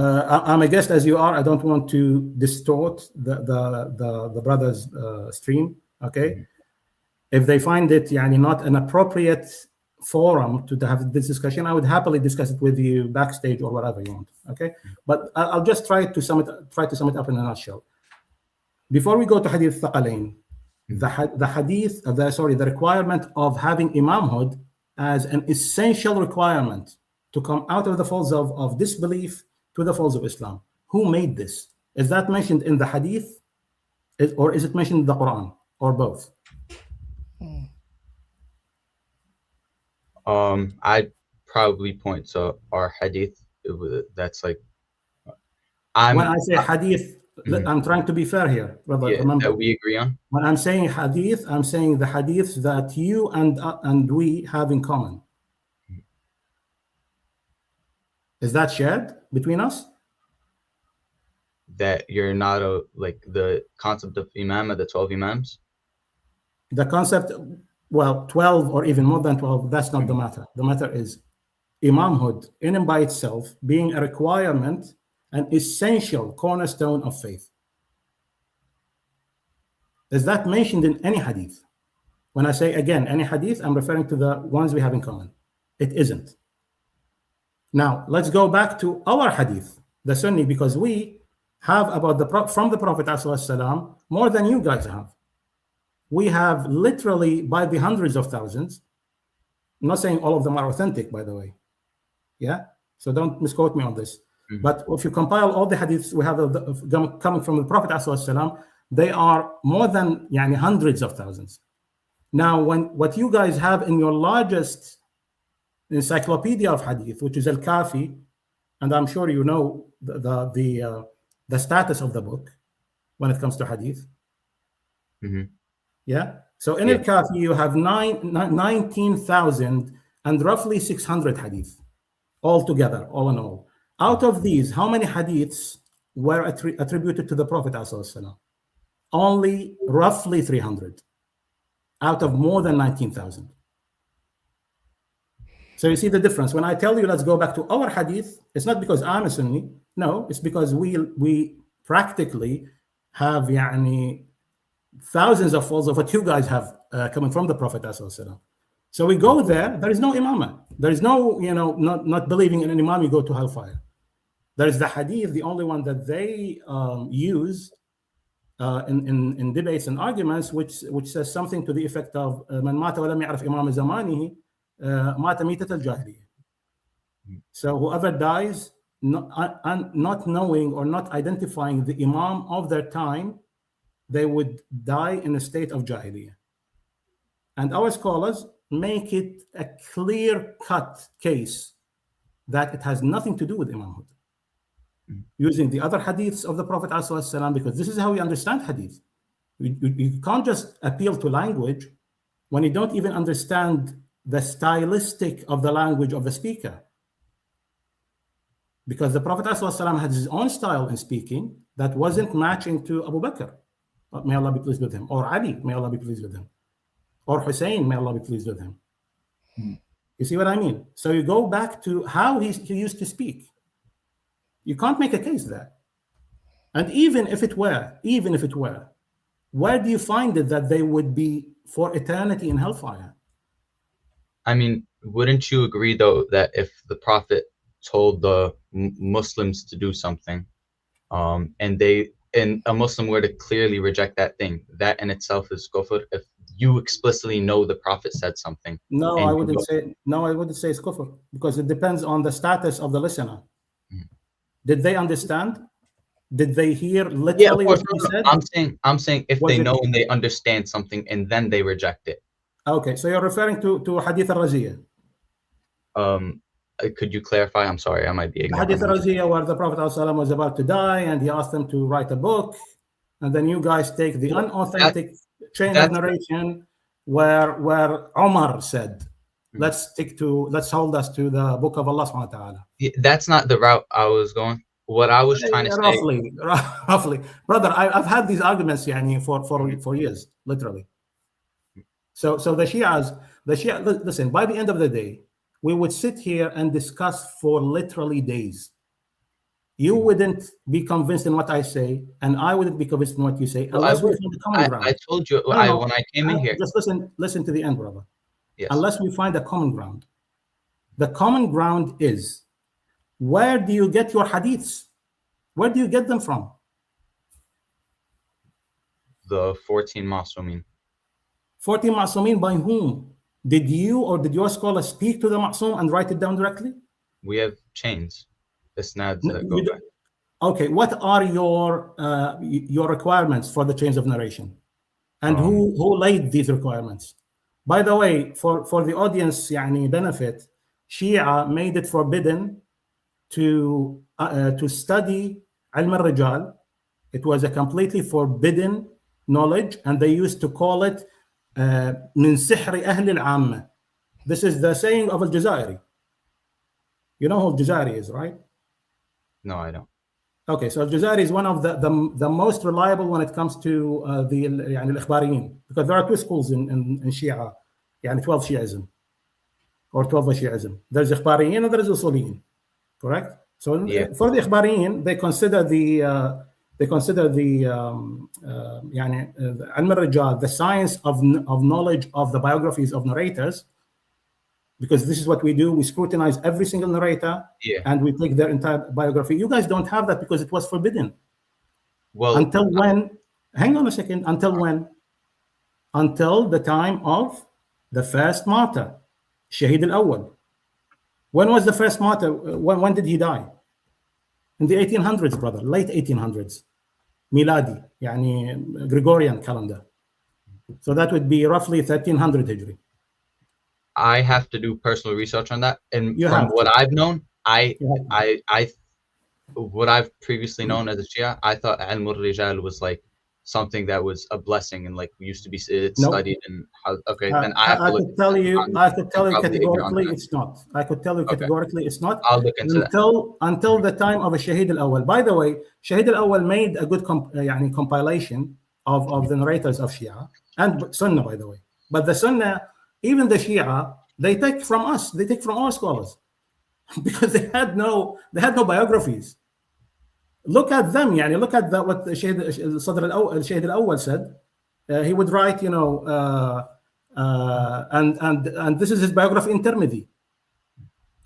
I'm a guest as you are. I don't want to distort the brothers' stream. Okay, if they find it not an appropriate forum to have this discussion, I would happily discuss it with you backstage or whatever you want. Okay, but I'll just try to sum it up in a nutshell. Before we go to Hadith Thaqalain, the requirement of having imamhood as an essential requirement to come out of the folds of disbelief to the folds of Islam. Who made this? Is that mentioned in the Hadith, or is it mentioned in the Quran, or both? I'd probably point to our hadith. That's like when I say hadith, I'm trying to be fair here, brother. Remember that we agree on. When I'm saying hadith, I'm saying the hadiths that you and we have in common. Is that shared between us? That you're not like the concept of imam, the 12 imams? The concept, 12 or even more than 12, that's not the matter. The matter is imamhood in and by itself being a requirement, an essential cornerstone of faith. Is that mentioned in any hadith? When I say, again, any hadith, I'm referring to the ones we have in common. It isn't. Now, let's go back to our hadith, the Sunni, because we have from the Prophet ﷺ more than you guys have. We have literally by the hundreds of thousands. I'm not saying all of them are authentic, by the way. Yeah? So don't misquote me on this. But if you compile all the hadiths we have coming from the Prophet ﷺ, they are more than hundreds of thousands. Now, what you guys have in your largest encyclopedia of hadith, which is Al-Kafi, and I'm sure you know the status of the book when it comes to hadith. Yeah. So in Al-Kafi you have 19,000 and roughly 600 hadith altogether, all in all. Out of these, how many hadiths were attributed to the Prophet ﷺ? Only roughly 300 out of more than 19,000. So you see the difference. When I tell you let's go back to our hadith, it's not because I'm a Sunni. No, it's because we practically have thousands of folds of what you guys have coming from the Prophet ﷺ. So we go there. There is no imamah. There is no, not believing in an imam, you go to hellfire. There is the hadith, the only one that they use in debates and arguments, which says something to the effect of "Man mata wa lam ya'rif imam zamanihi, mata mitat al-jahiliyyah." So whoever dies not knowing or not identifying the imam of their time, they would die in a state of jahiliyyah. And our scholars make it a clear-cut case that it has nothing to do with imamhood, using the other hadiths of the Prophet ﷺ, because this is how we understand hadith. You can't just appeal to language when you don't even understand the stylistic of the language of the speaker. Because the Prophet ﷺ had his own style in speaking that wasn't matching to Abu Bakr, may Allah be pleased with him, or Ali, may Allah be pleased with him, or Hussein, may Allah be pleased with him. You see what I mean? So you go back to how he used to speak. You can't make a case there. And even if it were, where do you find it that they would be for eternity in hellfire? I mean, wouldn't you agree, though, that if the Prophet told the Muslims to do something, and a Muslim were to clearly reject that thing, that in itself is kufr? If you explicitly know the Prophet said something. No, I wouldn't say it's kufr, because it depends on the status of the listener. Did they understand? Did they hear literally what he said? I'm saying if they know and they understand something and then they reject it. Okay, so you're referring to Hadith al-Raziyah. Could you clarify? I'm sorry, I might be ignorant. Hadith al-Raziyah, where the Prophet ﷺ was about to die and he asked them to write a book, and then you guys take the unauthentic chain of narration where Umar said, let's hold us to the book of Allah subhanahu wa ta'ala. That's not the route I was going. What I was trying to say, roughly, brother, I've had these arguments for years, literally. So the Shia, listen, by the end of the day, we would sit here and discuss for literally days. You wouldn't be convinced in what I say, and I wouldn't be convinced in what you say. Unless we find a common ground. I told you when I came in here. Just listen to the end, brother. Yes. Unless we find a common ground. The common ground is, where do you get your hadiths? Where do you get them from? The 14 Ma'sumin. 14 Ma'sumin by whom? Did you or did your scholar speak to the Ma'sum and write it down directly? We have chains. Isnads that go back. Okay, what are your requirements for the chains of narration? And who laid these requirements? By the way, for the audience benefit, Shia made it forbidden to study Ilm al-Rijal. It was a completely forbidden knowledge, and they used to call it min sihr ahli al-amma. This is the saying of al-Jazairi. You know who al-Jazairi is, right? No, I don't. Okay, so al-Jazairi is one of the most reliable when it comes to the al-Ikhbariyin, because there are two schools in Shia, 12 Shi'ism or 12 Shi'ism. There's Ikhbariyin and there's Usuliyin, correct? So for the Ikhbariyin, they consider the Ilm al-Rijal, the science of knowledge of the biographies of narrators, because this is what we do. We scrutinize every single narrator, and we take their entire biography. You guys don't have that because it was forbidden. Well, until when? Hang on a second. Until when? Until the time of the first martyr, Shahid al-Awwal. When was the first martyr? When did he die? In the 1800s, brother, late 1800s. Miladi, Gregorian calendar. So that would be roughly 1300 Hijri. I have to do personal research on that, and from what I've known, what I've previously known as a Shia, I thought Ilm al-Rijal was like something that was a blessing and like used to be studied. And then I have to look. I could tell you categorically it's not. I could tell you categorically it's not. I'll look into until the time of a Shahid al-Awwal. By the way, Shahid al-Awwal made a good compilation of the narrators of Shia and Sunnah, by the way. But the Sunnah, even the Shia, they take from us. They take from our scholars because they had no biographies. Look at them, look at what the Sadr al-Shahid al-Awwal said. He would write, and this is his biography in Tirmidhi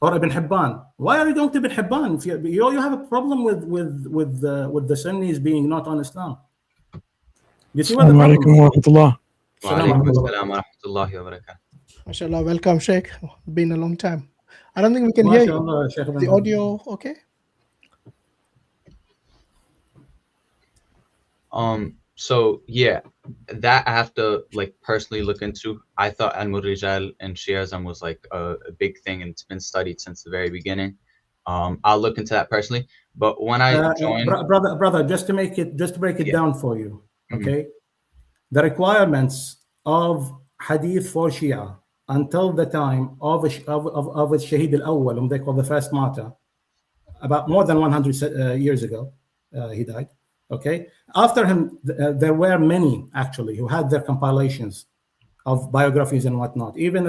or Ibn Hibban. Why are you going to Ibn Hibban? If you have a problem with the Sunnis being not on Islam. You see what the problem Assalamu alaikum wa rahmatullah. Wa alaikum assalam wa rahmatullahi wa barakatuh. MashaAllah, welcome, Sheikh. Been a long time. I don't think we can hear you. MashaAllah, Sheikh Ibn The Hazm. audio, okay? So yeah, that I have to like personally look into. I thought al-Rijal and Shi'ism was like a big thing, and it's been studied since the very beginning. I'll look into that personally. But when I joined, brother, just to break it down for you, okay? The requirements of hadith for Shia until the time of Shahid al-Awwal, whom they call the first martyr, about more than 100 years ago, he died. Okay. After him, there were many actually who had their compilations of biographies and whatnot. Even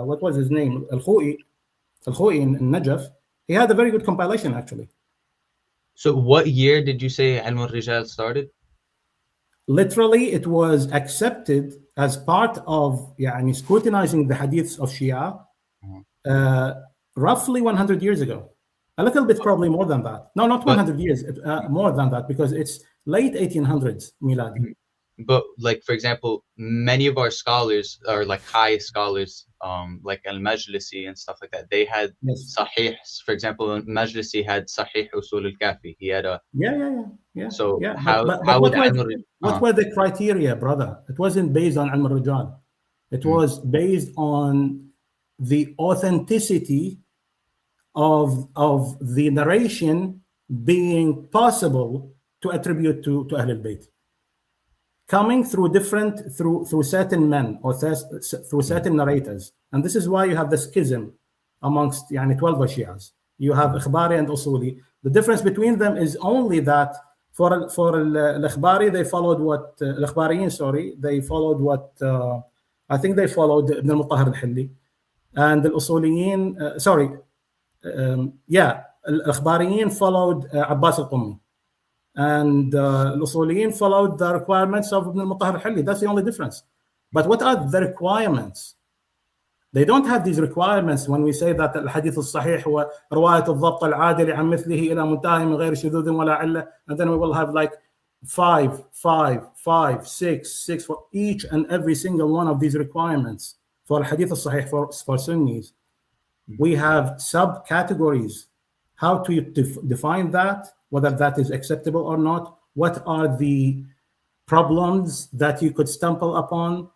what was his name? Al-Khu'i in Najaf. He had a very good compilation actually. So what year did you say al-Rijal started? Literally, it was accepted as part of scrutinizing the hadiths of Shia roughly 100 years ago. A little bit, probably more than that. No, not 100 years, more than that, because it's late 1800s, Miladi. But like, for example, many of our scholars are like high scholars, like al-Majlisi and stuff like that. They had Sahihs. For example, Majlisi had Sahih Usul al-Kafi. He had a... Yeah. So yeah. how what were the criteria, brother? It wasn't based on Ilm al-Rijal. It was based on the authenticity of the narration being possible to attribute to Ahl al-Bayt, coming through through certain men or through certain narrators. And this is why you have the schism amongst 12 Shias. You have Ikhbari and Usuli. The difference between them is only that for al-Ikhbari, they followed what al-Ikhbariyin, they followed what I think they followed Ibn al-Mutahhar al-Hilli, and the Usuliyin al-Ikhbariyin followed Abbas al-Qummi, and al-Usuliyin followed the requirements of Ibn al-Mutahhar al-Hilli. That's the only difference. But what are the requirements? They don't have these requirements when we say that al-Hadith al-Sahih هو رواية الضبط العادل عن مثله إلى منتهى من غير شذوذ ولا علة, and then we will have like 5, 6 for each and every single one of these requirements for al-Hadith al-Sahih for Sunnis. We have subcategories. How to define that, whether that is acceptable or not, what are the problems that you could stumble upon.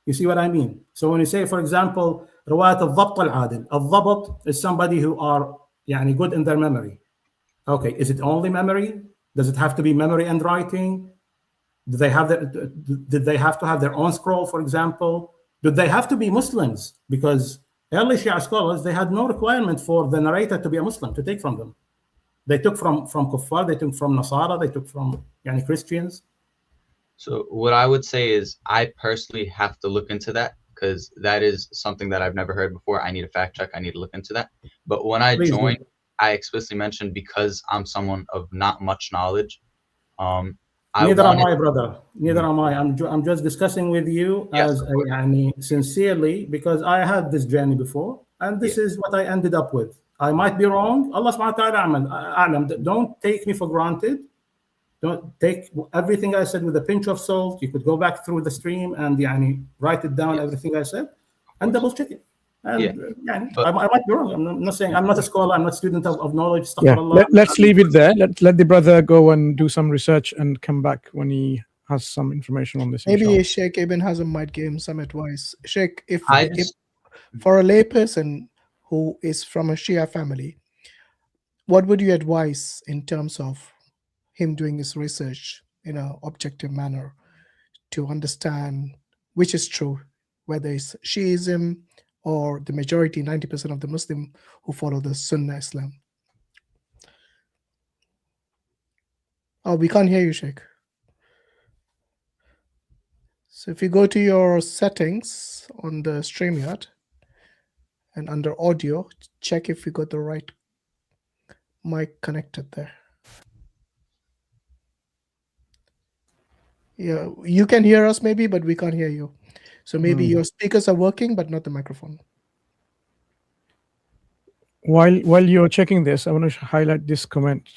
You see what I mean? So when you say, for example, رواية الضبط العادل, الضبط is somebody who are good in their memory. Okay, is it only memory? Does it have to be memory and writing? Did they have to have their own scroll, for example? Did they have to be Muslims? Because early Shia scholars, they had no requirement for the narrator to be a Muslim, to take from them. They took from Kuffar, they took from Nasara, they took from Christians. So what I would say is I personally have to look into that, because that is something that I've never heard before. I need a fact check. I need to look into that. But when I joined, I explicitly mentioned, because I'm someone of not much knowledge. Neither am I, brother. Neither am I. I'm just discussing with you as sincerely, because I had this journey before, and this is what I ended up with. I might be wrong. Allah subhanahu wa ta'ala, don't take me for granted. Don't take everything I said with a pinch of salt. You could go back through the stream and write it down, everything I said, and double check it. And I might be wrong. I'm not saying I'm not a scholar. I'm not a student of knowledge. Let's leave it there. Let the brother go and do some research and come back when he has some information on this. Maybe Sheikh Ibn Hazm might give him some advice. Sheikh, if for a layperson who is from a Shia family, what would you advise in terms of him doing his research in an objective manner to understand which is true, whether it's Shiism or the majority, 90% of the Muslim who follow the Sunnah Islam? Oh, we can't hear you, Sheikh. So if you go to your settings on the StreamYard and under audio, check if you got the right mic connected there. Yeah, you can hear us maybe, but we can't hear you. So maybe your speakers are working, but not the microphone. While you're checking this, I want to highlight this comment,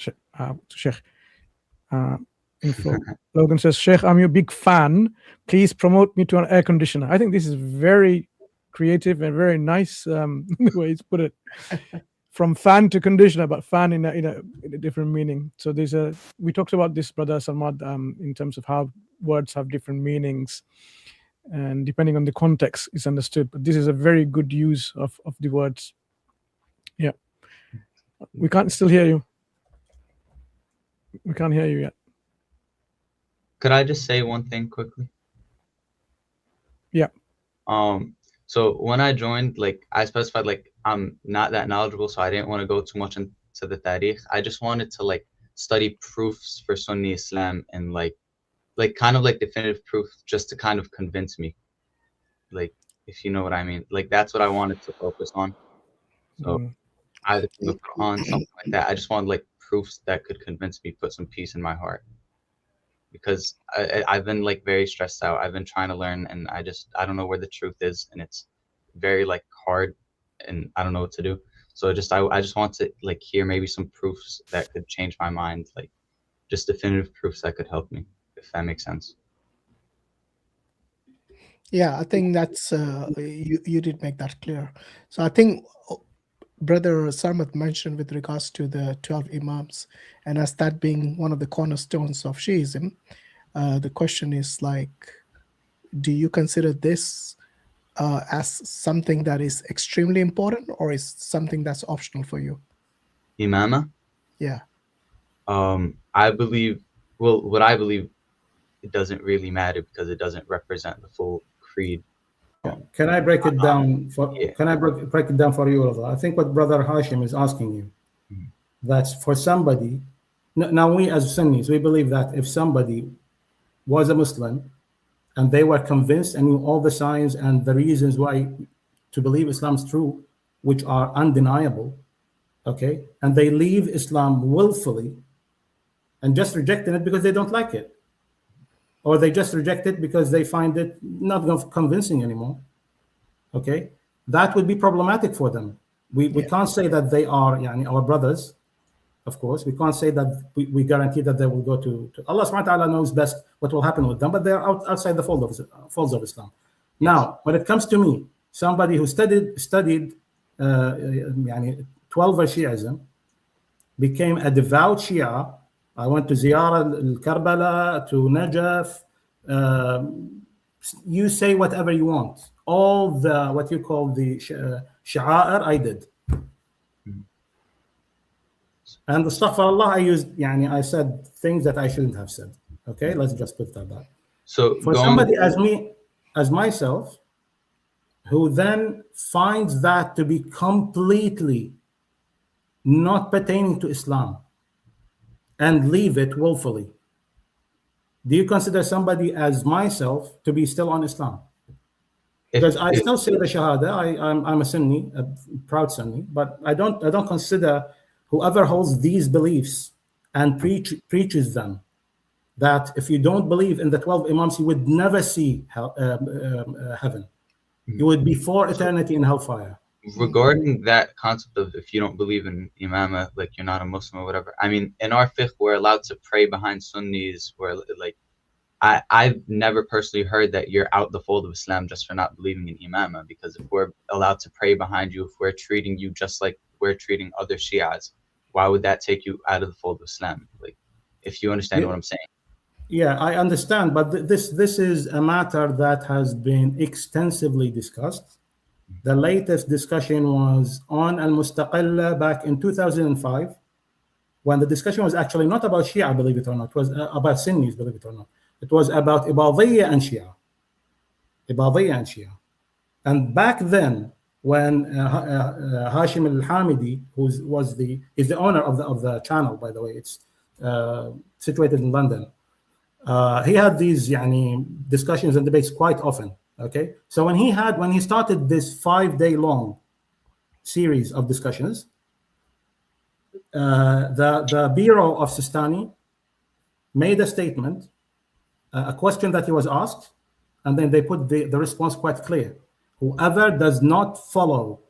Sheikh. info. Logan says, Sheikh, I'm your big fan. Please promote me to an air conditioner. I think this is very creative and very nice the way it's put it. From fan to conditioner, but fan in a different meaning. So we talked about this, Brother Salmad, in terms of how words have different meanings, and depending on the context is understood. But this is a very good use of the words. Yeah. We can't still hear you. We can't hear you yet. Could I just say one thing quickly? Yeah. So when I joined, like I specified, like I'm not that knowledgeable, so I didn't want to go too much into the tariq. I just wanted to like study proofs for Sunni Islam and like kind of like definitive proof, just to kind of convince me, like, if you know what I mean. Like that's what I wanted to focus on. So either from the Quran, something like that. I just wanted like proofs that could convince me, put some peace in my heart, because I've been like very stressed out. I've been trying to learn, and I don't know where the truth is, and it's very like hard, and I don't know what to do. So I just want to like hear maybe some proofs that could change my mind, like just definitive proofs that could help me, if that makes sense. Yeah, I think that's you did make that clear. So I think Brother Sarmat mentioned with regards to the 12 Imams, and as that being one of the cornerstones of Shiism, the question is like, do you consider this as something that is extremely important, or is something that's optional for you? Imama? Yeah. I believe, what I believe, it doesn't really matter because it doesn't represent the full creed. Can I break it down for? Yeah. Can I break it down for you, Reza? I think what Brother Hashim is asking you, that's for somebody. Now we as Sunnis, we believe that if somebody was a Muslim and they were convinced and knew all the signs and the reasons why to believe Islam is true, which are undeniable, okay, and they leave Islam willfully and just rejecting it because they don't like it, or they just reject it because they find it not convincing anymore, okay, that would be problematic for them. We can't say that they are our brothers, of course. We can't say that we guarantee that they will go to Allah subhanahu wa ta'ala knows best what will happen with them, but they're outside the folds of Islam. Yes. Now, when it comes to me, somebody who studied 12-verse Shi'ism, became a devout Shia. I went to Ziyarah al-Karbala, to Najaf. You say whatever you want. All the, what you call the sha'a'ir, I did. And astaghfirullah, I said things that I shouldn't have said. Okay, let's just put that back. So for somebody as me, as myself, who then finds that to be completely not pertaining to Islam and leave it willfully, do you consider somebody as myself to be still on Islam? Because I still say the Shahada. I'm a Sunni, a proud Sunni, but I don't consider whoever holds these beliefs and preaches them, that if you don't believe in the 12 Imams, you would never see heaven. You would be for eternity in hellfire. Regarding that concept of if you don't believe in imama, like you're not a Muslim or whatever, I mean, in our fiqh, we're allowed to pray behind Sunnis, where like, I've never personally heard that you're out the fold of Islam just for not believing in imama, because if we're allowed to pray behind you, if we're treating you just like we're treating other Shias, why would that take you out of the fold of Islam? Like, if you understand what I'm saying. Yeah, I understand, but this is a matter that has been extensively discussed. The latest discussion was on Al-Mustaqilla back in 2005, when the discussion was actually not about Shia, believe it or not. It was about Sunnis, believe it or not. It was about Ibadiyya and Shia. Ibadiyya and Shia. And back then, when Hashim al-Hamidi, is the owner of the channel, by the way, it's situated in London. He had these discussions and debates quite often. Okay, so when he started this 5-day long series of discussions, the Bureau of Sistani made a statement, a question that he was asked, and then they put the response quite clear. Whoever does not follow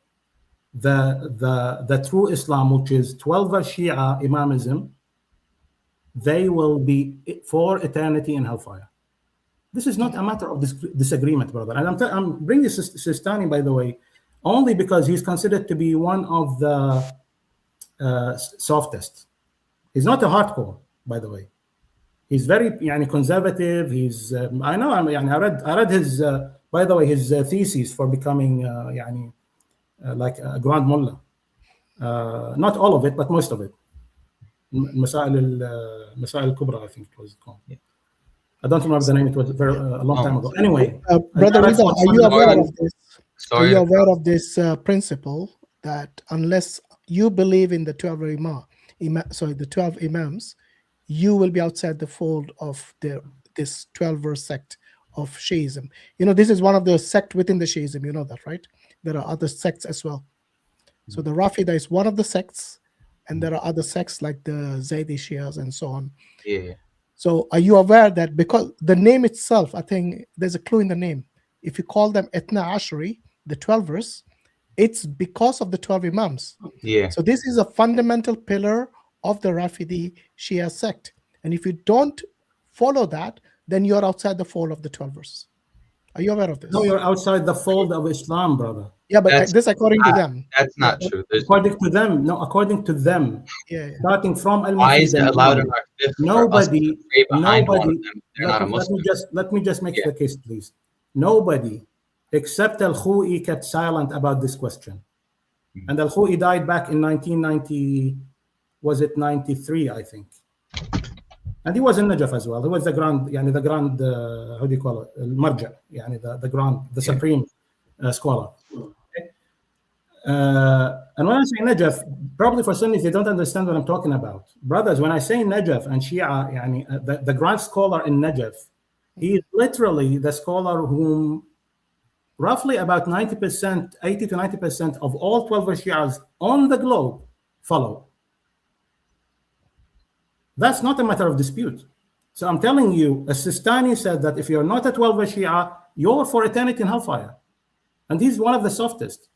the true Islam, which is 12-verse Shia Imamism, they will be for eternity in hellfire. This is not a matter of disagreement, brother. And I'm bringing Sistani, by the way, only because he's considered to be one of the softest. He's not a hardcore, by the way. He's very conservative. He's I know. I read his by the way his thesis for becoming like a grand mullah. Not all of it, but most of it. Masail al-Kubra, I think it was called. Yeah. I don't remember the name. It was a long time ago. Anyway, Brother Rida, are you aware of this? Are you aware of this principle that unless you believe in the 12 the 12 imams, you will be outside the fold of this 12-verse sect of Shiism? You know, this is one of the sect within the Shiism. You know that, right? There are other sects as well. So the Rafida is one of the sects, and there are other sects like the Zaydi Shias and so on. Yeah. So are you aware that because the name itself, I think there's a clue in the name. If you call them Ithna Ashri, the 12-verse, it's because of the 12 imams. Yeah. So this is a fundamental pillar of the Rafidi Shia sect. And if you don't follow that, then you're outside the fold of the 12-verse. Are you aware of this? No, you're outside the fold of Islam, brother. Yeah, but this according to them. That's not true. According to them, no, according to them. Yeah. Starting from Al-Mufid. Why is it allowed in our fifth Nobody, Muslim? Let me just make the case, please. Nobody except Al-Khou'i kept silent about this question. And Al-Khou'i died back in 1990, was it 93, I think. And he was in Najaf as well. He was the grand, how do you call it? Al-Marja, the supreme scholar. And when I say Najaf, probably for Sunnis, they don't understand what I'm talking about. Brothers, when I say Najaf and Shia, the grand scholar in Najaf, he is literally the scholar whom roughly about 90%, 80 to 90% of all 12 Shias on the globe follow. That's not a matter of dispute. So I'm telling you, As-Sistani said that if you're not a 12 Shia, you're for eternity in hellfire. And he's one of the softest.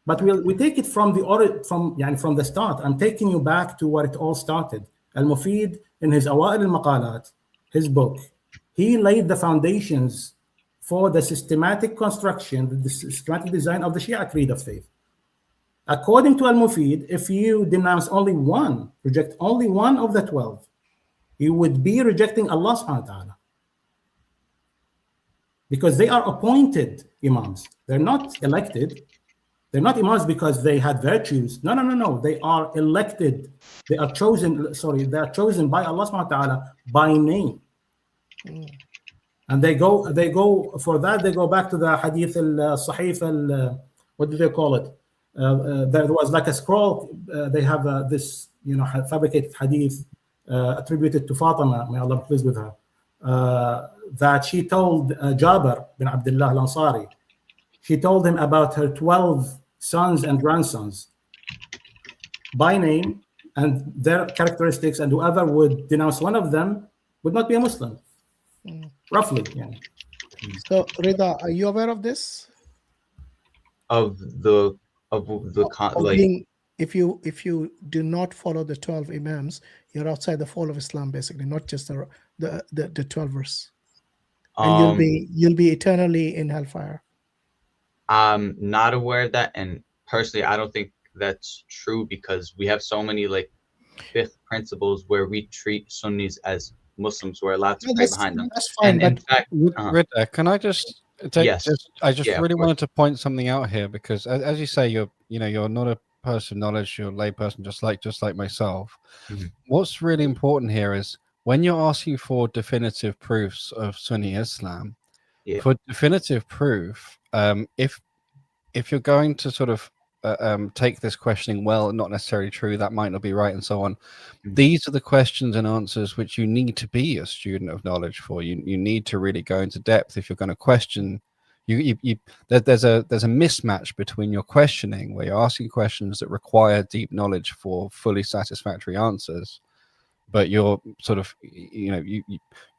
But we take it from the start. I'm taking you back to where it all started. Al-Mufid, in his Awa'il al-Maqalat, his book, he laid the foundations for the systematic construction, the systematic design of the Shia creed of faith. According to Al-Mufid, if you denounce only one, reject only one of the 12, you would be rejecting Allah subhanahu wa ta'ala. Because they are appointed imams. They're not elected. They're not imams because they had virtues. No. They are elected. They are chosen. They are chosen by Allah subhanahu wa ta'ala by name. And they go for that. They go back to the hadith al-Sahif what do they call it? There was like a scroll. They have this fabricated hadith attributed to Fatima. May Allah be pleased with her. That she told Jabir bin Abdullah al-Ansari. She told him about her 12 sons and grandsons by name and their characteristics, and whoever would denounce one of them would not be a Muslim. Roughly. Yeah. So, Rida, are you aware of this? If you do not follow the 12 imams, you're outside the fold of Islam, basically, not just the 12 verse. And you'll be eternally in hellfire. I'm not aware of that, and personally, I don't think that's true because we have so many fifth principles where we treat Sunnis as Muslims who are allowed to pray behind them. That's fine. And in fact, Rida, can I just take? Yes. I really wanted to point something out here because, as you say, you're not a person of knowledge. You're a lay person, just like myself. Mm-hmm. What's really important here is when you're asking for definitive proofs of Sunni Islam. Yeah. For definitive proof, if you're going to sort of take this questioning, well, not necessarily true, that might not be right, and so on. Mm-hmm. These are the questions and answers which you need to be a student of knowledge for. You need to really go into depth if you're going to question. There's a mismatch between your questioning, where you're asking questions that require deep knowledge for fully satisfactory answers, but you're sort of you're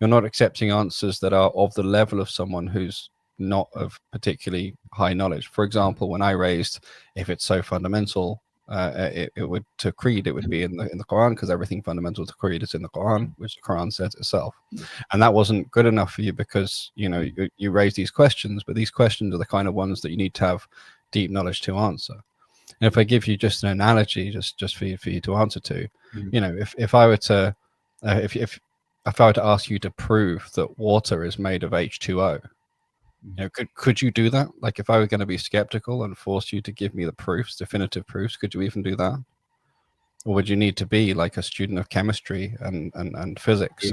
not accepting answers that are of the level of someone who's not of particularly high knowledge. For example, when I raised, if it's so fundamental, it would to creed it would be in the Quran, because everything fundamental to creed is in the Quran, which the Quran says itself. And that wasn't good enough for you because you raise these questions, but these questions are the kind of ones that you need to have deep knowledge to answer. And if I give you just an analogy, just for you to answer to, if I were to if I were to ask you to prove that water is made of H2O, could you do that? Like, if I were going to be skeptical and force you to give me the proofs, definitive proofs, could you even do that? Or would you need to be like a student of chemistry and physics?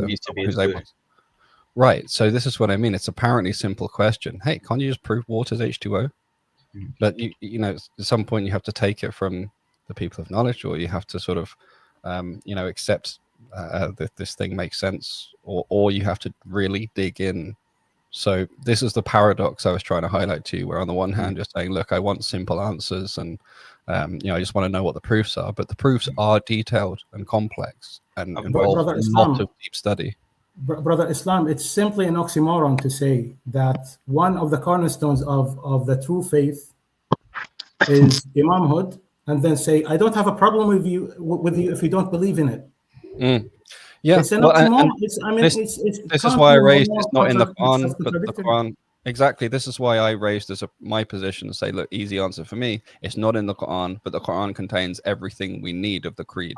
Right. So this is what I mean. It's apparently simple question. Hey, can't you just prove water's H2O? But at some point you have to take it from the people of knowledge, or you have to sort of accept that this thing makes sense, or you have to really dig in. So this is the paradox I was trying to highlight to you, where on the one hand you're saying, look, I want simple answers, and I just want to know what the proofs are, but the proofs are detailed and complex and involve a lot of deep study. Brother Islam, it's simply an oxymoron to say that one of the cornerstones of the true faith is imamhood, and then say, I don't have a problem with you if you don't believe in it. Yeah, it's an oxymoron. This is why I raised it's not in the Quran, but the Quran. Exactly. This is why I raised my position to say, look, easy answer for me. It's not in the Quran, but the Quran contains everything we need of the creed.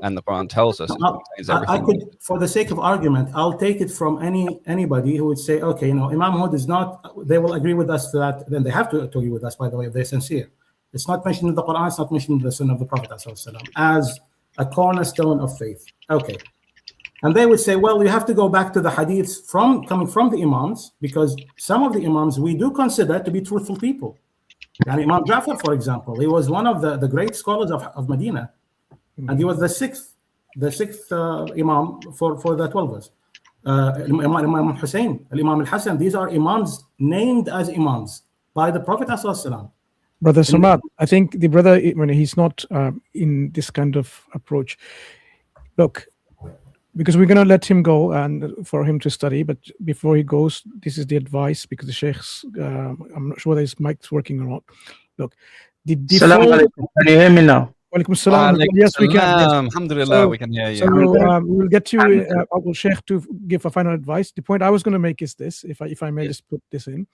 And the Quran tells us it contains everything. I could, for the sake of argument, I'll take it from anybody who would say, okay, imamhood is not, they will agree with us that, then they have to agree with us, by the way, if they're sincere. It's not mentioned in the Quran, it's not mentioned in the Sunnah of the Prophet as a cornerstone of faith. Okay. And they would say, well, you have to go back to the hadiths coming from the Imams, because some of the Imams we do consider to be truthful people. And Imam Ja'far, for example, he was one of the great scholars of Medina. And he was the sixth Imam for the 12ers. Imam Hussein, Imam al-Hassan, these are Imams named as Imams by the Prophet ﷺ. Brother Samad, I think the brother, when he's not in this kind of approach, look, because we're going to let him go and for him to study, but before he goes, this is the advice, because the Sheikh's, I'm not sure whether his mic's working or not. Look, the default... Can you hear me now? Yes, we can. Yes. Alhamdulillah, we can hear you. So we will get you, Sheikh, to give a final advice. The point I was going to make is this, if I may just put this in.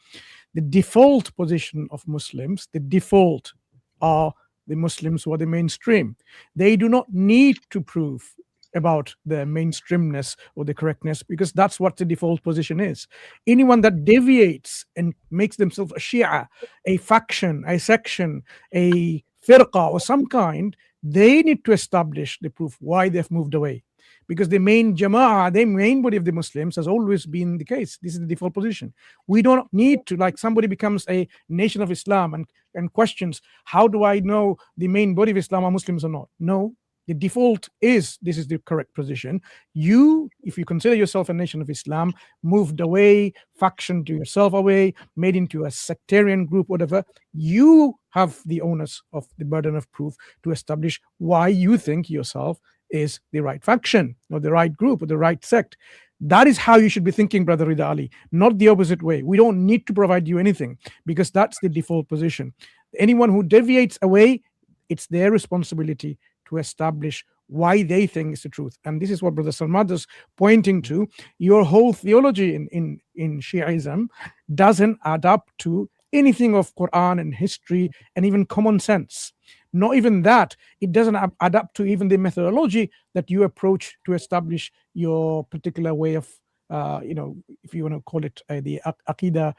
The default position of Muslims, the default are the Muslims who are the mainstream. They do not need to prove about the mainstreamness or the correctness, because that's what the default position is. Anyone that deviates and makes themselves a Shia, a faction, a section, a firqa or some kind, they need to establish the proof why they've moved away, because the main jama'ah, the main body of the Muslims has always been the case. This is the default position. We don't need to, like, somebody becomes a nation of Islam and questions, how do I know the main body of Islam are Muslims or not? No, the default is this is the correct position. You, if you consider yourself a nation of Islam, moved away, factioned yourself away, made into a sectarian group, whatever, you have the onus of the burden of proof to establish why you think yourself is the right faction or the right group or the right sect. That is how you should be thinking, Brother Rida Ali, not the opposite way. We don't need to provide you anything, because that's the default position. Anyone who deviates away, it's their responsibility to establish why they think is the truth. And this is what Brother Salman is pointing to. Your whole theology in Shi'ism doesn't add up to anything of Quran and history and even common sense. Not even that. It doesn't add up to even the methodology that you approach to establish your particular way of, if you want to call it the Aqidah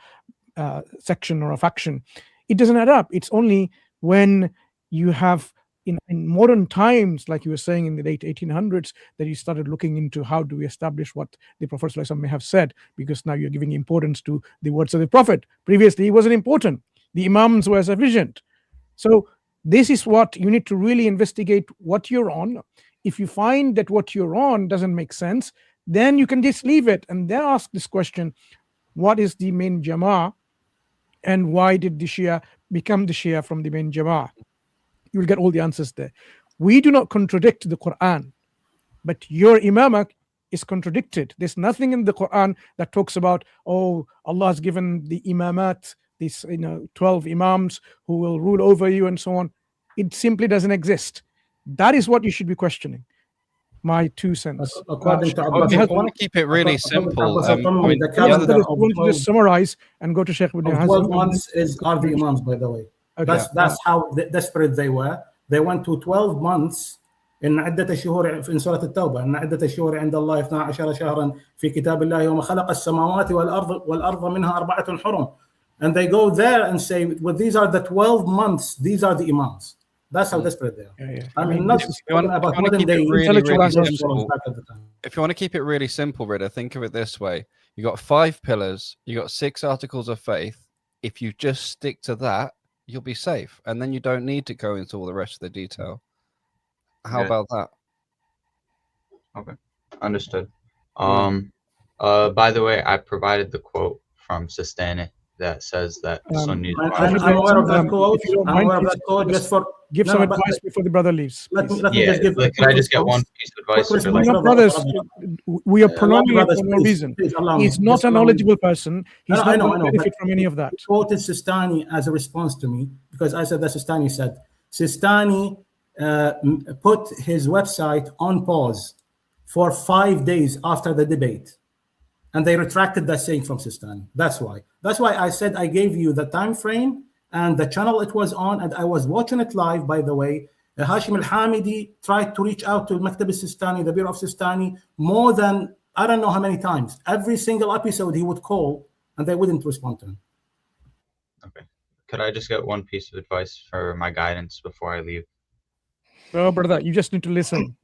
section or a faction. It doesn't add up. It's only when you have in modern times, like you were saying in the late 1800s, that you started looking into how do we establish what the Prophet ﷺ may have said, because now you're giving importance to the words of the Prophet. Previously, it wasn't important. The Imams were sufficient. So this is what you need to really investigate what you're on. If you find that what you're on doesn't make sense, then you can just leave it and then ask this question: what is the main Jama'ah, and why did the Shia become the Shia from the main Jama'ah? You will get all the answers there. We do not contradict the Quran, but your imamah is contradicted. There's nothing in the Quran that talks about, oh, Allah has given the imamat, these 12 imams who will rule over you and so on. it simply doesn't exist. That is what you should be questioning. My 2 cents. According to I Abbas want to keep it really simple. Abbas al-Qummi, the the other calendar I want to just summarize and go to Sheikh Ibn of Hazm. 12 months are the Imams, by the way. Okay. That's how desperate they were. They went to 12 months. إن عدة الشهور في سورة التوبة إن عدة الشهور عند الله 12 شهرا في كتاب الله يوم خلق السماوات والأرض منها 4 حرم. And they go there and say, well, these are the 12 months. These are the Imams. That's how desperate they are. Yeah. I mean, not about modern day simple. If you want to keep it really simple, Rida, think of it this way. You got 5 pillars. You got 6 articles of faith. If you just stick to that, you'll be safe. And then you don't need to go into all the rest of the detail. How about that? Okay, understood. By the way, I provided the quote from Sistani that says that Sunnis. I'm aware of that quote. I'm aware of that quote. Just for give some advice before the brother leaves. Let me just give. Can I just get one piece of advice? Brothers, we are prolonging it for no reason. He's not a knowledgeable person. He's not going to benefit from any of that. He quoted Sistani as a response to me because I said that Sistani said. Sistani put his website on pause for 5 days after the debate, and they retracted that saying from Sistani. That's why I said I gave you the time frame and the channel it was on, and I was watching it live, by the way. Hashim al-Hamidi tried to reach out to Maktab al-Sistani, the Bureau of Sistani, more than I don't know how many times. Every single episode he would call and they wouldn't respond to him. Okay, could I just get one piece of advice for my guidance before I leave? No, brother, you just need to listen.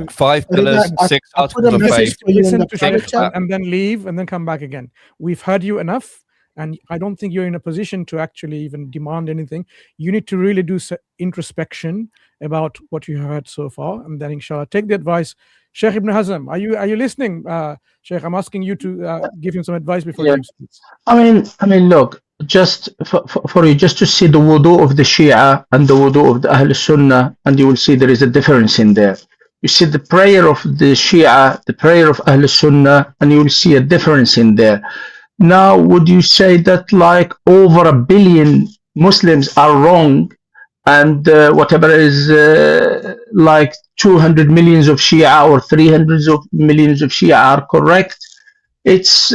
5 pillars, 6 articles of faith. Listen to Sheikh and then leave and then come back again. We've heard you enough, and I don't think you're in a position to actually even demand anything. You need to really do introspection about what you heard so far, and then inshallah take the advice. Sheikh Ibn Hazm, are you listening? Sheikh, I'm asking you to give him some advice before you speak. I mean, look, just for you, just to see the wudu of the Shia and the wudu of the Ahl Sunnah, and you will see there is a difference in there. You see the prayer of the Shia, the prayer of Ahl Sunnah, and you will see a difference in there. Now, would you say that like over 1 billion Muslims are wrong, and whatever is like 200 millions of Shia or 300 millions of Shia are correct? It's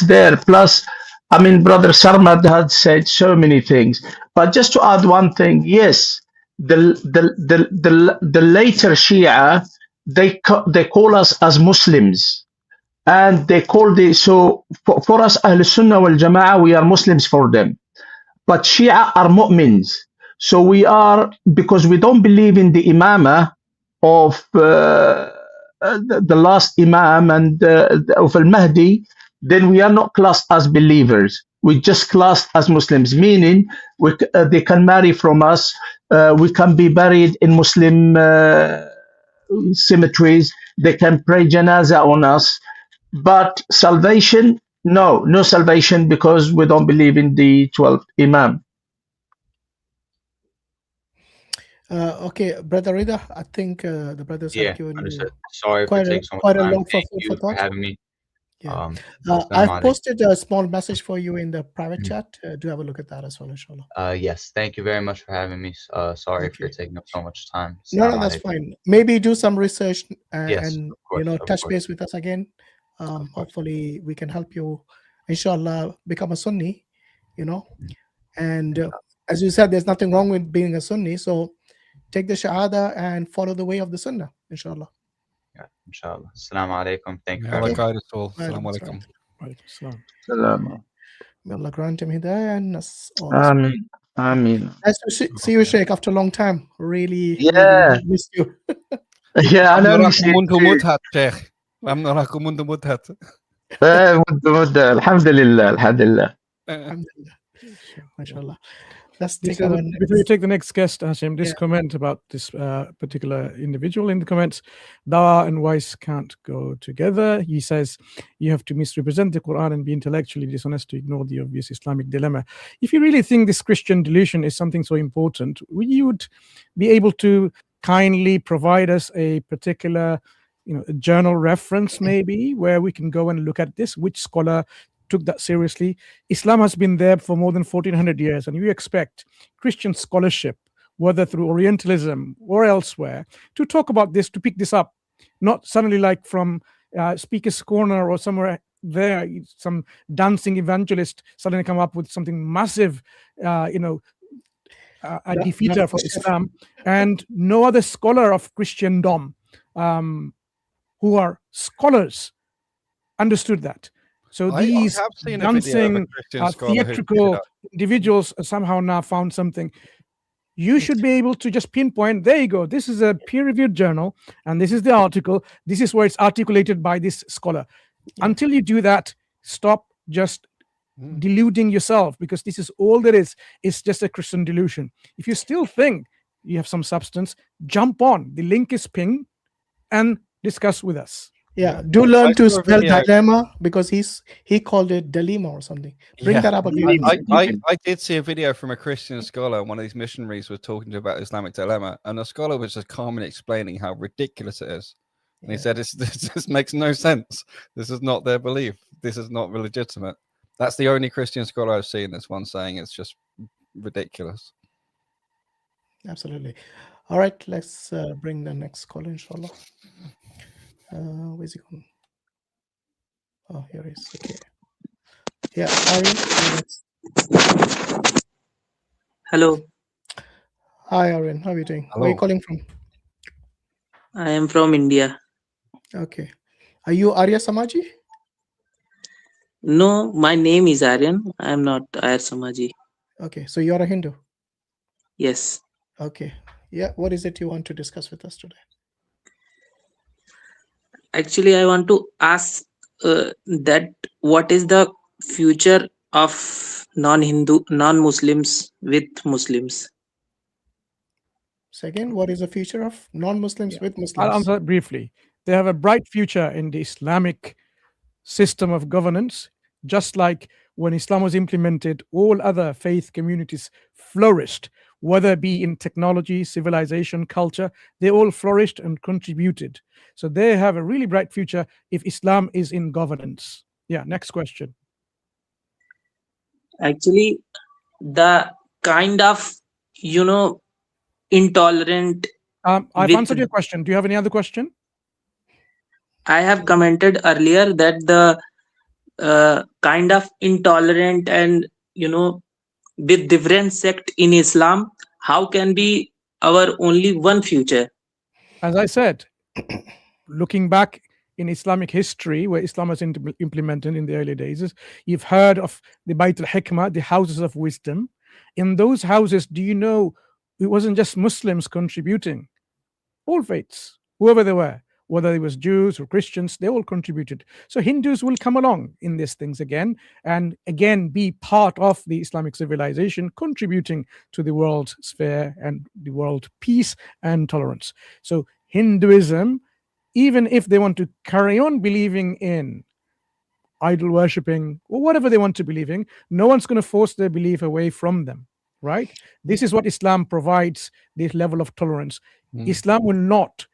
there. Plus, I mean, Brother Sarmad had said so many things, but just to add one thing, yes, the later Shia, they call us as Muslims, and they call for us Ahl Sunnah wal Jama'ah, we are Muslims for them, but Shia are mu'mins. So we are, because we don't believe in the imamah of the last imam and of al-Mahdi, then we are not classed as believers. We just classed as Muslims, meaning they can marry from us. We can be buried in Muslim cemeteries. They can pray janazah on us. But salvation, no salvation, because we don't believe in the 12th imam. Okay, Brother Rida, I think the brothers have given you Sorry for taking so much time. Thank you for having me. Yeah. I've posted a small message for you in the private chat. Do have a look at that as well, inshallah. Yes, thank you very much for having me. Sorry for taking up so much time. No, that's fine. Maybe do some research yes, and course, touch base with us again. Hopefully we can help you, inshallah, become a Sunni, and as you said, there's nothing wrong with being a Sunni, so take the Shahada and follow the way of the Sunnah, inshallah. Yeah, inshallah. Assalamu alaikum. Thank you. Assalamu alaikum. May Allah grant him hidayah and us all. Ameen. Nice to see you, Sheikh, after a long time. Really missed you. Yeah, I know. Alhamdulillah. MashaAllah. Let's take our before you take the next guest, Hashim, this comment about this particular individual in the comments, Dawah and Vice can't go together. He says you have to misrepresent the Quran and be intellectually dishonest to ignore the obvious Islamic dilemma. If you really think this Christian delusion is something so important, you would be able to kindly provide us a particular a journal reference maybe where we can go and look at this, which scholar took that seriously. Islam has been there for more than 1400 years, and you expect Christian scholarship whether through Orientalism or elsewhere, to talk about this, to pick this up, not suddenly like from Speaker's Corner or somewhere there, some dancing evangelist suddenly come up with something massive, a defeater for Islam, and no other scholar of Christendom who are scholars understood that. So these I have seen dancing, a video of a Christian scholar who theatrical individuals somehow now found something. You should be able to just pinpoint, there you go, this is a peer-reviewed journal, and this is the article, this is where it's articulated by this scholar. Until you do that, stop just deluding yourself, because this is all there is. It's just a Christian delusion. If you still think you have some substance, jump on. The link is pinged and discuss with us. Yeah, do learn to spell dilemma, because he called it dilemma or something. Bring that up again. I did see a video from a Christian scholar. One of these missionaries was talking about Islamic dilemma, and the scholar was just calmly explaining how ridiculous it is. And he said, this makes no sense. This is not their belief. This is not legitimate. That's the only Christian scholar I've seen this one saying it's just ridiculous. Absolutely. All right, let's bring the next caller, inshallah. Where's he going? Oh, here he is. Okay. Yeah, Aryan. Hello. Hi, Aryan. How are you doing? Hello. Where are you calling from? I am from India. Okay. Are you Arya Samaji? No, my name is Aryan. I am not Arya Samaji. Okay, so you're a Hindu? Yes. Okay. Yeah, what is it you want to discuss with us today? Actually, I want to ask that what is the future of non-Muslims with Muslims? Second, what is the future of non-Muslims with Muslims? I'll answer that briefly. They have a bright future in the Islamic system of governance, just like when Islam was implemented, all other faith communities flourished, whether it be in technology, civilization, culture, they all flourished and contributed. So they have a really bright future if Islam is in governance. Yeah, next question. Actually, the kind of, intolerant. I've answered your question. Do you have any other question? I have commented earlier that the kind of intolerant and, with different sect in Islam, how can be our only one future? As I said, looking back in Islamic history, where Islam was implemented in the early days, you've heard of the Bayt al-Hikmah, the houses of wisdom. In those houses, do you know, it wasn't just Muslims contributing. All faiths, whoever they were, whether it was Jews or Christians, they all contributed. So Hindus will come along in these things again, and again be part of the Islamic civilization, contributing to the world sphere and the world peace and tolerance. So Hinduism, even if they want to carry on believing in idol worshipping or whatever they want to believe in, no one's going to force their belief away from them, right? This is what Islam provides, this level of tolerance. Islam will not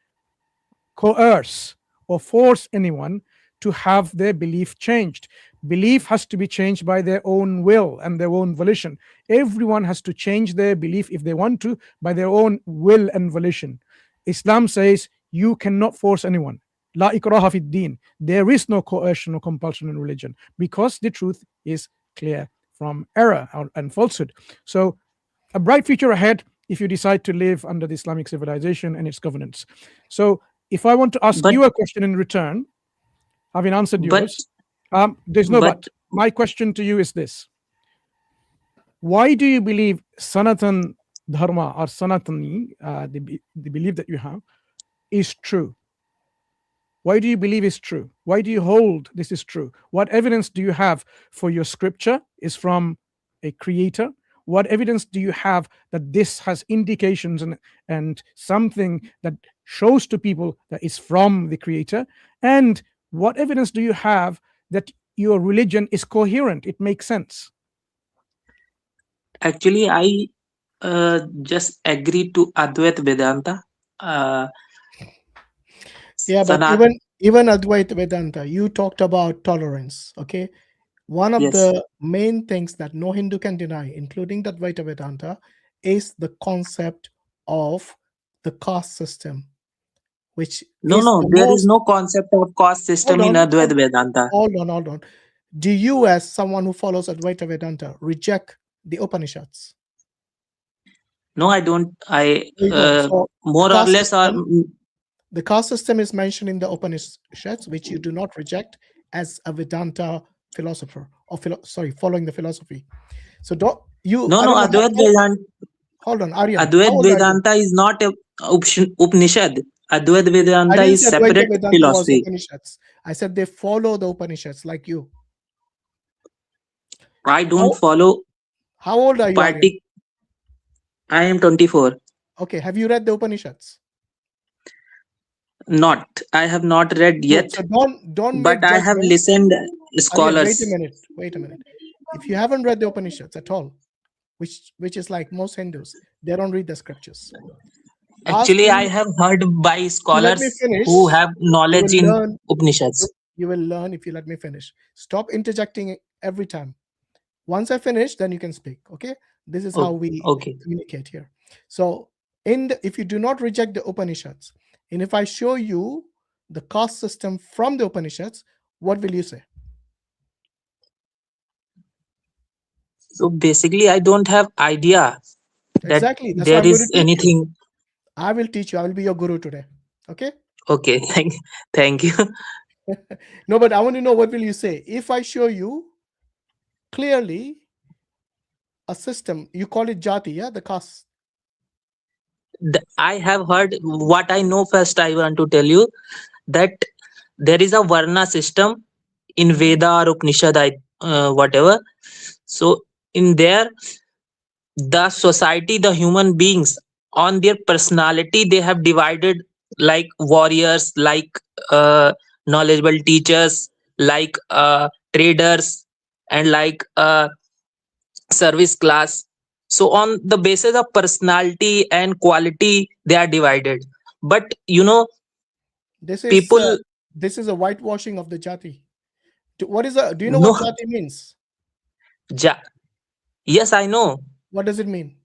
coerce or force anyone to have their belief changed. Belief has to be changed by their own will and their own volition. Everyone has to change their belief, if they want to, by their own will and volition. Islam says you cannot force anyone. La ikraha fid din. There is no coercion or compulsion in religion, because the truth is clear from error and falsehood. So a bright future ahead if you decide to live under the Islamic civilization and its governance. So if I want to ask you a question in return, having answered yours, there's no but. My question to you is this. Why do you believe Sanatan Dharma or Sanatani, the belief that you have, is true? Why do you believe it's true? Why do you hold this is true? What evidence do you have for your scripture is from a creator? What evidence do you have that this has indications and something that shows to people that it's from the creator? And what evidence do you have that your religion is coherent? It makes sense. Actually, I just agree to Advait Vedanta. Yeah, but even Advaita Vedanta, you talked about tolerance, okay? One of the main things that no Hindu can deny, including the Advaita Vedanta, is the concept of the caste system, which No, is no, the there is most. no concept of caste system in Advaita Vedanta. Hold on. Do you, as someone who follows Advaita Vedanta, reject the Upanishads? No, I don't. I There you go. So more or less are. The caste system is mentioned in the Upanishads, which you do not reject as a Vedanta philosopher or following the philosophy. So don't you? No, Advaita Vedanta. Hold on, Aryan. Advaita Vedanta is not a Upanishad. Advaita Vedanta is separate philosophy. Upanishads. I said they follow the Upanishads like you. I don't follow. How old are you? Aryan? I am 24. Okay. Have you read the Upanishads? Not. I have not read yet. So don't. But I have listened scholars. Aryan, wait a minute. If you haven't read the Upanishads at all, which is like most Hindus, they don't read the scriptures. Actually, I have heard by scholars who have knowledge in Upanishads. You will learn if you let me finish. Stop interjecting every time. Once I finish, then you can speak. Okay? This is how we communicate here. So, if you do not reject the Upanishads, and if I show you the caste system from the Upanishads, what will you say? So basically, I don't have idea that there is anything. I will teach you. I will be your guru today. Okay? Okay. Thank you. No, but I want to know what will you say if I show you clearly a system. You call it jati, yeah, the caste. I have heard. What I know first, I want to tell you that there is a varna system in Veda or Upanishad, whatever. So in there, the society, the human beings, on their personality, they have divided like warriors, like knowledgeable teachers, like traders, and like service class. So on the basis of personality and quality, they are divided. But this is a whitewashing of the jati. Do you know what jati means? Yes, I know. What does it mean?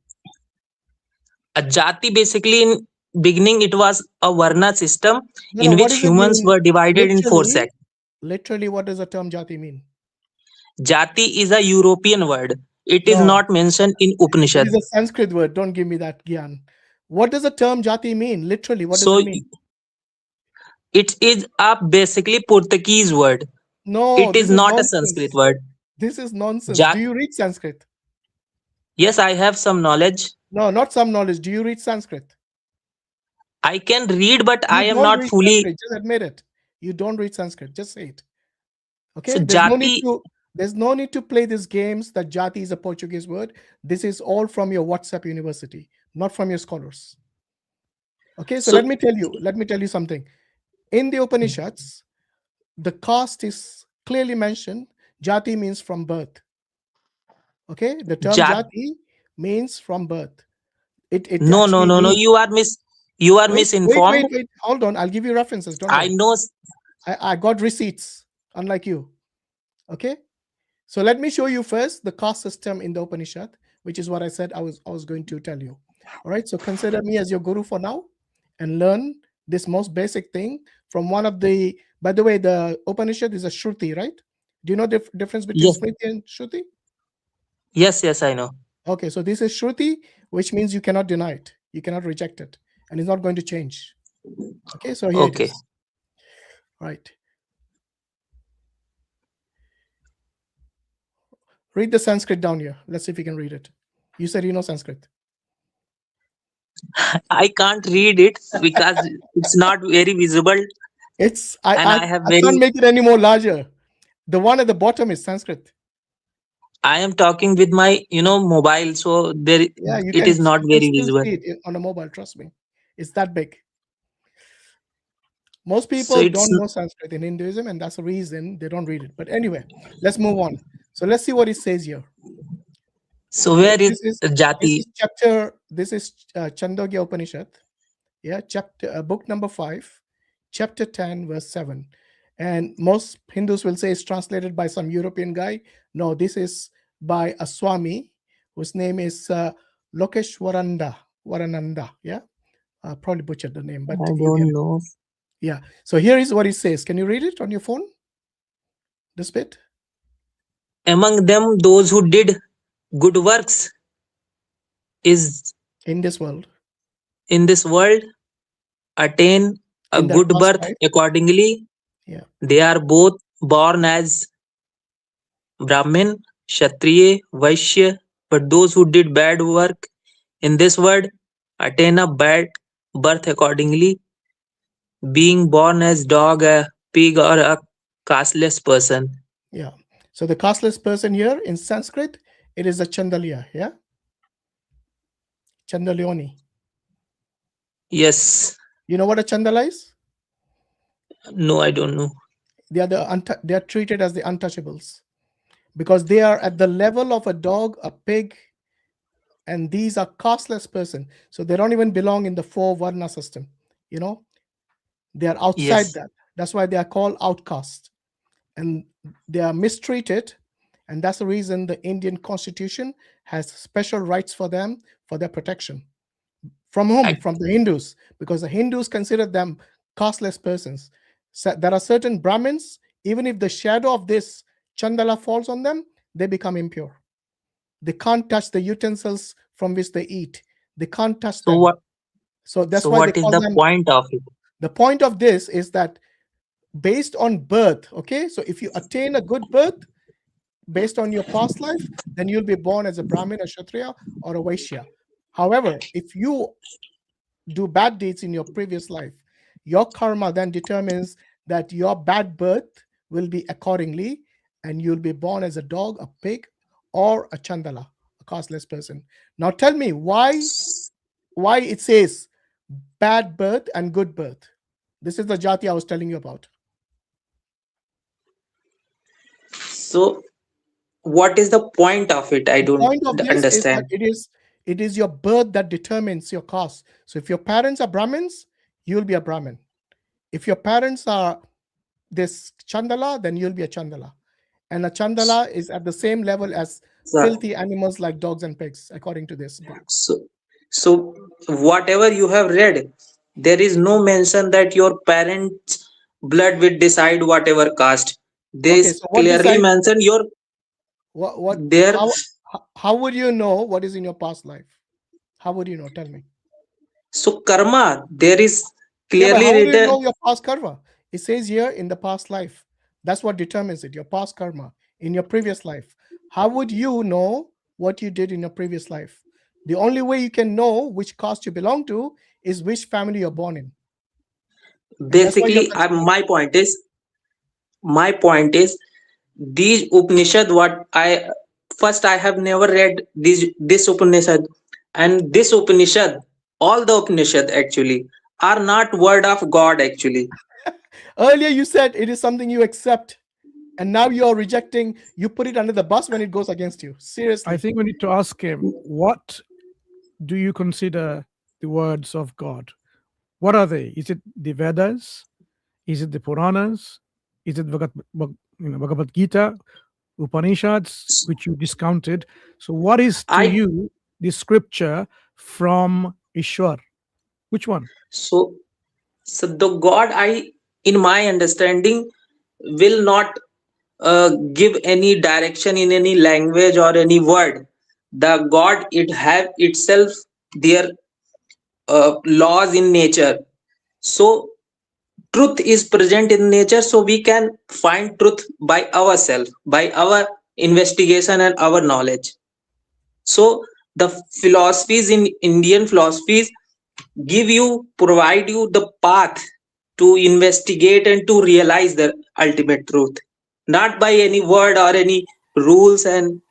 A jati, basically, in beginning it was a varna system in which humans were divided in 4 sects. Literally, what does the term jati mean? Jati is a European word. It is not mentioned in Upanishad. It is a Sanskrit word. Don't give me that gyan. What does the term jati mean? Literally, what does it mean? It is a basically Portuguese word. No, it is not a Sanskrit word. This is nonsense. Do you read Sanskrit? Yes, I have some knowledge. No, not some knowledge. Do you read Sanskrit? I can read, but I am not fully. Sanskrit. Just admit it. You don't read Sanskrit. Just say it. Okay. So there's no need to play these games that jati is a Portuguese word. This is all from your WhatsApp university, not from your scholars. Okay. So let me tell you something. In the Upanishads, the caste is clearly mentioned. Jati means from birth. Okay. The term jati means from birth. No. You are misinformed. Wait. Hold on. I'll give you references. Don't I worry. know. I got receipts, unlike you. Okay. So let me show you first the caste system in the Upanishad, which is what I said I was going to tell you. All right. So consider me as your guru for now and learn this most basic thing from one of the. By the way, the Upanishad is a Shruti, right? Do you know the difference between Smriti and Shruti? Yes, I know. Okay, so this is Shruti, which means you cannot deny it. You cannot reject it. And it's not going to change. Okay, so here it is. Right. Read the Sanskrit down here. Let's see if you can read it. You said you know Sanskrit. I can't read it because it's not very visible. I can't make it any more larger. The one at the bottom is Sanskrit. I am talking with my mobile, so it is not very visible. See it on a mobile, trust me. It's that big. Most people don't know Sanskrit in Hinduism, and that's the reason they don't read it. But anyway, let's move on. So let's see what it says here. So where is jati? This is Chandogya Upanishad. Yeah, book number 5, chapter 10, verse 7. And most Hindus will say it's translated by some European guy. No, this is by a Swami whose name is Lokeshwaranda. Varananda. Yeah, probably butchered the name, but I you get don't it. know. Yeah. So here is what it says. Can you read it on your phone? This bit. Among them, those who did good works is In this world. in this world attain a In their good past birth life. accordingly. Yeah. They are both born as Brahmin, Kshatriya, Vaishya, but those who did bad work in this world attain a bad birth accordingly, being born as dog, a pig, or a casteless person. Yeah. So the casteless person here in Sanskrit, it is a Chandaliya. Yeah. Chandalioni. Yes. You know what a Chandala is? No, I don't know. They are treated as the untouchables because they are at the level of a dog, a pig, and these are casteless person. So they don't even belong in the 4 Varna system. You know, they are outside Yes. that. That's why they are called outcast, and they are mistreated. And that's the reason the Indian Constitution has special rights for them for their protection. From whom? From the Hindus, because the Hindus consider them casteless persons. So there are certain Brahmins, even if the shadow of this Chandala falls on them, they become impure. They can't touch the utensils from which they eat. They can't touch So them. what? So that's So why they what is call the them. point of it? The point of this is that based on birth, okay, so if you attain a good birth based on your past life, then you'll be born as a Brahmin, a Kshatriya, or a Vaishya. However, if you do bad deeds in your previous life, your karma then determines that your bad birth will be accordingly, and you'll be born as a dog, a pig, or a Chandala, a casteless person. Now tell me why it says bad birth and good birth. This is the jati I was telling you about. So what is the point of it? I The don't point of this is that understand. it is your birth that determines your caste. So if your parents are Brahmins, you'll be a Brahmin. If your parents are this Chandala, then you'll be a Chandala. And a Chandala is at the same level as Sir. filthy animals like dogs and pigs, according to this book. So whatever you have read, there is no mention that your parents' blood will decide whatever caste. They Okay, so what clearly decides mention your their. how would you know what is in your past life? How would you know? Tell me. So karma, there is Yeah, but clearly how do you written. know your past karma? It says here in the past life. That's what determines it, your past karma in your previous life. How would you know what you did in your previous life? The only way you can know which caste you belong to is which family you're born in. Basically, my point is these Upanishad. What I have never read this Upanishad, and this Upanishad, all the Upanishad actually are not word of God actually. Earlier you said it is something you accept, and now you're rejecting. You put it under the bus when it goes against you. Seriously. I think we need to ask him, what do you consider the words of God? What are they? Is it the Vedas? Is it the Puranas? Is it Bhagavad Gita, Upanishads, which you discounted? So what is to you the scripture from Ishwar? Which one? So the God, in my understanding, will not give any direction in any language or any word. The God, it have itself their laws in nature. So truth is present in nature, so we can find truth by ourselves, by our investigation and our knowledge. So the philosophies in Indian philosophies provide you the path to investigate and to realize the ultimate truth, not by any word or any rules and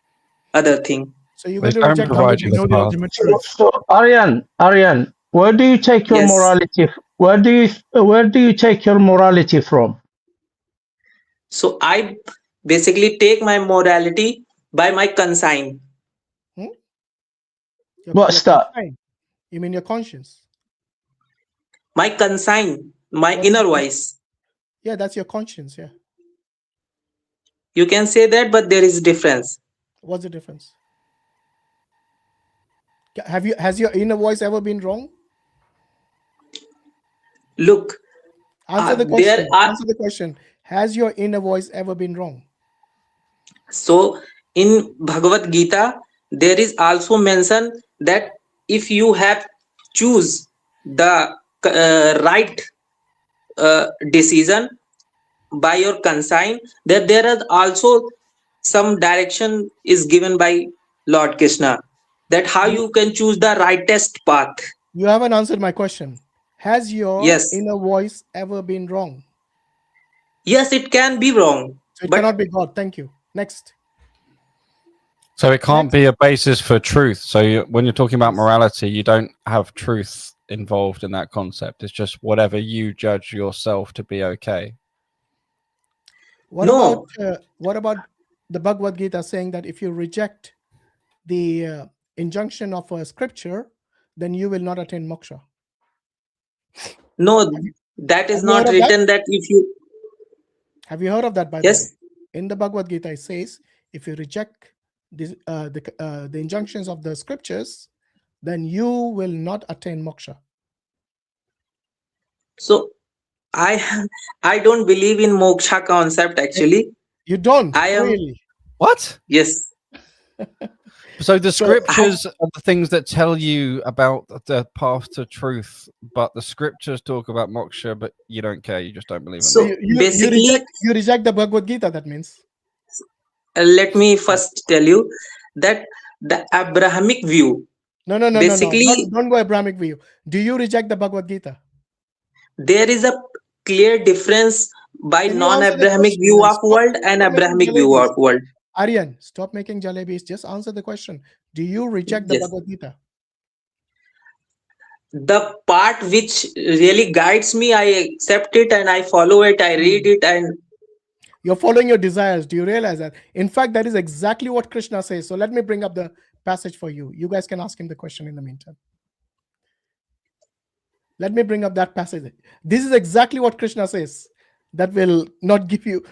other thing. So you're going to reject the ultimate truth. So Aryan, where do you take your morality? Where do you take your morality from? So I basically take my morality by my consign. What's that? You mean your conscience? My consign, my inner voice. Yeah, that's your conscience. Yeah. You can say that, but there is difference. What's the difference? Has your inner voice ever been wrong? Look, Answer the there question. are Answer the question. Has your inner voice ever been wrong? so in Bhagavad Gita there is also mention that if you have choose the right decision by your consign, that there is also some direction is given by Lord Krishna, that how you can choose the rightest path. You haven't answered my question. Has your Yes. inner voice ever been wrong? Yes, it can be wrong, So it but cannot be God. Thank you. Next. So it can't be a basis for truth. So when you're talking about morality, you don't have truth involved in that concept. It's just whatever you judge yourself to be okay. What about the Bhagavad Gita saying that if you reject the injunction of a scripture, then you will not attain moksha? no, that is Have you heard not of that? written that if you Have you heard of that, by Yes. the way? In the Bhagavad Gita, it says, if you reject the injunctions of the scriptures, then you will not attain moksha. So I don't believe in moksha concept actually. You don't? I am Really? What? Yes. So the So- scriptures are the things that tell you about the path to truth, but the scriptures talk about moksha, but you don't care. You just don't believe in So it. basically, you reject the Bhagavad Gita, that means. let me first tell you that the Abrahamic view, No. basically Don't go Abrahamic view. Do you reject the Bhagavad Gita? there is a clear difference by Can you answer the non-Abrahamic question, view man? of world and Stop making Abrahamic view jalebis. of world. Aryan, stop making jalebis. Just answer the question. Do you reject the Yes. Bhagavad Gita? The part which really guides me, I accept it and I follow it, I read it, and You're following your desires. Do you realize that? In fact, that is exactly what Krishna says. So let me bring up the passage for you. You guys can ask him the question in the meantime. Let me bring up that passage. This is exactly what Krishna says. That will not give you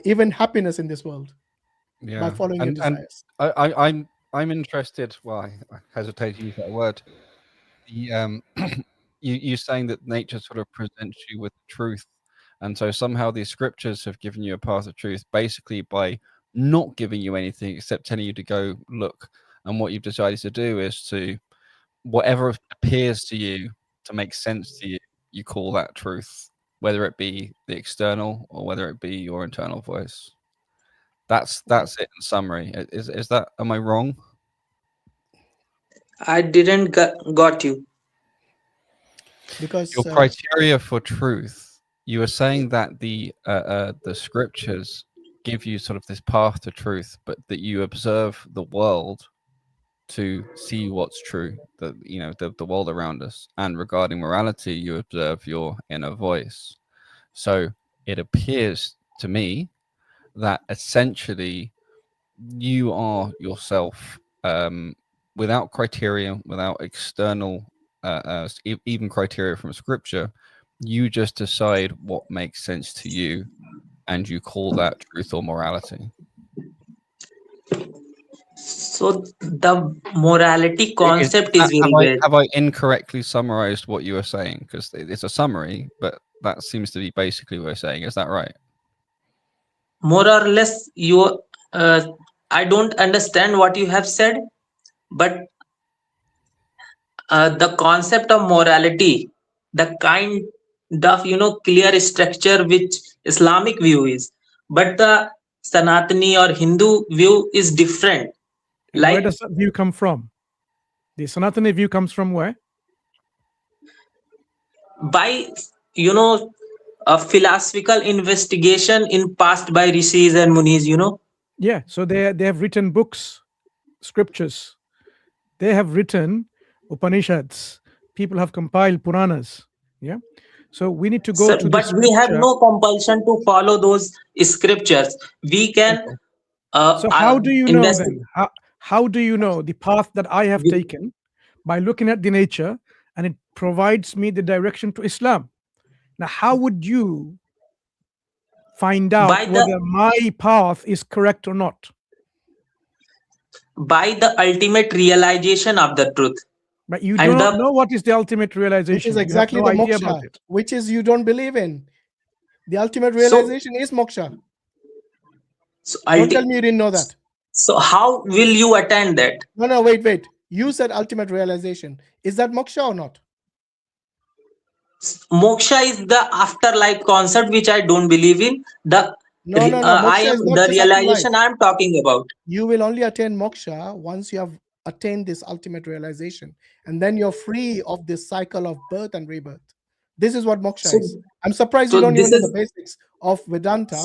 even happiness in this world by following your desires. I'm interested. Well, I hesitate to use that word. The you saying that nature sort of presents you with truth, and so somehow these scriptures have given you a path of truth, basically by not giving you anything except telling you to go look. And what you've decided to do is to whatever appears to you to make sense to you, you call that truth, whether it be the external or whether it be your internal voice. That's it in summary. Is that, am I wrong? I didn't got you. Because your criteria for truth, you were saying that the scriptures give you sort of this path to truth, but that you observe the world to see what's true, the world around us, and regarding morality, you observe your inner voice. So it appears to me that essentially you are yourself, without criteria, without external even criteria from scripture. You just decide what makes sense to you and you call that truth or morality. So the morality concept is very great. Have I incorrectly summarized what you were saying? Because it's a summary, but that seems to be basically what we're saying. Is that right? More or less, I don't understand what you have said, but the concept of morality, the kind of clear structure which Islamic view is, but the Sanatani or Hindu view is different. And where does that view come from? The Sanatani view comes from where? By a philosophical investigation in past by rishis and munis. Yeah, so they have written books, scriptures. They have written Upanishads. People have compiled Puranas. Yeah, so we need to go to. But we have no compulsion to follow those scriptures. We can. So how do you know then? How do you know the path that I have taken? By looking at the nature, and it provides me the direction to Islam. Now, how would you find out whether my path is correct or not? by the ultimate realization of the truth. But you And don't know what is the ultimate realization. Which is You have exactly no the idea moksha, about it. which is you don't believe in. The ultimate So- realization is moksha. So, Don't tell me you didn't know that. so how will you attain that? No, wait. You said ultimate realization. Is that moksha or not? Moksha is the afterlife concept which I don't believe in. The No. I Moksha am is not the just afterlife. realization I am talking about. You will only attain moksha once you have attained this ultimate realization, and then you're free of this cycle of birth and rebirth. This is what moksha is. I'm surprised you don't even know the basics of Vedanta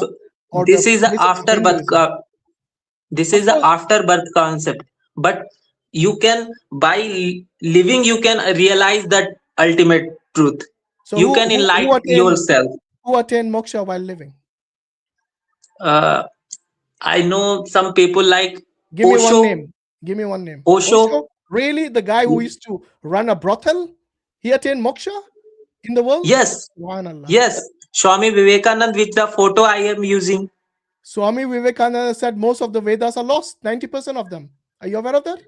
or This the is the basics of afterbirth. Hinduism. This is the afterbirth concept. But you can, by living, you can realize that ultimate truth. So You can enlighten yourself. Who attain moksha while living? I know some people like Give me Osho. one name. Osho. Really? The guy who used to run a brothel? He attained moksha in the world? Yes. Subhanallah. Yes. Swami Vivekananda, which the photo I am using. Swami Vivekananda said most of the Vedas are lost, 90% of them. Are you aware of that?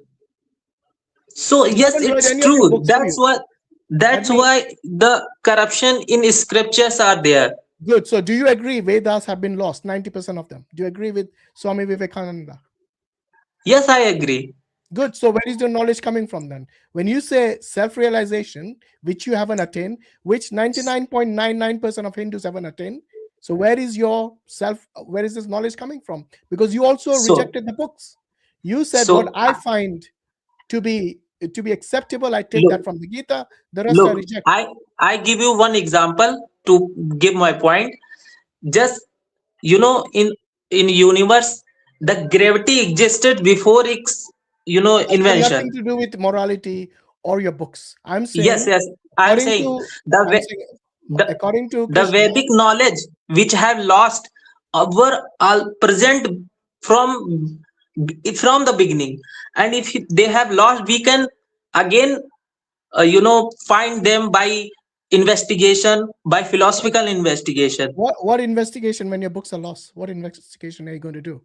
So You yes, haven't read it's any of your true. books, have That's you? what. That's why the corruption in scriptures are there. Good. So do you agree Vedas have been lost, 90% of them? Do you agree with Swami Vivekananda? Yes, I agree. Good. So where is your knowledge coming from then? When you say self-realization, which you haven't attained, which 99.99% of Hindus haven't attained, so where is your where is this knowledge coming from? Because you also rejected the books. You said what I find to be acceptable, I take that from the Gita, the rest I reject. I give you one example to give my point. Just in universe, the gravity existed before its invention. Nothing to do with morality or your books. I'm saying Yes. I'm saying according to the Krishna, Vedic knowledge which have lost were all present from the beginning, and if they have lost, we can again find them by investigation, by philosophical investigation. What investigation when your books are lost? What investigation are you going to do?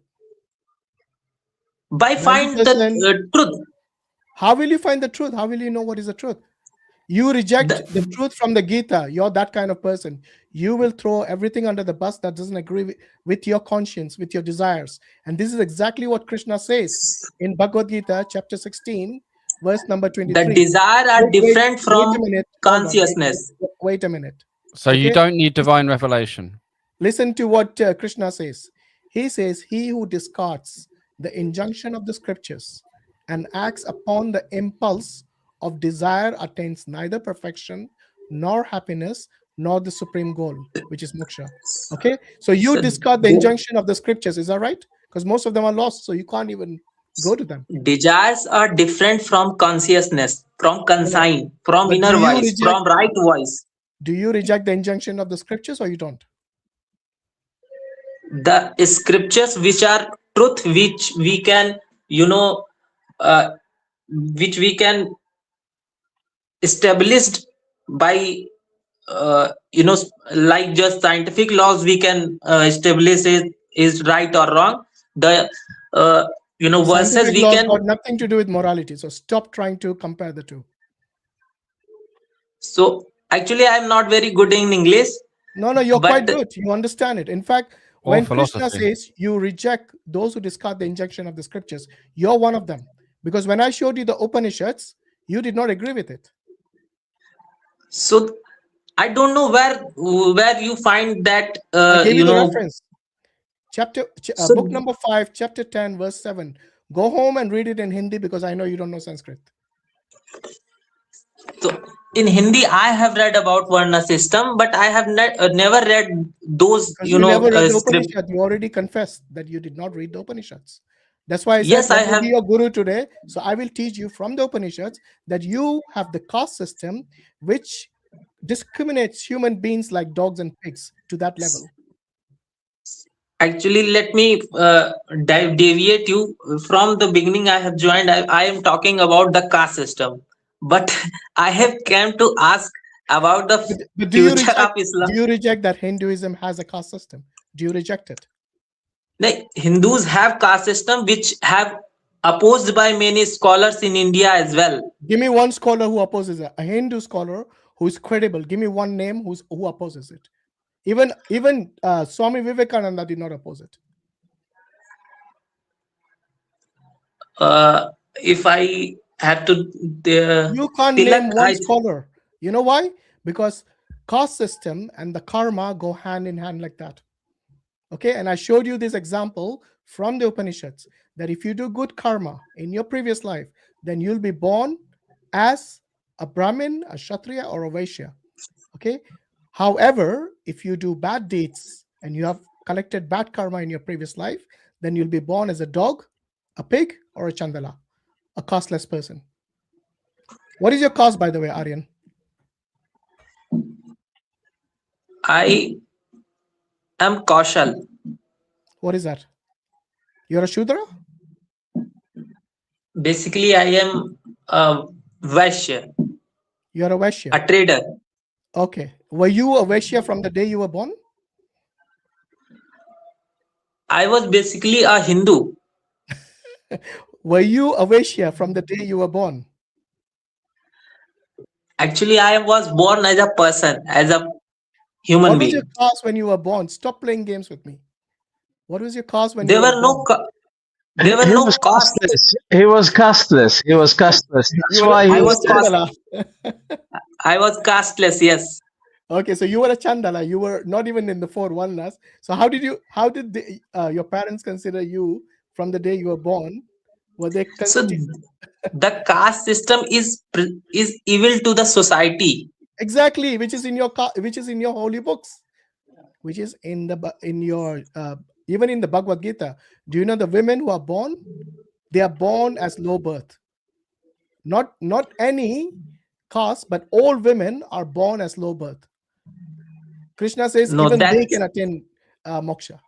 By find the truth. How will you find the truth? How will you know what is the truth? You reject the truth from the Gita. You're that kind of person. You will throw everything under the bus that doesn't agree with your conscience, with your desires. And this is exactly what Krishna says in Bhagavad Gita, chapter 16, verse number 23. The desire are different from consciousness. Wait a minute. So you don't need divine revelation. Listen to what Krishna says. He says, he who discards the injunction of the scriptures and acts upon the impulse of desire attains neither perfection nor happiness nor the supreme goal, which is moksha. Okay, so you discard the injunction of the scriptures, is that right? Because most of them are lost, so you can't even go to them. Desires are different from consciousness, from consign, from But inner voice, from right voice. Do you reject the injunction of the scriptures or you don't? The scriptures which are truth, which we can which we can established by like just scientific laws, we can establish it is right or wrong. The verses we can got nothing to do with morality, so stop trying to compare the two. So actually I'm not very good in English. No, you're quite good. You understand it. In fact, when Krishna philosophy says you reject those who discard the injunction of the scriptures, you're one of them. Because when I showed you the Upanishads, you did not agree with it. So I don't know where you find that. I gave you the reference. Book number 5, chapter 10, verse 7. Go home and read it in Hindi because I know you don't know Sanskrit. So in Hindi, I have read about Varna system, but I have never read those. You never read the Upanishads. You already confessed that you did not read the Upanishads. That's why I said I will be your guru today. So I will teach you from the Upanishads that you have the caste system which discriminates human beings like dogs and pigs to that level. Actually, let me deviate you from the beginning. I have joined. I am talking about the caste system, but I have come to ask about the future of Islam. Do you reject that Hinduism has a caste system? Do you reject it? Like Hindus have caste system which have opposed by many scholars in India as well. Give me one scholar who opposes it. A Hindu scholar who is credible. Give me one name who opposes it. Even Swami Vivekananda did not oppose it. If I have to, You can't name one scholar. You know why? Because caste system and the karma go hand in hand like that. Okay, and I showed you this example from the Upanishads that if you do good karma in your previous life, then you'll be born as a Brahmin, a Kshatriya, or a Vaishya. Okay. However, if you do bad deeds and you have collected bad karma in your previous life, then you'll be born as a dog, a pig, or a Chandala, a casteless person. What is your caste, by the way, Aryan? I am Kaushal. What is that? You're a Shudra? Basically, I am a Vaishya. You're a Vaishya. A trader. Okay. Were you a Vaishya from the day you were born? I was basically a Hindu. Were you a Vaishya from the day you were born? Actually, I was born as a person, as a human being. What was your caste when you were born? Stop playing games with me. What was your caste when there you were were no born? There were He no was castes. casteless. He was casteless. He was casteless. That's why he I was. was I was casteless. Yes. Okay, so you were a Chandala. You were not even in the four Varnas. So how did your parents consider you from the day you were born? Were they So the caste system is evil to the society. Exactly, which is in your holy books, which is in your even in the Bhagavad Gita. Do you know the women who are born? They are born as low birth. Not any caste, but all women are born as low birth. Krishna says even they can attain moksha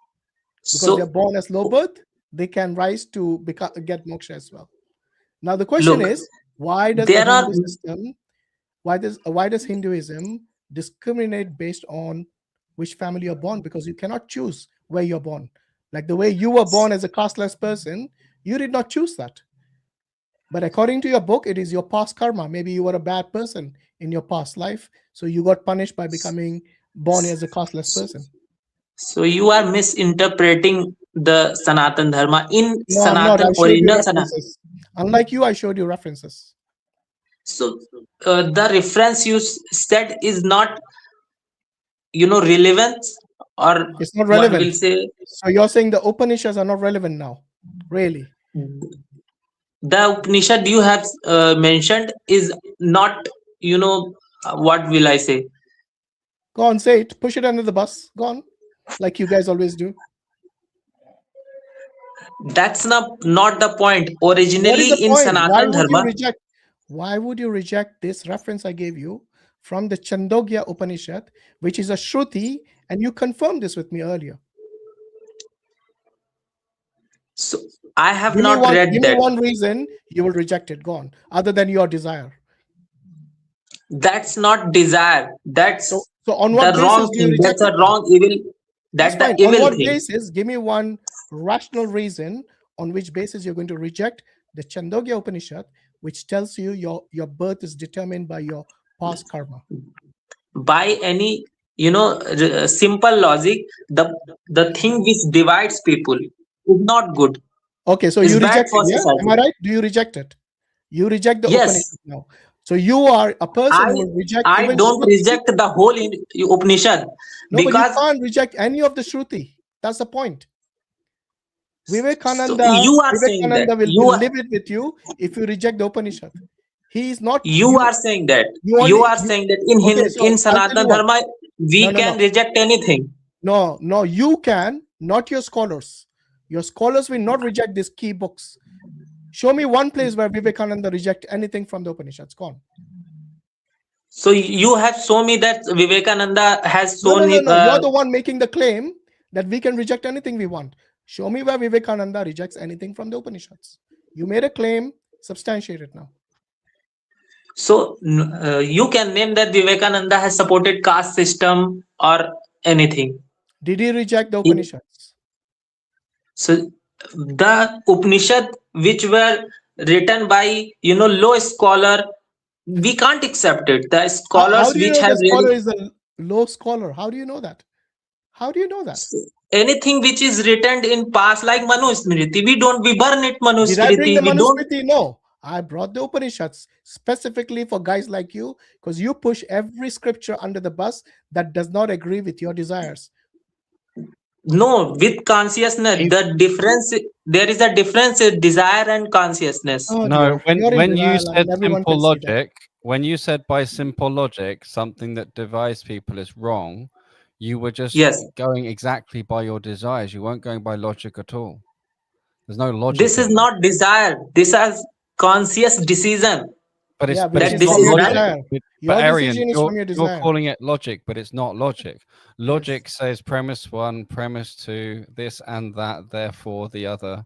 because they are born as low birth. They can rise to get moksha as well. Now the question is, why does why does Hinduism discriminate based on which family you're born? Because you cannot choose where you're born. Like the way you were born as a casteless person, you did not choose that. But according to your book, it is your past karma. Maybe you were a bad person in your past life, so you got punished by becoming born as a casteless person. So you are misinterpreting the Sanatan Dharma in No, Sanatan original Sanatan. Unlike you, I showed you references. So the reference you said is not, relevant, or it's not relevant. What we'll say. So you're saying the Upanishads are not relevant now, really? The Upanishad you have mentioned is not, what will I say? Go on, say it. Push it under the bus. Go on, like you guys always do. That's not the point. Originally What is the in point? Sanatan Dharma. Why would you reject this reference I gave you from the Chandogya Upanishad, which is a Shruti, and you confirmed this with me earlier? So I have not read that. Give me one reason you will reject it. Go on, other than your desire. That's not desire. That's so on what the basis wrong do you thing. reject That's a wrong evil. That's the evil on what thing. basis? Give me one rational reason on which basis you're going to reject the Chandogya Upanishad, which tells you your birth is determined by your past karma. By any simple logic, the thing which divides people is not good. Okay, so you reject it, yeah? Am I right? Do you reject it? You reject the Upanishad now. So you are a person who will reject. I don't reject the whole Upanishad. No, because but you can't reject any of the Shruti. That's the point. Vivekananda, you are saying that will be livid with you if you reject the Upanishad. He is not. You are saying that. You are saying that in Sanatana Dharma we can reject anything. No, you can, not your scholars. Your scholars will not reject these key books. Show me one place where Vivekananda reject anything from the Upanishads. Go on. So you have shown me that Vivekananda has shown me. No. You're the one making the claim that we can reject anything we want. Show me where Vivekananda rejects anything from the Upanishads. You made a claim, substantiate it now. So you can name that Vivekananda has supported caste system or anything. Did he reject the Upanishads? So the Upanishad which were written by low scholar, we can't accept it. The How scholars do you which know have the scholar really is a low scholar? How do you know that? How do you know that? anything which is written in past, like Manusmriti, we burn it. Did I bring Manusmriti, the we don't. Manusmriti? No. I brought the Upanishads specifically for guys like you because you push every scripture under the bus that does not agree with your desires. No, with consciousness, the difference, there is a difference in desire and consciousness. Oh No, dear, you're in when you denial, said and everyone simple can see that. logic, when you said by simple logic something that divides people is wrong, you were just Yes, going exactly by your desires. You weren't going by logic at all. There's no logic this is in that. not desire. This is conscious decision. But it's Yeah, but which That it's is this not from is your right. logic. desire. But Your Arian, decision is from your you're desire. calling it logic, but it's not logic. Yes. Logic says premise one, premise two, this and that, therefore the other.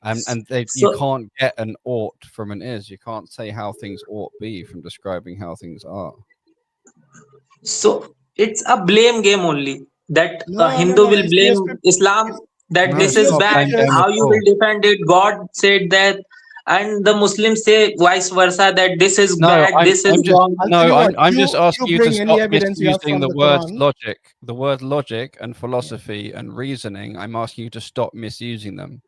And you So, can't get an ought from an is. You can't say how things ought be from describing how things are. so it's a blame game only. That a No, Hindu will If blame your Islam, that No, this your is not bad. blame game scriptures, How at you all. will defend it? God said that, and the Muslims say vice versa, that this is No, bad, this is I'm just wrong. I'll tell you what. I'm just You asking you to bring any stop evidence you have misusing from the the words Quran. logic. The word logic and philosophy and reasoning, I'm asking you to stop misusing them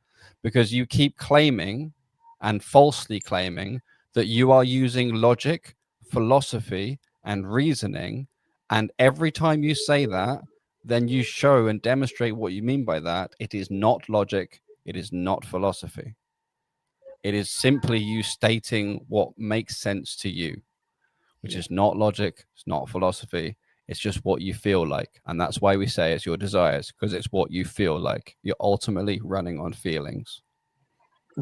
because you keep claiming and falsely claiming that you are using logic, philosophy, and reasoning. And every time you say that, then you show and demonstrate what you mean by that. It is not logic, it is not philosophy. It is simply you stating what makes sense to you, which is not logic, it's not philosophy, it's just what you feel like. And that's why we say it's your desires, because it's what you feel like. You're ultimately running on feelings.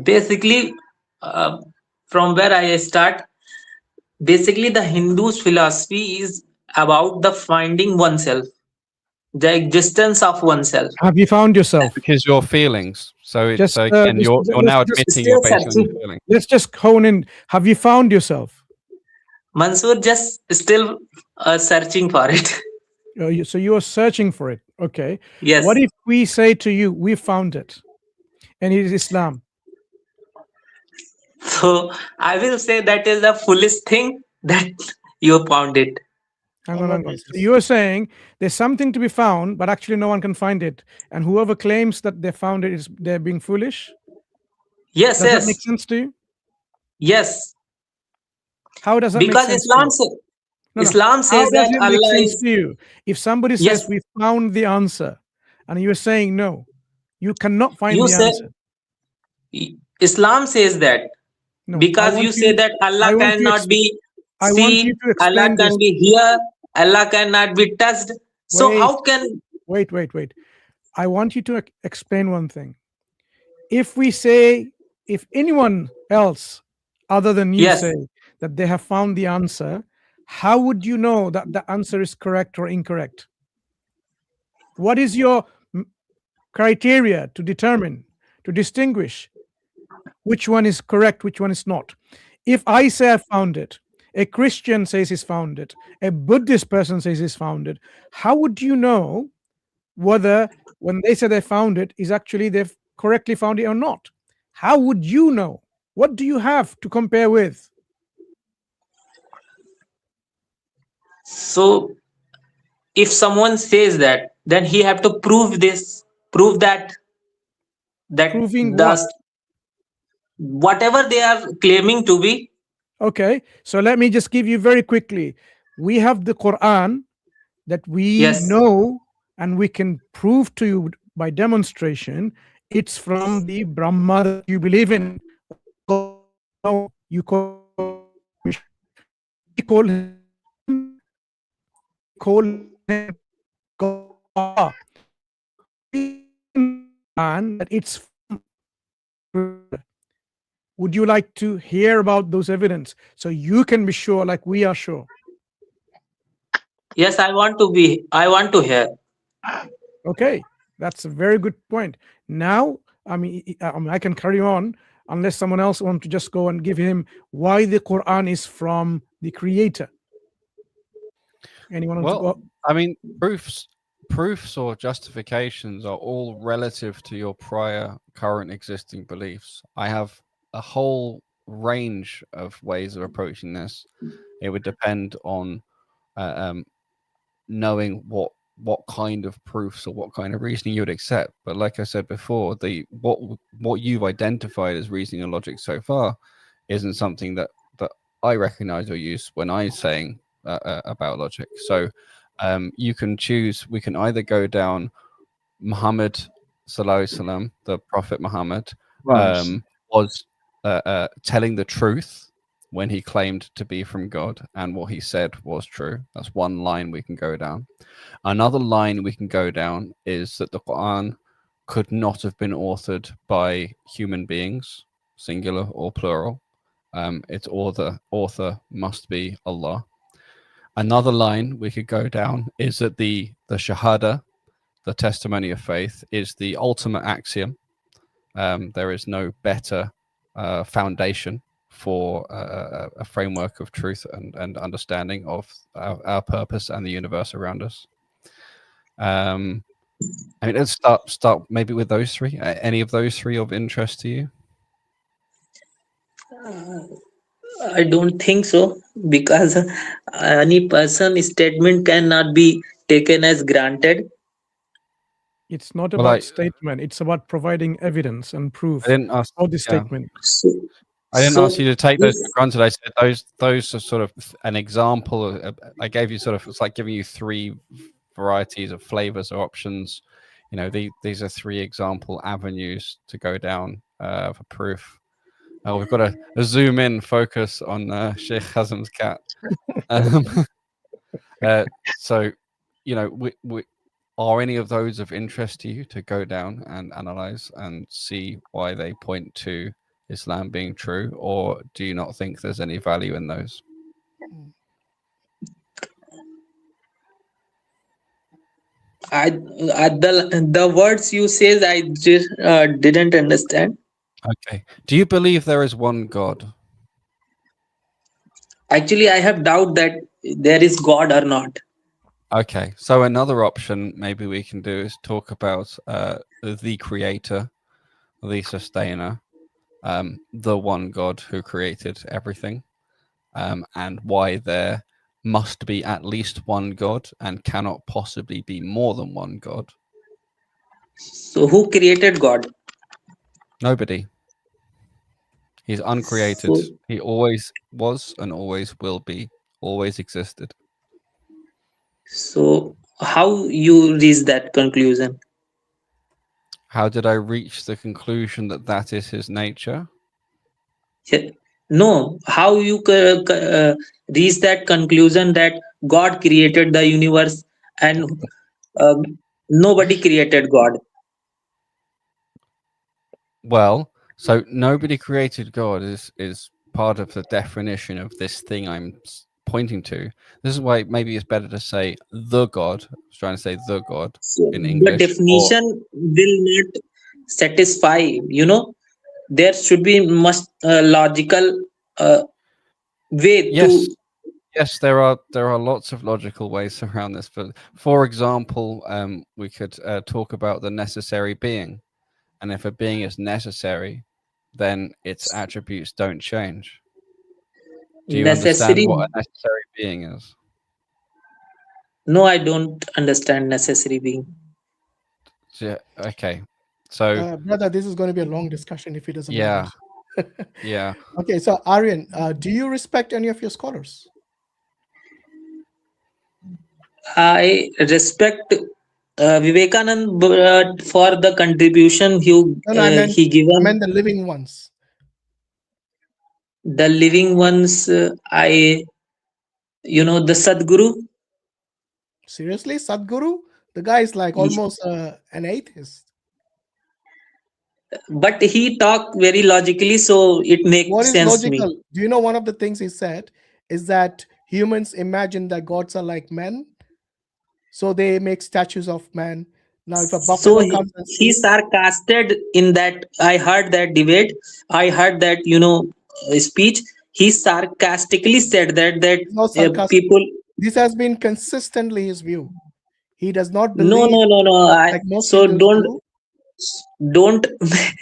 Basically, from where I start, basically the Hindu's philosophy is about the finding oneself, the existence of oneself. Have you found yourself? Because your feelings. So it's Just, so again, you're now admitting you're based on your feelings. Let's just hone in. Have you found yourself? Mansur just still searching for it. So you are searching for it. Okay. Yes. What if we say to you, we found it, and it is Islam? So I will say that is the foolish thing that you found it. Hang on. So you are saying there's something to be found, but actually no one can find it, and whoever claims that they found it is they're being foolish. Yes, Does that make sense to you? Yes. How does that because make sense Islam to you? Islam says How does that it make Allah sense is. to you? If somebody says Yes. we found the answer, and you're saying no, you cannot find You the say answer. Islam says that No, I because want you say that I Allah want you cannot be I want you seen, to Allah explain can this. be here, Allah cannot be touched. So Wait. how can Wait. I want you to explain one thing. If we say, if anyone else other than you Yes. say that they have found the answer, how would you know that the answer is correct or incorrect? What is your criteria to determine, to distinguish which one is correct, which one is not? If I say I found it, a Christian says he's found it, a Buddhist person says he's found it, how would you know whether when they say they found it is actually they've correctly found it or not? How would you know? What do you have to compare with? So if someone says that, then he have to prove that Proving the what? whatever they are claiming to be. Okay, so let me just give you very quickly. We have the Quran that we Yes. know, and we can prove to you by demonstration it's from the Brahma that you believe in. You call him God. And that it's would you like to hear about those evidence so you can be sure like we are sure? Yes, I want to hear. Okay, that's a very good point. Now, I mean, I can carry on unless someone else wants to just go and give him why the Quran is from the Creator. Anyone want to Well, go? I mean, proofs proofs or justifications are all relative to your prior, current, existing beliefs. I have a whole range of ways of approaching this. It would depend on knowing what kind of proofs or what kind of reasoning you would accept. But like I said before, what you've identified as reasoning and logic so far isn't something that I recognize or use when I'm saying about logic. So you can choose. We can either go down Muhammad Sallallahu Alaihi Wasallam, the Prophet Muhammad, was telling the truth when he claimed to be from God, and what he said was true. That's one line we can go down. Another line we can go down is that the Quran could not have been authored by human beings, singular or plural. Its author must be Allah. Another line we could go down is that the Shahada, the testimony of faith, is the ultimate axiom. There is no better foundation for a framework of truth and understanding of our purpose and the universe around us. I mean, let's start maybe with those three. Any of those three of interest to you? I don't think so, because any person's statement cannot be taken as granted. It's not about statement. It's about providing evidence and proof I didn't ask, for the statement. I didn't ask you to take those for granted. I said those are sort of an example. I gave you sort of, it's like giving you three varieties of flavors or options. You know, these are three example avenues to go down for proof. We've got a zoom in focus on Sheikh Hazm's cat. So, you know, we are any of those of interest to you to go down and analyze and see why they point to Islam being true, or do you not think there's any value in those? The words you said, I just didn't understand. Okay. Do you believe there is one God? Actually, I have doubt that there is God or not. Okay. So another option maybe we can do is talk about the creator, the sustainer, the one God who created everything, and why there must be at least one God and cannot possibly be more than one God. So who created God? Nobody. He's uncreated. So, He always was and always will be, always existed. so how you reach that conclusion? How did I reach the conclusion that that is his nature? No, how you reach that conclusion that God created the universe and nobody created God? Well, so nobody created God is part of the definition of this thing I'm pointing to. This is why maybe it's better to say the God. I was trying to say the God So in English. the definition will not satisfy, you know. There should be logical way Yes. to. Yes, there are lots of logical ways around this. But for example, we could talk about the necessary being, and if a being is necessary, then its attributes don't change. Do you understand what a necessary being is? No, I don't understand necessary being. Yeah, okay. So brother, this is going to be a long discussion if he doesn't know it. Yeah. Okay, so Aryan, do you respect any of your scholars? I respect Vivekanand for the contribution he given. I meant the living ones. The living ones, the Sadguru. Seriously, Sadguru? The guy is like almost an atheist. But he talked very logically, so it makes What is sense to logical? me. Do you know one of the things he said is that humans imagine that gods are like men, so they make statues of man. Now, if a buffalo comes and He sarcasted in that. I heard that debate. I heard that speech. He sarcastically said that no sarcasm. people. This has been consistently his view. He does not No, believe no. like most So Hindus do. don't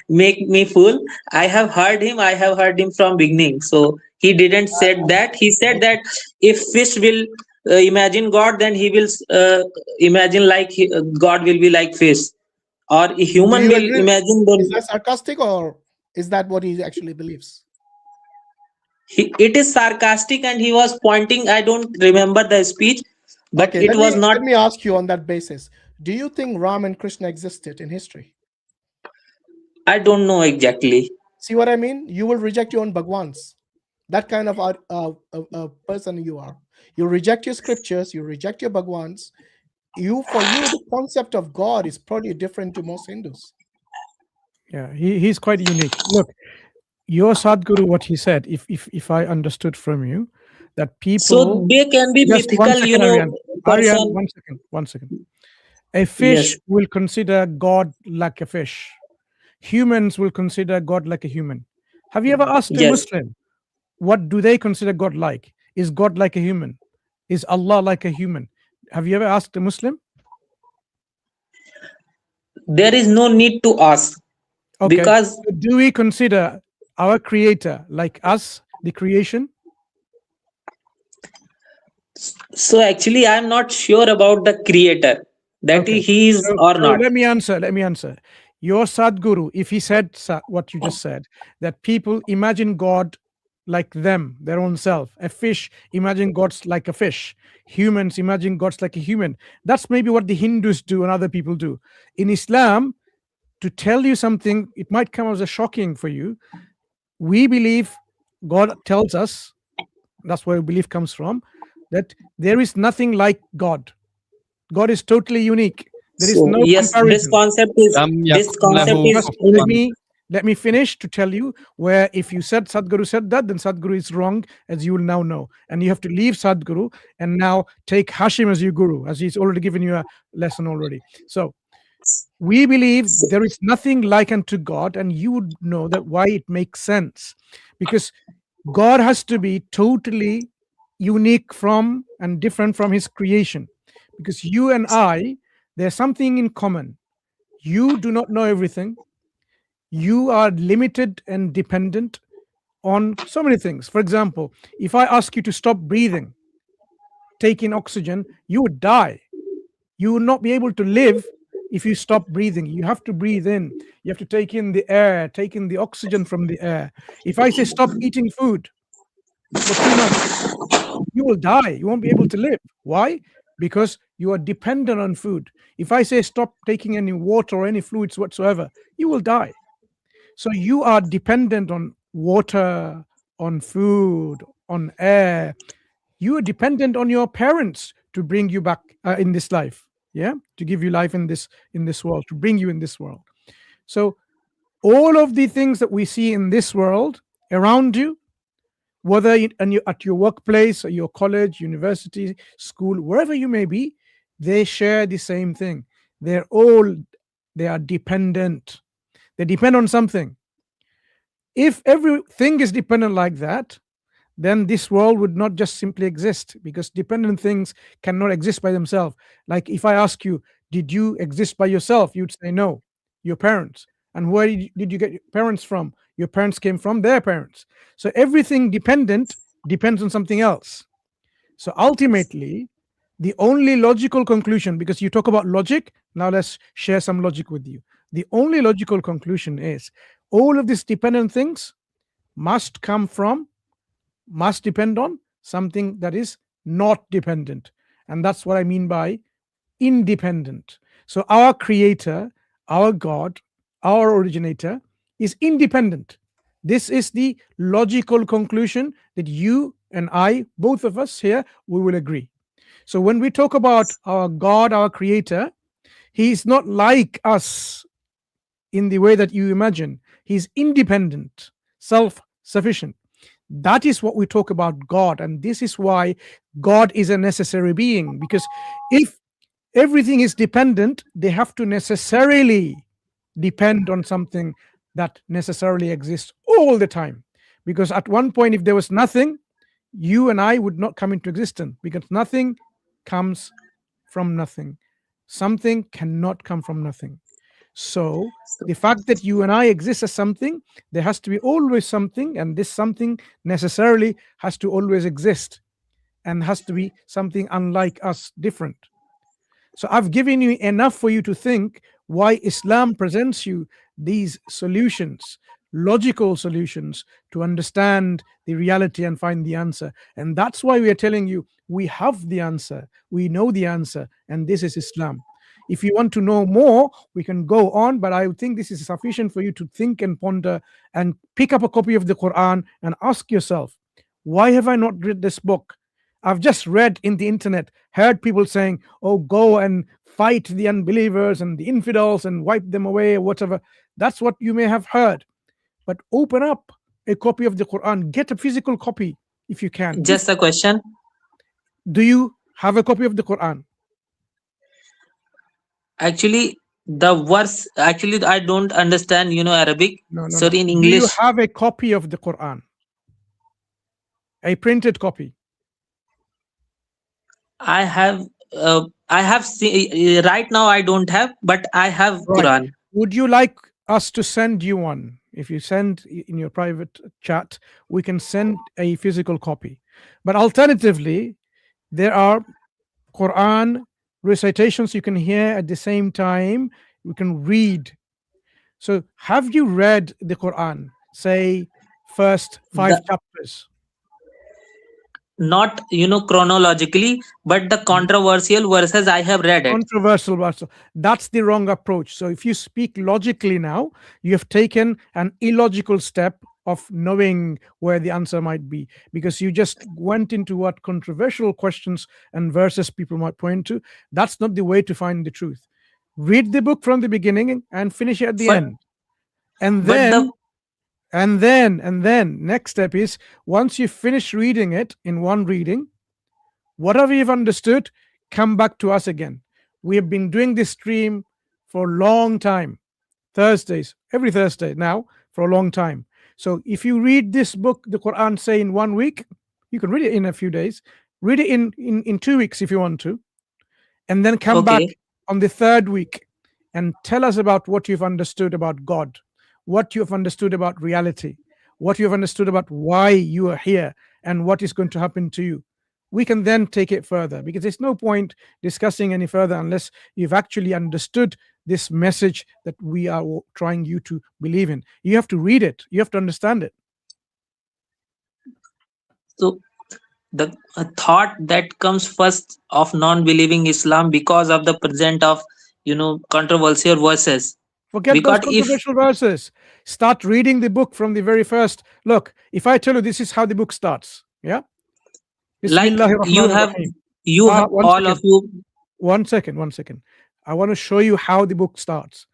make me fool. I have heard him from beginning. So he didn't said that. He said that if fish will imagine God, then he will imagine like God will be like fish, or a Do human you will agree? imagine. Is Then that sarcastic or is that what he actually believes? it is sarcastic, and he was pointing. I don't remember the speech, but Okay, it was not. let me ask you on that basis. Do you think Ram and Krishna existed in history? I don't know exactly. See what I mean? You will reject your own Bhagwans. That kind of person you are. You reject your scriptures, you reject your Bhagwans. For you, the concept of God is probably different to most Hindus. Yeah, he's quite unique. Look, your Sadhguru, what he said, if I understood from you, that people. So they can be Just one mythical, second, Aryan, person. one second. A fish Yes. will consider God like a fish. Humans will consider God like a human. Have you ever asked a Yes. Muslim, what do they consider God like? Is God like a human? Is Allah like a human? Have you ever asked a Muslim? There is no need to ask. Okay. Because So do we consider our creator like us, the creation? so actually I'm not sure about the creator, that Okay. he is or So not. let me answer. Your Sadhguru, if he said what you just said, that people imagine God like them, their own self. A fish imagine God's like a fish. Humans imagine God's like a human. That's maybe what the Hindus do and other people do. In Islam, to tell you something, it might come as a shocking for you. We believe God tells us, that's where belief comes from, that there is nothing like God. God is totally unique. There is So, no yes, comparison. this concept is Just let me finish to tell you where if you said Sadhguru said that, then Sadhguru is wrong, as you will now know. And you have to leave Sadhguru and now take Hashim as your guru, as he's already given you a lesson already. So we believe there is nothing like unto God, and you would know that why it makes sense. Because God has to be totally unique from and different from his creation. Because you and I, there's something in common. You do not know everything. You are limited and dependent on so many things. For example, if I ask you to stop breathing, take in oxygen, you would die. You would not be able to live if you stop breathing. You have to breathe in. You have to take in the air, take in the oxygen from the air. If I say stop eating food for 2 months, you will die. You won't be able to live. Why? Because you are dependent on food. If I say stop taking any water or any fluids whatsoever, you will die. So you are dependent on water, on food, on air. You are dependent on your parents to bring you back in this life, yeah, to give you life in this world, to bring you in this world. So all of the things that we see in this world around you, whether at your workplace or your college, university, school, wherever you may be, they share the same thing. They are dependent. They depend on something. If everything is dependent like that, then this world would not just simply exist, because dependent things cannot exist by themselves. Like if I ask you, did you exist by yourself? You'd say no, your parents. And where did you get your parents from? Your parents came from their parents. So everything dependent depends on something else. So ultimately, the only logical conclusion, because you talk about logic, now let's share some logic with you. The only logical conclusion is all of these dependent things must depend on something that is not dependent. And that's what I mean by independent. So our creator, our God, our originator is independent. This is the logical conclusion that you and I, both of us here, we will agree. So when we talk about our God, our creator, he is not like us in the way that you imagine. He's independent, self-sufficient. That is what we talk about God, and this is why God is a necessary being, because if everything is dependent, they have to necessarily depend on something that necessarily exists all the time. Because at one point, if there was nothing, you and I would not come into existence, because nothing comes from nothing. Something cannot come from nothing. So the fact that you and I exist as something, there has to be always something, and this something necessarily has to always exist and has to be something unlike us, different. So I've given you enough for you to think why Islam presents you these solutions, logical solutions to understand the reality and find the answer. And that's why we are telling you we have the answer, we know the answer, and this is Islam. If you want to know more, we can go on, but I think this is sufficient for you to think and ponder and pick up a copy of the Quran and ask yourself, why have I not read this book? I've just read in the internet, heard people saying, oh, go and fight the unbelievers and the infidels and wipe them away or whatever. That's what you may have heard. But open up a copy of the Quran, get a physical copy if you can. Just a question. Do you have a copy of the Quran? Actually, the verse, actually, I don't understand, Arabic. No. Sorry, in Do English. you have a copy of the Quran? A printed copy? I have seen, right now I don't have, but I have Right. Quran. Would you like us to send you one? If you send in your private chat, we can send a physical copy. But alternatively, there are Quran recitations you can hear at the same time. You can read. So have you read the Quran, say first 5 chapters? Not, chronologically, but the controversial verses I have read it. Controversial verse. That's the wrong approach. So if you speak logically now, you have taken an illogical step of knowing where the answer might be, because you just went into what controversial questions and verses people might point to. That's not the way to find the truth. Read the book from the beginning and finish it at the end. And then next step is, once you finish reading it in one reading, whatever you've understood, come back to us again. We have been doing this stream for a long time, Thursdays, every Thursday now for a long time. So if you read this book, the Quran, say in 1 week, you can read it in a few days, read it in 2 weeks if you want to, and then come back on the 3rd week and tell us about what you've understood about God, what you've understood about reality, what you've understood about why you are here and what is going to happen to you. We can then take it further, because there's no point discussing any further unless you've actually understood this message that we are trying you to believe in. You have to read it. You have to understand it. So the thought that comes first of non-believing Islam because of the present of, controversial verses. Forget those controversial verses. Start reading the book from the very first. Look, if I tell you this is how the book starts, yeah? Like you have all of you. One second. I want to show you how the book starts.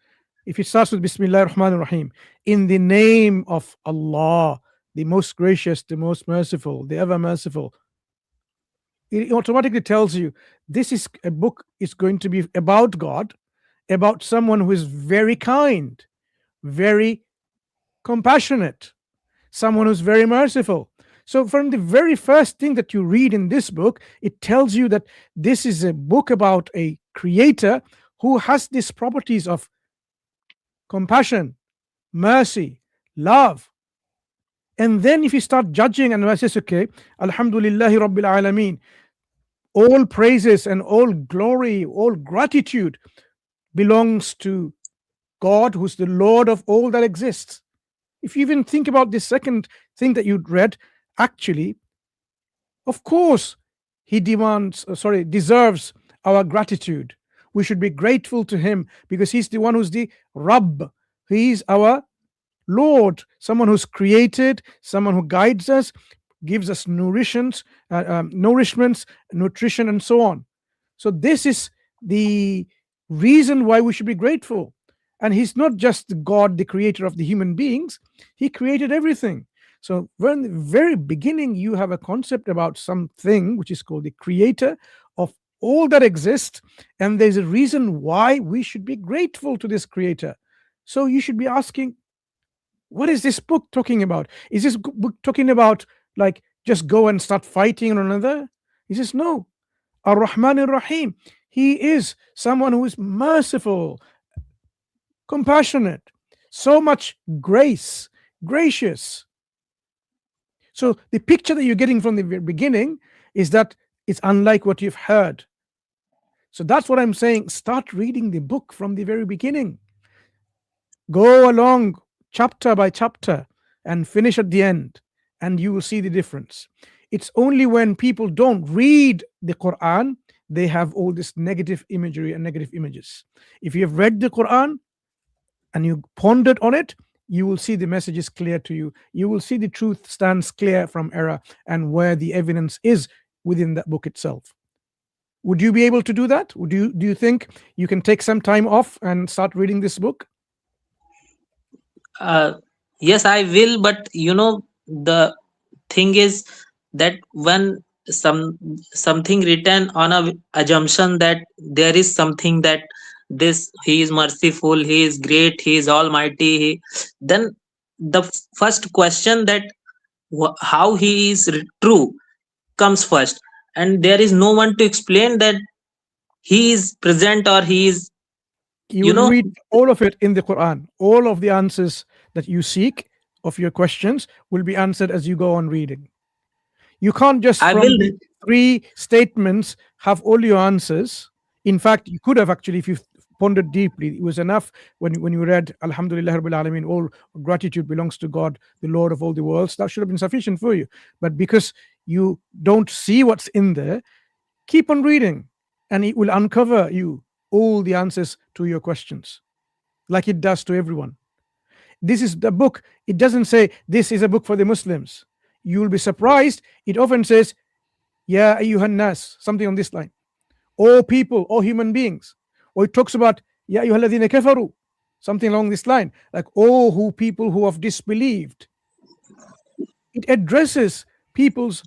If it starts with Bismillah ar-Rahman ar-Rahim, in the name of Allah, the most gracious, the most merciful, the ever merciful, it automatically tells you this is a book is going to be about God, about someone who is very kind, very compassionate, someone who's very merciful. So from the very first thing that you read in this book, it tells you that this is a book about a creator who has these properties of compassion, mercy, love. And then if you start judging and it says, okay, Alhamdulillahi Rabbil Alameen, all praises and all glory, all gratitude belongs to God, who's the Lord of all that exists. If you even think about this second thing that you read, actually, of course, he deserves our gratitude. We should be grateful to him because he's the one who's the Rabb. He's our Lord, someone who's created, someone who guides us, gives us nourishments, nutrition, and so on. So this is the reason why we should be grateful. And he's not just God, the creator of the human beings. He created everything. So from the very beginning, you have a concept about something which is called the creator of all that exists. And there's a reason why we should be grateful to this creator. So you should be asking, what is this book talking about? Is this book talking about like just go and start fighting one another? He says, no. Ar-Rahman ar-Rahim. He is someone who is merciful, compassionate, so much grace, gracious. So the picture that you're getting from the very beginning is that it's unlike what you've heard. So that's what I'm saying. Start reading the book from the very beginning. Go along chapter by chapter and finish at the end, and you will see the difference. It's only when people don't read the Quran, they have all this negative imagery and negative images. If you have read the Quran and you pondered on it, you will see the message is clear to you. You will see the truth stands clear from error and where the evidence is within that book itself. Would you be able to do that? Do you think you can take some time off and start reading this book? Yes, I will, but the thing is that when something written on a assumption that there is something that this he is merciful, he is great, he is almighty, then the first question that how he is true comes first, and there is no one to explain that he is present or he is You will read all of it in the Quran. All of the answers that you seek of your questions will be answered as you go on reading. You can't just from the 3 statements have all your answers. In fact, you could have actually, if you pondered deeply, it was enough when you read Alhamdulillah Rabbil Alameen, all gratitude belongs to God, the Lord of all the worlds. That should have been sufficient for you. But because you don't see what's in there, keep on reading, and it will uncover you all the answers to your questions, like it does to everyone. This is the book. It doesn't say this is a book for the Muslims. You will be surprised. It often says, Ya ayyuhan nas, something on this line. All people, all human beings. Or it talks about Ya ayyuhalladhina kafaru, something along this line, like all who people who have disbelieved. It addresses people's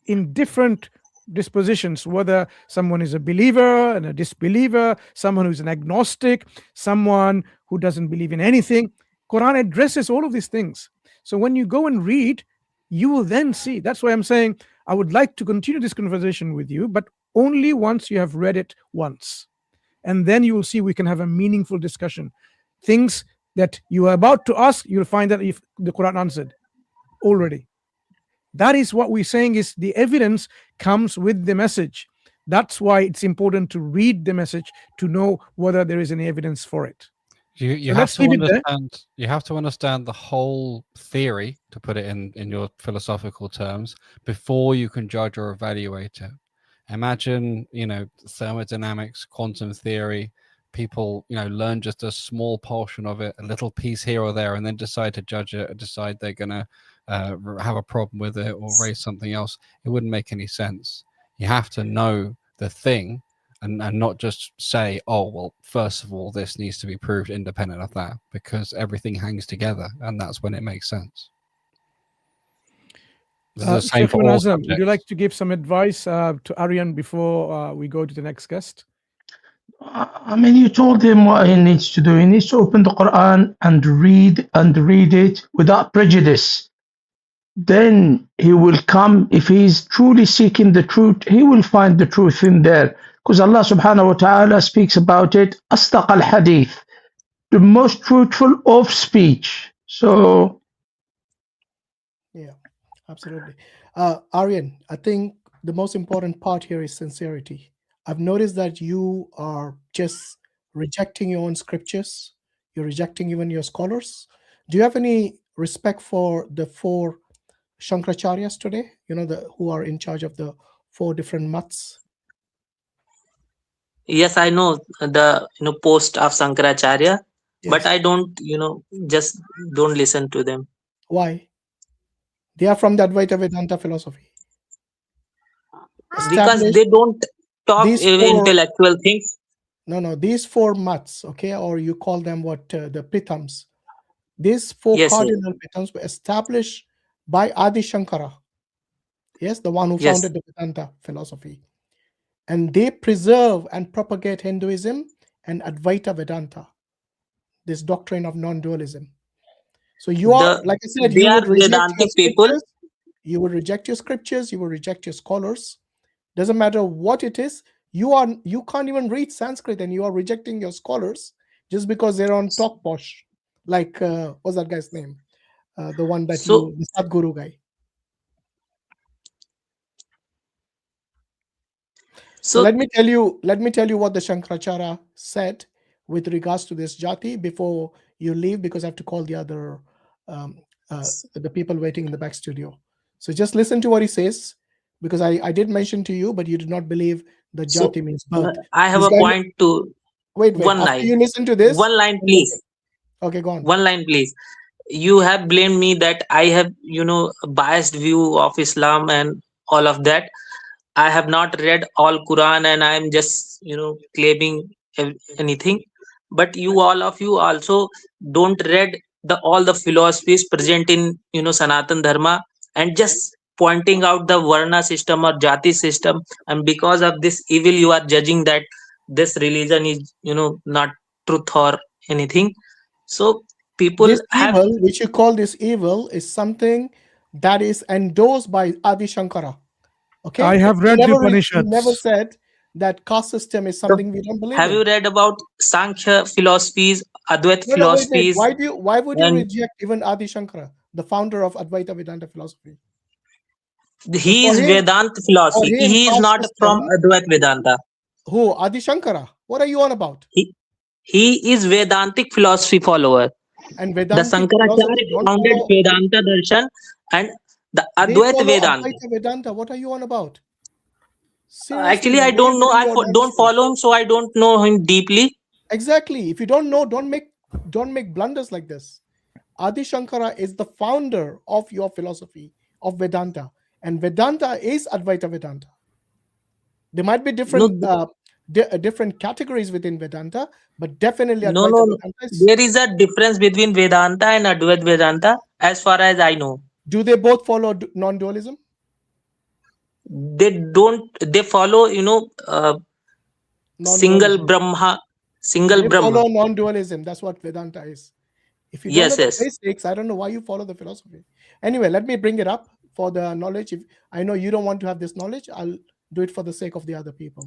in different dispositions, whether someone is a believer and a disbeliever, someone who's an agnostic, someone who doesn't believe in anything. Quran addresses all of these things. So when you go and read, you will then see. That's why I'm saying I would like to continue this conversation with you, but only once you have read it once. And then you will see we can have a meaningful discussion. Things that you are about to ask, you'll find that if the Quran answered already. That is what we're saying is the evidence comes with the message. That's why it's important to read the message to know whether there is any evidence for it. You So have to understand. You have to understand the whole theory, to put it in your philosophical terms, before you can judge or evaluate it. Imagine, thermodynamics, quantum theory. People, learn just a small portion of it, a little piece here or there, and then decide to judge it, or decide they're gonna have a problem with it or raise something else. It wouldn't make any sense. You have to know the thing. And not just say, oh, well, first of all, this needs to be proved independent of that, because everything hangs together, and that's when it makes sense. Sheikh Ibn Hazm, would you like to give some advice to Aryan before we go to the next guest? I mean, you told him what he needs to do. He needs to open the Quran and read it without prejudice. Then he will come, if he is truly seeking the truth, he will find the truth in there. Because Allah subhanahu wa ta'ala speaks about it, Astaq al-Hadith, the most truthful of speech. So, yeah, absolutely. Aryan, I think the most important part here is sincerity. I've noticed that you are just rejecting your own scriptures. You're rejecting even your scholars. Do you have any respect for the 4 Shankaracharyas today? Who are in charge of the 4 different mats? Yes, I know the post of Sankaracharya, but I don't just don't listen to them. Why? They are from the Advaita Vedanta philosophy. Because they don't talk intellectual things. No, these 4 mats, okay, or you call them what, the Pritams. These 4 cardinal Pritams were established by Adi Shankara. Yes, the one who founded the Vedanta philosophy. And they preserve and propagate Hinduism and Advaita Vedanta, this doctrine of non-dualism. So you are, like I said, you would reject your scriptures, you will reject your scholars. Doesn't matter what it is, You can't even read Sanskrit, and you are rejecting your scholars just because they're on Talk Posh. Like what's that guy's name? The one that So the Sadhguru guy. So let me tell you what the Shankaracharya said with regards to this jati before you leave, because I have to call the other the people waiting in the back studio. So just listen to what he says, because I did mention to you, but you did not believe that So, jati means birth. I have This a guy- point to Wait. one After line. you listen to this, One line, please. Okay, go on. One line, please. You have blamed me that I have, a biased view of Islam and all of that. I have not read all Quran, and I am just, claiming anything. But all of you also don't read all the philosophies present in, Sanatan Dharma, and just pointing out the Varna system or Jati system, and because of this evil, you are judging that this religion is, not truth or anything. So people This have evil, which you call this evil, is something that is endorsed by Adi Shankara. Okay, I have read the Upanishads. He never said that caste system is something we don't believe have in. you read about Sankhya philosophies, Advaita No, wait. philosophies? Why would you and reject even Adi Shankara, the founder of Advaita Vedanta philosophy? he is Vedanta philosophy. him, He is caste not from system- Advaita Vedanta. Who? Adi Shankara? What are you on about? He is Vedantic philosophy follower. And The Vedantic Shankaracharya philosophy don't founded follow- Vedanta darshan, and the They Advaita follow Vedanta. Advaita Vedanta. What are you on about? Seriously, Actually, I man, don't know. where I you don't understood? follow him, so I don't know him deeply. Exactly. If you don't know, don't make blunders like this. Adi Shankara is the founder of your philosophy of Vedanta, and Vedanta is Advaita Vedanta. There might be different different categories within Vedanta, but definitely Advaita No. Vedanta is. There is a difference between Vedanta and Advaita Vedanta, as far as I know. Do they both follow non-dualism? They don't. They follow, single Brahma. Single They Brahma. follow non-dualism. That's what Vedanta is. If you don't know the basics, I don't know why you follow the philosophy. Anyway, let me bring it up for the knowledge. If I know you don't want to have this knowledge, I'll do it for the sake of the other people.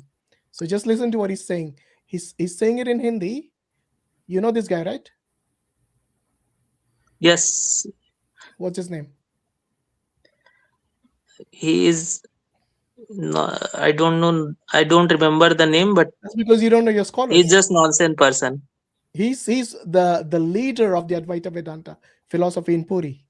So just listen to what he's saying. He's saying it in Hindi. You know this guy, right? Yes. What's his name? He is. No, I don't know. I don't remember the name, but that's because you don't know your scholars. He's just nonsense person. He's the leader of the Advaita Vedanta philosophy in Puri.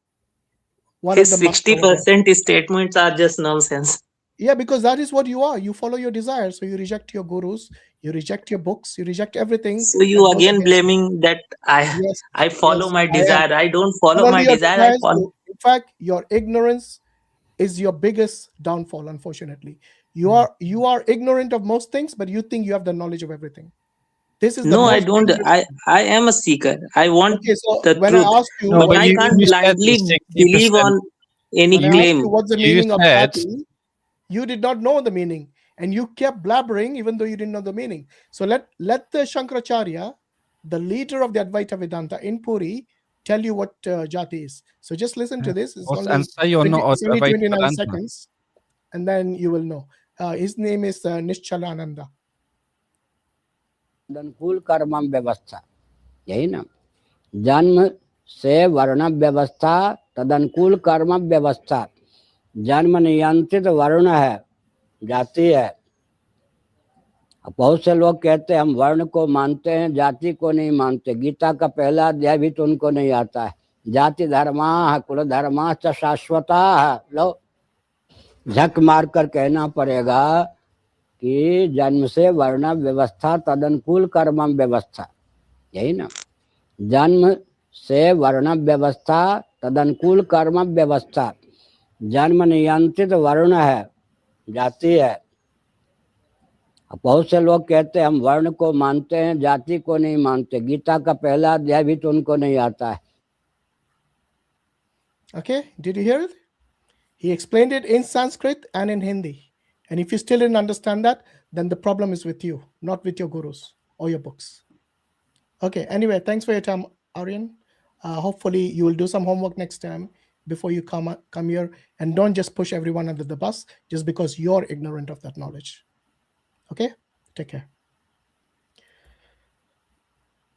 His 60% statements are just nonsense. Yeah, because that is what you are. You follow your desires, so you reject your gurus, you reject your books, you reject everything. So you again blaming that I follow my desire. I don't follow my desire. I follow. In fact, your ignorance is your biggest downfall. Unfortunately, you are ignorant of most things, but you think you have the knowledge of everything. This is no, I don't. I am a seeker. I want the when truth. I asked you, but I can't blindly believe on any when claim. I asked you what's the meaning of jati, you did not know the meaning, and you kept blabbering even though you didn't know the meaning. So let the Shankaracharya, the leader of the Advaita Vedanta in Puri, tell you what jati is. So just listen to this. It's and say you're not it's only Advaita 29 Vedanta. seconds, and then you will know. His name is Nishchalananda. अनुकूल कर्म व्यवस्था, यही ना, जन्म से वर्ण व्यवस्था तदनुकूल कर्म व्यवस्था। जन्म नियंत्रित वर्ण है, जाति है। बहुत से लोग कहते हैं हम वर्ण को मानते हैं, जाति को नहीं मानते। गीता का पहला अध्याय भी तो उनको नहीं आता है। जाति धर्मा कुल धर्मा च शाश्वता। लो झक मार कर कहना पड़ेगा कि जन्म से वर्ण व्यवस्था तदनुकूल कर्म व्यवस्था, यही ना, जन्म से वर्ण व्यवस्था तदनुकूल कर्म व्यवस्था। जन्म नियंत्रित वर्ण है, जाति है। बहुत से लोग कहते हैं हम वर्ण को मानते हैं, जाति को नहीं मानते। गीता का पहला अध्याय भी तो उनको नहीं आता है। Okay, did you hear it? He explained it in Sanskrit and in Hindi. And if you still didn't understand that, then the problem is with you, not with your gurus or your books. Okay, anyway, thanks for your time, Aryan. Hopefully you will do some homework next time before you come here, and don't just push everyone under the bus just because you're ignorant of that knowledge. Okay, take care.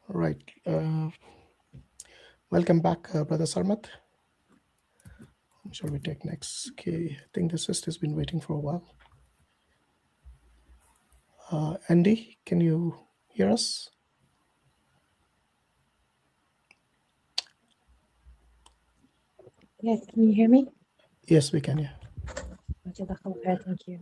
All right. Welcome back, Brother Sarmat. Shall we take next? Okay, I think the sister's been waiting for a while. Andy, can you hear us? Yes, can you hear me? Yes, we can, yeah. Thank you.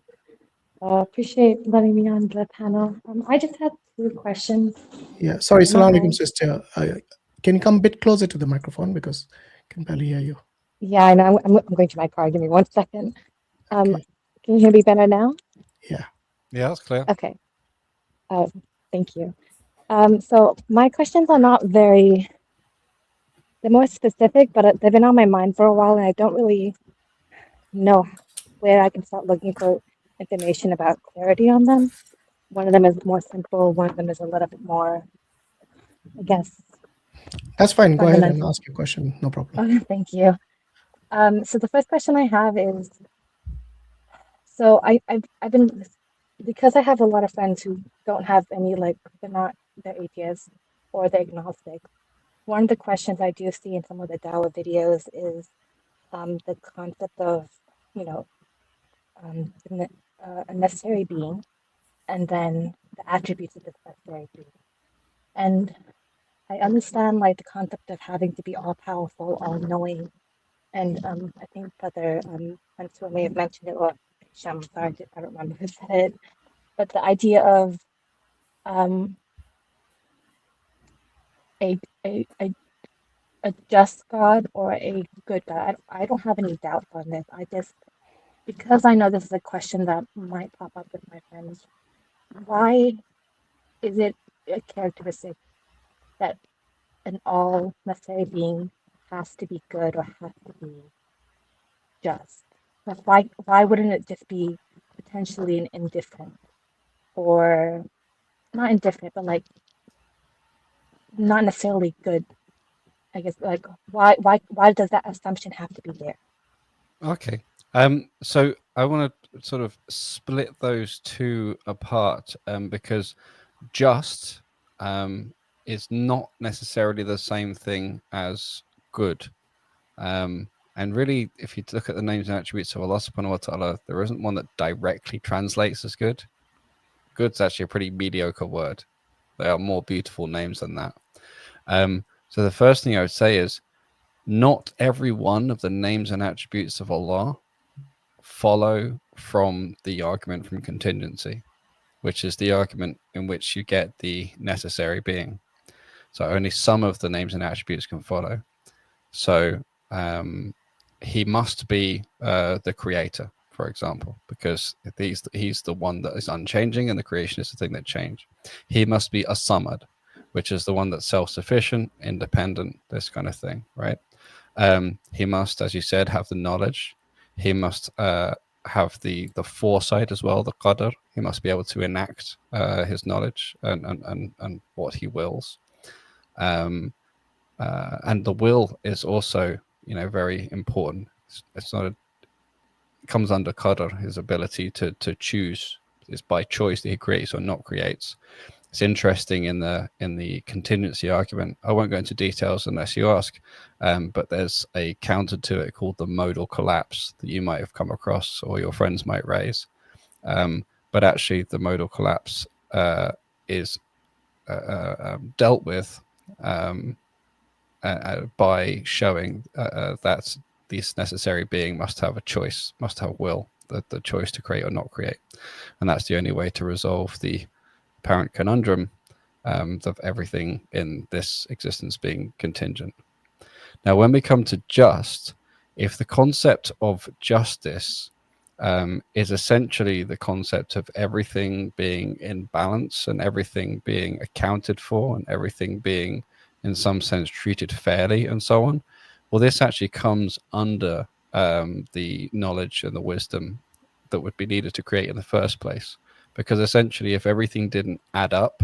Appreciate letting me on the panel. I just had 2 questions. Yeah, sorry, Not Salaam alaikum, many. sister. Can you come a bit closer to the microphone because I can barely hear you. Yeah, I know. I'm going to my car. Give me 1 second. Okay. Can you hear me better now? Yeah. Yeah, that's clear. Okay. Thank you. So my questions are not very, they're more specific, but they've been on my mind for a while, and I don't really know where I can start looking for information about clarity on them. One of them is more simple. One of them is a little bit more, I guess. That's fine. Go ahead and Fundamental. ask your question. No problem. Okay, thank you. So the first question I have is, so I've been, because I have a lot of friends who don't have any, like, they're atheists or they're agnostic. One of the questions I do see in some of the Dawa videos is the concept of, you know, a necessary being, and then the attributes of this necessary being. And I understand, like, the concept of having to be all powerful, all knowing, and I think Brother Mansur may have mentioned it, or Hashim, sorry, I don't remember who said it, but the idea of a just God or a good God. I don't have any doubts on this. I just, because I know this is a question that might pop up with my friends, why is it a characteristic that an all necessary being has to be good or has to be just? Like, why wouldn't it just be potentially an indifferent, or not indifferent, but like not necessarily good? I guess, like, why does that assumption have to be there? Okay. So I want to sort of split those two apart, because just is not necessarily the same thing as good. And really, if you look at the names and attributes of Allah subhanahu wa ta'ala, there isn't one that directly translates as good. Good's actually a pretty mediocre word. There are more beautiful names than that. So the first thing I would say is, not every one of the names and attributes of Allah follow from the argument from contingency, which is the argument in which you get the necessary being. So only some of the names and attributes can follow. So he must be the creator, for example, because he's the one that is unchanging, and the creation is the thing that changed. He must be a samad, which is the one that's self-sufficient, independent, this kind of thing, right? He must, as you said, have the knowledge. He must have the foresight as well, the qadr. He must be able to enact his knowledge and what he wills. And the will is also, very important. It's not it comes under qadr, his ability to choose. It's by choice that he creates or not creates. It's interesting in the contingency argument. I won't go into details unless you ask, but there's a counter to it called the modal collapse that you might have come across or your friends might raise. But actually, the modal collapse is dealt with by showing that this necessary being must have a choice, must have will, the choice to create or not create. And that's the only way to resolve the apparent conundrum of everything in this existence being contingent. Now, when we come to just, if the concept of justice is essentially the concept of everything being in balance and everything being accounted for and everything being in some sense treated fairly and so on, well, this actually comes under the knowledge and the wisdom that would be needed to create in the first place. Because essentially, if everything didn't add up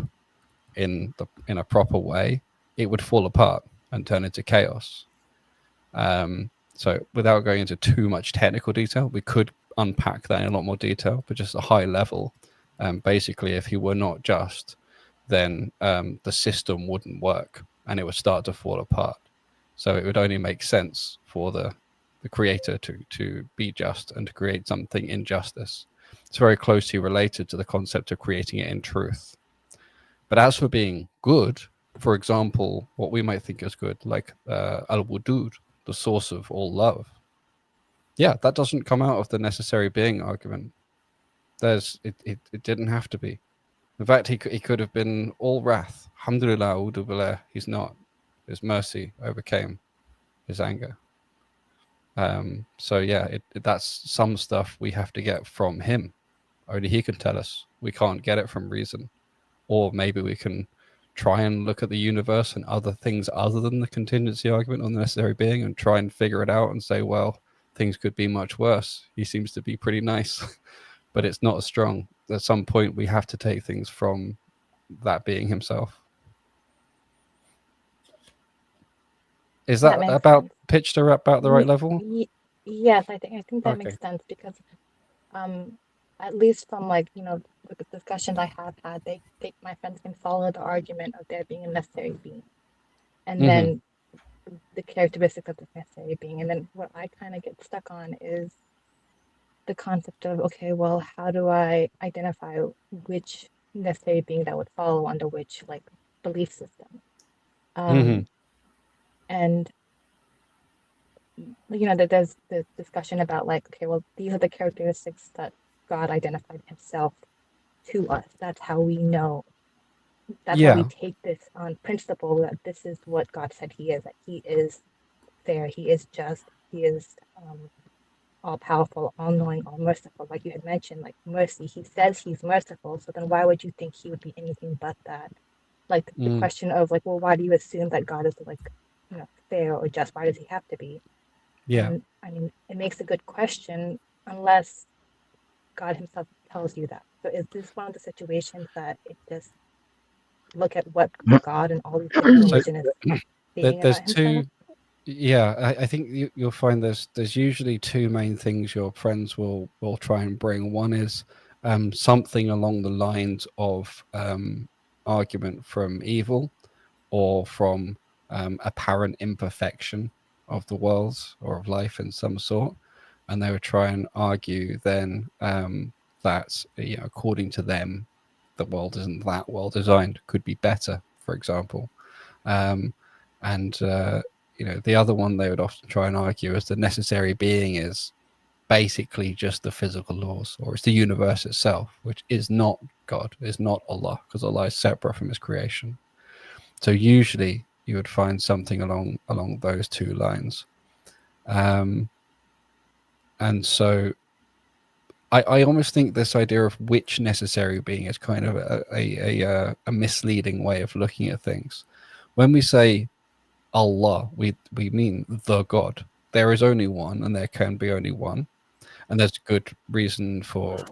in a proper way, it would fall apart and turn into chaos. So without going into too much technical detail, we could unpack that in a lot more detail, but just a high level. Basically, if he were not just, then the system wouldn't work and it would start to fall apart. So it would only make sense for the creator to be just and to create something in justice. It's very closely related to the concept of creating it in truth. But as for being good, for example, what we might think is good, like al-wudud, the source of all love. Yeah, that doesn't come out of the necessary being argument. It didn't have to be. In fact, he could have been all wrath. Alhamdulillah, a'udhu billah. He's not. His mercy overcame his anger. So yeah, that's some stuff we have to get from him. Only he can tell us. We can't get it from reason. Or maybe we can try and look at the universe and other things other than the contingency argument on the necessary being and try and figure it out and say, well, things could be much worse. He seems to be pretty nice, but it's not as strong. At some point, we have to take things from that being himself. Is that about sense. pitched about the right level? Yes, I think that Okay. makes sense because, at least from like the discussions I have had, my friends can follow the argument of there being a necessary being, and then the characteristics of the necessary being, and then what I kind of get stuck on is the concept of, okay, well, how do I identify which necessary being that would follow under which like belief system? And that there's the discussion about like, okay, well, these are the characteristics that God identified himself to us. That's how we know. That's how we take this on principle that this is what God said he is, that he is fair, he is just, he is all powerful, all knowing, all merciful. Like you had mentioned, like mercy, he says he's merciful, so then why would you think he would be anything but that? Like the question of like, well, why do you assume that God is like, fair or just? Why does he have to be? Yeah. And I mean, it makes a good question unless God himself tells you that. So is this one of the situations that it just look at what God and all these different religions is saying There's about himself? I think you'll find there's usually two main things your friends will try and bring. One is something along the lines of argument from evil or from apparent imperfection of the world or of life in some sort, and they would try and argue then that according to them the world isn't that well designed, could be better, for example. The other one they would often try and argue is the necessary being is basically just the physical laws, or it's the universe itself, which is not God, is not Allah, because Allah is separate from his creation. So usually you would find something along those two lines. And so I almost think this idea of which necessary being is kind of a misleading way of looking at things. When we say Allah, we mean the God. There is only one, and there can be only one, and there's good reason for that.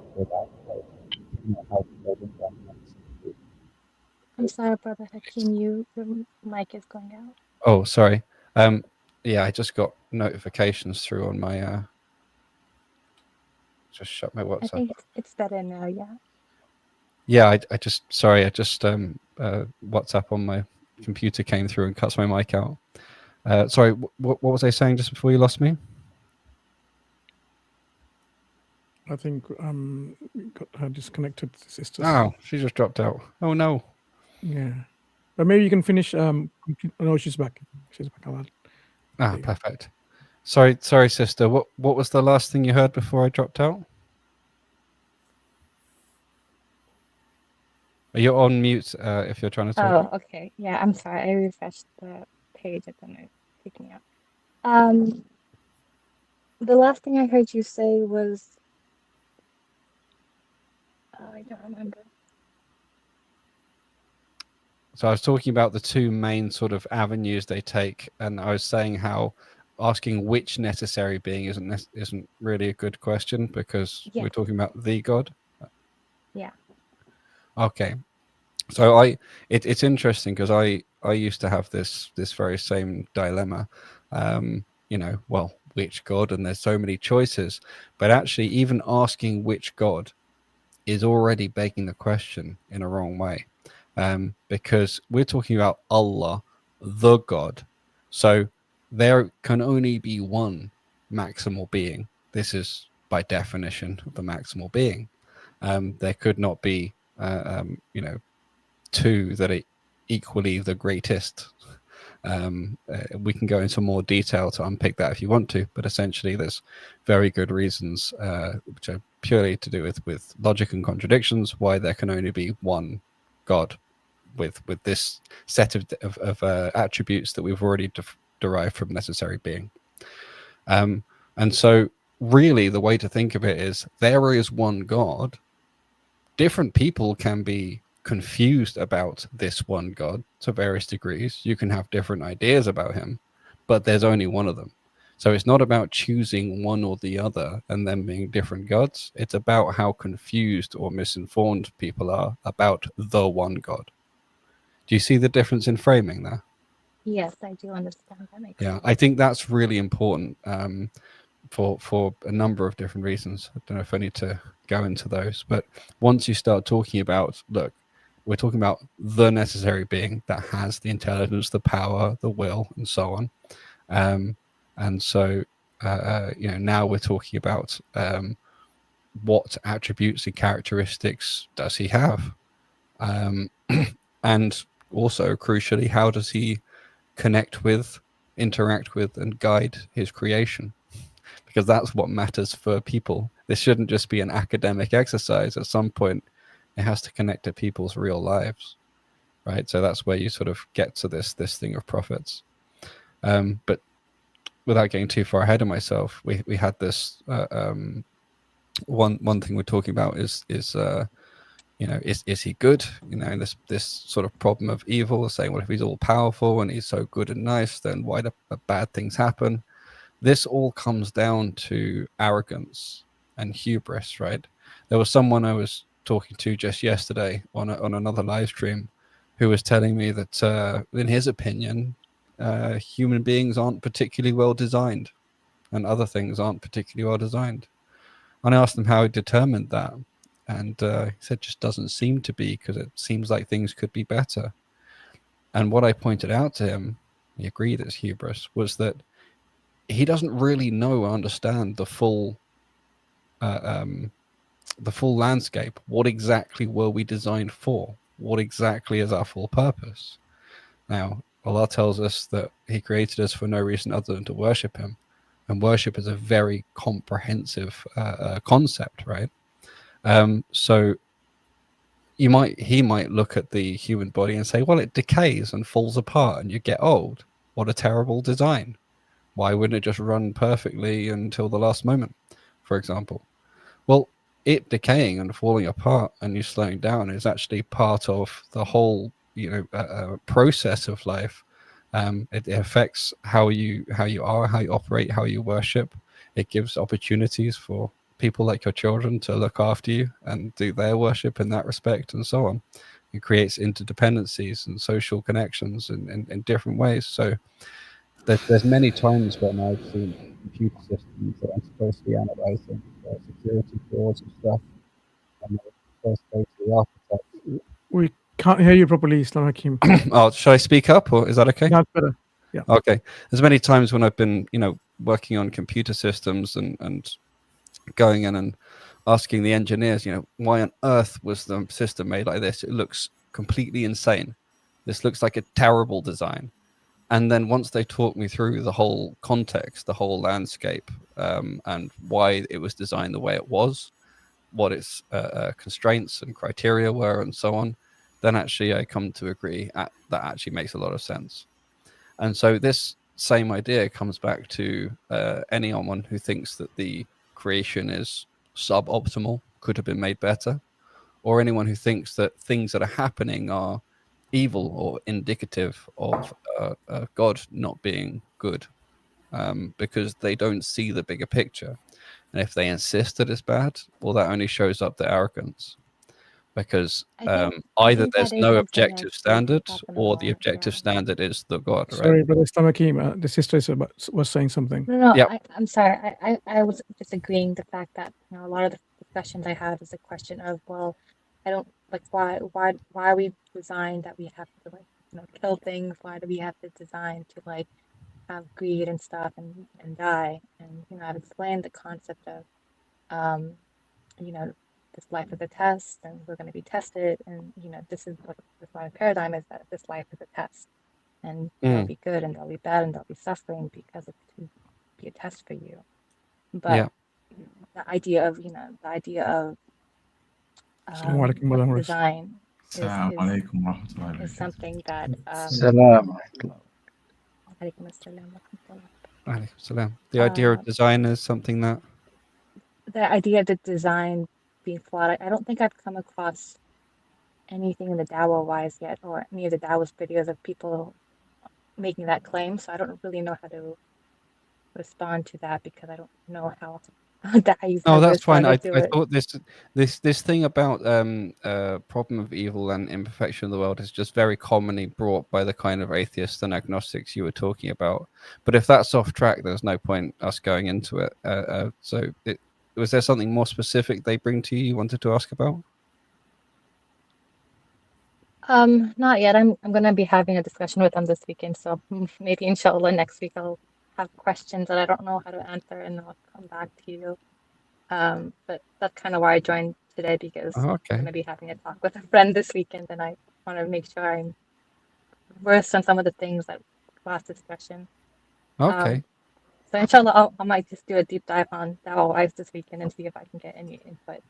I'm sorry, Brother Hakim, your mic is going out. Oh, sorry. Yeah, I just got notifications through on my just shut my WhatsApp. I think it's better now, yeah. Yeah, I just WhatsApp on my computer came through and cuts my mic out. Sorry, what was I saying just before you lost me? I think we got her disconnected, sisters. Oh, she just dropped out. Oh no. Yeah, but maybe you can finish. No, she's back. She's back. Perfect. Sorry, sister. What was the last thing you heard before I dropped out? You're on mute if you're trying to talk. Oh, okay. Yeah, I'm sorry. I refreshed the page and then it kicked me out. The last thing I heard you say was, I don't remember. So I was talking about the two main sort of avenues they take, and I was saying how asking which necessary being isn't really a good question because we're talking about the God. Yeah. Okay. So it's interesting because I used to have this very same dilemma. Well, which God? And there's so many choices, but actually even asking which God is already begging the question in a wrong way, because we're talking about Allah, the God. So there can only be one maximal being. This is by definition the maximal being. There could not be, two that are equally the greatest. We can go into more detail to unpick that if you want to, but essentially there's very good reasons, which are purely to do with logic and contradictions, why there can only be one God with this set of attributes that we've already derived from necessary being. And so really the way to think of it is there is one God. Different people can be confused about this one God to various degrees. You can have different ideas about him, but there's only one of them. So it's not about choosing one or the other and them being different gods. It's about how confused or misinformed people are about the one God. Do you see the difference in framing there? Yes, I do understand. That makes Yeah, sense. I think that's really important for a number of different reasons. I don't know if I need to go into those, but once you start talking about, look, we're talking about the necessary being that has the intelligence, the power, the will, and so on. And so, now we're talking about what attributes and characteristics does he have? And also, crucially, how does he connect with, interact with, and guide his creation? Because that's what matters for people. This shouldn't just be an academic exercise. At some point, it has to connect to people's real lives, right? So that's where you sort of get to this thing of prophets. But without getting too far ahead of myself, we had this one thing we're talking about is he good? And this sort of problem of evil, saying, well, if he's all powerful and he's so good and nice, then why do bad things happen? This all comes down to arrogance and hubris, right? There was someone I was talking to just yesterday on another live stream who was telling me that in his opinion, human beings aren't particularly well designed and other things aren't particularly well designed. And I asked him how he determined that. And he said just doesn't seem to be, because it seems like things could be better. And what I pointed out to him, he agreed it's hubris, was that he doesn't really know or understand the full landscape. What exactly were we designed for? What exactly is our full purpose? Now, Allah tells us that he created us for no reason other than to worship him. And worship is a very comprehensive concept, right? So he might look at the human body and say, well, it decays and falls apart and you get old. What a terrible design. Why wouldn't it just run perfectly until the last moment, for example? Well, it decaying and falling apart and you slowing down is actually part of the whole, process of life. It affects how you are, how you operate, how you worship. It gives opportunities for people like your children to look after you and do their worship in that respect, and so on. It creates interdependencies and social connections in different ways. So there's many times when I've seen computer systems that I'm supposed to be analyzing security flaws and stuff, and I first go to the architect. We can't hear you properly, I.Hakim. Oh, should I speak up, or is that okay? Yeah, better. Yeah. Okay. There's many times when I've been, working on computer systems and going in and asking the engineers, why on earth was the system made like this? It looks completely insane. This looks like a terrible design. And then once they talk me through the whole context, the whole landscape, and why it was designed the way it was, what its constraints and criteria were, and so on, then actually I come to agree that actually makes a lot of sense. And so this same idea comes back to anyone who thinks that the creation is suboptimal, could have been made better, or anyone who thinks that things that are happening are evil or indicative of God not being good, because they don't see the bigger picture. And if they insist that it's bad, well, that only shows up the arrogance, because either there's no objective standard or the objective standard is the God, right? Sorry, Brother Islaim, the sister was saying something. No, Yep. I'm sorry. I was just agreeing the fact that a lot of the discussions I have is a question of, well, I don't like why are we designed that we have to kill things? Why do we have to design to have greed and stuff and die? And I've explained the concept of this life is a test and we're going to be tested, and this is what the Islamic paradigm is, that this life is a test, and there'll be good and there'll be bad and there'll be suffering because it's to be a test for you. But the idea of Assalamu alaikum, Brother Muris. design Assalamu alaikum wa rahmatullahi wa is barakatuh. something that Salam. Alaikum assalam wa rahmatullah. Alaikum salam. The idea of design is something that The idea of the design being flawed, I don't think I've come across anything in the Dawah wise yet, or any of the Dawah's videos of people making that claim. So I don't really know how to respond to that, because I don't know how No, that's fine. I to it. thought this thing about problem of evil and imperfection of the world is just very commonly brought by the kind of atheists and agnostics you were talking about. But if that's off track, there's no point us going into it. Was there something more specific they bring to you you wanted to ask about? Not yet. I'm gonna be having a discussion with them this weekend, so maybe inshallah next week I'll have questions that I don't know how to answer, and I'll come back to you. But that's kind of why I joined today, because I'm gonna be having a talk with a friend this weekend, and I want to make sure I'm versed on some of the things that last discussion. Okay. So inshallah, I might just do a deep dive on Dawah wise this weekend and see if I can get any input.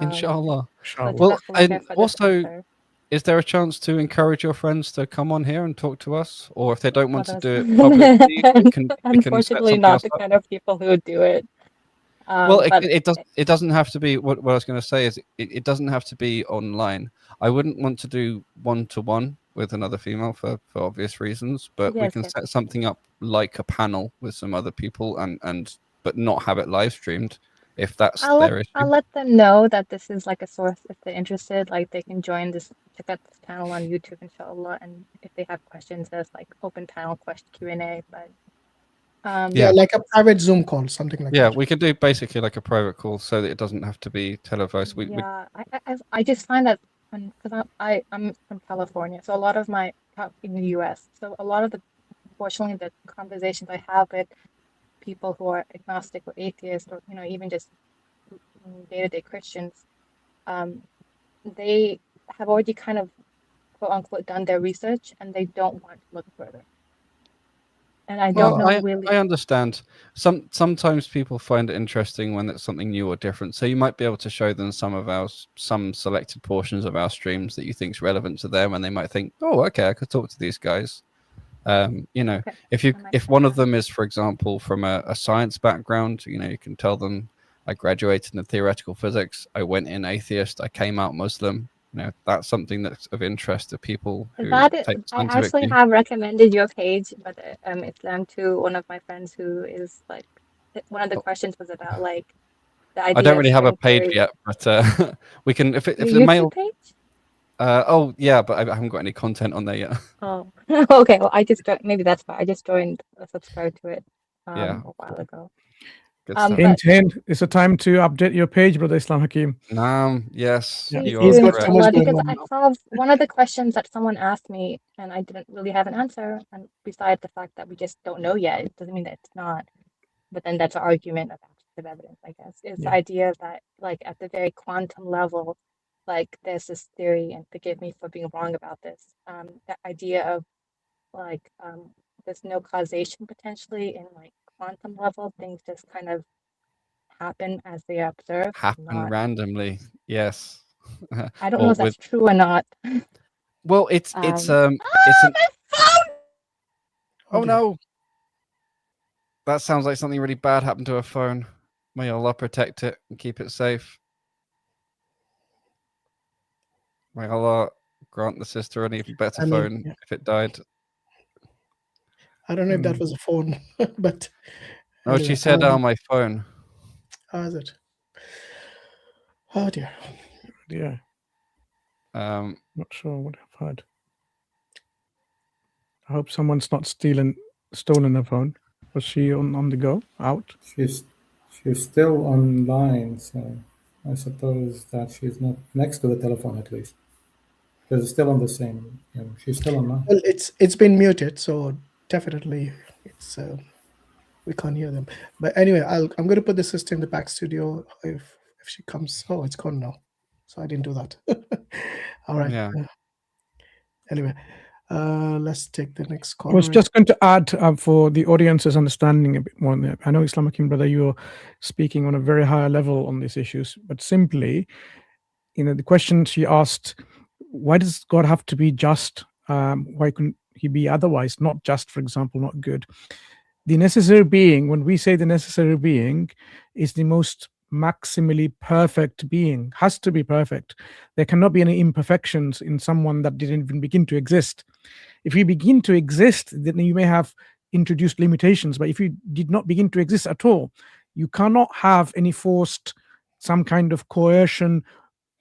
Inshallah. So Well, jazakallah khair and for this also, answer. is there a chance to encourage your friends to come on here and talk to us? Or if they don't want to Well, do it publicly, we can set unfortunately something not else the up. kind of people who would do it. Well, But it doesn't have to be. What I was going to say is it doesn't have to be online. I wouldn't want to do one-to-one with another female for obvious reasons, but we yes, can yes. set something up like a panel with some other people and but not have it live streamed if that's their issue. I'll let them know that this is like a source. If they're interested, like they can join this, check out this channel on YouTube, inshallah. And if they have questions, there's like open panel question Q&A. But yeah, like a private Zoom call, something like Yeah, that. we could do basically like a private call so that it doesn't have to be televised. yeah, I just find that because I'm from California, so a lot of my in the U.S. So a lot of unfortunately, the conversations I have with people who are agnostic or atheist, or even just day-to-day Christians, they have already kind of quote unquote done their research, and they don't want to look further. And I don't know really. I understand. Sometimes people find it interesting when it's something new or different. So you might be able to show them some selected portions of our streams that you think is relevant to them, and they might think, "Oh, okay, I could talk to these guys." If one of them is, for example, from a science background, you can tell them, "I graduated in theoretical physics. I went in atheist. I came out Muslim." That's something that's of interest to people who take I actually scientific. have recommended your page, but Islam to one of my friends who is like, one of the questions was about like the idea. I don't really have a of page theory. yet, but we can if Your the YouTube mail. page? Oh yeah, but I haven't got any content on there yet. Oh, okay. Well, I just maybe that's why I just joined, subscribed to it Yeah. a while ago. Good stuff. Hint, it's a time to update your page, Brother Islam Hakim. Yes, Please you do, are correct. inshallah, because I saw one of the questions that someone asked me, and I didn't really have an answer. And besides the fact that we just don't know yet, it doesn't mean that it's not. But then that's an argument of absence of evidence, I guess. It's the idea that, like, at the very quantum level, like, there's this theory, and forgive me for being wrong about this, the idea of, like, there's no causation potentially in, like, quantum level. Things just kind of happen as they are observed. Happen randomly. Yes. I don't know if that's true or not. Well, it's an. Oh no! That sounds like something really bad happened to a phone. May Allah protect it and keep it safe. May Allah grant the sister an even better phone if it died. I don't know if that was a phone, but. No, she said, "Oh, my phone." How is it? Oh dear. Yeah. Not sure what I've heard. I hope someone's not stolen her phone. Was she on the go? Out? She's still online, so I suppose that she's not next to the telephone at least. Because it's still on the same. She's still on now. Well, it's been muted, so definitely it's we can't hear them. But anyway, I'm going to put the sister in the back studio if she comes. Oh, it's gone now, so I didn't do that. All right. Yeah. Anyway, let's take the next call. I was just going to add for the audience's understanding a bit more. I know I.Hakim, brother, you're speaking on a very high level on these issues, but simply, the question she asked, why does God have to be just? Why couldn't he be otherwise? Not just, for example, not good. The necessary being, when we say the necessary being, is the most maximally perfect being, has to be perfect. There cannot be any imperfections in someone that didn't even begin to exist. If you begin to exist, then you may have introduced limitations, but if you did not begin to exist at all, you cannot have any forced, some kind of coercion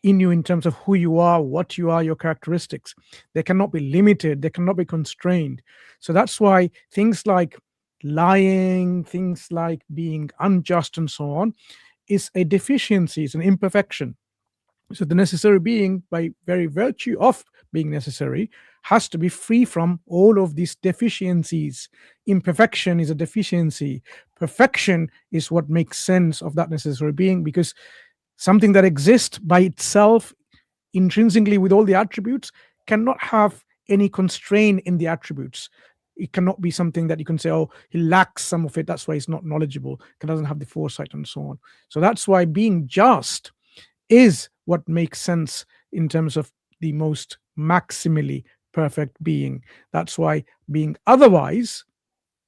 in you in terms of who you are, what you are, your characteristics. They cannot be limited, they cannot be constrained. So that's why things like lying, things like being unjust and so on, is a deficiency, it's an imperfection. So the necessary being, by very virtue of being necessary, has to be free from all of these deficiencies. Imperfection is a deficiency. Perfection is what makes sense of that necessary being, because something that exists by itself, intrinsically with all the attributes, cannot have any constraint in the attributes. It cannot be something that you can say, oh, he lacks some of it, that's why he's not knowledgeable, he doesn't have the foresight and so on. So that's why being just is what makes sense in terms of the most maximally perfect being. That's why being otherwise,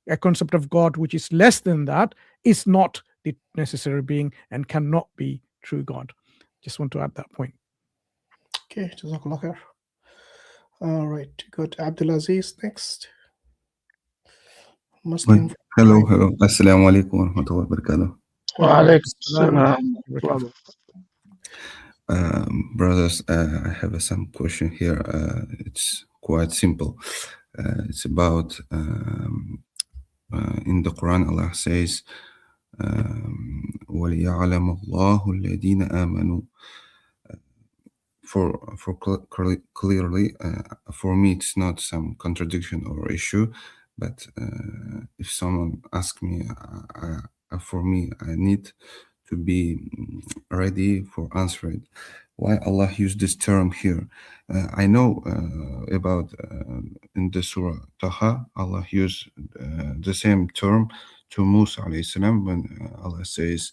a concept of God which is less than that, is not the necessary being and cannot be true God. Just want to add that point. Okay, Jazakallah khair. All right, good. Abdulaziz next. Muslim. Hello. Assalamu alaikum wa rahmatullahi wa barakatuh. Wa alaikum assalam. Brothers, I have some question here. It's quite simple. It's about in the Quran, Allah says, وَلِيَعْلَمَ اللَّهُ الَّذِينَ آمَنُوا. For clearly, for me, it's not some contradiction or issue, but if someone asks me, for me, I need to be ready for answering. Why Allah used this term here? I know about in the Surah Taha, Allah used the same term to Musa alayhi salam when Allah says,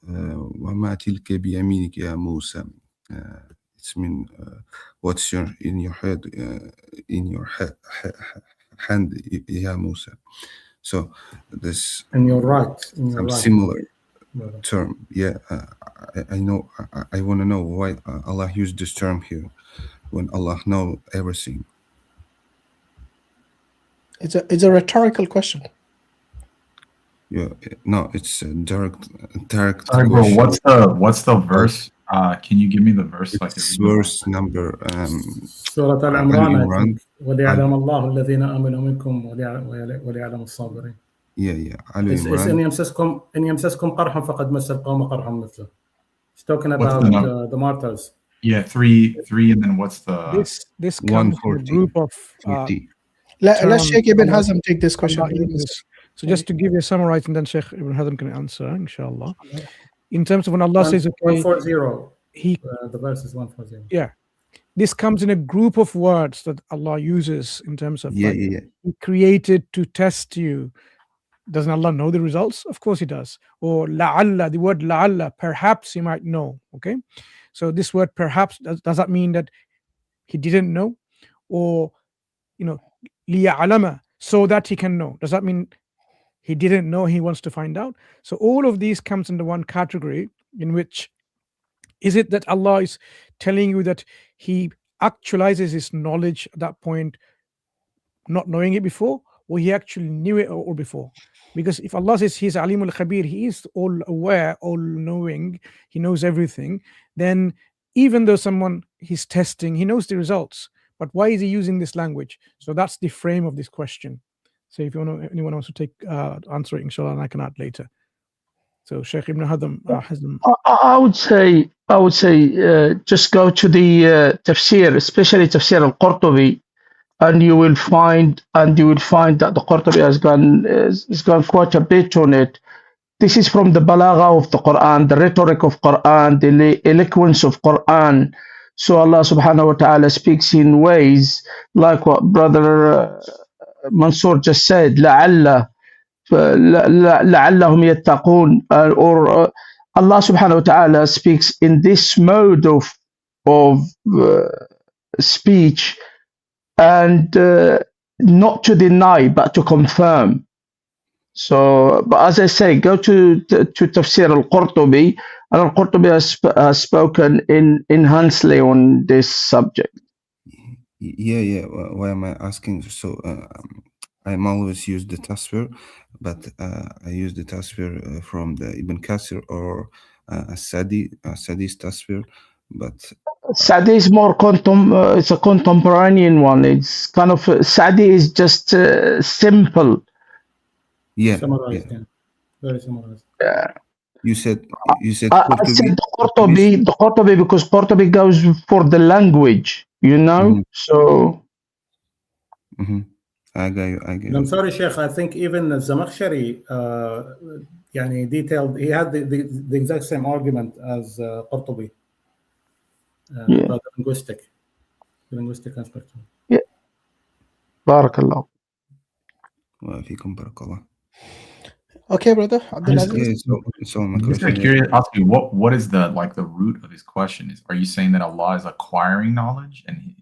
وَمَا تِلْكَ بِيَمِينِكَ يَا مُوسَى. It's mean what's in your head, in your hand, ya Musa. So this in your right, in your some right. similar term. Yeah, I know. I want to know why Allah used this term here when Allah knows everything. It's a rhetorical question. Yeah, no, it's a direct Sorry, bro. question. What's the verse? Can you give me the verse? It's verse number Surah Al-Imran. وَلِيَعْلَمَ اللَّهُ الَّذِينَ آمَنُوا مِنكُمْ وَلِيَعْلَمَ الصَّابِرِينَ. Yeah, Ali إن Imran. يمسسكم قرح فقد مس القوم قرح مثله. It's talking about the martyrs. Yeah, three, and then what's the this comes from a group of let's Sheikh Ibn Hazm take this question. So just to give you a summary, and then Sheikh Ibn Hazm can answer, inshallah. In terms of when Allah says, okay, 140, the verse is 140. Yeah, this comes in a group of words that Allah uses in terms of He created to test you. Doesn't Allah know the results? Of course He does. Or la'alla, the word la'alla, perhaps He might know. Okay, so this word perhaps, does that mean that He didn't know? Or, liya'alama, so that He can know. Does that mean He didn't know, He wants to find out? So all of these comes into one category, in which is it that Allah is telling you that He actualizes His knowledge at that point, not knowing it before, or He actually knew it all before? Because if Allah says He's Alimul Khabir, He is all aware, all knowing, He knows everything, then even though someone He's testing, He knows the results. But why is He using this language? So that's the frame of this question. So if anyone wants to take answer it, inshallah, and I can add later. So Sheikh Ibn Hazm. I would say just go to the tafsir, especially tafsir al-Qurtubi, and you will find that the Qurtubi has gone quite a bit on it. This is from the balagha of the Quran, the rhetoric of Quran, the eloquence of Quran. So Allah subhanahu wa ta'ala speaks in ways like what Brother Mansur just said, لعلهم يتقون, or Allah subhanahu wa ta'ala speaks in this mode of speech, and not to deny but to confirm. So, but as I say, go to Tafsir al-Qurtubi, and al-Qurtubi has spoken enhancedly on this subject. Yeah. Why am I asking? So I'm always use the tasfir, but I use the tasfir from the Ibn Kasir or Sadi's tasfir, but Sadi is more it's a contemporanean one. It's kind of Sadi is just simple. Yeah, Summarized, yeah. Very summarized. Yeah. You said I said the Qurtubi because Qurtubi goes for the language, you know. So. I got you. I'm sorry, Sheikh. I think even Zamakhshari, detailed. He had the exact same argument as Qurtubi. About linguistic aspect. Yeah. Barakallah. Okay, brother. So my I'm just question curious, ask you what is the root of his question? Are you saying that Allah is acquiring knowledge and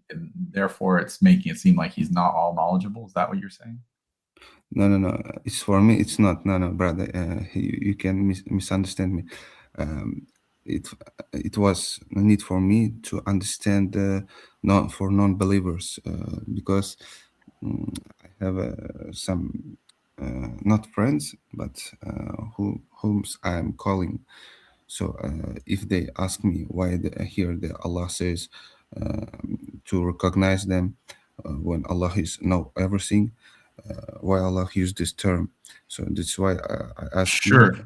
therefore it's making it seem like he's not all knowledgeable? Is that what you're saying? No. It's for me. It's not. No, brother. You can misunderstand me. It was a need for me to understand not for non-believers because I have some not friends but whom I am calling. So if they ask me why here the Allah says to recognize them when Allah is know everything, why Allah used this term. So that's why I ask. Sure.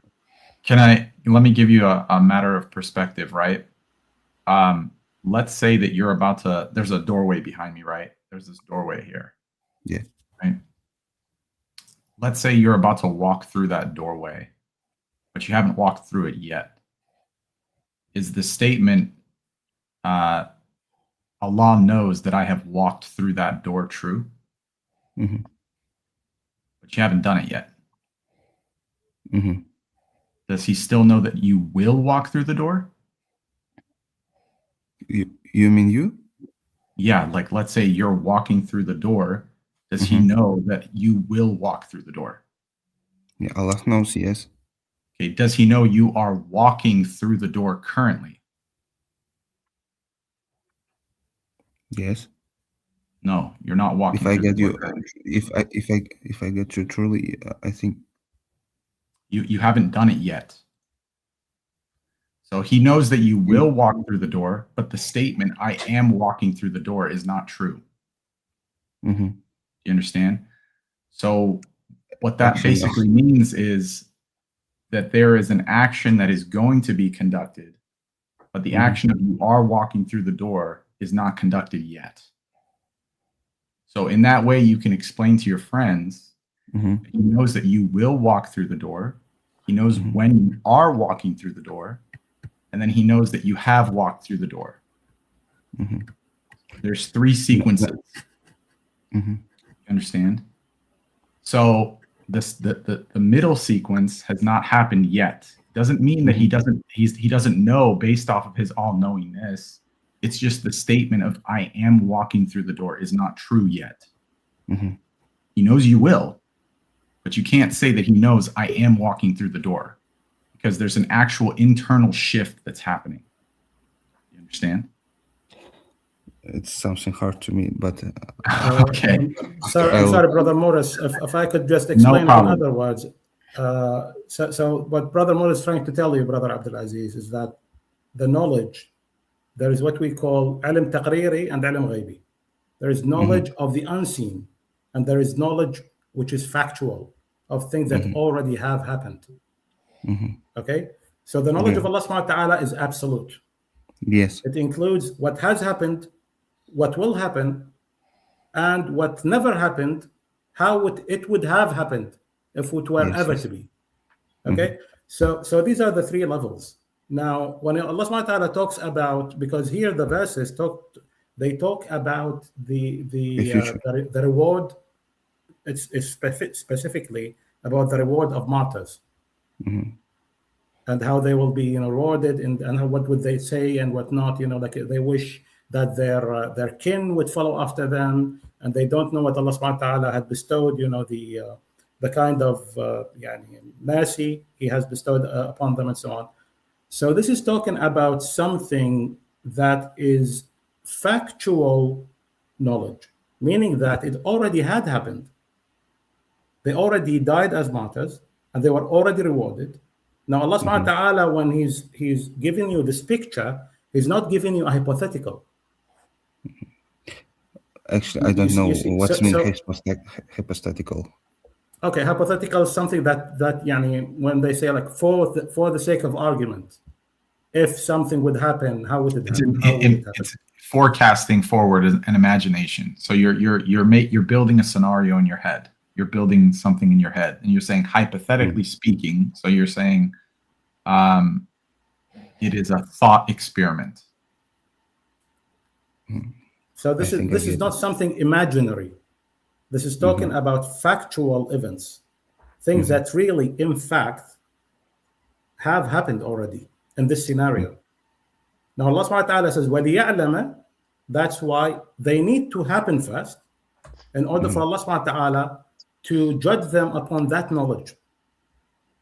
Let me give you a matter of perspective, right? Let's say that you're about to, there's a doorway behind me, right? There's this doorway here. Yeah. Right? Let's say you're about to walk through that doorway, but you haven't walked through it yet. Is the statement, Allah knows that I have walked through that door true? Mm-hmm. But you haven't done it yet. Mm-hmm. Does he still know that you will walk through the door? You mean you? Yeah, like let's say you're walking through the door. Does he know that you will walk through the door? Yeah, Allah knows, yes. Okay, does he know you are walking through the door currently? Yes. No, you're not walking. If I get you, if I get you truly, I think you haven't done it yet. So he knows that you will walk through the door, but the statement "I am walking through the door" is not true. Mm-hmm. You understand? So what that basically means is that there is an action that is going to be conducted, but the action of you are walking through the door is not conducted yet. So in that way, you can explain to your friends, that he knows that you will walk through the door. He knows when you are walking through the door, and then he knows that you have walked through the door. There's 3 sequences. You understand? So the middle sequence has not happened yet. Doesn't mean that he doesn't know based off of his all-knowingness. It's just the statement of "I am walking through the door" is not true yet. He knows you will, but you can't say that he knows "I am walking through the door," because there's an actual internal shift that's happening. You understand? It's something hard to me, but okay. Sorry, Brother Muris, if I could just explain in other words. So what Brother Muris is trying to tell you, Brother Abdulaziz, is that the knowledge, there is what we call ilm taqriri and ilm ghaibi. There is knowledge of the unseen, and there is knowledge which is factual of things that already have happened. Okay, so the knowledge Yeah. of Allah subhanahu wa ta'ala is absolute. Yes. It includes what has happened, what will happen, and what never happened, how it would have happened if it were Yes. ever Yes. to be. Okay, so these are the three levels. Now, when Allah subhanahu wa ta'ala talks about, because here the verses talk about the future. reward. It's specifically about the reward of martyrs and how they will be rewarded, and what would they say and what not. Like they wish that their kin would follow after them, and they don't know what Allah subhanahu wa ta'ala had bestowed, the kind of mercy He has bestowed upon them, and so on. So this is talking about something that is factual knowledge, meaning that it already had happened. They already died as martyrs, and they were already rewarded. Now Allah subhanahu wa ta'ala, when he's giving you this picture, He's not giving you a hypothetical. Actually, I don't know see, what's so- mean so- hypothetical. Okay, hypothetical is something that when they say like for the sake of argument, if something would happen, how would it happen? How would it happen? It's forecasting forward an imagination. So you're building a scenario in your head. You're building something in your head, and you're saying hypothetically speaking. So you're saying it is a thought experiment. So this is not something imaginary. This is talking about factual events, things that really, in fact, have happened already in this scenario. Now Allah subhanahu wa ta'ala says, وَلِيَعْلَمَ, that's why they need to happen first in order for Allah subhanahu wa ta'ala to judge them upon that knowledge.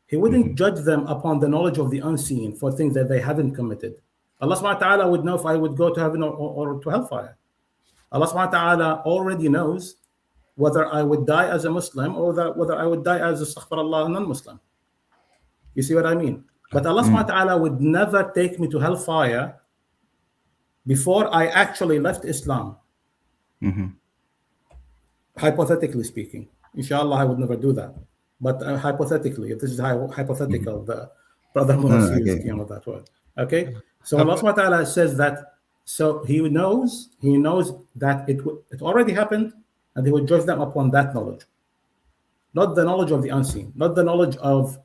He wouldn't judge them upon the knowledge of the unseen for things that they haven't committed. Allah subhanahu wa ta'ala would know if I would go to heaven or to hellfire. Allah subhanahu wa ta'ala already knows whether I would die as a Muslim or whether I would die as a astaghfirullah non-Muslim. You see what I mean? But Allah subhanahu wa ta'ala would never take me to hellfire before I actually left Islam. Hypothetically speaking. Inshallah, I would never do that. But hypothetically, if this is hypothetical, the brother Muris used that word. Okay? So Allah subhanahu wa ta'ala says that, so he knows that it already happened, and he would judge them upon that knowledge. Not the knowledge of the unseen, not the knowledge of,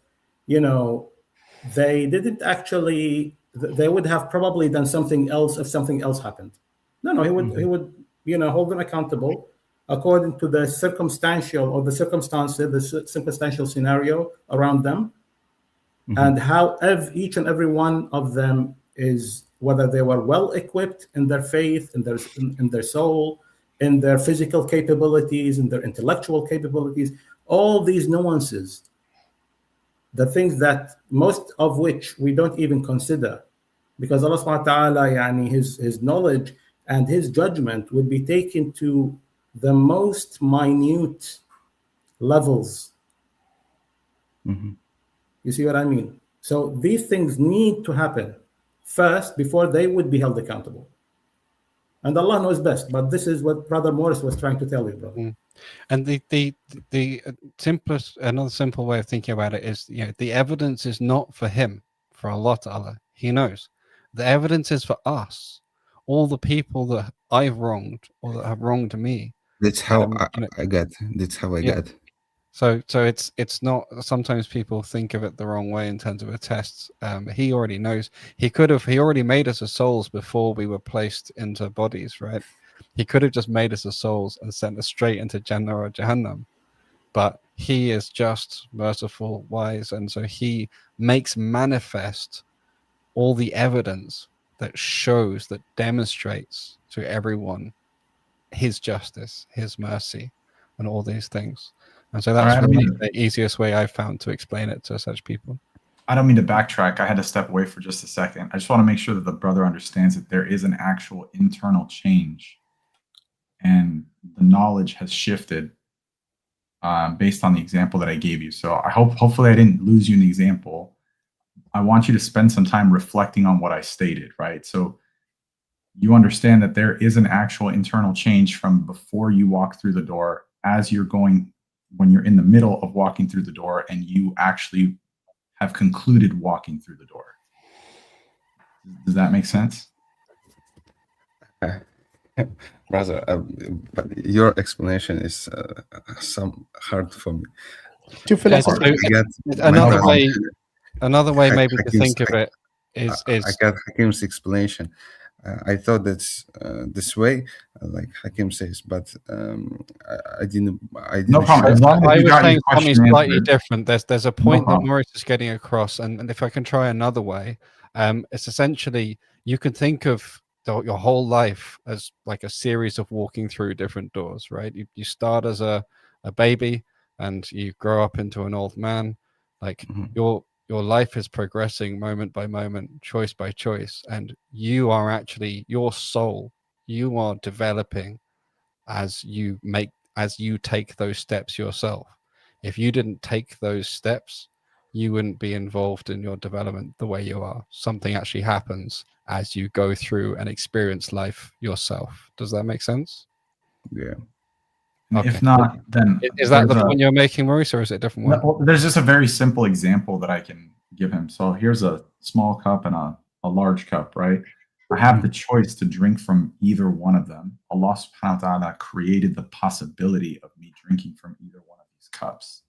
they didn't actually, they would have probably done something else if something else happened. No, he would hold them accountable according to the circumstantial or the circumstances, the circumstantial scenario around them, and how each and every one of them is, whether they were well equipped in their faith, in their soul, in their physical capabilities, in their intellectual capabilities, all these nuances, the things that most of which we don't even consider, because Allah subhanahu wa ta'ala, his knowledge and his judgment would be taken to the most minute levels. You see what I mean? So these things need to happen first before they would be held accountable. And Allah knows best, but this is what Brother Muris was trying to tell you, brother. And the simplest, another simple way of thinking about it is, the evidence is not for him, for Allah Ta'ala. He knows. The evidence is for us, all the people that I've wronged or that have wronged me. That's how I got. That's how I got. So it's not. Sometimes people think of it the wrong way in terms of a test. He already knows. He already made us as souls before we were placed into bodies, right? He could have just made us as souls and sent us straight into Jannah or Jahannam. But he is just, merciful, wise, and so he makes manifest all the evidence that shows, that demonstrates to everyone his justice, his mercy, and all these things. And so that's really the easiest way I've found to explain it to such people. I don't mean to backtrack. I had to step away for just a second. I just want to make sure that the brother understands that there is an actual internal change, and the knowledge has shifted based on the example that I gave you. So hopefully I didn't lose you in the example. I want you to spend some time reflecting on what I stated, right? So you understand that there is an actual internal change from before you walk through the door, as you're going, when you're in the middle of walking through the door and you actually have concluded walking through the door. Does that make sense? Brother, but your explanation is some hard for me. Too philosophical. Another way maybe to think of it is I got Hakim's explanation. I thought that's this way, like Hakim says, but I didn't. No problem. As long as I you was got saying your something question slightly answered. different. There's a No point that problem. Muris is getting across, and if I can try another way, it's essentially you can think of your whole life as like a series of walking through different doors, right? You start as a baby and you grow up into an old man. Like your life is progressing moment by moment, choice by choice, and you are actually your soul. You are developing as you take those steps yourself. If you didn't take those steps, you wouldn't be involved in your development the way you are. Something actually happens as you go through and experience life yourself. Does that make sense? Yeah. Okay. If not, then is that the there's point you're making, Maurice, or is it a different one? No, there's just a very simple example that I can give him. So here's a small cup and a large cup, right? I have the choice to drink from either one of them. Allah subhanahu wa ta'ala created the possibility of me drinking from either one of these cups.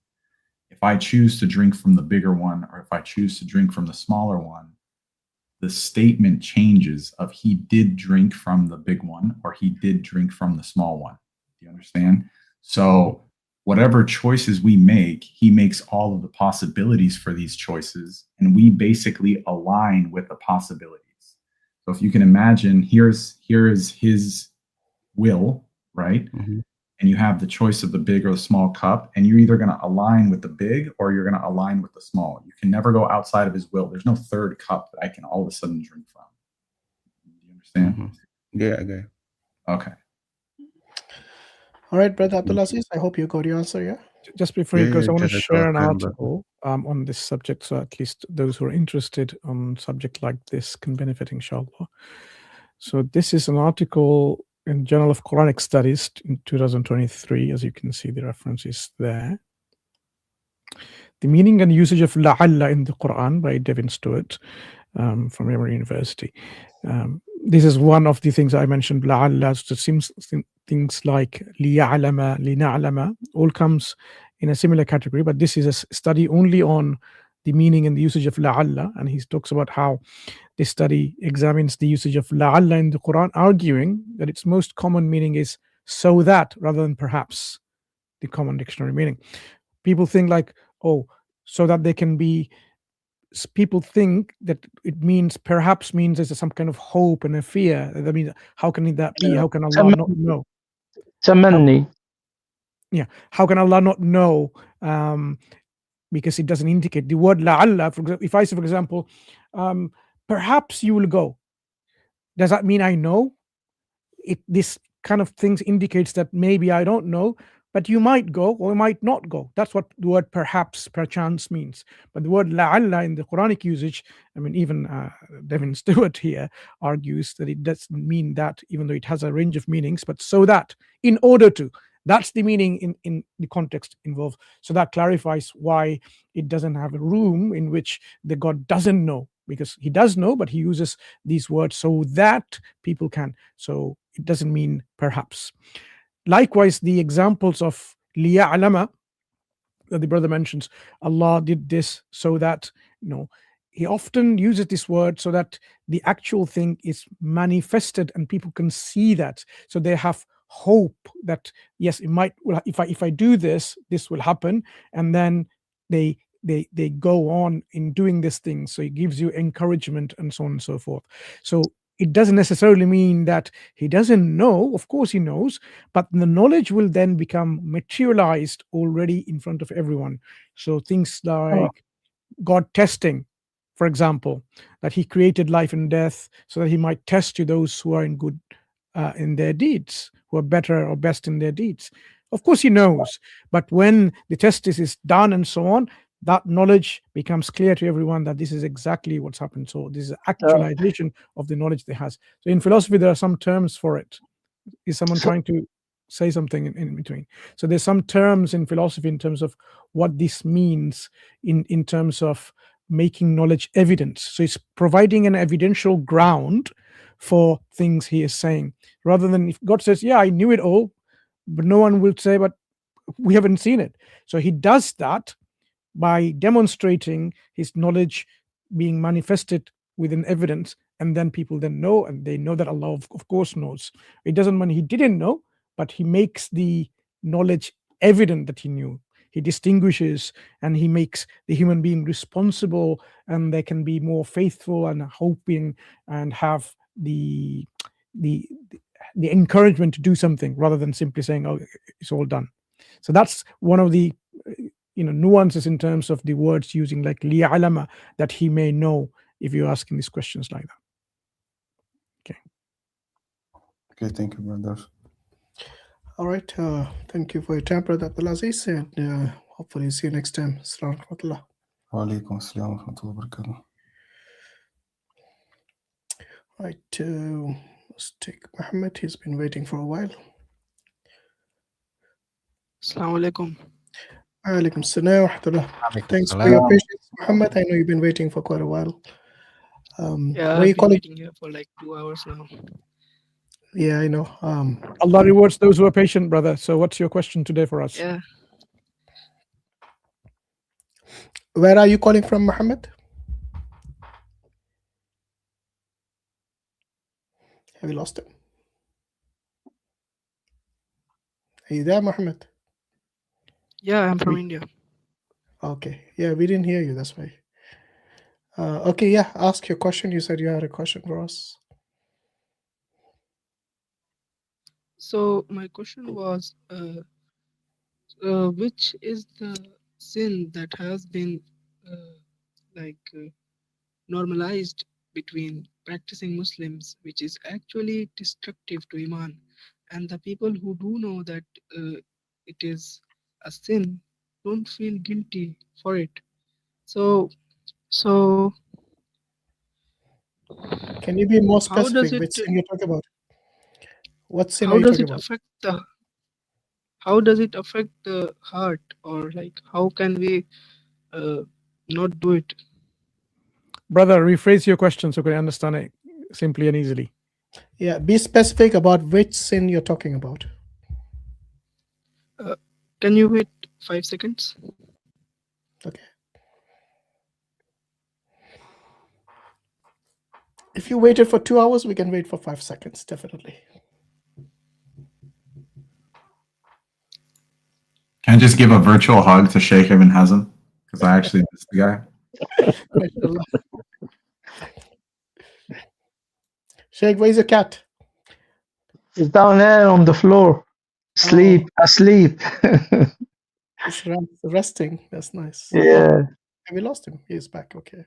If I choose to drink from the bigger one, or if I choose to drink from the smaller one, the statement changes of he did drink from the big one, or he did drink from the small one. Do you understand? So whatever choices we make, he makes all of the possibilities for these choices, and we basically align with the possibilities. So if you can imagine, here is his will, right? And you have the choice of the big or the small cup, and you're either going to align with the big or you're going to align with the small. You can never go outside of his will. There's no third cup that I can all of a sudden drink from. Do you understand? Yeah, okay. Okay. All right, Brother Abdulaziz, I hope you got your answer, yeah? Just before you go, I want to share an Jazakallah, article on this subject, so at least those who are interested on subject like this can benefit, inshallah. So this is an article in Journal of Quranic Studies in 2023. As you can see, the reference is there. The meaning and usage of la'alla in the Quran by Devin Stewart from Emory University. This is one of the things I mentioned, la'alla. So it seems things like liya'lama, lina'lama, all comes in a similar category, but this is a study only on the meaning and the usage of la'alla, and he talks about how this study examines the usage of la'alla in the Quran, arguing that its most common meaning is so that rather than perhaps, the common dictionary meaning. People think like, oh, so that they can be, people think that it means, perhaps means there's some kind of hope and a fear. That means, how can that be? How can Allah not know? Tamanni. Yeah, how can Allah not know? Because it doesn't indicate. The word la'alla, for example, if I say, for example, perhaps you will go, does that mean I know? This kind of things indicates that maybe I don't know, but you might go or might not go. That's what the word perhaps, perchance means. But the word la'alla in the Quranic usage, I mean, even Devin Stewart here argues that it doesn't mean that, even though it has a range of meanings, but so that, in order to. That's the meaning in the context involved. So that clarifies why it doesn't have a room in which the God doesn't know, because he does know, but he uses these words so that people can. So it doesn't mean perhaps. Likewise, the examples of liya'lama that the brother mentions, Allah did this so that, he often uses this word so that the actual thing is manifested and people can see that. So they have hope that, yes, it might, if I do this, this will happen. And then they go on in doing this thing. So it gives you encouragement and so on and so forth. So it doesn't necessarily mean that he doesn't know. Of course he knows, but the knowledge will then become materialized already in front of everyone. So things like God testing, for example, that he created life and death so that he might test you, those who are in good in their deeds, who are better or best in their deeds. Of course he knows, but when the test is done and so on, that knowledge becomes clear to everyone that this is exactly what's happened. So this is actualization of the knowledge they has. So in philosophy, there are some terms for it. Is someone trying to say something in between? So there's some terms in philosophy in terms of what this means in terms of making knowledge evidence. So it's providing an evidential ground for things he is saying, rather than if God says, yeah, I knew it all, but no one will say, but we haven't seen it. So he does that by demonstrating his knowledge being manifested within evidence, and then people then know, and they know that Allah of course knows. It doesn't mean he didn't know, but he makes the knowledge evident that he knew. He distinguishes and he makes the human being responsible, and they can be more faithful and hoping and have the encouragement to do something, rather than simply saying, oh, it's all done. So that's one of the nuances in terms of the words using, like liya'lama, that he may know, if you're asking these questions like that. Okay, thank you, brothers. All right. Thank you for your time, Brother Abdulaziz, and hopefully see you next time. Assalamu alaikum. Wa alaikum assalam wa rahmatullahi wa barakatuh. Right. Let's take Muhammad. He's been waiting for a while. Assalamu alaikum. Alaikum salam wa rahmatullah. Thanks for your patience, Muhammad. I know you've been waiting for quite a while. Yeah, Where I've are you been calling? waiting here for like 2 hours now. Yeah, I know. Allah rewards those who are patient, brother. So what's your question today for us? Yeah. Where are you calling from, Muhammad? Have you lost him? Are you there, Muhammad? Yeah, I'm from India. Okay. Yeah, we didn't hear you. That's why. Okay. Yeah. Ask your question. You said you had a question for us. So my question was, which is the sin that has been normalized between practicing Muslims, which is actually destructive to Iman, and the people who do know that it is a sin don't feel guilty for it. So Can you be more how does specific? it Which sin you're talking about? What sin how are you does talking it about? affect the heart, or like how can we not do it? Brother, rephrase your question so we can understand it simply and easily. Yeah. Be specific about which sin you're talking about. Can you wait 5 seconds? Okay. If you waited for 2 hours, we can wait for 5 seconds, definitely. Can I just give a virtual hug to Sheikh Ibn Hazm? Because I actually miss the guy. Sheikh, where's your cat? He's down there on the floor, asleep. He's resting. That's nice. Yeah, Have we lost him? He's back. Okay.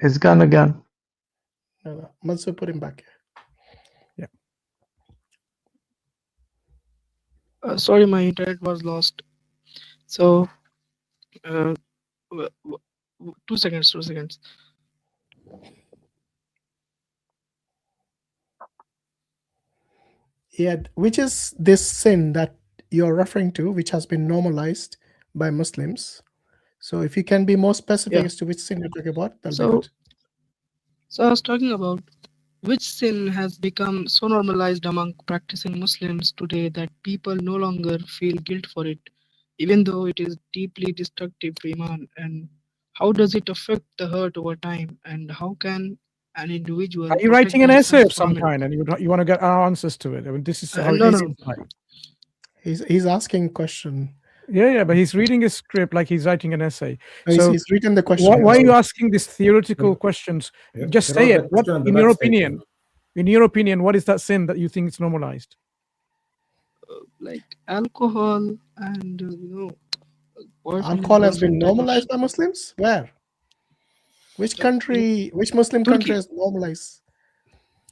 it's gone again. No. Mansur, put him back. Yeah. Sorry, my internet was lost. So, 2 seconds. 2 seconds. Yeah. Which is this sin that you're referring to, which has been normalized by Muslims? So if you can be more specific as to which sin you're talking about, that'll be good. So I was talking about which sin has become so normalized among practicing Muslims today that people no longer feel guilt for it, even though it is deeply destructive to Iman. And how does it affect the heart over time? And how can an individual Are you protect writing an essay themselves of some from it? kind, and you want to get our answers to it? I mean, this is how No, it is. no. He's asking a question. Yeah, but he's reading his script like he's writing an essay. So he's written the question. Why are you asking these theoretical questions? Just say it. What, in your opinion, what is that sin that you think is normalized? Like alcohol and Alcohol has been normalized by Muslims? Where? Which country, which Muslim country has normalized?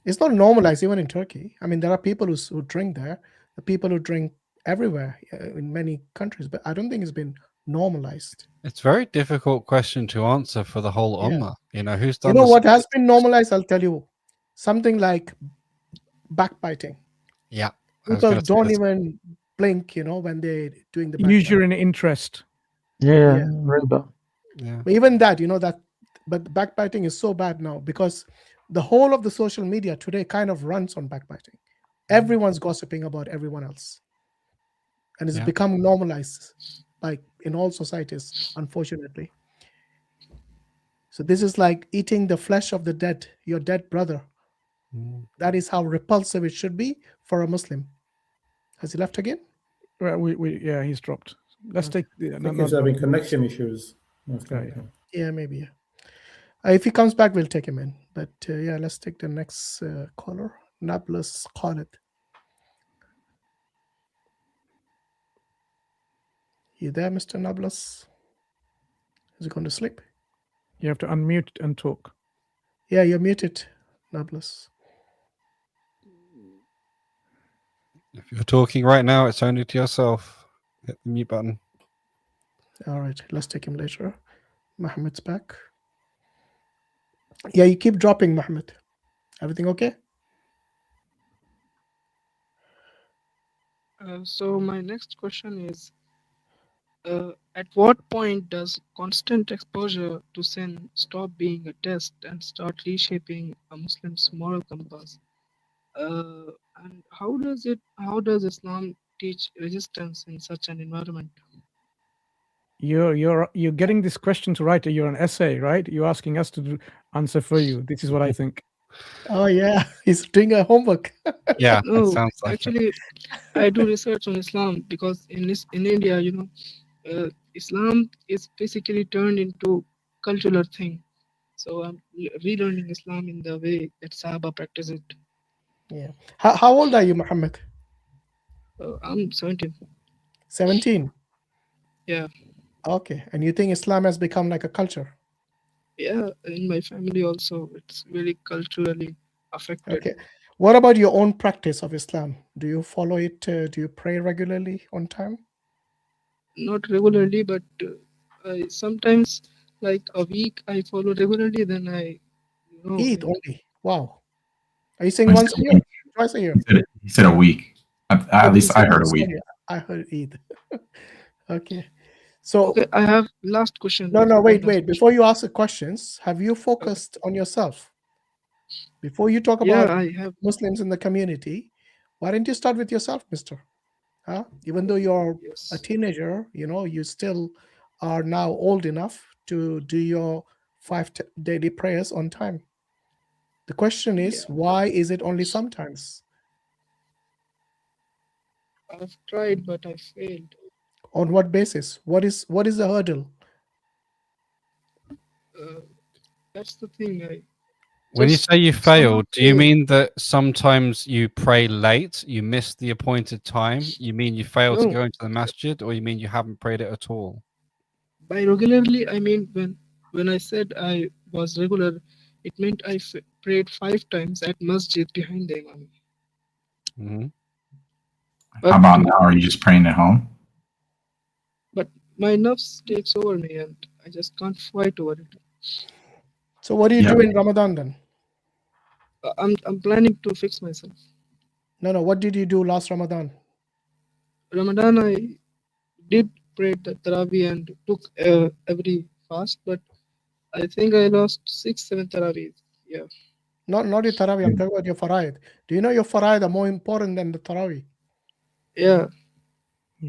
It's not normalized even in Turkey. I mean, there are people who drink there, the people who drink everywhere in many countries, but I don't think it's been normalized. It's a very difficult question to answer for the whole ummah. Who's done what has been normalized? I'll tell you. Something like backbiting. Yeah. People don't even blink, when they're doing the Usury backbiting. and interest. Yeah, riba. Yeah. But even that, but backbiting is so bad now because the whole of the social media today kind of runs on backbiting. Everyone's gossiping about everyone else. And it's become normalized, like in all societies, unfortunately. So this is like eating the flesh of the dead, your dead brother. That is how repulsive it should be for a Muslim. Has he left again? Well, yeah, he's dropped. Let's take. I think he's having connection issues. Yeah, maybe. If he comes back, we'll take him in. But let's take the next caller. Nablus Khalid. You there, Mr. Nablus? Is he going to sleep? You have to unmute and talk. Yeah, you're muted, Nablus. If you're talking right now, it's only to yourself. Hit the mute button. All right, let's take him later. Mohammed's back. Yeah, you keep dropping, Mohammed. Everything okay? So my next question is, at what point does constant exposure to sin stop being a test and start reshaping a Muslim's moral compass? And how does Islam teach resistance in such an environment? You're getting this question to write. You're an essay, right? You're asking us to answer for you. This is what I think. Oh yeah, he's doing a homework. Yeah, No, it sounds like actually, I do research on Islam because in India, Islam is basically turned into cultural thing. So I'm relearning Islam in the way that Sahaba practice it. Yeah. How old are you, Muhammad? I'm 17. 17. Yeah. Okay, and you think Islam has become like a culture? Yeah, in my family also, it's very culturally affected. Okay. What about your own practice of Islam? Do you follow it? Do you pray regularly on time? Not regularly, but I sometimes like a week I follow regularly. Then I, Eid only. Wow. Are you saying He once a year? Twice a year? He said a week. At least I heard a week. Sorry, I heard Eid. Okay. So okay, I have last question. No, wait. Before you ask the questions, have you focused on yourself? Before you talk about I have. Muslims in the community, why don't you start with yourself, mister? Even though you're a teenager, you still are now old enough to do your 5 daily prayers on time. The question is, why is it only sometimes? I've tried, but I failed. On what basis? What is the hurdle? That's the thing. When you say you failed, do you mean that sometimes you pray late, you miss the appointed time? You mean you failed to No. go into the masjid, or you mean you haven't prayed it at all? By regularly, I mean when I said I was regular, it meant I prayed 5 times at masjid behind the imam. Mm-hmm. How about now? Are you just praying at home? But my nerves takes over me, and I just can't fight over it. So what do you do in Ramadan then? I'm planning to fix myself. No. What did you do last Ramadan? Ramadan, I did pray the Taraweeh and took every fast, but I think I lost 6-7 Taraweeh. Yeah. Not your Taraweeh, I'm talking about your Faraid. Do you know your Faraid are more important than the Taraweeh? Yeah.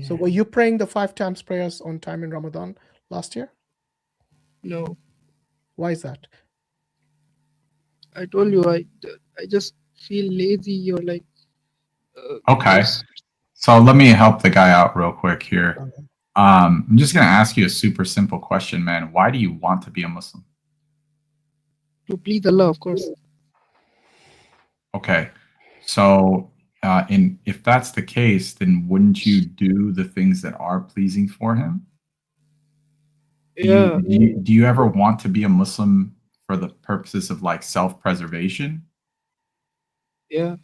So were you praying the 5 times prayers on time in Ramadan last year? No. Why is that? I told you, I just feel lazy or like. Okay. So let me help the guy out real quick here. I'm just going to ask you a super simple question, man. Why do you want to be a Muslim? To please Allah, of course. Okay. So if that's the case, then wouldn't you do the things that are pleasing for him? Yeah. Do you ever want to be a Muslim for the purposes of like self-preservation? Yeah.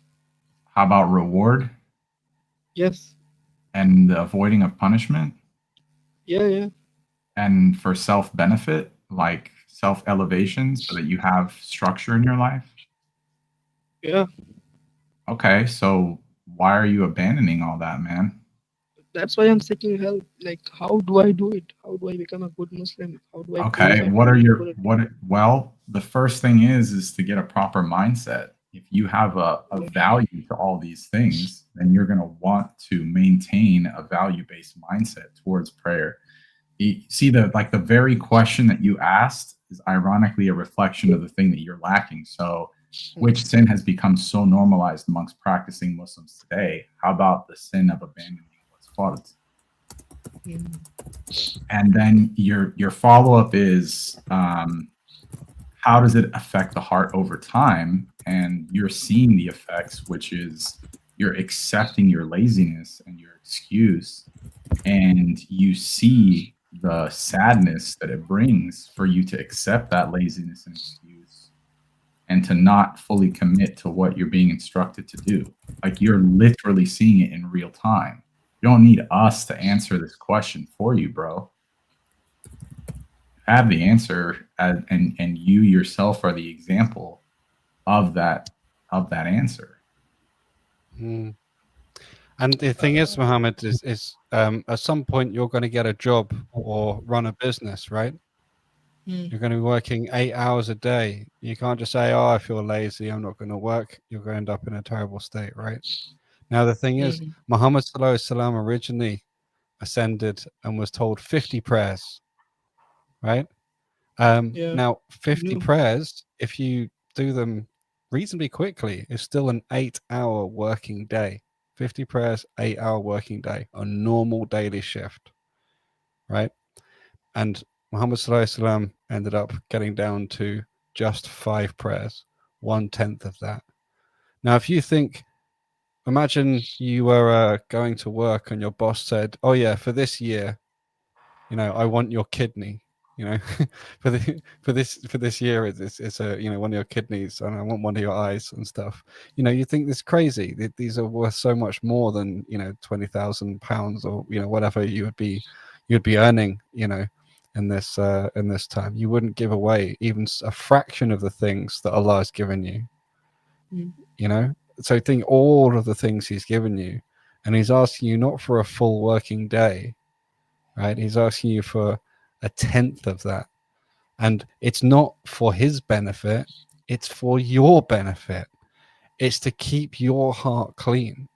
How about reward? Yes. And the avoiding of punishment? Yeah. And for self-benefit, like self-elevation, so that you have structure in your life? Yeah. Okay, so why are you abandoning all that, man? That's why I'm seeking help. Like, how do I do it? How do I become a good Muslim? How do I Okay, purify what my are mind? your well, the first thing is to get a proper mindset. If you have a value to all these things, then you're going to want to maintain a value-based mindset towards prayer. You see, the very question that you asked is ironically a reflection of the thing that you're lacking. So which sin has become so normalized amongst practicing Muslims today? How about the sin of abandoning what's fard? And then your follow-up is how does it affect the heart over time? And you're seeing the effects, which is you're accepting your laziness and your excuse, and you see the sadness that it brings for you to accept that laziness and excuse and to not fully commit to what you're being instructed to do. Like, you're literally seeing it in real time. You don't need us to answer this question for you, bro. Have the answer, and you yourself are the example of that answer. And the thing is, Muhammad, is at some point you're going to get a job or run a business, right? You're going to be working 8 hours a day. You can't just say, "Oh, I feel lazy, I'm not going to work." You're going to end up in a terrible state, right? Now, the thing is, Muhammad Sallallahu Alaihi Wasallam originally ascended and was told 50 prayers, right? Now, 50 prayers, if you do them reasonably quickly, is still an 8-hour working day. 50 prayers, 8-hour working day, a normal daily shift, right? And Muhammad Sallallahu Alaihi Wasallam ended up getting down to just 5 prayers, 1/10 of that. Now, if you think, imagine you were going to work and your boss said, "Oh yeah, for this year, I want your kidney. For this year, it's a one of your kidneys, and I want one of your eyes and stuff." You think this is crazy. These are worth so much more than £20,000 or whatever you'd be earning. In this time, you wouldn't give away even a fraction of the things that Allah has given you. So think all of the things He's given you, and He's asking you not for a full working day, right? He's asking you for 1/10 of that. And it's not for His benefit, it's for your benefit. It's to keep your heart clean.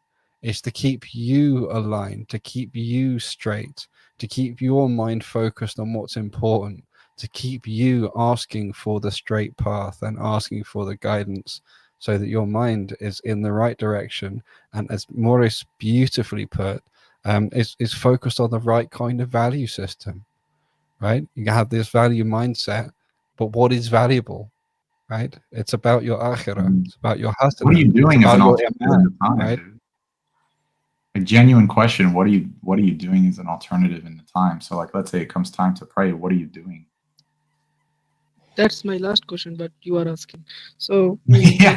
It's to keep you aligned, to keep you straight, to keep your mind focused on what's important, to keep you asking for the straight path and asking for the guidance so that your mind is in the right direction. And as Muris beautifully put, is focused on the right kind of value system, right? You have this value mindset, but what is valuable, right? It's about your akhirah. It's about your hasanah. What are you doing as an alternative in the time, right? dude? A genuine question. What are you doing as an alternative in the time? So, like, let's say it comes time to pray. What are you doing? That's my last question, but you are asking. So yeah,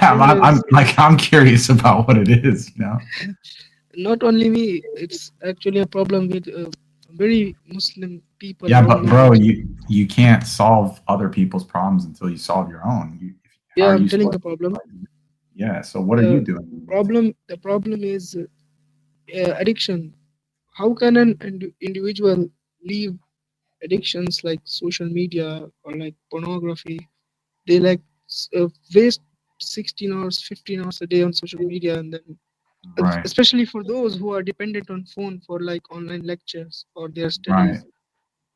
I'm curious about what it is. Not only me, it's actually a problem with very Muslim people. Yeah, but bro, you can't solve other people's problems until you solve your own. I'm telling the problem. Yeah, so what are you doing? The problem is addiction. How can an individual leave addictions like social media or like pornography? They waste 16 hours, 15 hours a day on social media, and then especially for those who are dependent on phone for like online lectures or their studies.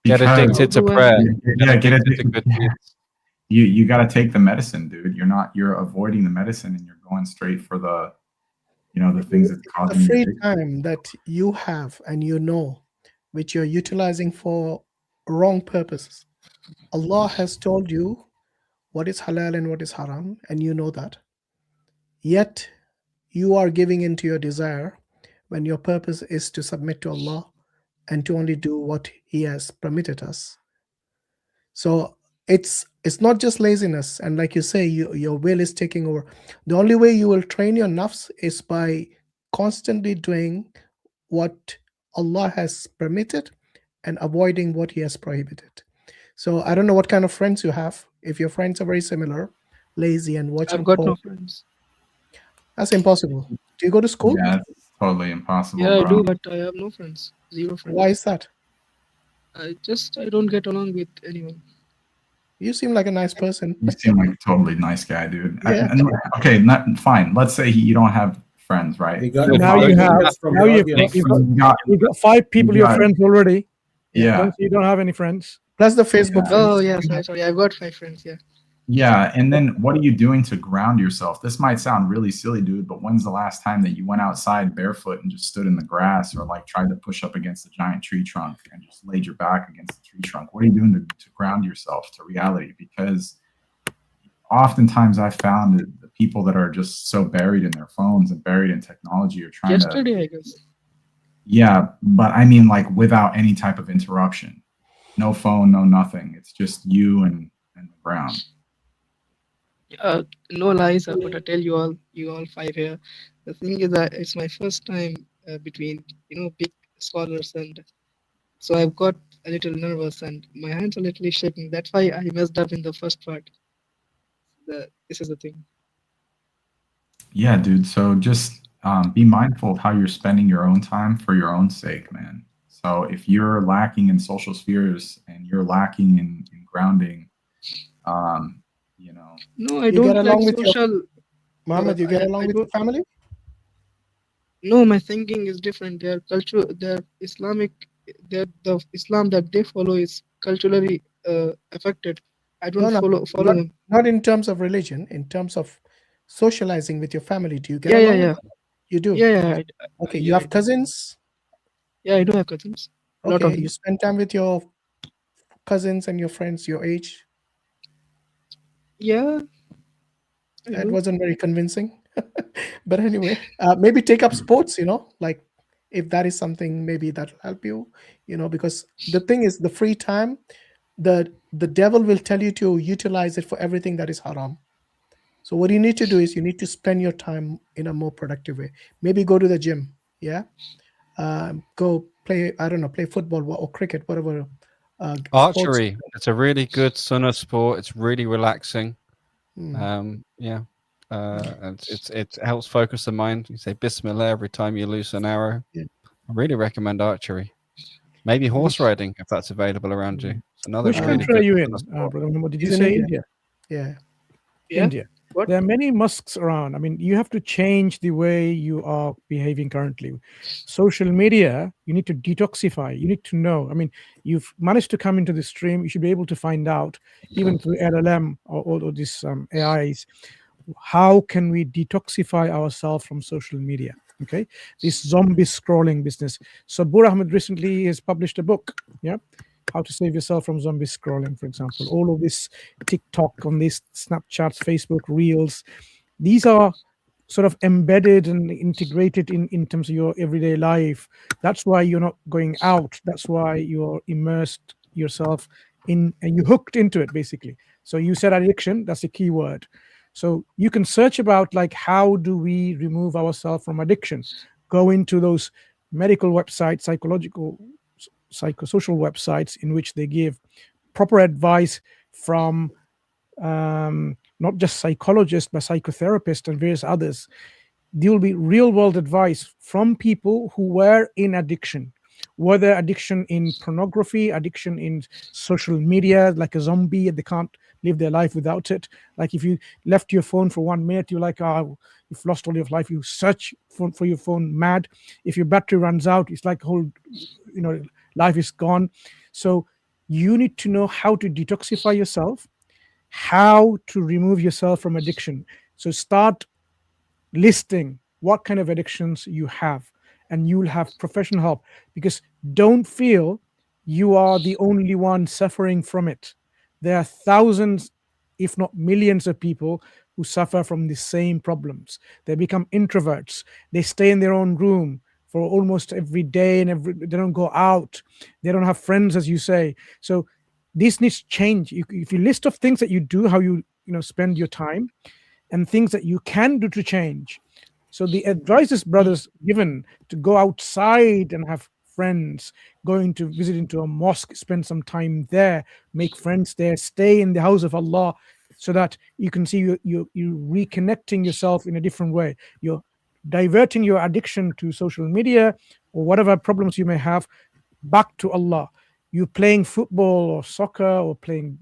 Get addicted to prayer. Get addicted to good deeds. You got to take the medicine, dude. You're avoiding the medicine and you're going straight for the the things that cause the free time that you have and which you're utilizing for wrong purposes. Allah has told you what is halal and what is haram, and you know that. Yet you are giving into your desire when your purpose is to submit to Allah and to only do what He has permitted us. So it's not just laziness, and like you say, your will is taking over. The only way you will train your nafs is by constantly doing what Allah has permitted and avoiding what He has prohibited. So I don't know what kind of friends you have. If your friends are very similar, lazy and watching I've got porn, no friends. that's impossible. Do you go to school? Yeah, totally impossible, Yeah, I bro. do, but I have no friends. Zero friends. Why is that? I don't get along with anyone. You seem like a nice person. You seem like a totally nice guy, dude. Yeah. Okay, fine. Let's say you don't have friends, right? We got Now you have. Now you've got 5 people you you're got- friends already. Yeah. You don't have any friends. Plus the Facebook friends. Oh yeah, sorry. I've got 5 friends. Yeah. Yeah, and then what are you doing to ground yourself? This might sound really silly, dude, but when's the last time that you went outside barefoot and just stood in the grass or like tried to push up against a giant tree trunk and just laid your back against the tree trunk? What are you doing to ground yourself to reality? Because oftentimes I found that the people that are just so buried in their phones and buried in technology are trying Yesterday, I guess. Yeah, but I mean like without any type of interruption. No phone, no nothing. It's just you and the ground. No lies, but I tell you all 5 here. The thing is that it's my first time between big scholars, and so I've got a little nervous and my hands are literally shaking. That's why I messed up in the first part. This is the thing. Yeah, dude. So just be mindful of how you're spending your own time for your own sake, man. So if you're lacking in social spheres and you're lacking in grounding, No, I You don't get like along with social. Mohammed, you get along with your family? No, my thinking is different. Their culture, their Islamic, the Islam that they follow is culturally affected. I don't follow not, them. not in terms of religion, in terms of socializing with your family. Do you get Yeah, along? yeah. with them? You do? Yeah. Okay, you have cousins? Yeah, I do have cousins. A lot Okay, of you them. spend time with your cousins and your friends your age? Yeah. That wasn't very convincing. But anyway, maybe take up sports, like if that is something maybe that'll help you, because the thing is the free time, the devil will tell you to utilize it for everything that is haram. So what you need to do is you need to spend your time in a more productive way. Maybe go to the gym. Yeah. Go play, I don't know, play football or cricket, whatever. Sports. Archery. It's a really good sunnah sport. It's really relaxing. Mm. Yeah. It helps focus the mind. You say Bismillah every time you loose an arrow. Yeah. I really recommend archery. Maybe horse riding if that's available around you. It's another Which really country good are you in, sunnah sport. Brother Muhammad? Did you He's in say India. India? Yeah. India. What? There are many mosques around. I mean, you have to change the way you are behaving currently. Social media, you need to detoxify. You need to know. I mean, you've managed to come into the stream. You should be able to find out, even through LLM or all of these AIs, how can we detoxify ourselves from social media? Okay, this zombie scrolling business. So Sabur Ahmed recently has published a book. Yeah. How to save yourself from zombie scrolling, for example. All of this TikTok, on these Snapchats, Facebook Reels, these are sort of embedded and integrated in terms of your everyday life. That's why you're not going out. That's why you're immersed yourself in, and you hooked into it, basically. So you said addiction, that's a key word. So you can search about like, how do we remove ourselves from addiction? Go into those medical websites, psychosocial websites in which they give proper advice from not just psychologists, but psychotherapists and various others. There will be real world advice from people who were in addiction, whether addiction in pornography, addiction in social media, like a zombie, they can't live their life without it. Like if you left your phone for 1 minute, you're like, you've lost all your life. You search for your phone mad. If your battery runs out, it's like whole, life is gone. So you need to know how to detoxify yourself, how to remove yourself from addiction. So start listing what kind of addictions you have, and you'll have professional help, because don't feel you are the only one suffering from it. There are thousands, if not millions of people who suffer from the same problems. They become introverts. They stay in their own room for almost every day, and they don't go out. They don't have friends, as you say. So this needs to change. If you list of things that you do, how you spend your time, and things that you can do to change. So the advice is, brothers, given to go outside and have friends, going to visit into a mosque, spend some time there, make friends there, stay in the house of Allah, so that you can see you reconnecting yourself in a different way. You're diverting your addiction to social media or whatever problems you may have back to Allah. You playing football or soccer or playing,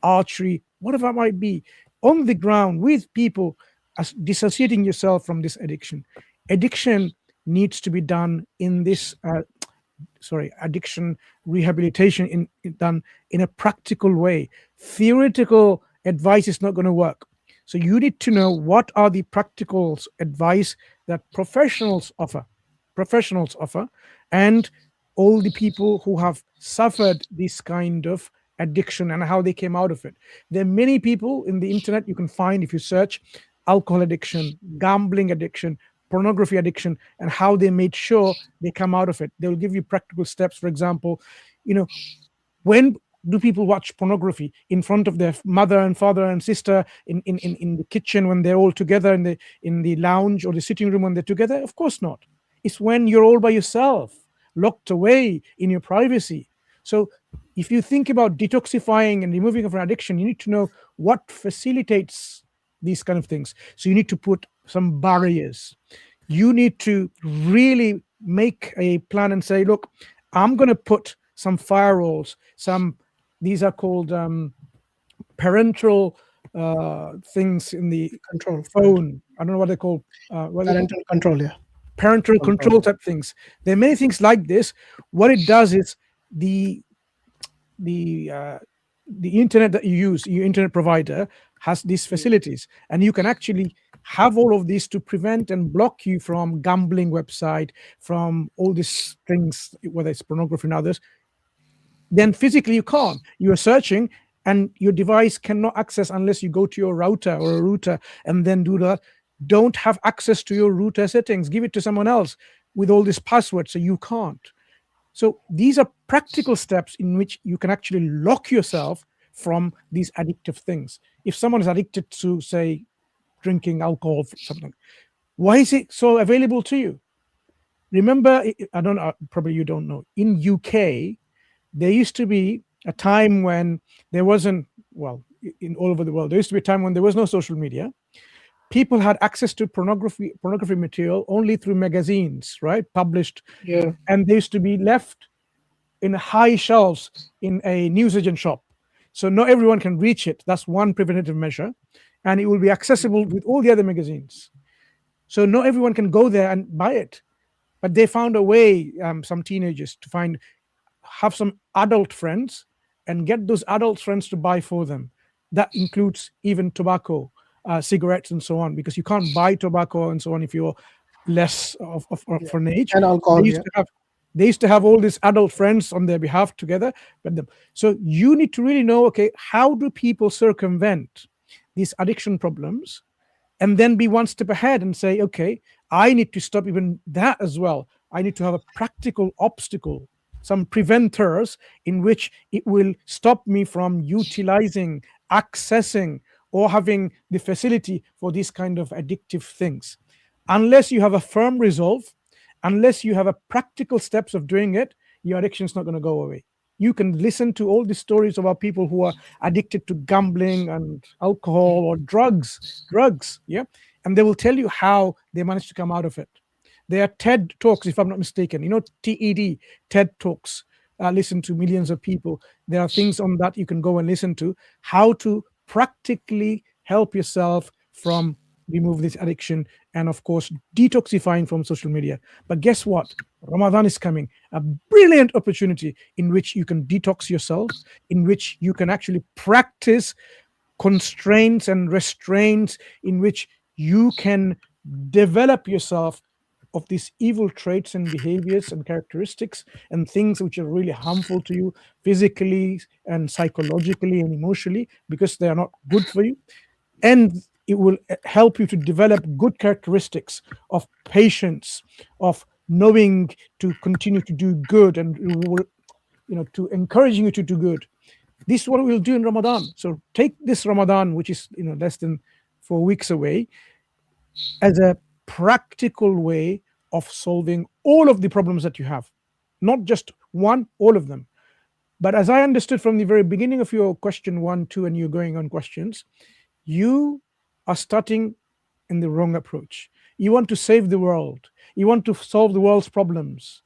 archery, whatever it might be, on the ground with people, as dissociating yourself from this addiction. Addiction needs to be done in this addiction rehabilitation done in a practical way. Theoretical advice is not going to work. So you need to know what are the practical advice that professionals offer, and all the people who have suffered this kind of addiction and how they came out of it. There are many people in the internet you can find if you search alcohol addiction, gambling addiction, pornography addiction, and how they made sure they come out of it. They will give you practical steps. For example, when do people watch pornography? In front of their mother and father and sister, in the kitchen when they're all together, in the lounge or the sitting room when they're together? Of course not. It's when you're all by yourself, locked away in your privacy. So if you think about detoxifying and removing of an addiction, you need to know what facilitates these kind of things. So you need to put some barriers. You need to really make a plan and say, look, I'm going to put some firewalls, these are called parental things in the control phone. I don't know what they're called. Parental control, yeah. Parental control type things. There are many things like this. What it does is the internet that you use, your internet provider has these facilities, and you can actually have all of these to prevent and block you from gambling website, from all these things, whether it's pornography and others. Then physically you can't. You are searching and your device cannot access unless you go to your router or a router and then do that. Don't have access to your router settings. Give it to someone else with all these passwords, so you can't. So these are practical steps in which you can actually lock yourself from these addictive things. If someone is addicted to, say, drinking alcohol or something, why is it so available to you? Remember, I don't know, probably you don't know, in UK, there used to be a time when there wasn't, well, in all over the world, there used to be a time when there was no social media. People had access to pornography material only through magazines, right? Published. Yeah. And they used to be left in high shelves in a newsagent shop. So not everyone can reach it. That's one preventative measure. And it will be accessible with all the other magazines. So not everyone can go there and buy it. But they found a way, some teenagers, to have some adult friends and get those adult friends to buy for them. That includes even tobacco, cigarettes, and so on, because you can't buy tobacco and so on if you're less of an age. And alcohol. They used to have all these adult friends on their behalf together. So you need to really know, okay, how do people circumvent these addiction problems, and then be one step ahead and say, okay, I need to stop even that as well. I need to have a practical obstacle, some preventers in which it will stop me from utilizing, accessing, or having the facility for these kind of addictive things. Unless you have a firm resolve, unless you have a practical steps of doing it, your addiction is not going to go away. You can listen to all the stories about people who are addicted to gambling and alcohol or drugs, yeah, and they will tell you how they managed to come out of it. There are TED Talks, if I'm not mistaken, TED, TED Talks, listen to millions of people. There are things on that you can go and listen to, how to practically help yourself from remove this addiction, and of course detoxifying from social media. But guess what? Ramadan is coming, a brilliant opportunity in which you can detox yourself, in which you can actually practice constraints and restraints, in which you can develop yourself of these evil traits and behaviors and characteristics and things which are really harmful to you physically and psychologically and emotionally, because they are not good for you. And it will help you to develop good characteristics of patience, of knowing to continue to do good, and to encouraging you to do good. This is what we'll do in Ramadan. So take this Ramadan, which is less than 4 weeks away, as a practical way of solving all of the problems that you have, not just one, all of them. But as I understood from the very beginning of your question 1, 2, and you're going on questions, you are starting in the wrong approach. You want to save the world. You want to solve the world's problems.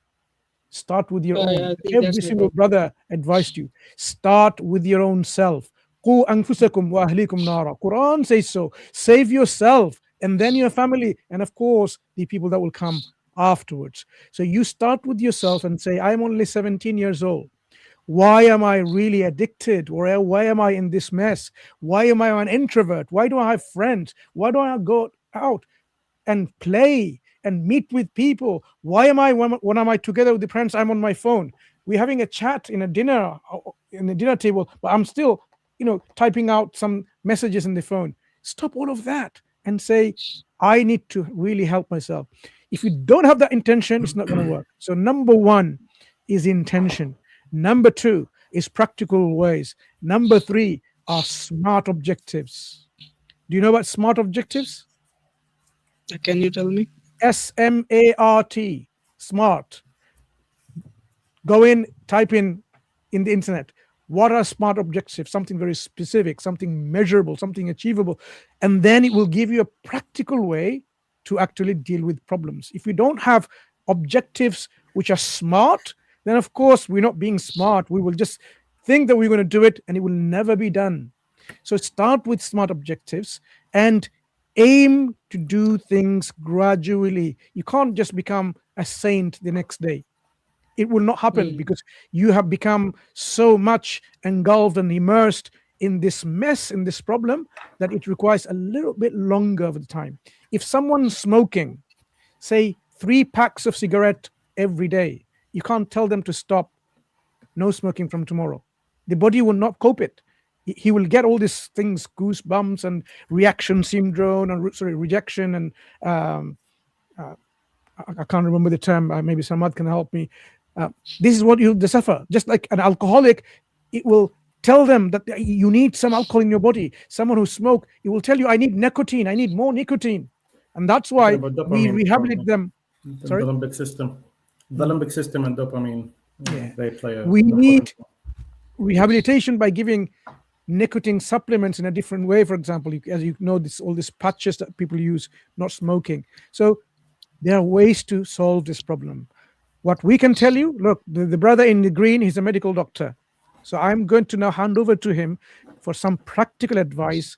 Start with your own. I think Every that's my single problem. brother advised you. Start with your own self. قُوا أَنفُسَكُمْ وَأَهْلِيكُمْ نَارًا. Quran says so. Save yourself and then your family, and of course the people that will come afterwards. So you start with yourself and say, I'm only 17 years old. Why am I really addicted? Or why am I in this mess? Why am I an introvert? Why don't I have friends? Why don't I go out and play and meet with people? Why am I, when am I together with the friends, I'm on my phone? We're having a chat in a dinner table, but I'm still, typing out some messages in the phone. Stop all of that and say, I need to really help myself. If you don't have that intention, it's not going to work. So number one is intention. Number two is practical ways. Number three are smart objectives. Do you know what smart objectives? Can you tell me? SMART, smart. Go in, type in the internet. What are smart objectives? Something very specific, something measurable, something achievable. And then it will give you a practical way to actually deal with problems. If we don't have objectives which are smart, then of course we're not being smart. We will just think that we're going to do it and it will never be done. So start with smart objectives and aim to do things gradually. You can't just become a saint the next day. It will not happen because you have become so much engulfed and immersed in this mess, in this problem, that it requires a little bit longer of the time. If someone's smoking, say 3 packs of cigarette every day, you can't tell them to stop no smoking from tomorrow. The body will not cope it. He will get all these things, goosebumps and reaction syndrome and rejection and I can't remember the term. Maybe Samad can help me. This is what you suffer. Just like an alcoholic, it will tell them that you need some alcohol in your body. Someone who smoke, it will tell you, I need nicotine. I need more nicotine. And that's why we rehabilitate them. The limbic system. The limbic system and dopamine. Yeah. They play We need rehabilitation by giving nicotine supplements in a different way. For example, as you know, all these patches that people use, not smoking. So there are ways to solve this problem. What we can tell you, look, the brother in the green, he's a medical doctor. So I'm going to now hand over to him for some practical advice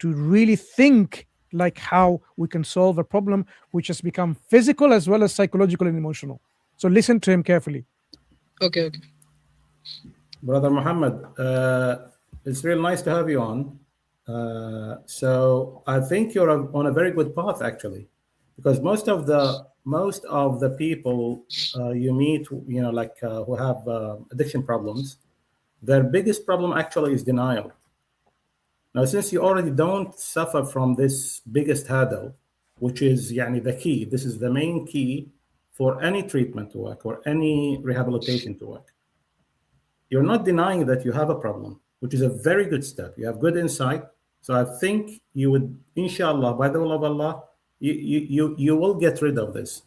to really think like how we can solve a problem which has become physical as well as psychological and emotional. So listen to him carefully. Okay. Brother Muhammad, it's real nice to have you on. So I think you're on a very good path, actually, because most of the people you meet, who have addiction problems, their biggest problem actually is denial. Now, since you already don't suffer from this biggest hurdle, which is the key, this is the main key for any treatment to work or any rehabilitation to work. You're not denying that you have a problem, which is a very good step. You have good insight. So I think you would, inshallah, by the will of Allah, you will get rid of this.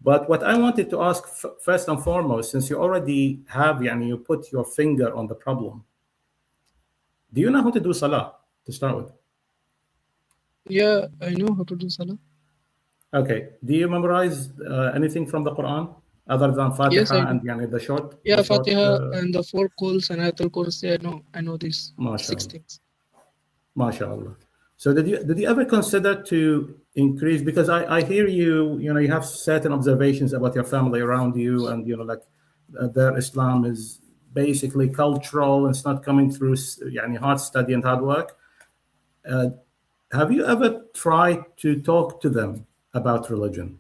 But what I wanted to ask first and foremost, since you already have, you put your finger on the problem, do you know how to do salah to start with? Yeah, I know how to do salah. Okay. Do you memorize anything from the Quran other than Fatiha? Yes, I and do. the short? Yeah, Fatiha and the 4 calls and Ayatul Kursi. I know these 6 things. MashaAllah. So did you ever consider to increase, because I hear you have certain observations about your family around you, and their Islam is basically cultural and it's not coming through hard study and hard work. Have you ever tried to talk to them about religion?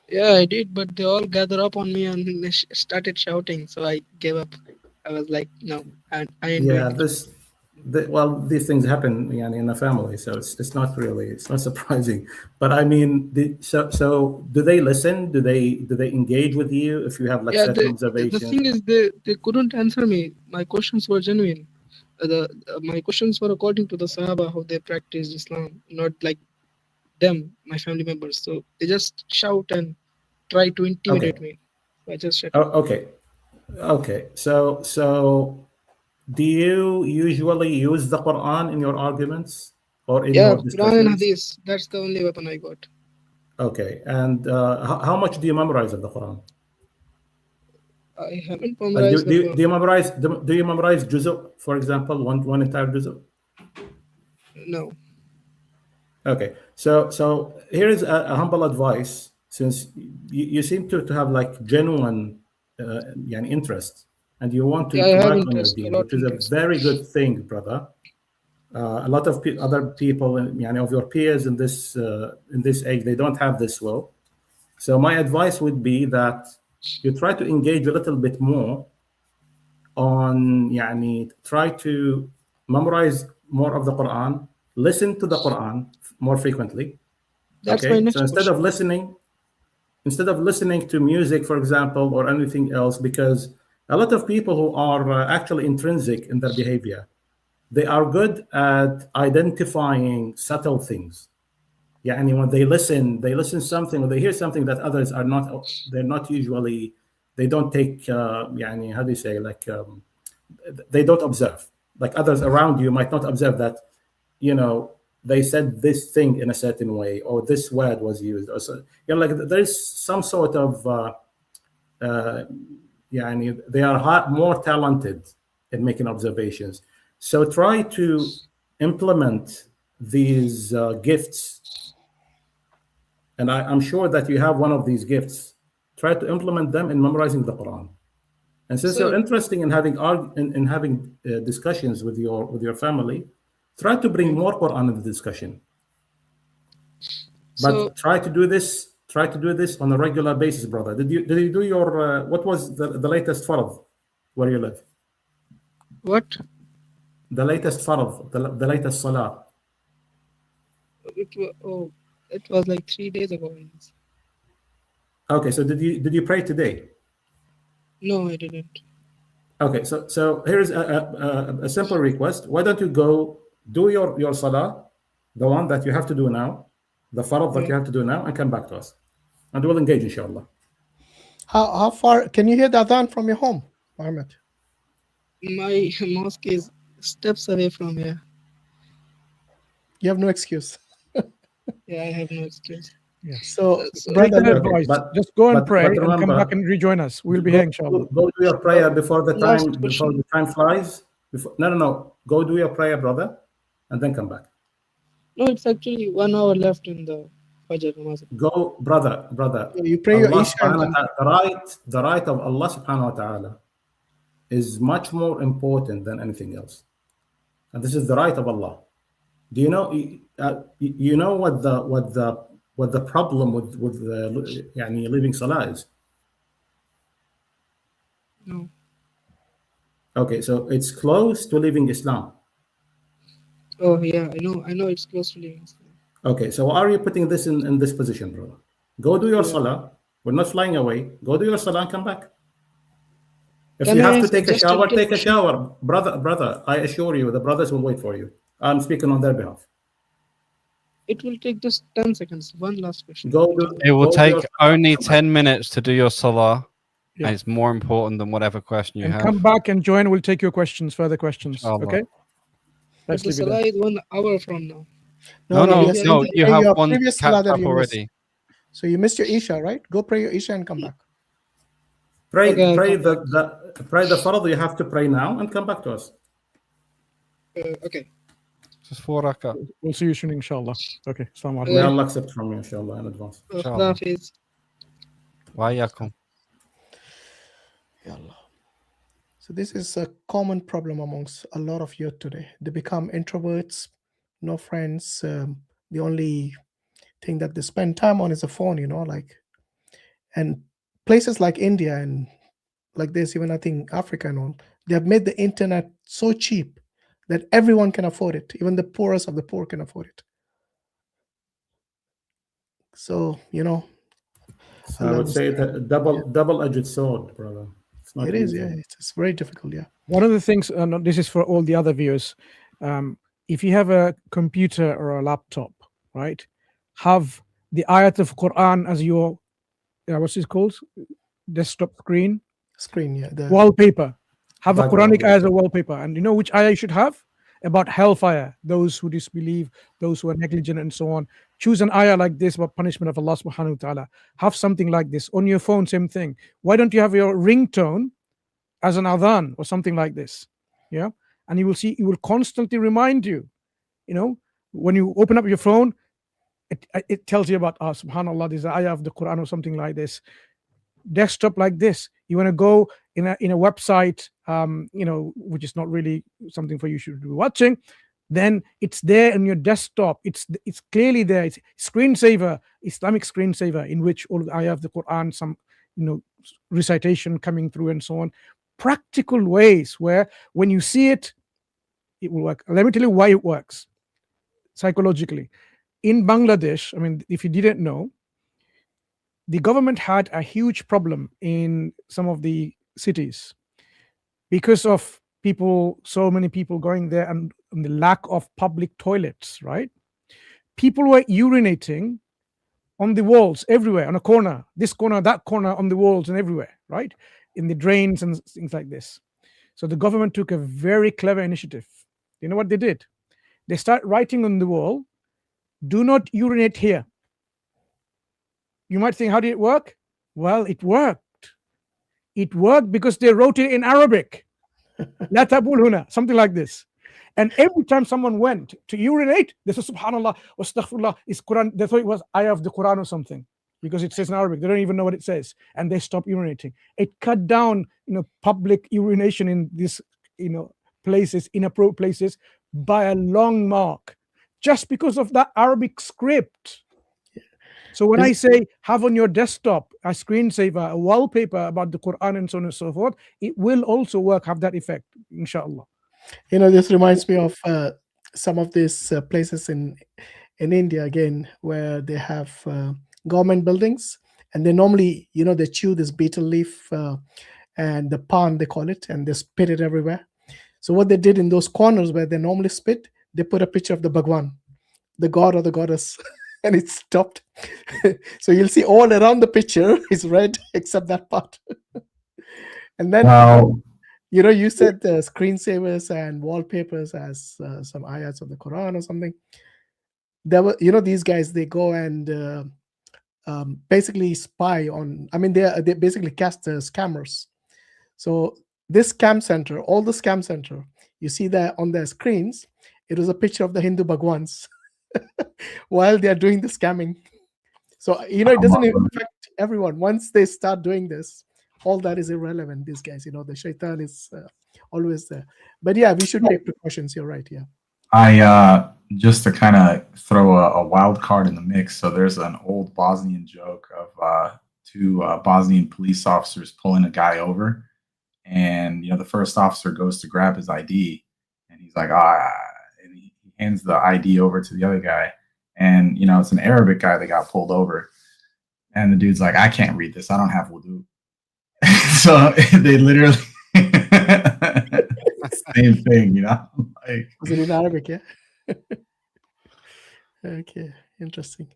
Yeah, I did, but they all gathered up on me and they started shouting, so I gave up. I was like, no, I ain't doing it. These things happen in a family, so it's not surprising. But I mean, so do they listen? Do they engage with you if you have certain observations? The thing is, they couldn't answer me. My questions were genuine. My questions were according to the Sahaba, how they practiced Islam, not like them, my family members. So they just shout and try to intimidate me. I just shut up. Okay. So do you usually use the Quran in your arguments, or any Yeah, more Quran and discussions? Hadith. That's the only weapon I got. Okay, and how much do you memorize of the Quran? I haven't Like, memorized the Quran. do you memorize juzu, for example, one entire juzu? No. Okay, so here is a humble advice, since you seem to have like genuine interest, and you want Yeah, to I have work on your interest, a deen, lot which is a interest. very good thing, brother. A lot of other people, of your peers in this age, they don't have this will. So my advice would be that you try to engage a little bit more on, try to memorize more of the Quran, listen to the Quran more frequently. That's my Okay, next so instead of question. listening to music, for example, or anything else, because a lot of people who are actually intrinsic in their behavior, they are good at identifying subtle things. And when they listen something, or they hear something that others are not, they're not usually, they don't take, how do you say, like, they don't observe. Like others around you might not observe that, they said this thing in a certain way, or this word was used, or so, like there's some sort of, they are more talented in making observations. So try to implement these gifts, and I'm sure that you have one of these gifts. Try to implement them in memorizing the Quran. And since So- you're interested in having discussions with your family, try to bring more Quran in the discussion. But So- try to do this on a regular basis, brother. Did you do your what was the latest farad where you live? What? The latest farad, the latest salah. It was like 3 days ago. Okay, so did you pray today? No, I didn't. Okay, so here's a simple request. Why don't you go do your salah, the one that you have to do now, the farad that you have to do now, and come back to us, and we'll engage, inshallah. How far can you hear the adhan from your home, Mohammed? My mosque is steps away from here. You have no excuse. Yeah, I have no excuse. Yeah. So, Take brother, that look, advice. Just go and pray and come remember, back and rejoin us. We'll be here, inshallah. Go do your prayer before the Last time question. flies. No. Go do your prayer, brother, and then come back. No, it's actually 1 hour left in the Fajr namaz. Go, brother. You pray your Allah Isha and subhanahu wa ta'ala, the right of Allah subhanahu wa ta'ala is much more important than anything else, and this is the right of Allah. Do you know? You know what the problem with leaving salah is? No. Okay, so it's close to leaving Islam. Oh yeah, I know it's close to leaving. Okay, so why are you putting this in this position, brother? Go do your salah. We're not flying away. Go do your salah and come back. If Can you I have to ask take a just a shower, little take a question? shower. Brother, I assure you, the brothers will wait for you. I'm speaking on their behalf. It will take just 10 seconds. One last question. It will take only 10 minutes to do your salah, Yeah. and it's more important than whatever question you And have. come back and join. We'll take your questions, further questions. Inshallah. Okay? But Let's the leave it salah there. is 1 hour from now. No, you pray have your one previous catch salah that up you missed. already. So you missed your Isha, right? Go pray your Isha and come back. Pray Okay, the farad you have to pray now and come back to us. Okay. Just 4 rakah. We'll see you soon, inshallah. Okay. Assalamu May alaikum. Allah accept from you, inshallah, in advance. Inshallah. Hafiz. Wa yakum. So this is a common problem amongst a lot of youth today. They become introverts, no friends. The only thing that they spend time on is a phone, and places like India and like this, even I think Africa and all, they have made the internet so cheap that everyone can afford it. Even the poorest of the poor can afford it. So, I would say it's a double-edged sword, brother. It's not it is, easy. yeah. It's very difficult, yeah. One of the things, this is for all the other viewers, if you have a computer or a laptop, right, have the ayat of Quran as your, what's it called? Desktop screen? Screen, yeah. Wallpaper. Have a Background, Quranic ayah as a wallpaper. And you know which ayah you should have? about hellfire, those who disbelieve, those who are negligent, and so on. Choose an ayah like this about punishment of Allah subhanahu wa ta'ala. Have something like this on your phone, same thing. Why don't you have your ringtone as an adhan or something like this? Yeah, and you will see, it will constantly remind you, when you open up your phone, it tells you about, subhanallah, this is the ayah of the Quran or something like this. Desktop like this, you want to go in a website, which is not really something for you should be watching, then it's there on your desktop. It's clearly there. It's screensaver, Islamic screensaver, in which all of the ayah of the Quran, some recitation coming through and so on. Practical ways where when you see it, it will work. Let me tell you why it works psychologically. In Bangladesh, if you didn't know, the government had a huge problem in some of the cities because of so many people going there and the lack of public toilets, right? People were urinating on the walls everywhere, on a corner, this corner, that corner, on the walls and everywhere, right? In the drains and things like this. So the government took a very clever initiative. You know what they did? They start writing on the wall, "Do not urinate here." You might think, how did it work? Well, it worked. It worked because they wrote it in Arabic. La tabul huna, something like this. And every time someone went to urinate, they said, subhanallah, wa astaghfirullah, it's Quran. They thought it was ayah of the Quran or something, because it says in Arabic. They don't even know what it says. And they stopped urinating. It cut down, public urination in these, places, inappropriate places, by a long mark, just because of that Arabic script. So when I say have on your desktop a screensaver, a wallpaper about the Quran and so on and so forth, it will also work, have that effect, inshallah. This reminds me of some of these places in India again, where they have government buildings, and they normally, they chew this betel leaf and the pan, they call it, and they spit it everywhere. So what they did in those corners where they normally spit, they put a picture of the Bhagwan, the god or the goddess. And it stopped. So you'll see all around the picture is red except that part. And then, you said the screensavers and wallpapers as some ayats of the Quran or something. There were, these guys, they go and basically spy on, they basically cast the scammers. So this scam center, all the scam center, you see that on their screens, it was a picture of the Hindu Bhagwans. While they are doing the scamming. So, it doesn't affect everyone. Once they start doing this, all that is irrelevant. These guys, the shaitan is always there. But yeah, we should take precautions. You're right. Yeah. I just to kind of throw a wild card in the mix. So there's an old Bosnian joke of two Bosnian police officers pulling a guy over, and the first officer goes to grab his ID, and he's like, and he hands the ID over to the other guy, and it's an Arabic guy that got pulled over, and the dude's like, I can't read this, I don't have wudu. So they literally same thing, like, was it in Arabic? Yeah. Okay, interesting.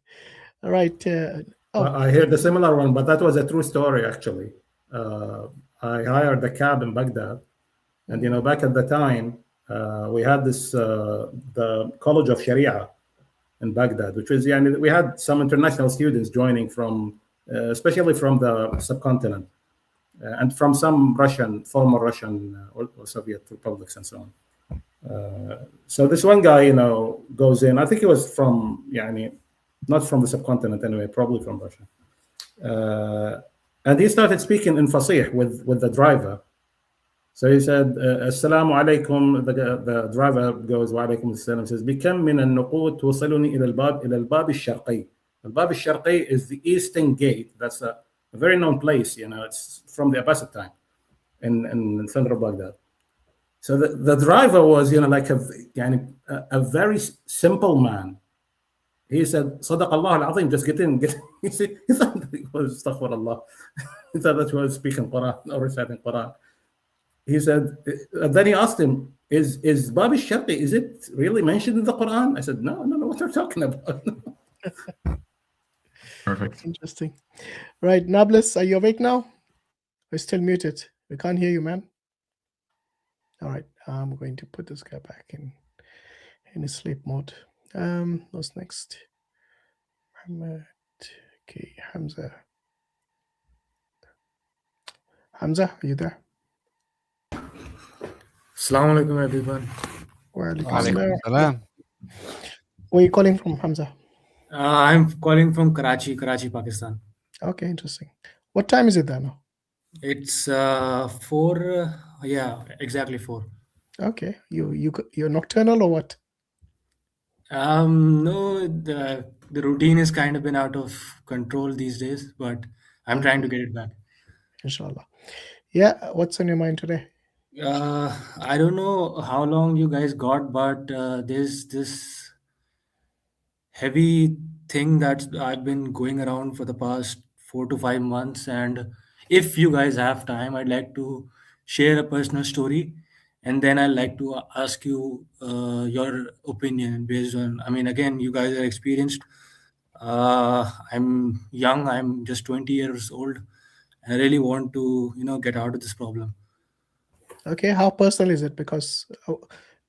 All right. I heard a similar one, but that was a true story actually. I hired a cab in Baghdad, and back at the time we had this the College of Sharia in Baghdad, which was we had some international students joining from especially from the subcontinent and from some former Russian or Soviet republics and so on. So this one guy goes in, I think he was from not from the subcontinent anyway, probably from Russia, and he started speaking in Fasih with the driver. So he said, Assalamu alaikum. The driver goes, Wa alaikum assalam, says, Bikam min al-nuqud tuwasaluni ila al-bab al-sharqi. Al-bab al-sharqi is the eastern gate. That's a very known place, it's from the Abbasid time in central Baghdad. So the driver was, like a very simple man. He said, Sadaq Allah al-Azim, just get in. He thought it was Astaghfirullah. He thought that he was speaking Quran or reciting Quran. He said, then he asked him, is Bab al-Sharqi, is it really mentioned in the Quran? I said, no, what are you talking about? Perfect. Interesting. Right, Nablus, are you awake now? We're still muted. We can't hear you, man. All right, I'm going to put this guy back in. in sleep mode. What's next? Muhammad. Okay, Hamza. Hamza, are you there? Assalamu alaikum, everyone. Walaikum salam. Where are you calling from, Hamza? I'm calling from Karachi, Pakistan. Okay, interesting. What time is it there now? It's 4. Yeah, exactly 4. Okay, you're nocturnal or what? No, the routine has kind of been out of control these days, but I'm trying to get it back. Inshallah. Yeah, what's on your mind today? I don't know how long you guys got, but there's this heavy thing that I've been going around for the past 4 to 5 months. And if you guys have time, I'd like to share a personal story. And then I'd like to ask you your opinion based on, I mean, again, you guys are experienced. I'm young, I'm just 20 years old. I really want to, get out of this problem. Okay, how personal is it? Because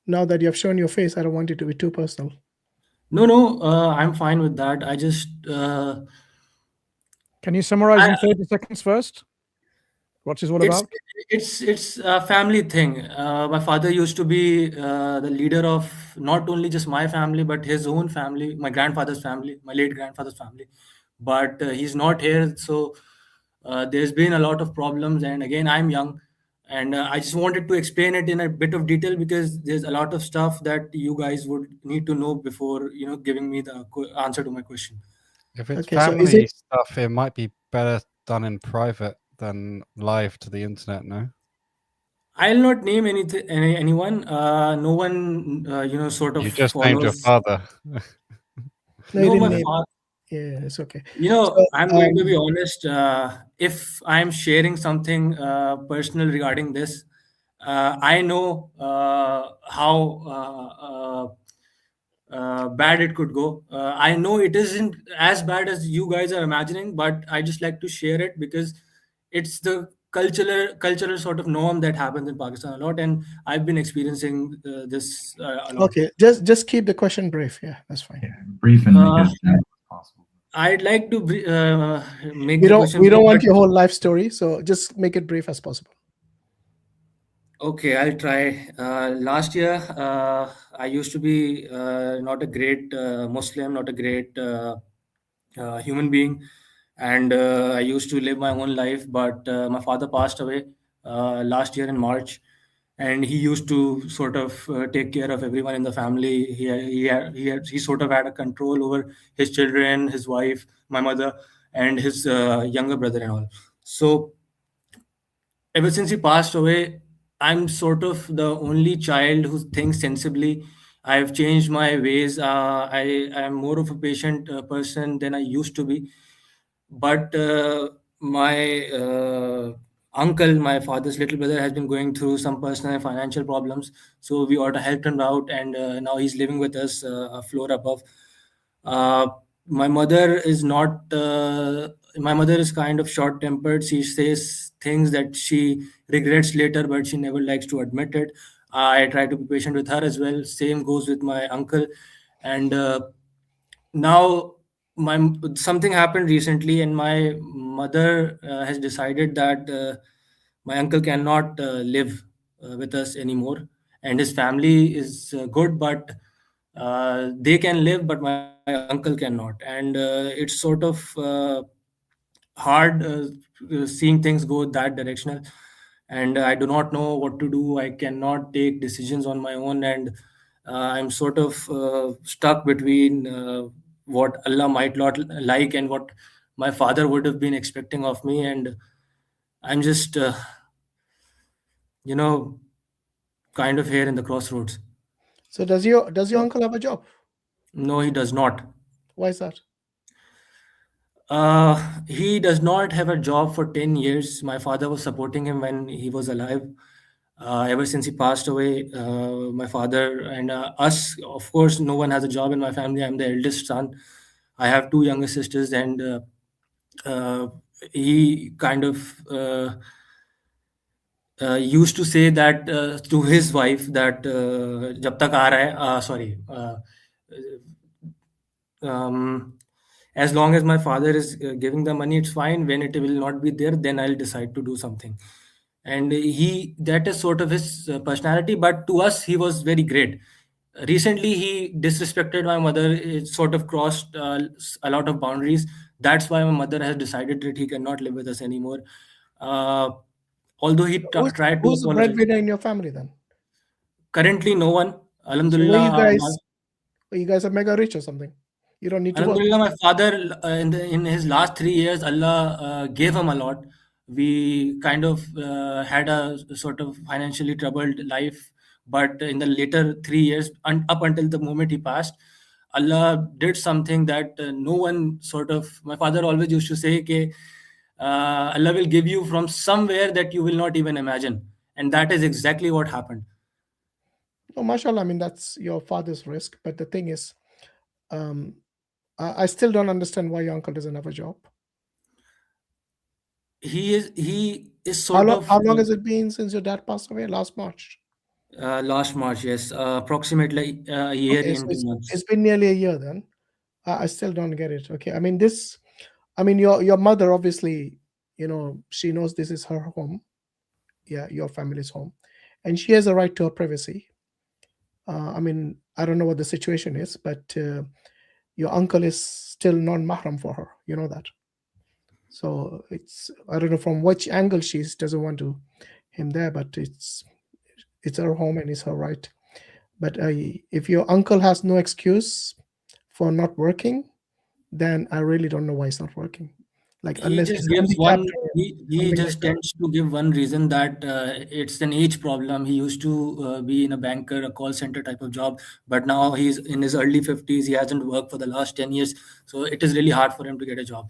now that you have shown your face, I don't want it to be too personal. No, I'm fine with that. I just Can you summarize in 30 seconds first? What's this all about? It's a family thing. My father used to be the leader of not only just my family, but his own family, my grandfather's family, my late grandfather's family. But he's not here, so there's been a lot of problems. And again, I'm young, and I just wanted to explain it in a bit of detail because there's a lot of stuff that you guys would need to know before giving me the answer to my question. If it's Okay, so is family it- stuff, it might be better done in private than live to the internet, no? I'll not name anyone. No one, sort of You just follows. named your father. No, you No, didn't my name- father. Yeah, it's okay. I'm going to be honest. If I'm sharing something personal regarding this, I know how bad it could go. I know it isn't as bad as you guys are imagining, but I just like to share it because it's the cultural sort of norm that happens in Pakistan a lot, and I've been experiencing this a lot. Okay, just keep the question brief. Yeah, that's fine. Brief and make Uh, it as general as possible. I'd like to make We the don't question. we don't brief, want but- your whole life story, so just make it brief as possible. Okay, I'll try. Last year, I used to be not a great Muslim, not a great human being, and I used to live my own life. But my father passed away last year in March, and he used to sort of take care of everyone in the family. He sort of had a control over his children, his wife, my mother, and his younger brother and all. So ever since he passed away, I'm sort of the only child who thinks sensibly. I've changed my ways. I am more of a patient person than I used to be. But my uncle, my father's little brother, has been going through some personal and financial problems. So we ought to help him out, and now he's living with us a floor above. Uh, my mother is not. My mother is kind of short-tempered. She says things that she regrets later, but she never likes to admit it. I try to be patient with her as well. Same goes with my uncle, and now something happened recently, and my mother has decided that my uncle cannot live with us anymore, and his family is good, but they can live, but my uncle cannot, and it's sort of hard seeing things go that directional, and I do not know what to do. I cannot take decisions on my own, and I'm sort of stuck between what Allah might not like and what my father would have been expecting of me, and I'm just kind of here in the crossroads. So does your uncle have a job? No, he does not. Why is that? He does not have a job for 10 years. My father was supporting him when he was alive. Ever since he passed away, my father and us, of course, no one has a job in my family. I'm the eldest son. I have two younger sisters, and he kind of used to say that to his wife that jab tak aa raha hai, as long as my father is giving the money, it's fine. When it will not be there, then I'll decide to do something. And that is sort of his personality. But to us, he was very great. Recently, he disrespected my mother. It sort of crossed a lot of boundaries. That's why my mother has decided that he cannot live with us anymore. Although he tried to Who's the apologize. breadwinner in your family then? Currently, no one. So Alhamdulillah. you guys are mega rich or something? You don't need to work. Alhamdulillah, my father, in his last 3 years, Allah gave him a lot. We kind of had a sort of financially troubled life, but in the later 3 years, up until the moment he passed, Allah did something that no one sort of. My father always used to say, "Ke Allah will give you from somewhere that you will not even imagine," and that is exactly what happened. No, mashallah, I mean, that's your father's risk. But the thing is, I still don't understand why your uncle doesn't have a job. He is sort of. How long has it been since your dad passed away? Last March. Last March, yes, approximately a year Okay, and 2 months. it's been nearly a year then. I still don't get it. Okay, I mean your mother obviously, she knows this is her home. Yeah, your family's home, and she has a right to her privacy. I mean, I don't know what the situation is, but your uncle is still non-mahram for her. You know that. So I don't know from which angle she doesn't want him there, but it's her home and it's her right. But if your uncle has no excuse for not working, then I really don't know why it's not working. Like He unless just he's gives handicapped one. or He something just like that. tends to give one reason that it's an age problem. He used to be in a banker, a call center type of job, but now he's in his early 50s. He hasn't worked for the last 10 years, so it is really hard for him to get a job.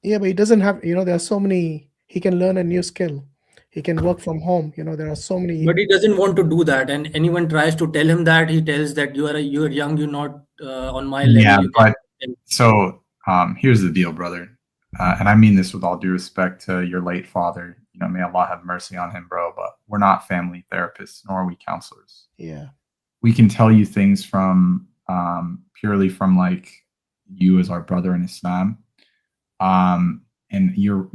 Yeah, but he doesn't have. There are so many. He can learn a new skill. He can work from home. There are so many. But he doesn't want to do that, and anyone tries to tell him that, he tells that you're young, you're not on my level. Yeah, You but can. so here's the deal, brother, and I mean this with all due respect to your late father. May Allah have mercy on him, bro. But we're not family therapists, nor are we counselors. Yeah. We can tell you things from purely from like you as our brother in Islam. And you're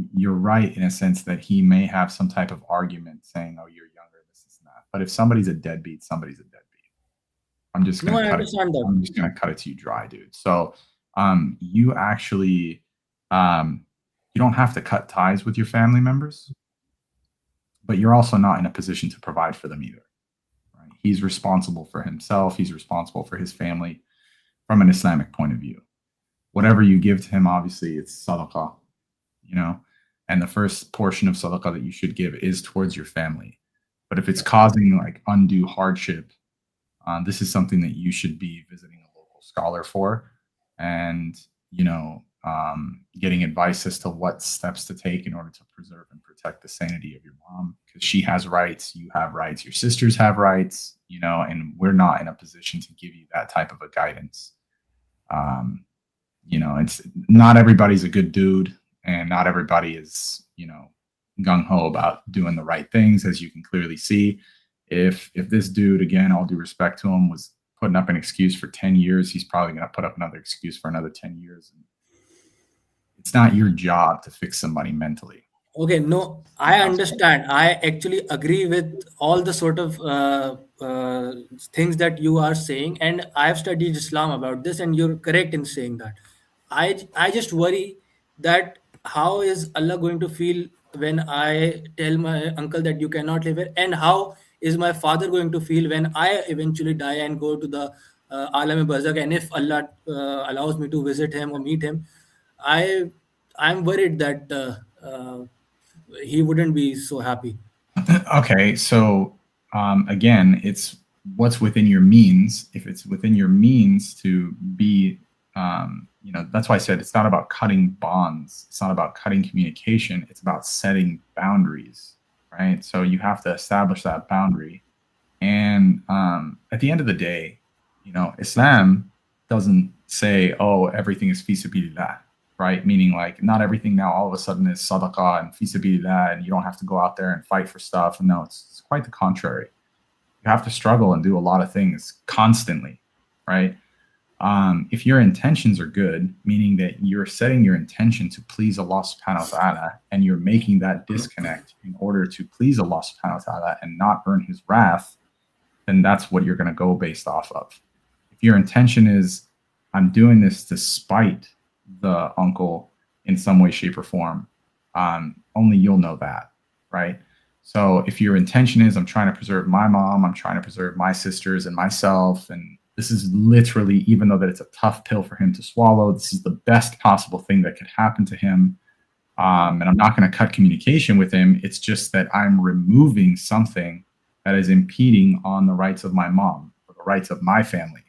right in a sense that he may have some type of argument saying, "Oh, you're younger, this is that." But if somebody's a deadbeat, somebody's a deadbeat. I'm just gonna cut it. I'm just gonna cut it to you dry, dude. So, you actually, you don't have to cut ties with your family members, but you're also not in a position to provide for them either. Right? He's responsible for himself. He's responsible for his family from an Islamic point of view. Whatever you give to him, obviously, it's sadaqah. And the first portion of sadaqah that you should give is towards your family. But if it's causing like undue hardship, this is something that you should be visiting a local scholar for, and getting advice as to what steps to take in order to preserve and protect the sanity of your mom, because she has rights, you have rights, your sisters have rights, and we're not in a position to give you that type of a guidance. It's not everybody's a good dude. And not everybody is, gung-ho about doing the right things, as you can clearly see. If this dude, again, all due respect to him, was putting up an excuse for 10 years, he's probably going to put up another excuse for another 10 years. It's not your job to fix somebody mentally. Okay, no, I understand. I actually agree with all the sort of things that you are saying, and I've studied Islam about this, and you're correct in saying that. I just worry that how is Allah going to feel when I tell my uncle that you cannot live here, and how is my father going to feel when I eventually die and go to the Alam-e-Barzakh, and if Allah allows me to visit him or meet him, I'm worried that he wouldn't be so happy. Okay, so again, it's what's within your means. If it's within your means to be, that's why I said it's not about cutting bonds. It's not about cutting communication. It's about setting boundaries, right? So you have to establish that boundary. And at the end of the day, Islam doesn't say, "Oh, everything is fi sabilillah," right? Meaning like not everything now all of a sudden is sadaqah and fi sabilillah, and you don't have to go out there and fight for stuff. And no, it's quite the contrary. You have to struggle and do a lot of things constantly, right? If your intentions are good, meaning that you're setting your intention to please Allah subhanahu wa ta'ala, and you're making that disconnect in order to please Allah subhanahu wa ta'ala and not earn his wrath, then that's what you're going to go based off of. If your intention is, I'm doing this despite the uncle in some way, shape, or form, only you'll know that, right? So if your intention is, I'm trying to preserve my mom, I'm trying to preserve my sisters and myself, and this is literally, even though that it's a tough pill for him to swallow, this is the best possible thing that could happen to him. And I'm not going to cut communication with him. It's just that I'm removing something that is impeding on the rights of my mom or the rights of my family.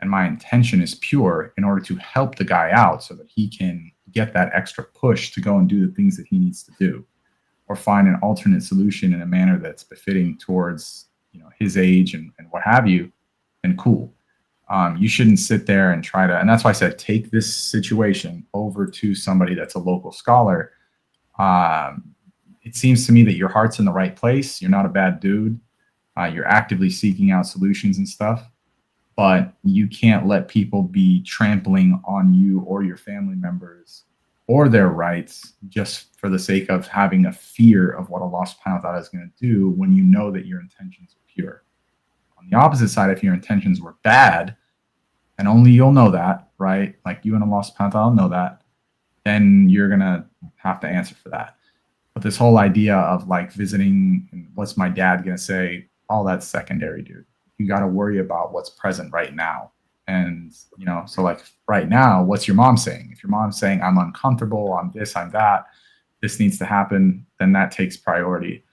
And my intention is pure in order to help the guy out so that he can get that extra push to go and do the things that he needs to do, or find an alternate solution in a manner that's befitting towards, you know, his age and what have you, and cool. You shouldn't sit there and try to, and that's why I said, take this situation over to somebody that's a local scholar. It seems to me that your heart's in the right place. You're not a bad dude. You're actively seeking out solutions and stuff, but you can't let people be trampling on you or your family members or their rights just for the sake of having a fear of what Allah subhanahu wa ta'ala is going to do when you know that your intentions are pure. On the opposite side, if your intentions were bad, and only you'll know that, right? Like you and Allah subhanahu wa ta'ala know that, then you're going to have to answer for that. But this whole idea of like visiting, and what's my dad going to say, all that's secondary, dude. You got to worry about what's present right now. And, you know, so like right now, what's your mom saying? If your mom's saying, I'm uncomfortable, I'm this, I'm that, this needs to happen, then that takes priority.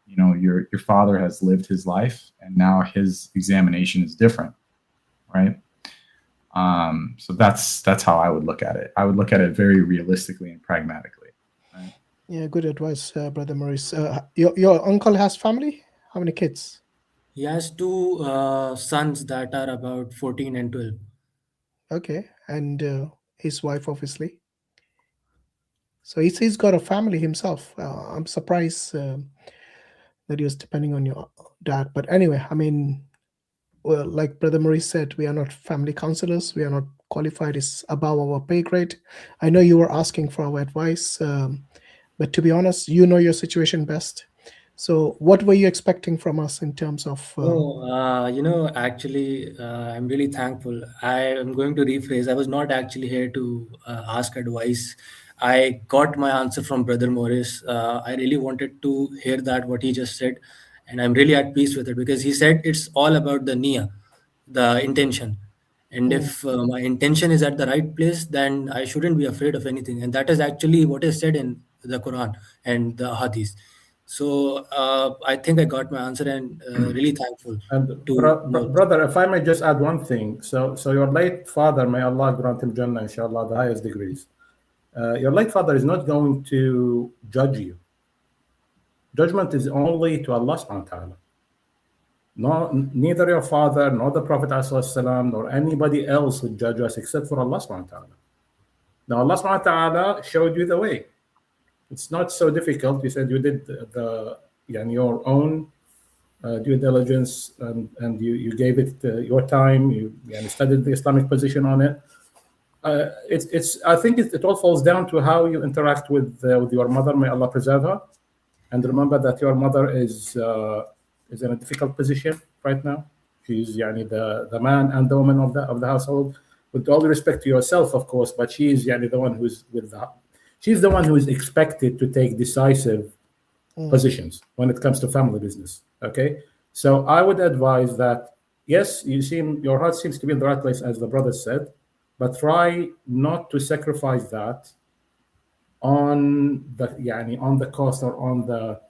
You know, your father has lived his life, and now his examination is different, right? So that's how I would look at it. I would look at it very realistically and pragmatically. Right? Yeah, good advice, Brother Muris. Your uncle has family? How many kids? He has two sons that are about 14 and 12. Okay, and his wife, obviously. So he's got a family himself. I'm surprised that he was depending on your dad. But anyway, I mean, well, like Brother Muris said, we are not family counselors. We are not qualified. It's above our pay grade. I know you were asking for our advice, but to be honest, you know your situation best. So what were you expecting from us in terms of... Actually, I'm really thankful. I am going to rephrase. I was not actually here to ask advice. I got my answer from Brother Muris. I really wanted to hear that, what he just said. And I'm really at peace with it, because he said it's all about the niyyah, the intention. And if my intention is at the right place, then I shouldn't be afraid of anything. And that is actually what is said in the Quran and the Hadith. So I think I got my answer, and really thankful. And to brother, if I may just add one thing. So your late father, may Allah grant him Jannah, inshallah, the highest degrees. Your late father is not going to judge you. Judgment is only to Allah subhanahu wa ta'ala. No, neither your father, nor the Prophet ﷺ, nor anybody else would judge us except for Allah subhanahu wa ta'ala. Now Allah subhanahu wa ta'ala showed you the way. It's not so difficult. You said you did your own due diligence, and you gave it your time. You studied the Islamic position on it. I think it all falls down to how you interact with your mother. May Allah preserve her. And remember that your mother is in a difficult position right now. She's the man and the woman of the household. With all due respect to yourself, of course, but she is the one who's she's the one who is expected to take decisive positions when it comes to family business. Okay, so I would advise that yes, your heart seems to be in the right place, as the brother said, but try not to sacrifice that on the cost or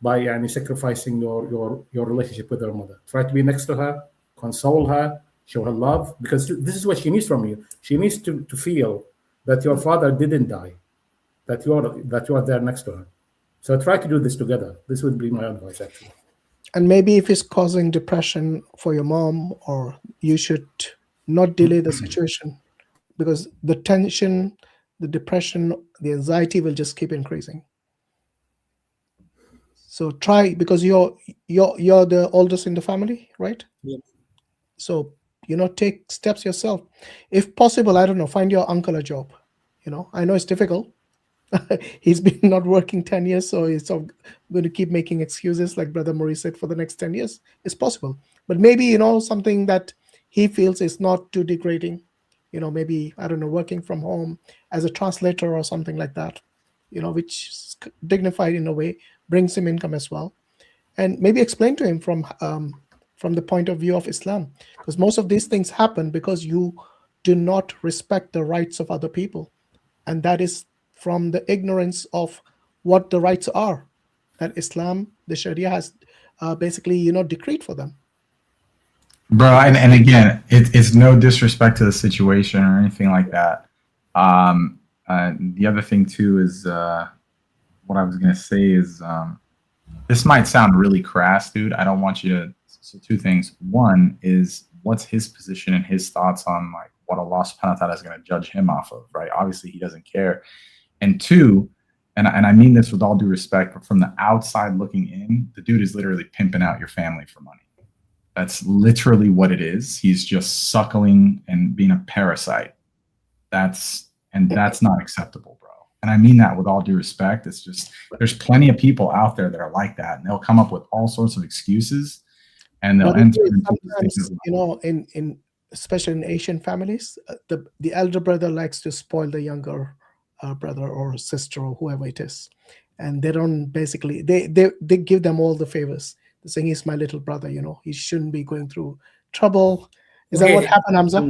by sacrificing your relationship with her mother. Try to be next to her, console her, show her love, because this is what she needs from you. She needs to feel that your father didn't die, that you are there next to her. So try to do this together. This would be my advice, actually. And maybe if it's causing depression for your mom, or you should not delay the situation, because the tension the depression, the anxiety will just keep increasing. So try, because you're the oldest in the family, right? Yes. So, take steps yourself. If possible, I don't know, find your uncle a job. I know it's difficult. He's been not working 10 years, so he's going to keep making excuses, like Brother Muris said, for the next 10 years. It's possible. But maybe, something that he feels is not too degrading. Maybe, I don't know, working from home as a translator or something like that, which is dignified in a way, brings him income as well. And maybe explain to him from the point of view of Islam, because most of these things happen because you do not respect the rights of other people. And that is from the ignorance of what the rights are that Islam, the Sharia, has basically, decreed for them. Bro, and again, it's no disrespect to the situation or anything like that. The other thing too is what I was gonna say is this might sound really crass, dude. I don't want you to. So two things. One is, what's his position and his thoughts on like what Allah subhanahu wa ta'ala is going to judge him off of, right? Obviously he doesn't care. And two, and I mean this with all due respect, but from the outside looking in, the dude is literally pimping out your family for money. That's literally what it is. He's just suckling and being a parasite. That's not acceptable, bro. And I mean that with all due respect. It's just, there's plenty of people out there that are like that, and they'll come up with all sorts of excuses, and they'll enter into sometimes, in especially in Asian families, the elder brother likes to spoil the younger brother or sister or whoever it is, and they don't basically they give them all the favors. They're saying, he's my little brother, he shouldn't be going through trouble. Is that what happened, Hamza?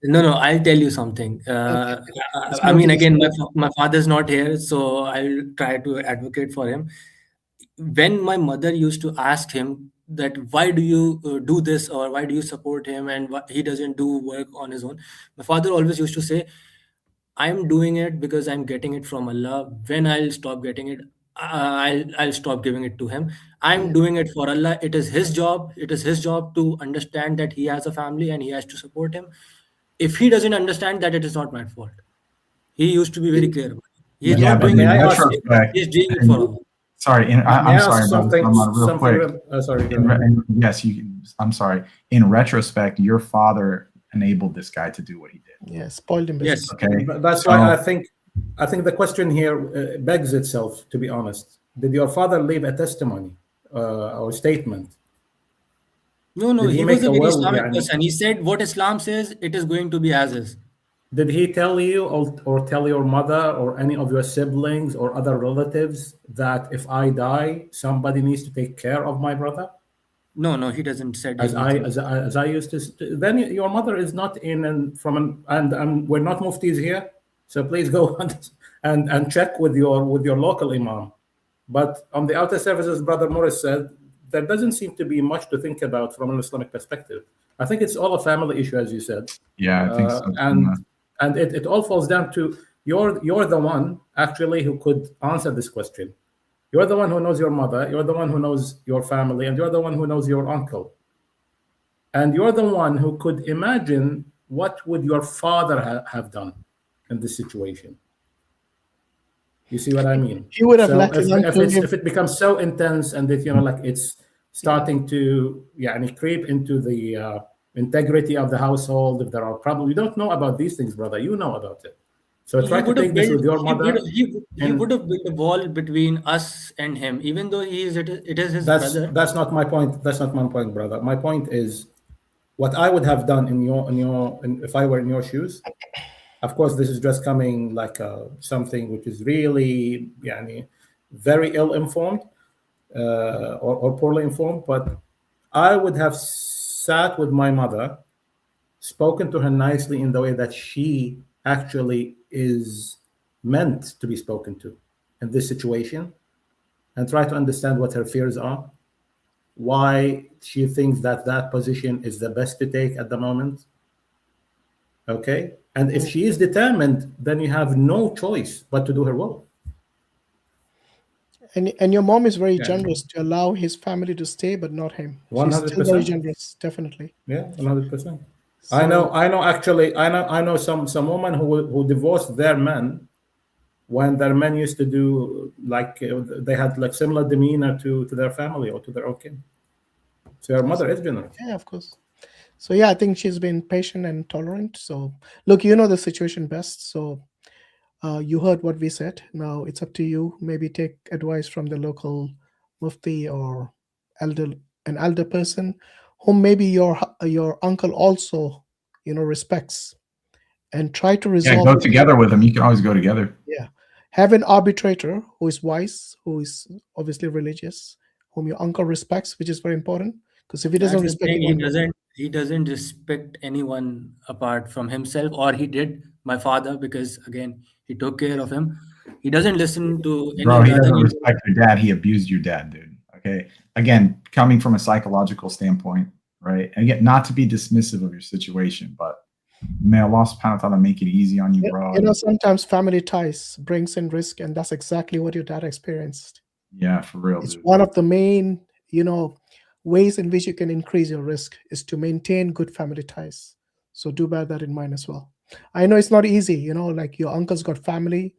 No, I'll tell you something. I mean, again, my father's not here, so I'll try to advocate for him. When my mother used to ask him that, why do you do this, or why do you support him, and he doesn't do work on his own, my father always used to say, I'm doing it because I'm getting it from Allah. When I'll stop getting it, I'll stop giving it to him. I'm doing it for Allah. It is his job. It is his job to understand that he has a family and he has to support him. If he doesn't understand that, it is not my fault. He used to be very clear about it. He's not doing it. He's doing it for Allah. Sorry, I'm sorry, real quick. Sorry. Yes, I'm sorry. In retrospect, your father enabled this guy to do what he did. Yeah, spoiled him. Yes, okay. That's why I think the question here begs itself. To be honest, did your father leave a testimony or statement? No. He was a very Islamic person. He said what Islam says, it is going to be as is. Did he tell you or tell your mother or any of your siblings or other relatives that if I die, somebody needs to take care of my brother? No, he doesn't say. As I used to. Then your mother is not in and we're not muftis here, so please go and check with your local imam. But on the outer surfaces, Brother Muris said, there doesn't seem to be much to think about from an Islamic perspective. I think it's all a family issue, as you said. Yeah, I think so. And it all falls down to you're the one actually who could answer this question. You're the one who knows your mother, you're the one who knows your family, and you're the one who knows your uncle. And you're the one who could imagine what would your father have done in this situation. You see what I mean? He would have let if it becomes so intense and if it's starting to creep into the integrity of the household, if there are problems, you don't know about these things, brother. You know about it. So try to take this with your mother. He would have built a wall between us and him, even though it is his brother. That's not my point. That's not my point, brother. My point is, what I would have done if I were in your shoes. Of course, this is just coming like something which is really, very ill-informed or poorly informed. But I would have sat with my mother, spoken to her nicely in the way that she actually is meant to be spoken to in this situation, and try to understand what her fears are, why she thinks that position is the best to take at the moment. Okay? And if she is determined, then you have no choice but to do her will. And your mom is very generous to allow his family to stay, but not him. 100%. She's still very generous, definitely. Yeah, 100%. So, I know some women who divorced their men when their men used to do like they had like similar demeanor to their family or to their own kin. So your mother is generous. Yeah, of course. So yeah, I think she's been patient and tolerant. So look, you know the situation best. So you heard what we said. Now it's up to you. Maybe take advice from the local mufti or an elder person, whom maybe your uncle also, respects, and try to Yeah, resolve. go together with them. You can always go together. Yeah, have an arbitrator who is wise, who is obviously religious, whom your uncle respects, which is very important. Because if he doesn't That's the respect thing, you, he doesn't respect anyone apart from himself, or he did, my father, because again he took care of him. He doesn't listen to any Bro, of he the other doesn't neighbors. respect your dad. He abused your dad, dude. Okay. Again, coming from a psychological standpoint, right? And again, not to be dismissive of your situation, but may Allah subhanahu wa ta'ala make it easy on you, bro. Sometimes family ties brings in risk, and that's exactly what your dad experienced. Yeah, for real, It's dude. one of the main, ways in which you can increase your risk is to maintain good family ties. So do bear that in mind as well. I know it's not easy, like your uncle's got family.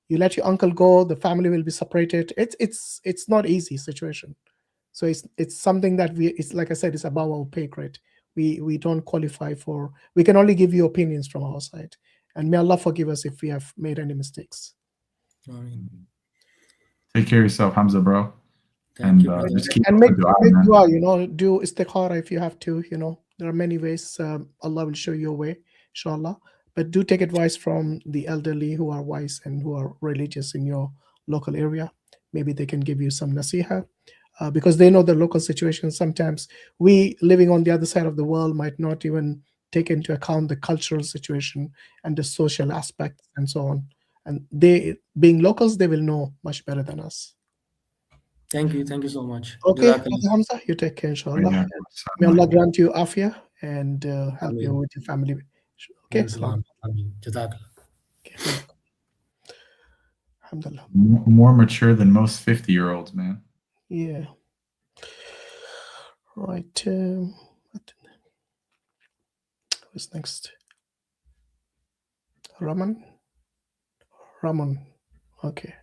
You let your uncle go, the family will be separated. It's not easy situation. So it's something that it's like I said, it's above our pay grade. We don't qualify for. We can only give you opinions from our side, and may Allah forgive us if we have made any mistakes. Take care of yourself, Hamza, bro. Thank and you, just keep And up make the dua, man. dua, do istikhara if you have to. There are many ways. Allah will show you a way, inshallah. But do take advice from the elderly who are wise and who are religious in your local area. Maybe they can give you some nasiha. Because they know the local situation. Sometimes we living on the other side of the world might not even take into account the cultural situation and the social aspects and so on. And they, being locals, they will know much better than us. Thank you so much. Okay, Jazakallah. Brother Hamza, you take care, inshallah. Yeah. May Allah grant you afia and help you Ameen. with your family. Okay, salam. Jazakallah. Okay, alhamdulillah. More mature than most 50-year-olds, man. Yeah. Right. Who's next? Ramon. Okay.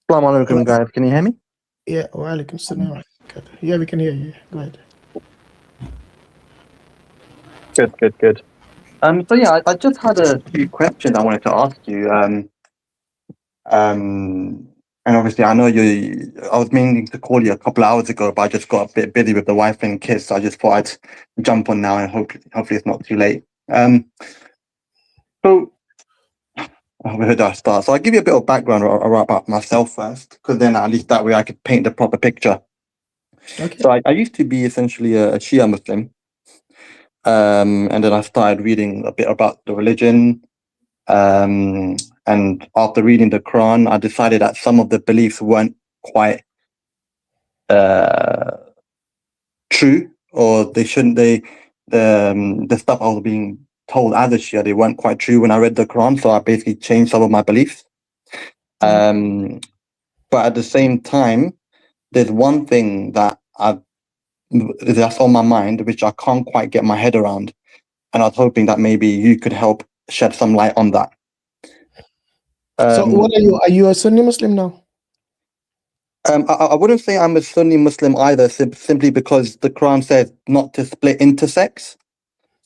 Assalamu alaikum, guys. Can you hear me? Yeah. Wa alaikum salam. Yeah, we can hear you. Go ahead. Good. So yeah, I just had a few questions I wanted to ask you. And obviously I know I was meaning to call you a couple of hours ago, but I just got a bit busy with the wife and kids, so I just thought I'd jump on now and hopefully it's not too late. So where do I start? So I'll give you a bit of background about myself first, because then at least that way I could paint the proper picture. Okay. So I used to be essentially a Shia Muslim. And then I started reading a bit about the religion. And after reading the Quran, I decided that some of the beliefs weren't quite true, or the stuff I was being told as a Shia, they weren't quite true when I read the Quran. So I basically changed some of my beliefs. But at the same time, there's one thing that's on my mind, which I can't quite get my head around. And I was hoping that maybe you could help shed some light on that. So what are you? Are you a Sunni Muslim now? I wouldn't say I'm a Sunni Muslim either, simply because the Quran says not to split into sects.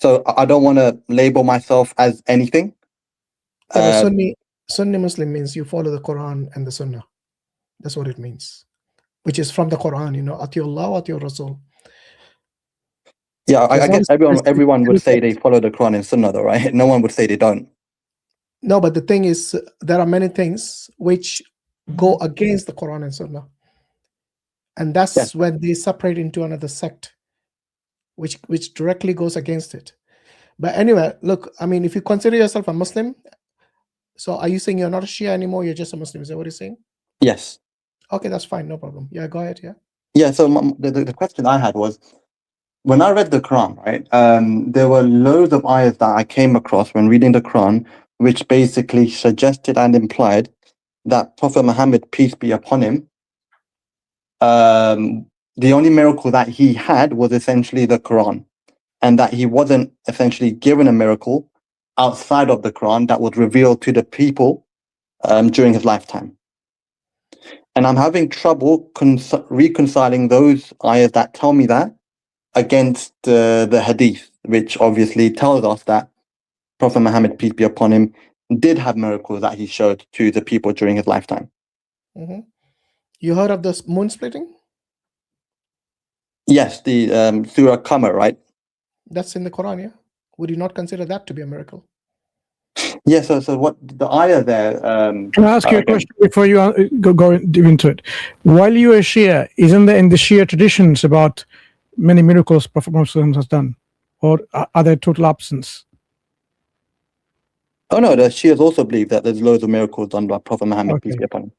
So I don't want to label myself as anything. Yeah, but Sunni Muslim means you follow the Quran and the Sunnah. That's what it means, which is from the Quran. Atiullah, Atiur Rasul. Yeah, I guess everyone would say they follow the Quran and Sunnah, though, right? No one would say they don't. No, but the thing is, there are many things which go against the Quran and Sunnah, and that's when they separate into another sect, which directly goes against it. But anyway, look, I mean, if you consider yourself a Muslim, so are you saying you're not a Shia anymore? You're just a Muslim? Is that what you're saying? Yes. Okay, that's fine, no problem. Yeah, go ahead. Yeah. Yeah. So the question I had was, when I read the Quran, right, there were loads of ayahs that I came across when reading the Quran, which basically suggested and implied that Prophet Muhammad, peace be upon him, the only miracle that he had was essentially the Quran, and that he wasn't essentially given a miracle outside of the Quran that was revealed to the people during his lifetime. And I'm having trouble reconciling those ayahs that tell me that against the hadith, which obviously tells us that Prophet Muhammad, peace be upon him, did have miracles that he showed to the people during his lifetime. Mm-hmm. You heard of this moon splitting? Yes, the Surah Qamar, right? That's in the Quran, yeah? Would you not consider that to be a miracle? Yeah, so what the ayah there... Can I ask you a question before you go deep into it? While you are Shia, isn't there in the Shia traditions about many miracles Prophet Muhammad has done? Or are there total absence? Oh no, the Shias also believe that there's loads of miracles done by Prophet Muhammad, peace be upon him.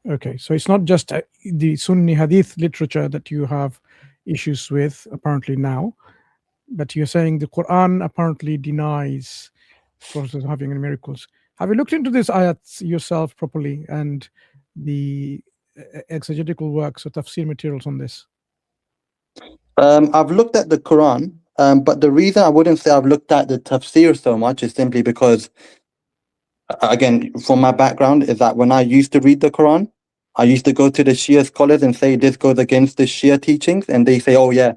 Okay, so it's not just the Sunni Hadith literature that you have issues with apparently now, but you're saying the Quran apparently denies Prophet having any miracles. Have you looked into these ayats yourself properly and the exegetical works or tafsir materials on this? I've looked at the Quran, but the reason I wouldn't say I've looked at the tafsir so much is simply because, again, from my background, is that when I used to read the Quran, I used to go to the Shia scholars and say this goes against the Shia teachings, and they say, oh yeah,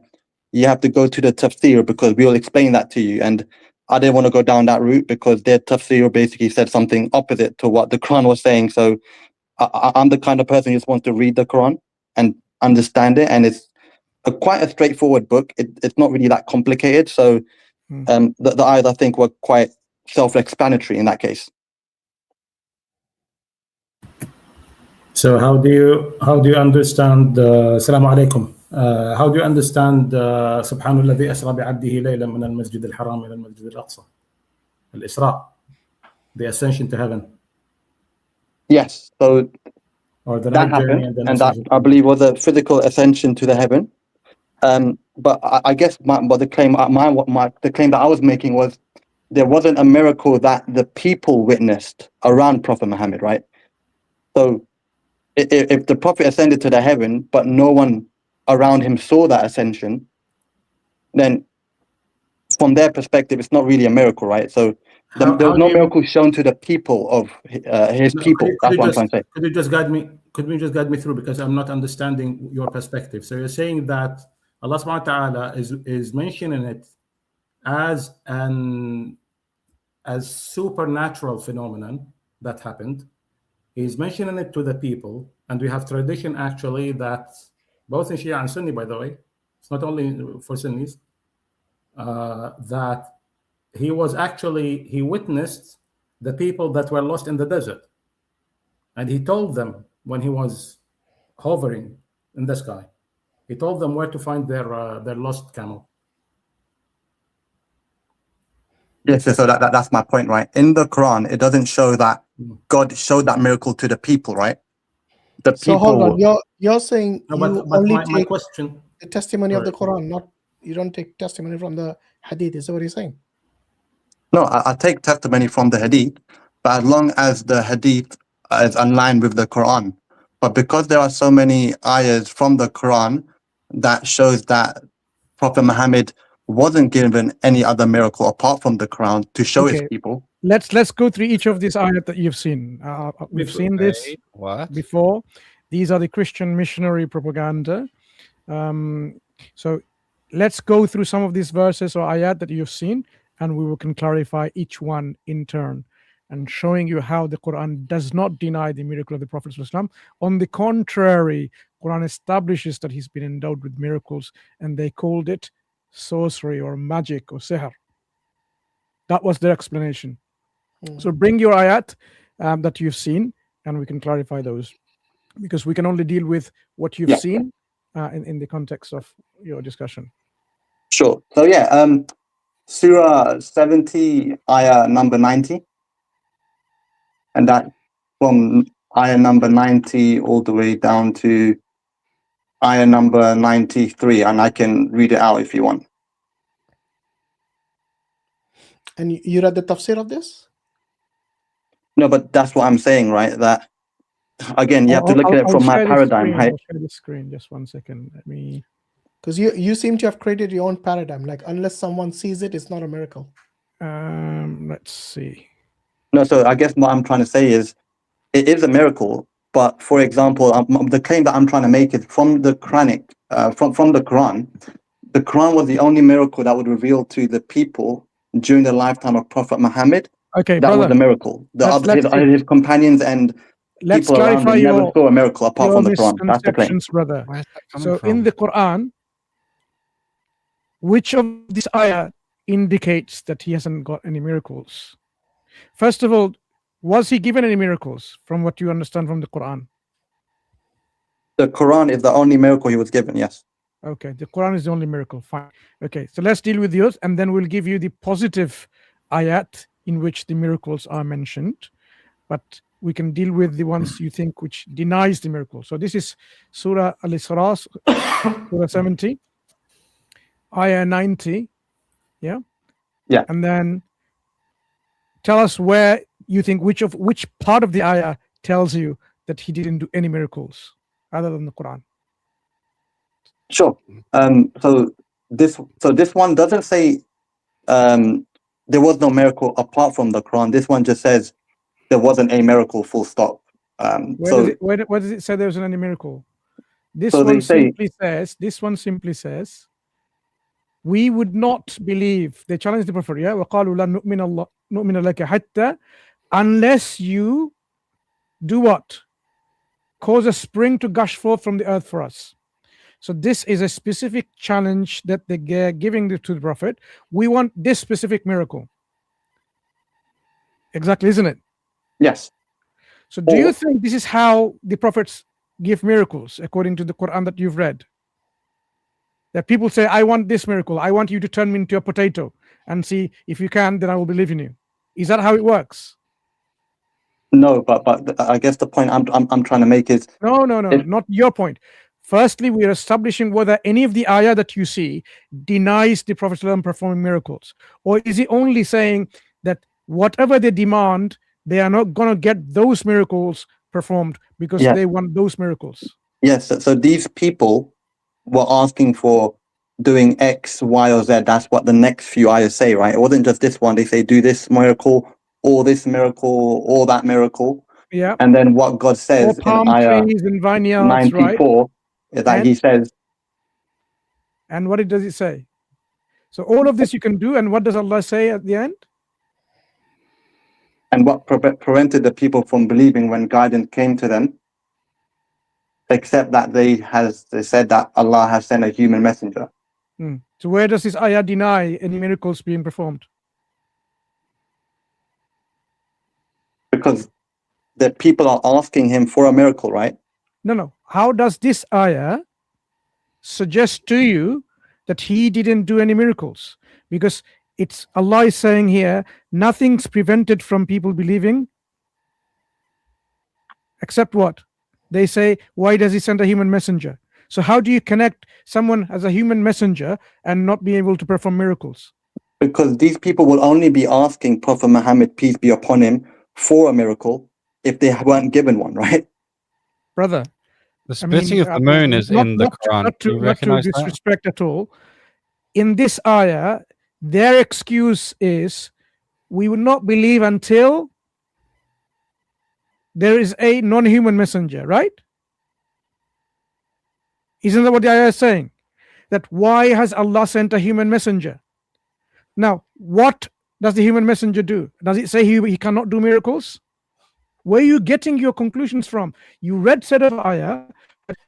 you have to go to the tafsir because we'll explain that to you. And I didn't want to go down that route because their tafsir basically said something opposite to what the Quran was saying. So I'm the kind of person who just wants to read the Quran and understand it, and it's quite a straightforward book. It's not really that complicated. So the ayahs, I think, were quite self-explanatory in that case. So how do you understand Assalamu alaikum? How do you understand سبحان الذي أسرى بعبده ليلا من المسجد الحرام إلى المسجد الأقصى? الإسراء, the ascension to heaven. Yes, so or the that night journey happened, and then and that I believe was a physical ascension to the heaven. But I guess the claim that I was making was there wasn't a miracle that the people witnessed around Prophet Muhammad, right? So if the Prophet ascended to the heaven, but no one around him saw that ascension, then from their perspective, it's not really a miracle, right? So there was no miracle shown to the people of his people. That's what I'm trying to say. Could you just guide me through, because I'm not understanding your perspective. So you're saying that Allah subhanahu wa ta'ala is mentioning it as supernatural phenomenon that happened. He's mentioning it to the people, and we have tradition actually that both in Shia and Sunni, by the way, it's not only for Sunnis, that he witnessed the people that were lost in the desert, and he told them when he was hovering in the sky, he told them where to find their lost camel. Yes, so that's my point, right? In the Quran, it doesn't show that God showed that miracle to the people, right? The so people. Hold on, you're saying No, you but only my take question, the testimony of sorry. the Quran, you don't take testimony from the Hadith. Is that what you're saying? No, I take testimony from the Hadith, but as long as the Hadith is aligned with the Quran. But because there are so many ayahs from the Quran that shows that Prophet Muhammad wasn't given any other miracle apart from the Quran to show his people. Let's go through each of these ayat that you've seen. We've seen this before. These are the Christian missionary propaganda. So let's go through some of these verses or ayat that you've seen, and we can clarify each one in turn, and showing you how the Quran does not deny the miracle of the Prophet ﷺ. On the contrary, Quran establishes that he's been endowed with miracles, and they called it sorcery or magic or sihr. That was their explanation. So bring your ayat that you've seen, and we can clarify those, because we can only deal with what you've seen in the context of your discussion. Sure. So Surah 70, ayah number 90. And that from ayah number 90 all the way down to ayah number 93. And I can read it out if you want. And you read the tafsir of this? No, but that's what I'm saying, right? That, again, you have to look at it from my paradigm, right? I'll share the screen. Just 1 second. Let me... Because you seem to have created your own paradigm. Like, unless someone sees it, it's not a miracle. Let's see. No, so I guess what I'm trying to say is it is a miracle, but for example, the claim that I'm trying to make is from the Quranic, from the Quran. The Quran was the only miracle that would reveal to the people during the lifetime of Prophet Muhammad. Okay, that brother. was a miracle. His companions and Let's people around clarify him never saw a miracle apart your from the Quran. That's the claim. misconceptions, brother. Where's that coming So from? in the Quran, which of this ayah indicates that he hasn't got any miracles? First of all, was he given any miracles from what you understand from the Quran? The Quran is the only miracle he was given, yes. Okay, the Quran is the only miracle. Fine. Okay, so let's deal with yours, and then we'll give you the positive ayat in which the miracles are mentioned. But we can deal with the ones you think which denies the miracle. So this is Surah Al-Isra, Surah 70, ayah 90. Yeah? Yeah. And then tell us where you think which part of the ayah tells you that he didn't do any miracles other than the Quran. Sure. So this one doesn't say there was no miracle apart from the Quran. This one just says there wasn't a miracle, full stop. Where does it say there wasn't any miracle? This So they one say- simply says, we would not believe. They challenge the Prophet, yeah, وَقَالُوا لَن نُؤْمِنَ لَكَ حَتَّى, unless you do what? Cause a spring to gush forth from the earth for us. So this is a specific challenge that they're giving to the Prophet. We want this specific miracle. Exactly, isn't it? Yes. So do you think this is how the prophets give miracles, according to the Quran that you've read? That people say, I want this miracle. I want you to turn me into a potato and see if you can, then I will believe in you. Is that how it works? No, but I guess the point I'm trying to make is No, not your point. Firstly, we are establishing whether any of the ayah that you see denies the Prophet ﷺ performing miracles, or is he only saying that whatever they demand, they are not going to get those miracles performed because Yeah. they want those miracles. Yes. So these people were asking for doing X, Y, or Z. That's what the next few ayahs say, right? It wasn't just this one. They say do this miracle, or this miracle, or that miracle. Yeah. And then what God says in palm ayah trees and vineyards, 94 is that he says, and what does it say? So all of this you can do, and what does Allah say at the end? and what prevented the people from believing when guidance came to them, except that they said that Allah has sent a human messenger. So where does this ayah deny any miracles being performed? Because the people are asking him for a miracle, right? No. How does this ayah suggest to you that he didn't do any miracles? Because it's Allah is saying here, nothing's prevented from people believing except what? They say, why does he send a human messenger? So how do you connect someone as a human messenger and not be able to perform miracles? Because these people will only be asking Prophet Muhammad, peace be upon him, for a miracle if they weren't given one, right? Brother, the splitting of the moon is in the Quran. Not Do you to recognize that? disrespect at all. In this ayah, their excuse is, we would not believe until there is a non-human messenger, right? Isn't that what the ayah is saying? That why has Allah sent a human messenger? Now, what does the human messenger do? Does it say he cannot do miracles? Where are you getting your conclusions from? You read set of ayah,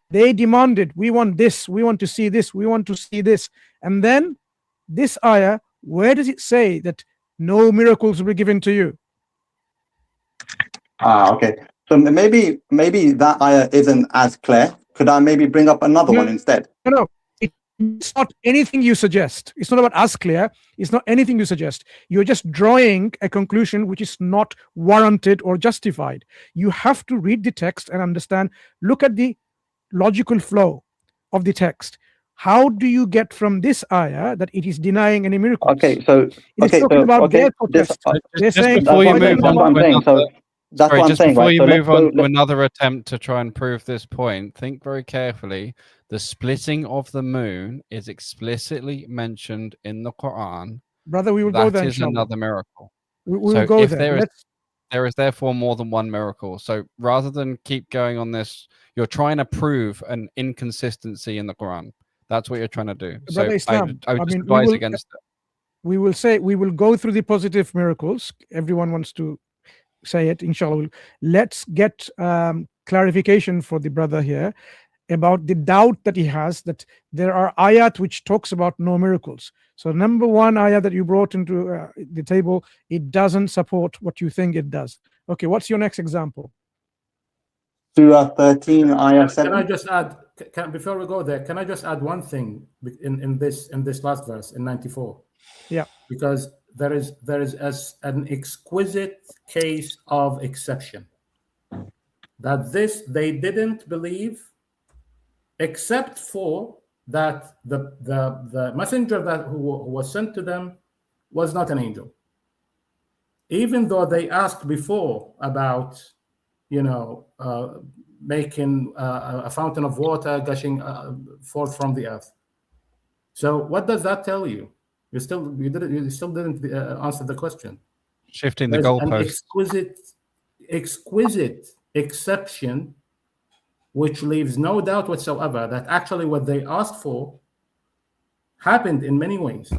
they demanded, we want this, we want to see this, we want to see this. And then this ayah, where does it say that no miracles will be given to you? Okay. So maybe that ayah isn't as clear. Could I maybe bring up another one instead? No. It's not anything you suggest. It's not about us clear. It's not anything you suggest. You're just drawing a conclusion which is not warranted or justified. You have to read the text and understand. Look at the logical flow of the text. How do you get from this ayah that it is denying any miracles? Okay, so It's talking about their protest. They're saying, before you move that's what I'm saying. So that's Sorry, what I'm just saying. before Right? you So move let's on go- to another attempt to try and prove this point, think very carefully. The splitting of the moon is explicitly mentioned in the Quran, brother, we will go there. That is Inshallah. another miracle. We will So go if there. there is therefore more than one miracle. So rather than keep going on this, you're trying to prove an inconsistency in the Quran. That's what you're trying to do. So Brother Islam, I would just mean, advise against it. We will say, we will go through the positive miracles. Everyone wants to say it, inshallah. Let's get clarification for the brother here about the doubt that he has that there are ayat which talks about no miracles. So number one ayat that you brought into the table, it doesn't support what you think it does. Okay, what's your next example? Surah 13, ayah 7. Can I just add, before we go there, can I just add one thing in this last verse in 94? Yeah. Because there is an exquisite case of exception. That this they didn't believe, except for that the messenger who was sent to them was not an angel. Even though they asked before about, making a fountain of water gushing forth from the earth. So what does that tell you? You still didn't answer the question. Shifting the There's an goalposts. exquisite exception, which leaves no doubt whatsoever that actually what they asked for happened in many ways.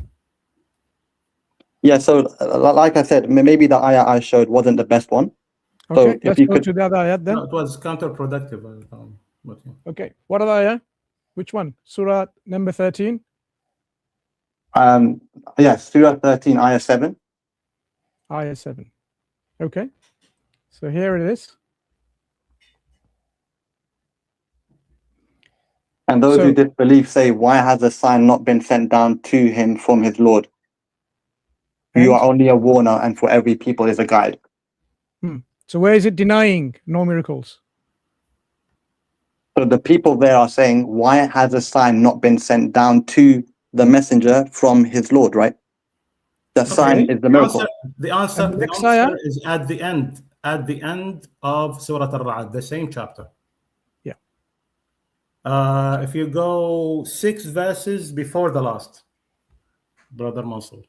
Yeah, so like I said, maybe the ayah I showed wasn't the best one. Okay, so let's go to the other ayat then. No, it was counterproductive. But yeah. Okay, what other ayah? Which one? Surah number 13? Yes, Surah 13, ayah 7. Ayah 7. Okay, so here it is. And those who disbelieve say, why has a sign not been sent down to him from his Lord? You are only a warner, and for every people is a guide. So where is it denying no miracles? So the people there are saying, why has a sign not been sent down to the messenger from his Lord, right? The sign is the miracle. The answer is at the end of Surah Al-Ra'd, the same chapter. Yeah. If you go 6 verses before the last, Brother Mansur.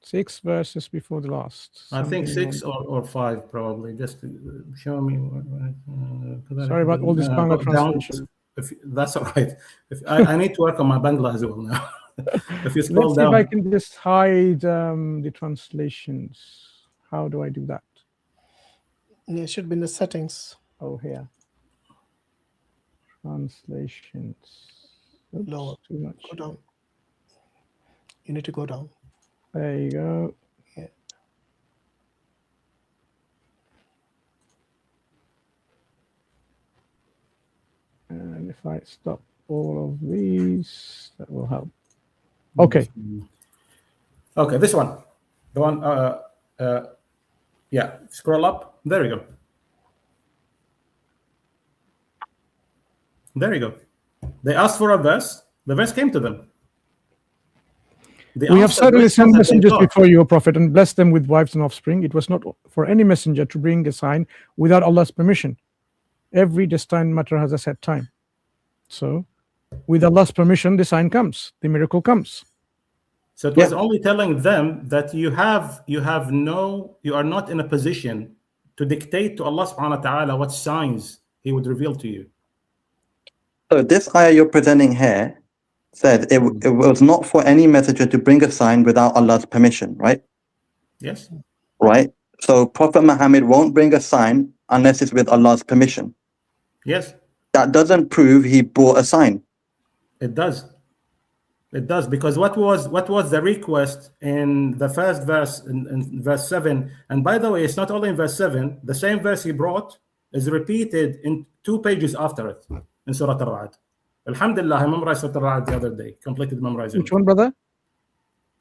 6 verses before the last. I think 6 or 5 probably. Just show me. Sorry about all this Bangla translation. That's all right. I need to work on my Bangla as well now. If you scroll Let's down. see if I can just hide the translations. How do I do that? Yeah, it should be in the settings. Oh, here. Translations. Oops, Lower. too much. Go down. You need to go down. There you go. Yeah. And if I stop all of these, that will help. Okay. Okay, this one. The one, yeah, scroll up. There you go. There you go. They asked for a verse. The verse came to them. We have certainly sent messengers before you, O Prophet, and blessed them with wives and offspring. It was not for any messenger to bring a sign without Allah's permission. Every destined matter has a set time. So, with Allah's permission, the sign comes, the miracle comes. So it was only telling them that you are not in a position to dictate to Allah subhanahu wa ta'ala what signs He would reveal to you. So this ayah you're presenting here said it was not for any messenger to bring a sign without Allah's permission, right? Yes. Right? So Prophet Muhammad won't bring a sign unless it's with Allah's permission. Yes. That doesn't prove he brought a sign. It does. It does, because what was the request in the first verse, in verse 7? And by the way, it's not only in verse 7. The same verse he brought is repeated in 2 pages after it in Surah Al-Ra'd. Alhamdulillah, I memorized Surah Al-Ra'd the other day. Completed memorizing. Which one, brother?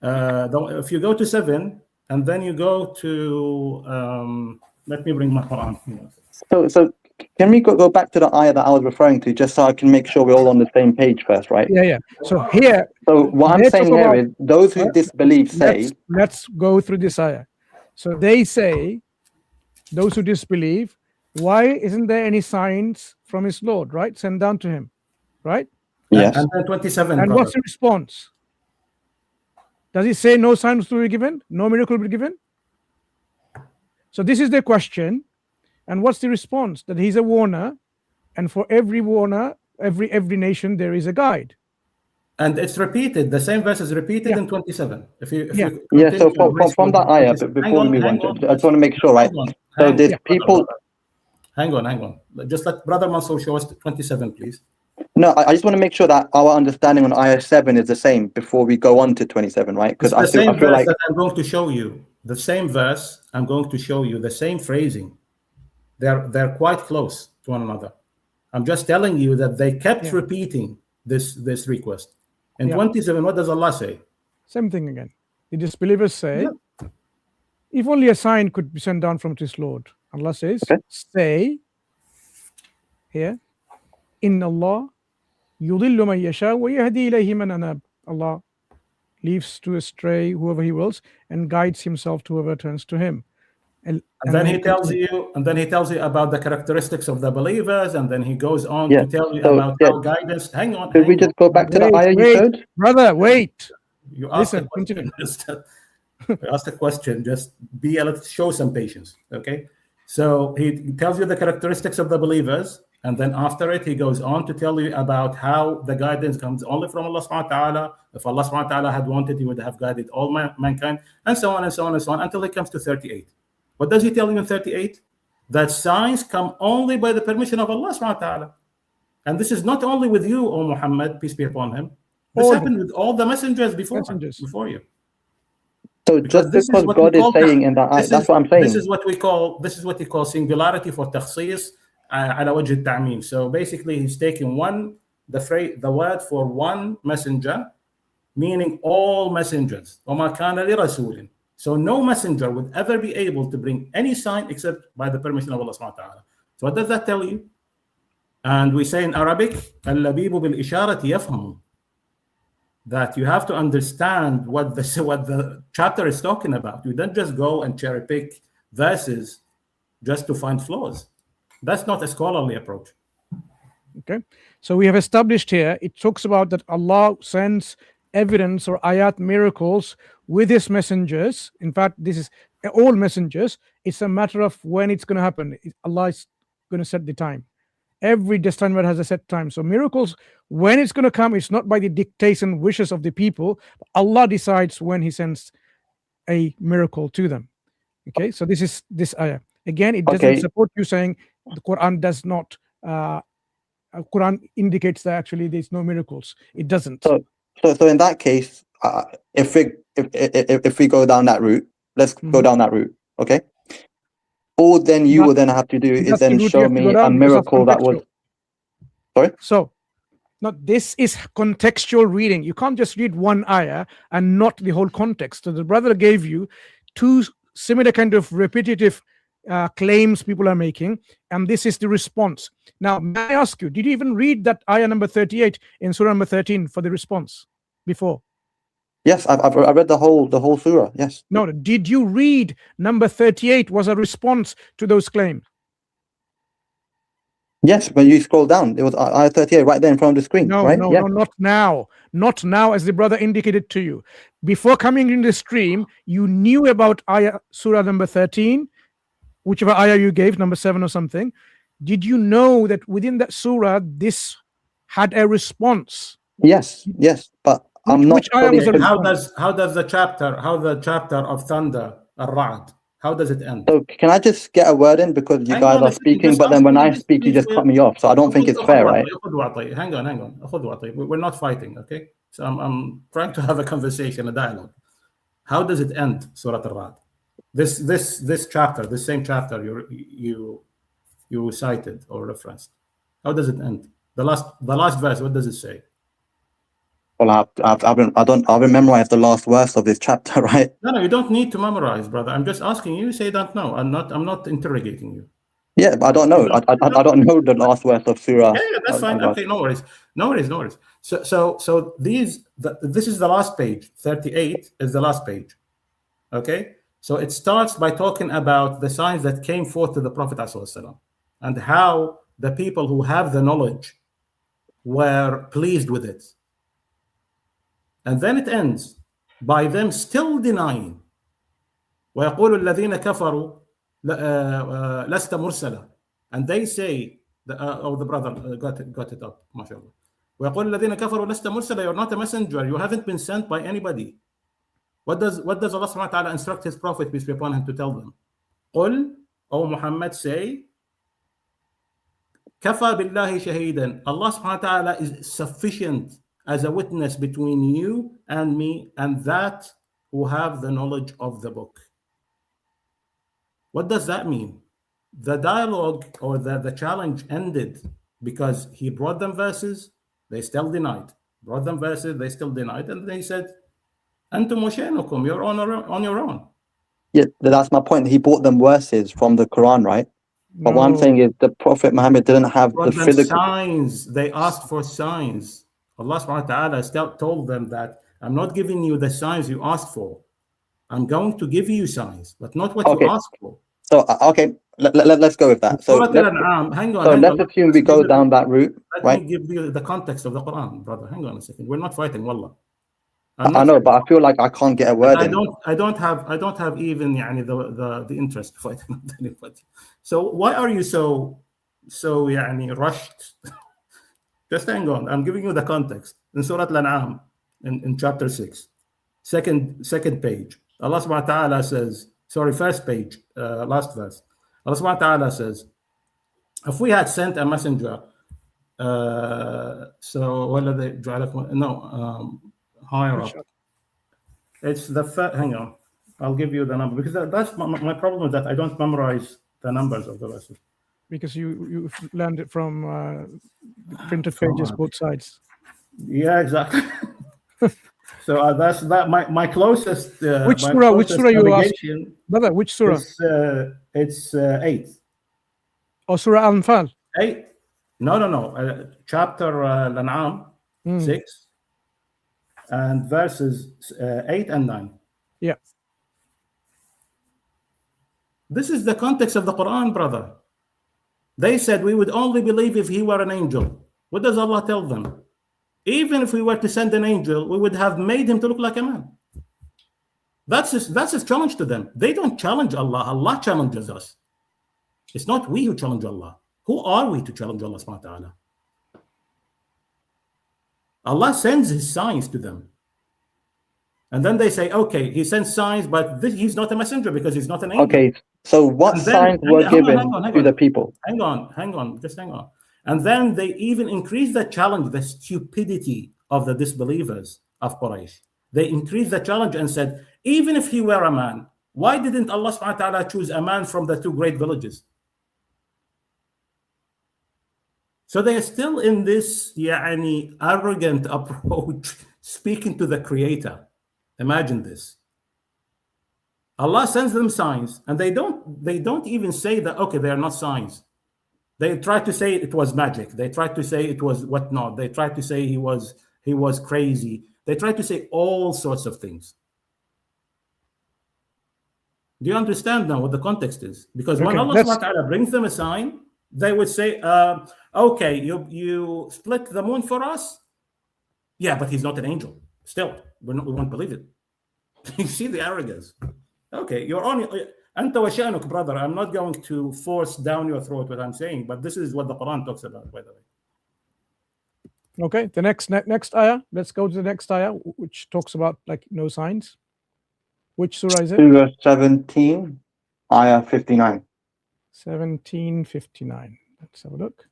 If you go to 7 and then you go to let me bring my Quran. So can we go back to the ayah that I was referring to, just so I can make sure we're all on the same page first, right? Yeah. So here. So what I'm saying here is those who disbelieve say. Let's go through this ayah. So they say, those who disbelieve, why isn't there any signs from his Lord, right? Sent down to him, right? Yes. And then 27. And what's the response? Does it say no signs will be given? No miracle will be given? So this is the question. And what's the response? That he's a warner, and for every warner, every nation, there is a guide. And it's repeated. The same verse is repeated in 27. If you So from that ayah, before we move on, I just want to make sure, right? So there's people. Hang on. Just let Brother Mansur show us 27, please. No, I just want to make sure that our understanding on ayah 7 is the same before we go on to 27, right? Because I feel like that I'm going to show you. The same verse, I'm going to show you the same phrasing. They're quite close to one another. I'm just telling you that they kept repeating this request. In 27, what does Allah say? Same thing again. The disbelievers say, if only a sign could be sent down from his Lord. Allah says, say here, Inna Allah yudillu man yasha wa yahdi ilayhi man anab. Allah leaves to astray whoever he wills and guides himself to whoever turns to him. And then he tells you about the characteristics of the believers, and then he goes on to tell you about how guidance. Hang on. Could we just go back to the ayah you showed? Brother, wait. You asked a question. You asked a question. Just show some patience. Okay. So he tells you the characteristics of the believers, and then after it, he goes on to tell you about how the guidance comes only from Allah subhanahu wa ta'ala. If Allah subhanahu wa ta'ala had wanted, he would have guided all mankind, and so on and so on and so on, until he comes to 38. What does he tell you in 38? That signs come only by the permission of Allah subhanahu wa ta'ala. And this is not only with you, O Muhammad, peace be upon him. This happened with all the messengers before you. So just because God is saying in that ayah, that's what I'm saying. This is what he calls singularity for takhsis ala wajh al-ta'mim. So basically he's taking the word for one messenger, meaning all messengers. وَمَا كَانَ لِرَسُولٍ. So no messenger would ever be able to bring any sign except by the permission of Allah subhanahu wa ta'ala. So what does that tell you? And we say in Arabic, الَّبِيبُ بِالْإِشَارَةِ يَفْهَمُ. That you have to understand what the chapter is talking about. You don't just go and cherry pick verses just to find flaws. That's not a scholarly approach. Okay. So we have established here, it talks about that Allah sends evidence or ayat miracles with his messengers. In fact, this is all messengers. It's a matter of when it's going to happen. Allah is going to set the time. Every destined has a set time. So miracles, when it's going to come, it's not by the dictates and wishes of the people. Allah decides when he sends a miracle to them. Okay, so this is this ayah. Again, it doesn't support you saying the Quran does not. Quran indicates that actually there's no miracles. It doesn't. So in that case, if we go down that route, let's go down that route. Okay. All then you will then have to do is then show me a miracle that was. Sorry. So, this is contextual reading. You can't just read one ayah and not the whole context. So the brother gave you two similar kind of repetitive claims people are making, and this is the response. Now, may I ask you, did you even read that ayah number 38 in surah number 13 for the response before? Yes, I read the whole surah. Yes. No, did you read number 38 was a response to those claims? Yes, when you scroll down, it was ayah 38 right there in front of the screen. No, right? no, not now. Not now, as the brother indicated to you. Before coming in the stream, you knew about ayah surah number 13, whichever ayah you gave, number 7 or something. Did you know that within that surah, this had a response? Yes, but I'm not. How does the chapter of thunder, Ar-Ra'd, how does it end? So can I just get a word in, because you guys are speaking, but then when I speak, you just cut me off. So I don't think it's fair, right? Hang on. We're not fighting, okay? So I'm trying to have a conversation, a dialogue. How does it end, Surah Ar-Ra'd? This chapter, the same chapter you cited or referenced. How does it end? The last verse, what does it say? Well, I've memorized the last verse of this chapter, right? No, you don't need to memorize, brother. I'm just asking you. Say don't know. I'm not interrogating you. Yeah, but I don't know. I don't know the last verse of surah. Yeah, that's fine. Okay, no worries. So this is the last page. 38 is the last page. Okay, so it starts by talking about the signs that came forth to the Prophet ﷺ and how the people who have the knowledge were pleased with it. And then it ends by them still denying. ويقول الذين كفروا لست مرسلا, and they say, the brother got it up, mashallah. ويقول الذين كفروا لست مرسلا, you're not a messenger, you haven't been sent by anybody. What does Allah subhanahu wa ta'ala instruct his prophet, peace be upon him, to tell them? قل, O Muhammad, say, كفى بالله شهيدا, Allah subhanahu wa ta'ala is sufficient as a witness between you and me and that who have the knowledge of the book. What does that mean? The dialogue or the challenge ended because he brought them verses, they still denied. Brought them verses, they still denied, and they said, Antum washanukum, you're on your own. Yeah, that's my point. He brought them verses from the Quran, right? But what I'm saying is the Prophet Muhammad didn't have the physical signs. They asked for signs. Allah subhanahu wa ta'ala told them that I'm not giving you the signs you asked for. I'm going to give you signs, but not what you asked for. So, okay, let's go with that. So, let's assume we go down that route, right? Let me give you the context of the Quran, brother. Hang on a second. We're not fighting, wallah. I know, but I feel like I can't get a word in. I don't have even the interest to fight anybody. So why are you so rushed? Just hang on. I'm giving you the context. In Surah Al-An'am, in chapter 6, second page, Allah subhanahu wa ta'ala says, first page, last verse. Allah subhanahu wa ta'ala says, if we had sent a messenger, higher up. It's the hang on. I'll give you the number because that's my problem is that I don't memorize the numbers of the verses. Because you learned it from printed pages, both sides. Yeah, exactly. So that's that. My closest. Which surah you asked, brother? Which surah? It's 8. Oh, Surah Al-Anfal. 8. No. Chapter Al-An'am 6. And verses 8 and 9. Yeah. This is the context of the Quran, brother. They said we would only believe if he were an angel. What does Allah tell them? Even if we were to send an angel, we would have made him to look like a man. That's his challenge to them. They don't challenge Allah. Allah challenges us. It's not we who challenge Allah. Who are we to challenge Allah subhanahu wa ta'ala? Allah sends his signs to them. And then they say, okay, he sends signs, but he's not a messenger because he's not an angel. Okay, so what signs were given to the people? Hang on, just hang on. And then they even increase the challenge, the stupidity of the disbelievers of Quraysh. They increased the challenge and said, even if he were a man, why didn't Allah subhanahu wa ta'ala choose a man from the 2 great villages? So they are still in this arrogant approach, speaking to the Creator. Imagine this. Allah sends them signs, and they don't even say that, okay, they are not signs. They try to say it was magic. They try to say it was whatnot. They try to say he was crazy. They try to say all sorts of things. Do you understand now what the context is? Because when Allah subhanahu wa ta'ala brings them a sign, they would say, okay, you split the moon for us? Yeah, but he's not an angel. Still, we won't believe it. You see the arrogance. Okay, you're on Anta wa sha'nuk, brother. I'm not going to force down your throat what I'm saying, but this is what the Quran talks about, by the way. Okay, the next ayah. Let's go to the next ayah, which talks about no signs. Which surah is it? Surah 17, ayah 59. 1759. Let's have a look.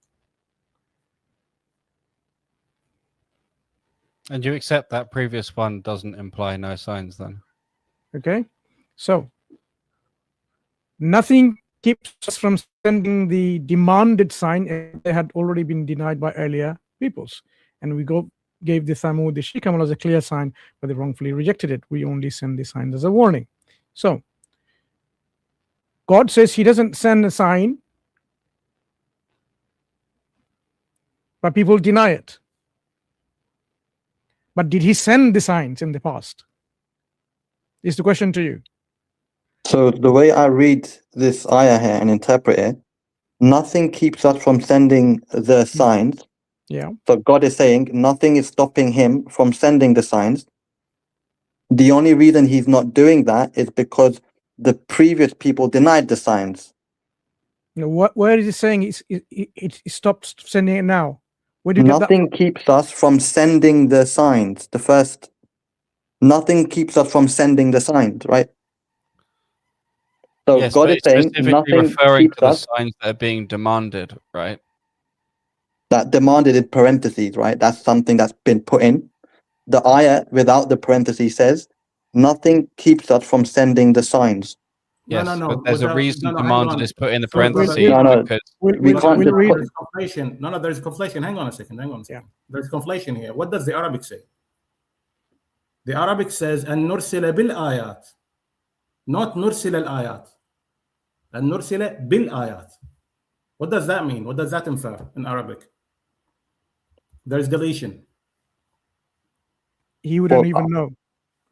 And you accept that previous one doesn't imply no signs then? Okay, so nothing keeps us from sending the demanded sign if they had already been denied by earlier peoples. And we gave the Thamud, the Shikam as a clear sign, but they wrongfully rejected it. We only send the sign as a warning. So God says he doesn't send a sign, but people deny it. But did he send the signs in the past? Is the question to you. So the way I read this ayah here and interpret it, nothing keeps us from sending the signs. Yeah. So God is saying nothing is stopping him from sending the signs. The only reason he's not doing that is because the previous people denied the signs. Where is he saying it stopped sending it now? Where did you get that Nothing keeps us from sending the signs. Nothing keeps us from sending the signs, right? So Yes, God but is it's saying specifically nothing referring keeps to the us. signs that are being demanded, right? That demanded in parentheses, right? That's something that's been put in. The ayah without the parentheses says, nothing keeps us from sending the signs. Yes, No. but there's a reason hang demanded on. is put in the So, brother, parentheses because we can't just there put. is conflation. No, there's conflation. Hang on a second. There's conflation here. What does the Arabic say? The Arabic says, "An nursila bil ayat," not nursila al ayat. An nursila bil ayat. What does that mean? What does that infer in Arabic? There's deletion. He wouldn't even know.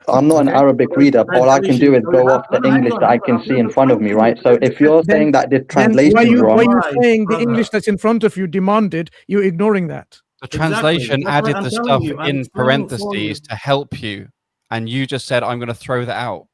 I'm not an Arabic reader. All I can do is go off the English that I can see in front of me, right? So if you're saying that this translation why is wrong, are you saying the English that's in front of you demanded? You're ignoring that. the translation added the stuff in parentheses to help you, and you just said, "I'm going to throw that out."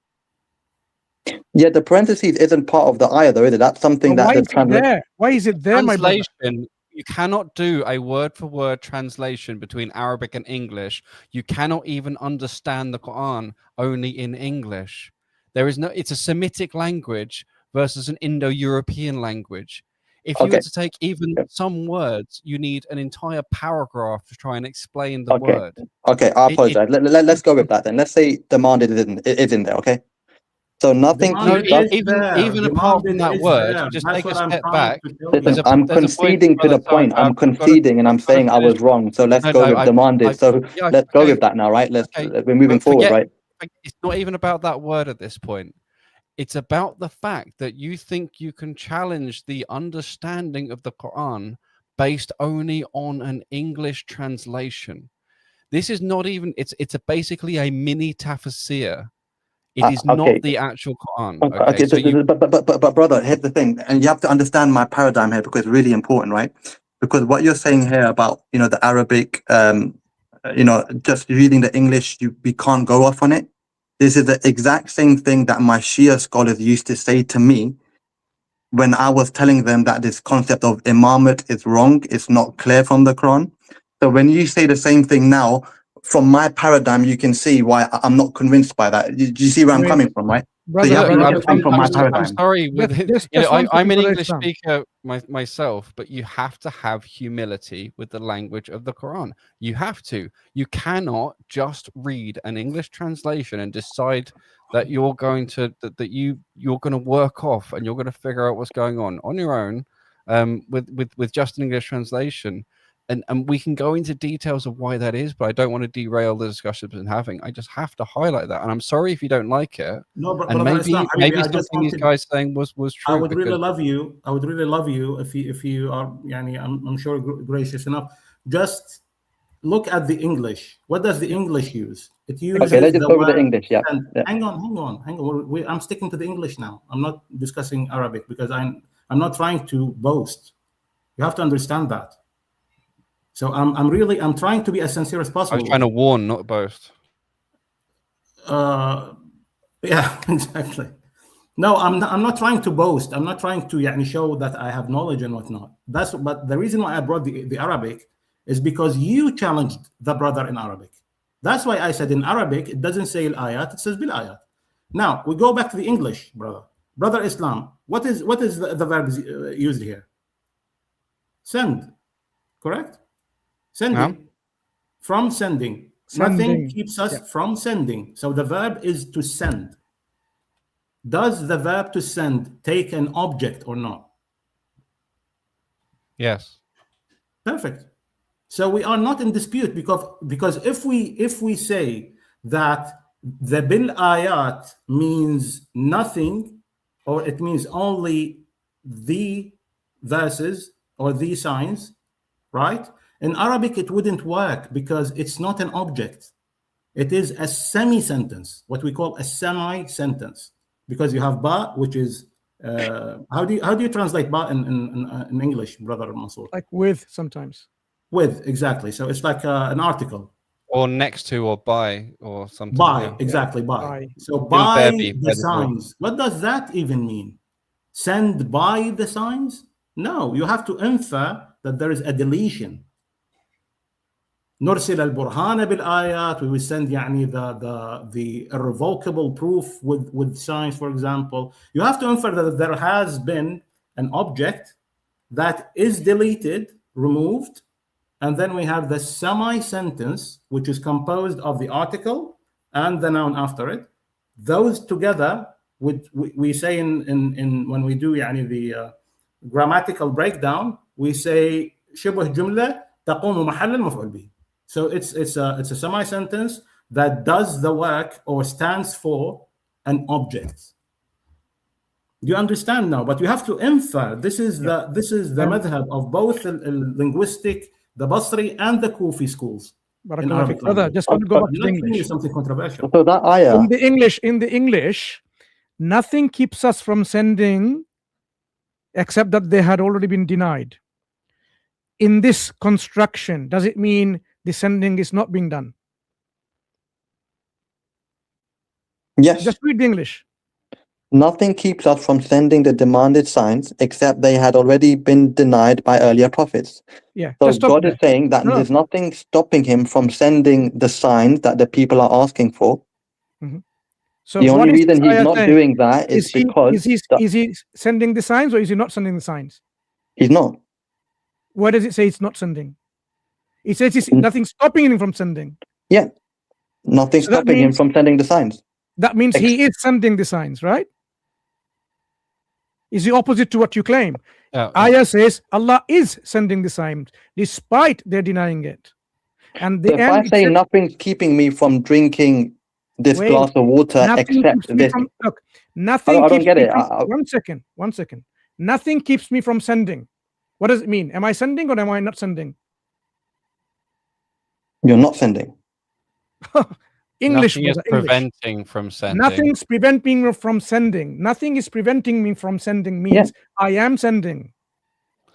yeah, the parentheses isn't part of the ayah, though, is it? That's something that the translation. Why is it there, my brother? Translation. You cannot do a word-for-word translation between Arabic and English. You cannot even understand the Quran only in English. There is no. It's a Semitic language versus an Indo-European language. If you were to take even some words, you need an entire paragraph to try and explain the word. Okay, I apologize. Let's go with that then. Let's say demanded is in there, okay? So nothing keeps us. Even apart from that word, just take a step back. Listen, I'm conceding to the point. I'm conceding and I'm saying I was wrong. So let's go with demanded. So let's go with that now, right? We're moving forward, right? It's not even about that word at this point. It's about the fact that you think you can challenge the understanding of the Quran based only on an English translation. This is not even. It's basically a mini tafsir. It is not the actual Quran. Okay, so but brother, here's the thing, and you have to understand my paradigm here because it's really important, right? Because what you're saying here about the Arabic, just reading the English, we can't go off on it. This is the exact same thing that my Shia scholars used to say to me when I was telling them that this concept of imamate is wrong. It's not clear from the Quran. So when you say the same thing now, from my paradigm, you can see why I'm not convinced by that. Do you see where I'm coming from, right? So you have to understand from my paradigm. I'm sorry, I'm an English speaker myself, but you have to have humility with the language of the Quran. You have to. You cannot just read an English translation and decide that you're going to work off and you're going to figure out what's going on your own, with just an English translation. And we can go into details of why that is, but I don't want to derail the discussion we've been having. I just have to highlight that. And I'm sorry if you don't like it. No, but and maybe something these guys saying was true. I would really love you. I would really love you if you are, I'm sure gracious enough. Just look at the English. What does the English use? It uses okay, let's just go with the English. Yeah. Hang on. I'm sticking to the English now. I'm not discussing Arabic because I'm not trying to boast. You have to understand that. So I'm trying to be as sincere as possible. I was trying to warn, not boast. Yeah, exactly. No, I'm not trying to boast. I'm not trying to show that I have knowledge and whatnot. But the reason why I brought the Arabic is because you challenged the brother in Arabic. That's why I said in Arabic it doesn't say al-ayat, it says bil-ayat. Now we go back to the English, brother Islam. What is the verb used here? Send, correct? Sending. From sending. Nothing keeps us from sending. So the verb is to send. Does the verb to send take an object or not? Yes. Perfect. So we are not in dispute because if we say that the bil ayat means nothing, or it means only the verses or the signs, right? In Arabic, it wouldn't work because it's not an object. It is a semi-sentence, what we call a semi-sentence, because you have ba, which is how do you translate ba in English, brother Mansur? Like with sometimes. With, exactly. So it's like an article. or next to, or by, or something. By, yeah. exactly, by. By. So In by Babi, the by the signs. What does that even mean? Send by the signs? No, you have to infer that there is a deletion. نرسل البرهان بالآيات. We will send يعني the irrevocable proof with signs, for example. You have to infer that there has been an object that is deleted, removed, and then we have the semi-sentence, which is composed of the article and the noun after it. Those together, we say in when we do يعني the grammatical breakdown, we say شبه جملة تقوم محل المفعول به. So it's a semi-sentence that does the work or stands for an object. Do you understand now? But you have to infer. This is the madhab of both the linguistic, the Basri and the Kufi schools in Arabic language. Just want to go back to the Nothing English. is something controversial. So that ayah. In the English, nothing keeps us from sending except that they had already been denied. In this construction, does it mean the sending is not being done? Yes. Just read the English. Nothing keeps us from sending the demanded signs except they had already been denied by earlier prophets. Yeah. So just stop God there. is saying that there's nothing stopping him from sending the signs that the people are asking for. Mm-hmm. So The only what is reason this he's ayah not saying? doing that is because is he sending the signs, or is he not sending the signs? he's not. Where does it say it's not sending? It says it's nothing stopping him from sending. Yeah. Nothing So that stopping him means- from sending the signs. That means he is sending the signs, right? Is the opposite to what you claim. Ayah says Allah is sending the signs despite they're denying it. And the So if I say nothing's keeping me from drinking this glass of water except this. Nothing I don't keeps get me it. from, one second. Nothing keeps me from sending. What does it mean? Am I sending or am I not sending? You're not sending. English, Nothing is brother, English. preventing from sending. Nothing's preventing me from sending. Nothing is preventing me from sending means I am sending.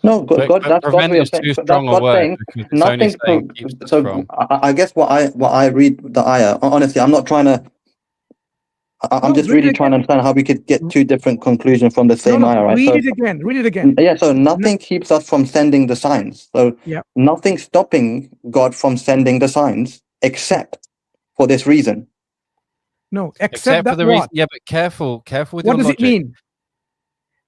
No, God, that's prevent what you're is saying. too That's strong a God word saying because it's only nothing. saying keeps us So from. I guess what I read the ayah. Honestly, I'm not trying to. I'm just really trying to understand how we could get two different conclusions from the same ayah, right? Read it again. Read it again. Yeah. So nothing keeps us from sending the signs. So nothing stopping God from sending the signs except for this reason. No, except that for the what? reason. Yeah, but careful with What your does logic. it mean?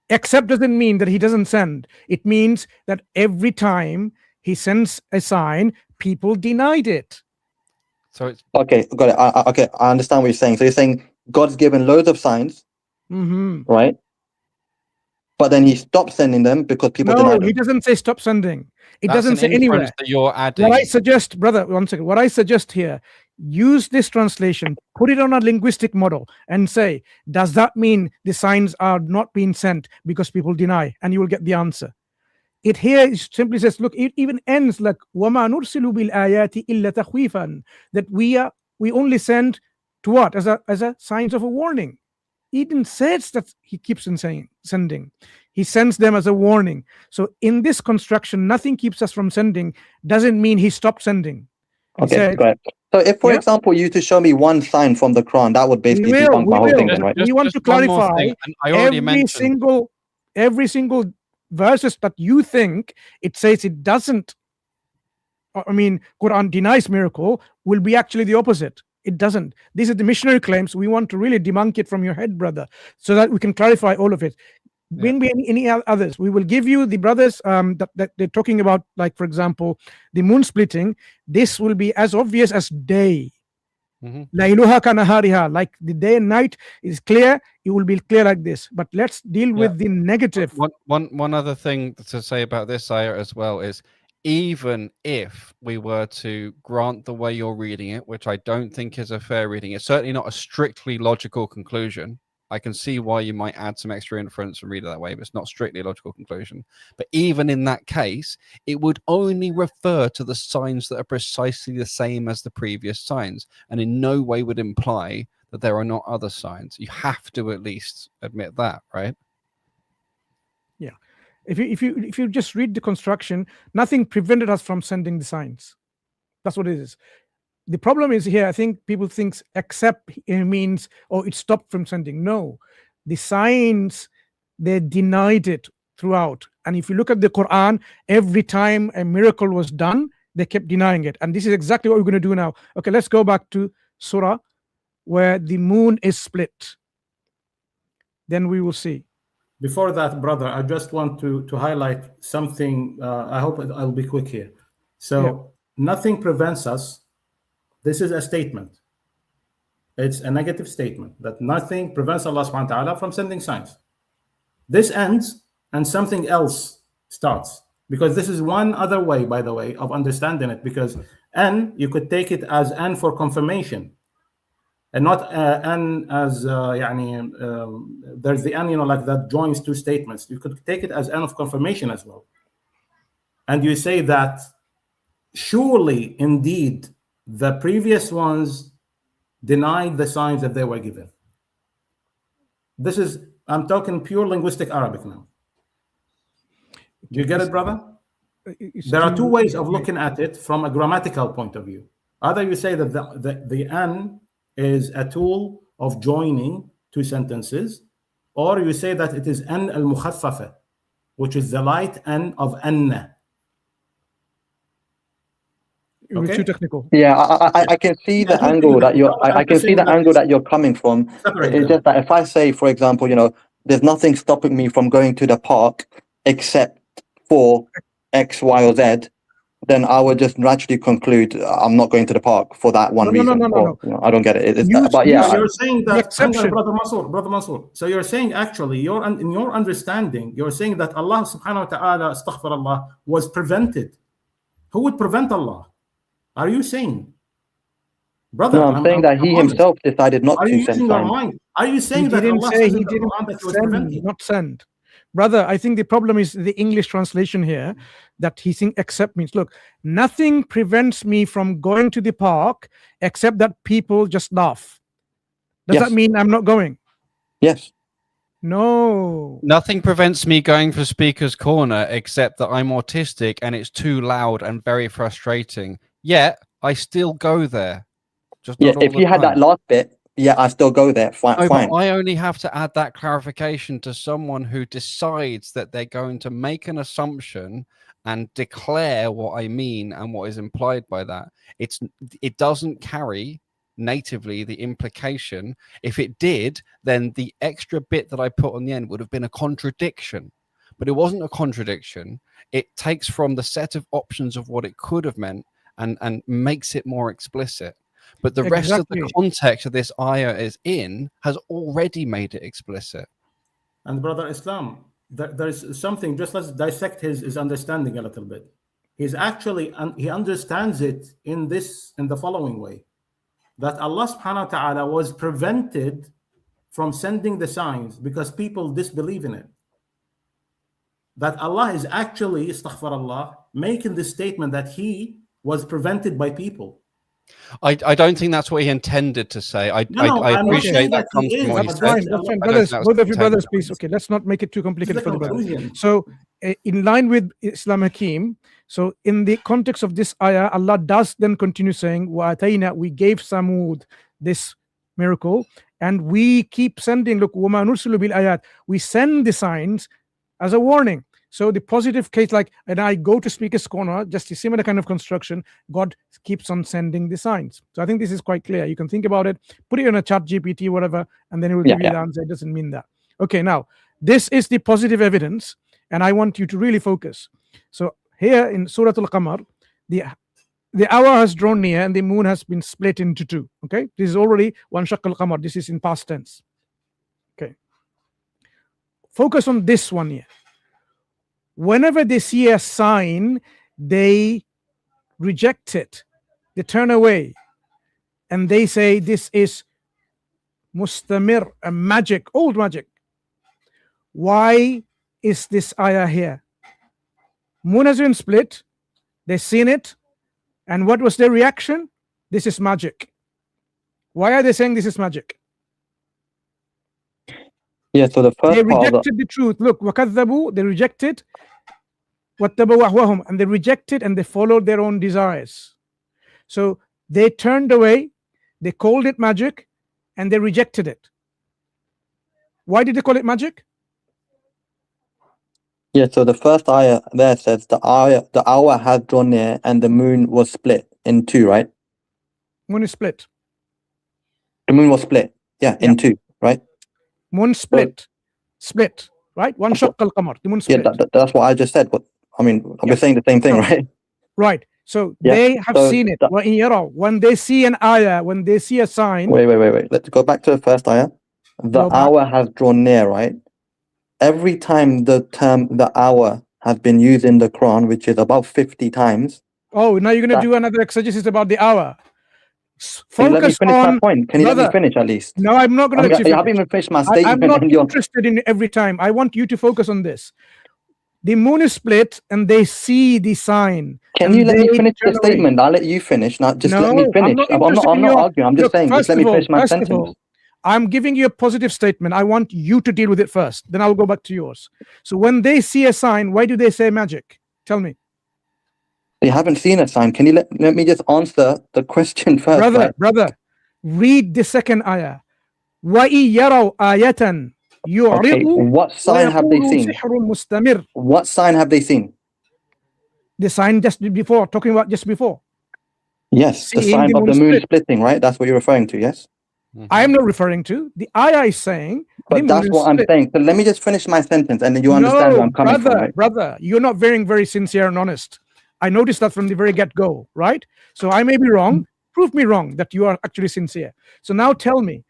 Except doesn't mean that he doesn't send. It means that every time he sends a sign, people denied it. So it's Okay, got it. Okay, I understand what you're saying. So you're saying God's given loads of signs, right? But then he stopped sending them because people No, denied he them. doesn't say stop sending. It That's doesn't an say inference anywhere. that you're adding. What I suggest, brother, one second. What I suggest here, use this translation, put it on a linguistic model, and say, does that mean the signs are not being sent because people deny? And you will get the answer. It here simply says, look, it even ends like وَمَا نُرْسِلُ بِالْآيَاتِ إِلَّا تَخْوِيفًا, that we only send to what? As a signs of a warning. He even says that he keeps on saying sending. He sends them as a warning. So in this construction, nothing keeps us from sending doesn't mean he stopped sending. He Okay, said, great. So if, for example, you to show me one sign from the Quran, that would basically debunk my whole thing then, right? We want to clarify I already every single verses that you think it says it doesn't. I mean, Quran denies miracle will be actually the opposite. It doesn't. These are the missionary claims. We want to really debunk it from your head, brother, so that we can clarify all of it. Bring me any others. We will give you the brothers that they're talking about, like, for example, the moon splitting. This will be as obvious as day. Layluha kanahariha, like the day and night is clear. It will be clear like this. But let's deal with the negative. One other thing to say about this ayah as well is, even if we were to grant the way you're reading it, which I don't think is a fair reading, it's certainly not a strictly logical conclusion. I can see why you might add some extra inference and read it that way, but it's not strictly a logical conclusion. But even in that case, it would only refer to the signs that are precisely the same as the previous signs, and in no way would imply that there are not other signs. You have to at least admit that, right? Yeah. If you just read the construction, nothing prevented us from sending the signs. That's what it is. the problem is here, I think people think except means, oh, it stopped from sending. No, the signs, they denied it throughout. And if you look at the Quran, every time a miracle was done, they kept denying it. And this is exactly what we're going to do now. Okay, let's go back to Surah where the moon is split. Then we will see. Before that, brother, I just want to highlight something. I hope I'll be quick here. So nothing prevents us. This is a statement. It's a negative statement that nothing prevents Allah subhanahu wa ta'ala from sending signs. This ends and something else starts. Because this is one other way, by the way, of understanding it. Because N, you could take it as N for confirmation. And not N as, there's the N, like that joins two statements. You could take it as N of confirmation as well. And you say that surely, indeed, the previous ones denied the signs that they were given. This is, I'm talking pure linguistic Arabic now. Do you get it, brother? There are two ways of looking at it from a grammatical point of view. Either you say that the N is a tool of joining two sentences, or you say that it is N al-mukhaffafa, which is the light N of Anna. Okay. Too technical. Yeah, I can see the angle that you're. I can see the angle that you're coming from. It's just that if I say, for example, there's nothing stopping me from going to the park except for X, Y, or Z, then I would just naturally conclude I'm not going to the park for that one reason. No. I don't get it. But yeah, you're saying that, brother Mansur. So you're saying actually, in your understanding, you're saying that Allah subhanahu wa ta'ala, astaghfirullah, was prevented. Who would prevent Allah? Are you saying? Brother, no, I'm saying that he himself decided not to send signs. Are you saying that Allah says in the Quran that he was prevented? Not send. Brother, I think the problem is the English translation here, that he thinks except means, look, nothing prevents me from going to the park except that people just laugh. Does that mean I'm not going? Yes. No. Nothing prevents me going for Speaker's Corner except that I'm autistic and it's too loud and very frustrating. Yet, I still go there. Just not all if you had that last bit, I still go there. Fine. But I only have to add that clarification to someone who decides that they're going to make an assumption and declare what I mean and what is implied by that. It doesn't carry natively the implication. If it did, then the extra bit that I put on the end would have been a contradiction. But it wasn't a contradiction. It takes from the set of options of what it could have meant and makes it more explicit. But the rest of the context of this ayah has already made it explicit. And Brother Islam, there's something, just let's dissect his understanding a little bit. He's actually, he understands it in the following way, that Allah subhanahu wa ta'ala was prevented from sending the signs because people disbelieve in it. That Allah is actually, astaghfirullah, making this statement that he was prevented by people. I don't think that's what he intended to say. I appreciate that comes from what he said. Brothers, both of you brothers, please. Okay, let's not make it too complicated for the brothers. So, in line with I.Hakim, so in the context of this ayah, Allah does then continue saying, "Wa'atayna," we gave Samud this miracle, and we keep sending. Look, وَمَا نُرْسِلُ بِالْآيَاتِ, we send the signs as a warning. So the positive case, like, and I go to Speaker's Corner, just a similar kind of construction, God keeps on sending the signs. So I think this is quite clear. You can think about it, put it in a chat GPT, whatever, and then it will give you the answer. It doesn't mean that. Okay, now, this is the positive evidence, and I want you to really focus. So here in Surah Al-Qamar, the hour has drawn near and the moon has been split into two. Okay, this is already one shaq al-qamar. This is in past tense. Okay, focus on this one here. Whenever they see a sign, they reject it. They turn away. And they say this is mustamir, a magic, old magic. Why is this ayah here? Moon has been split. They've seen it. And what was their reaction? This is magic. Why are they saying this is magic? Yeah, so the first they rejected the truth. Look, وَكَذَّبُوا, they rejected. وَاتَّبَوْا أَهْوَاهُمْ, and they rejected and they followed their own desires. So They turned away, they called it magic, and they rejected it. Why did they call it magic? Yeah, so the first ayah there says the hour has drawn near and the moon was split in two, right? Moon is split. The moon was split, yeah, in two, right? Moon split, split, right? One shaq al-qamar, the moon Yeah, split. that's what I just said. But I mean, we're saying the same thing, right? Right. So Yeah, they have so seen it. When they see an ayah, when they see a sign. Wait. Let's go back to the first ayah. The hour has drawn near, right? Every time the term the hour has been used in the Quran, which is about 50 times. Oh, now you're going to do another exegesis about the hour. Can you let me Focus finish on, my point? Can you let me finish at least? No, I'm not going to let you I haven't finish. even finished my I'm statement. not and you're... interested in every time. I want you to focus on this. The moon is split and they see the sign. Can you let me finish the statement? I'll let you finish. Now, just let me finish. I'm not arguing. I'm just saying, just let me finish my sentence. Of all, I'm giving you a positive statement. I want you to deal with it first. Then I'll go back to yours. So when they see a sign, why do they say magic? Tell me. They haven't seen a sign. Can you let me just answer the question first? Brother, read the second ayah. وَإِن يَرَوْا آيَةً Okay, what sign have they seen? What sign have they seen? The sign just before, talking about just before. Yes, the sign of the moon splitting, right? That's what you're referring to, yes? I am not referring to. The ayah is saying. But that's what I'm saying. So let me just finish my sentence and then you understand where I'm coming from, right? Brother, you're not very sincere and honest. I noticed that from the very get-go, right? So I may be wrong. Prove me wrong that you are actually sincere. So now tell me,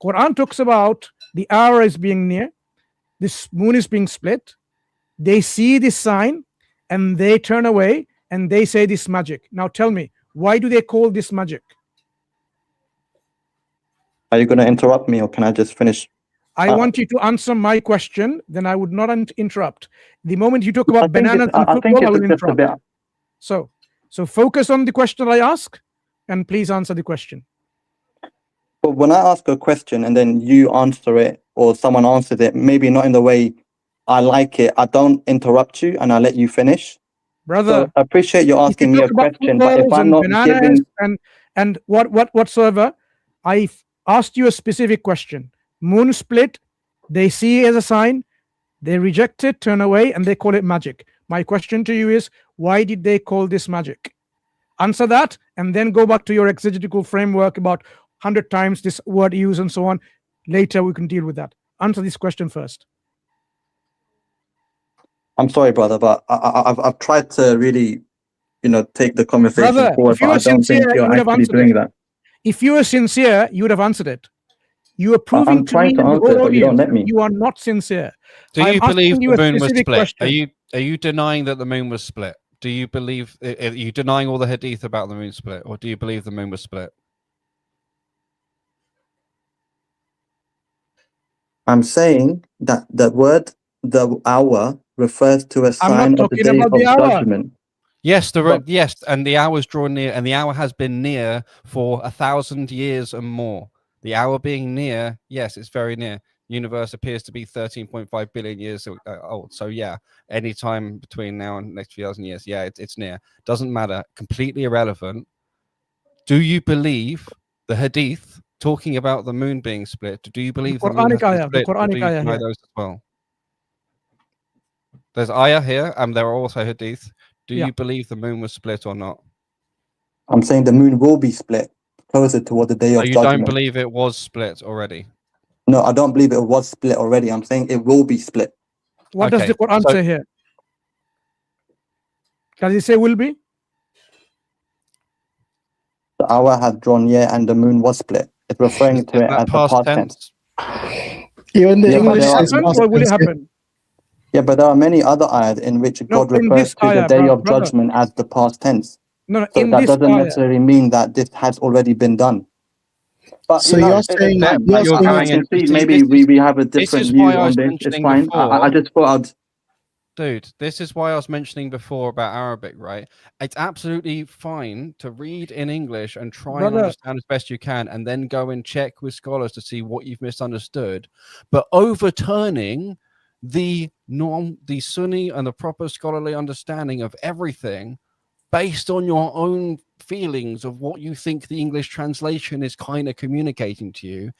Quran talks about the hour is being near, this moon is being split, they see this sign and they turn away and they say this magic. Now tell me, why do they call this magic? Are you going to interrupt me or can I just finish? I want you to answer my question, then I would not interrupt. The moment you talk about bananas and football, I will interrupt. So focus on the question I ask and please answer the question. But when I ask a question and then you answer it or someone answers it, maybe not in the way I like it, I don't interrupt you and I let you finish. Brother, so I appreciate you asking me a question, but if I'm not giving and whatsoever, I've asked you a specific question. Moon split, they see as a sign, they reject it, turn away, and they call it magic. My question to you is, why did they call this magic? Answer that, and then go back to your exegetical framework about 100 times this word used and so on. Later, we can deal with that. Answer this question first. I'm sorry, brother, but I've tried to really, take the conversation forward, but I don't think you're actually doing that. If you were sincere, you would have answered it. You are proving to me, but you don't let me. You are not sincere. Do you believe the moon was split? Are you denying that the moon was split? Do you believe? Are you denying all the hadith about the moon split, or do you believe the moon was split? I'm saying that the hour refers to a sign of the day of judgment. Yes, yes, and the hour's drawn near, and the hour has been near for 1,000 years and more. The hour being near, yes, it's very near. Universe appears to be 13.5 billion years old. So yeah, any time between now and next few thousand years, yeah, it's near. Doesn't matter. Completely irrelevant. Do you believe the hadith talking about the moon being split? Do you believe the moon has been split? The Quranic ayah here. Those as well? There's ayah here, and there are also hadith. Do you believe the moon was split or not? I'm saying the moon will be split closer toward the day of judgment. You don't believe it was split already? No, I don't believe it was split already. I'm saying it will be split. What does the Quran say here? Does it say will be? The hour had drawn near and the moon was split. It's referring to it as the past tense. Even the English says what will it happen? Yeah, but there are many other ayahs in which God refers to the day of judgment as the past tense. No, so that doesn't necessarily mean that this has already been done. But so you're saying that maybe we have a different view on this. It's fine. I just thought I'd. Dude, this is why I was mentioning before about Arabic, right? It's absolutely fine to read in English and try and understand as best you can, and then go and check with scholars to see what you've misunderstood. But overturning the Sunni and the proper scholarly understanding of everything based on your own feelings of what you think the English translation is kind of communicating to you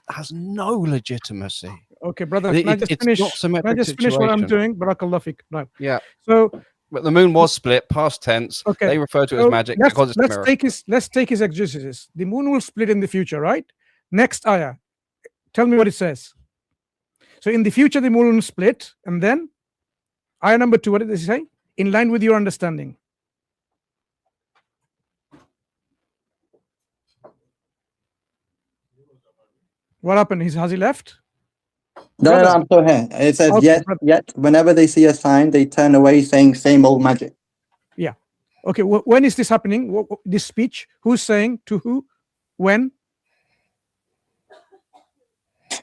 has no legitimacy. Okay, brother, can I just It's finish? not Can I symmetric just finish what I'm situation. doing? Barakallah fik. No. Yeah. So, but the moon was split, past tense. okay, They refer to it as so magic because it's a mirror. let's take his exegesis. The moon will split in the future, right? Next ayah. Tell me what it says. So in the future, the moon will split, and then ayah number 2, what did it say? In line with your understanding. What happened? Has he left? No, I'm still here. It says, Okay, yet, whenever they see a sign, they turn away saying, same old magic. Yeah. Okay, when is this happening? This speech? Who's saying to who? When?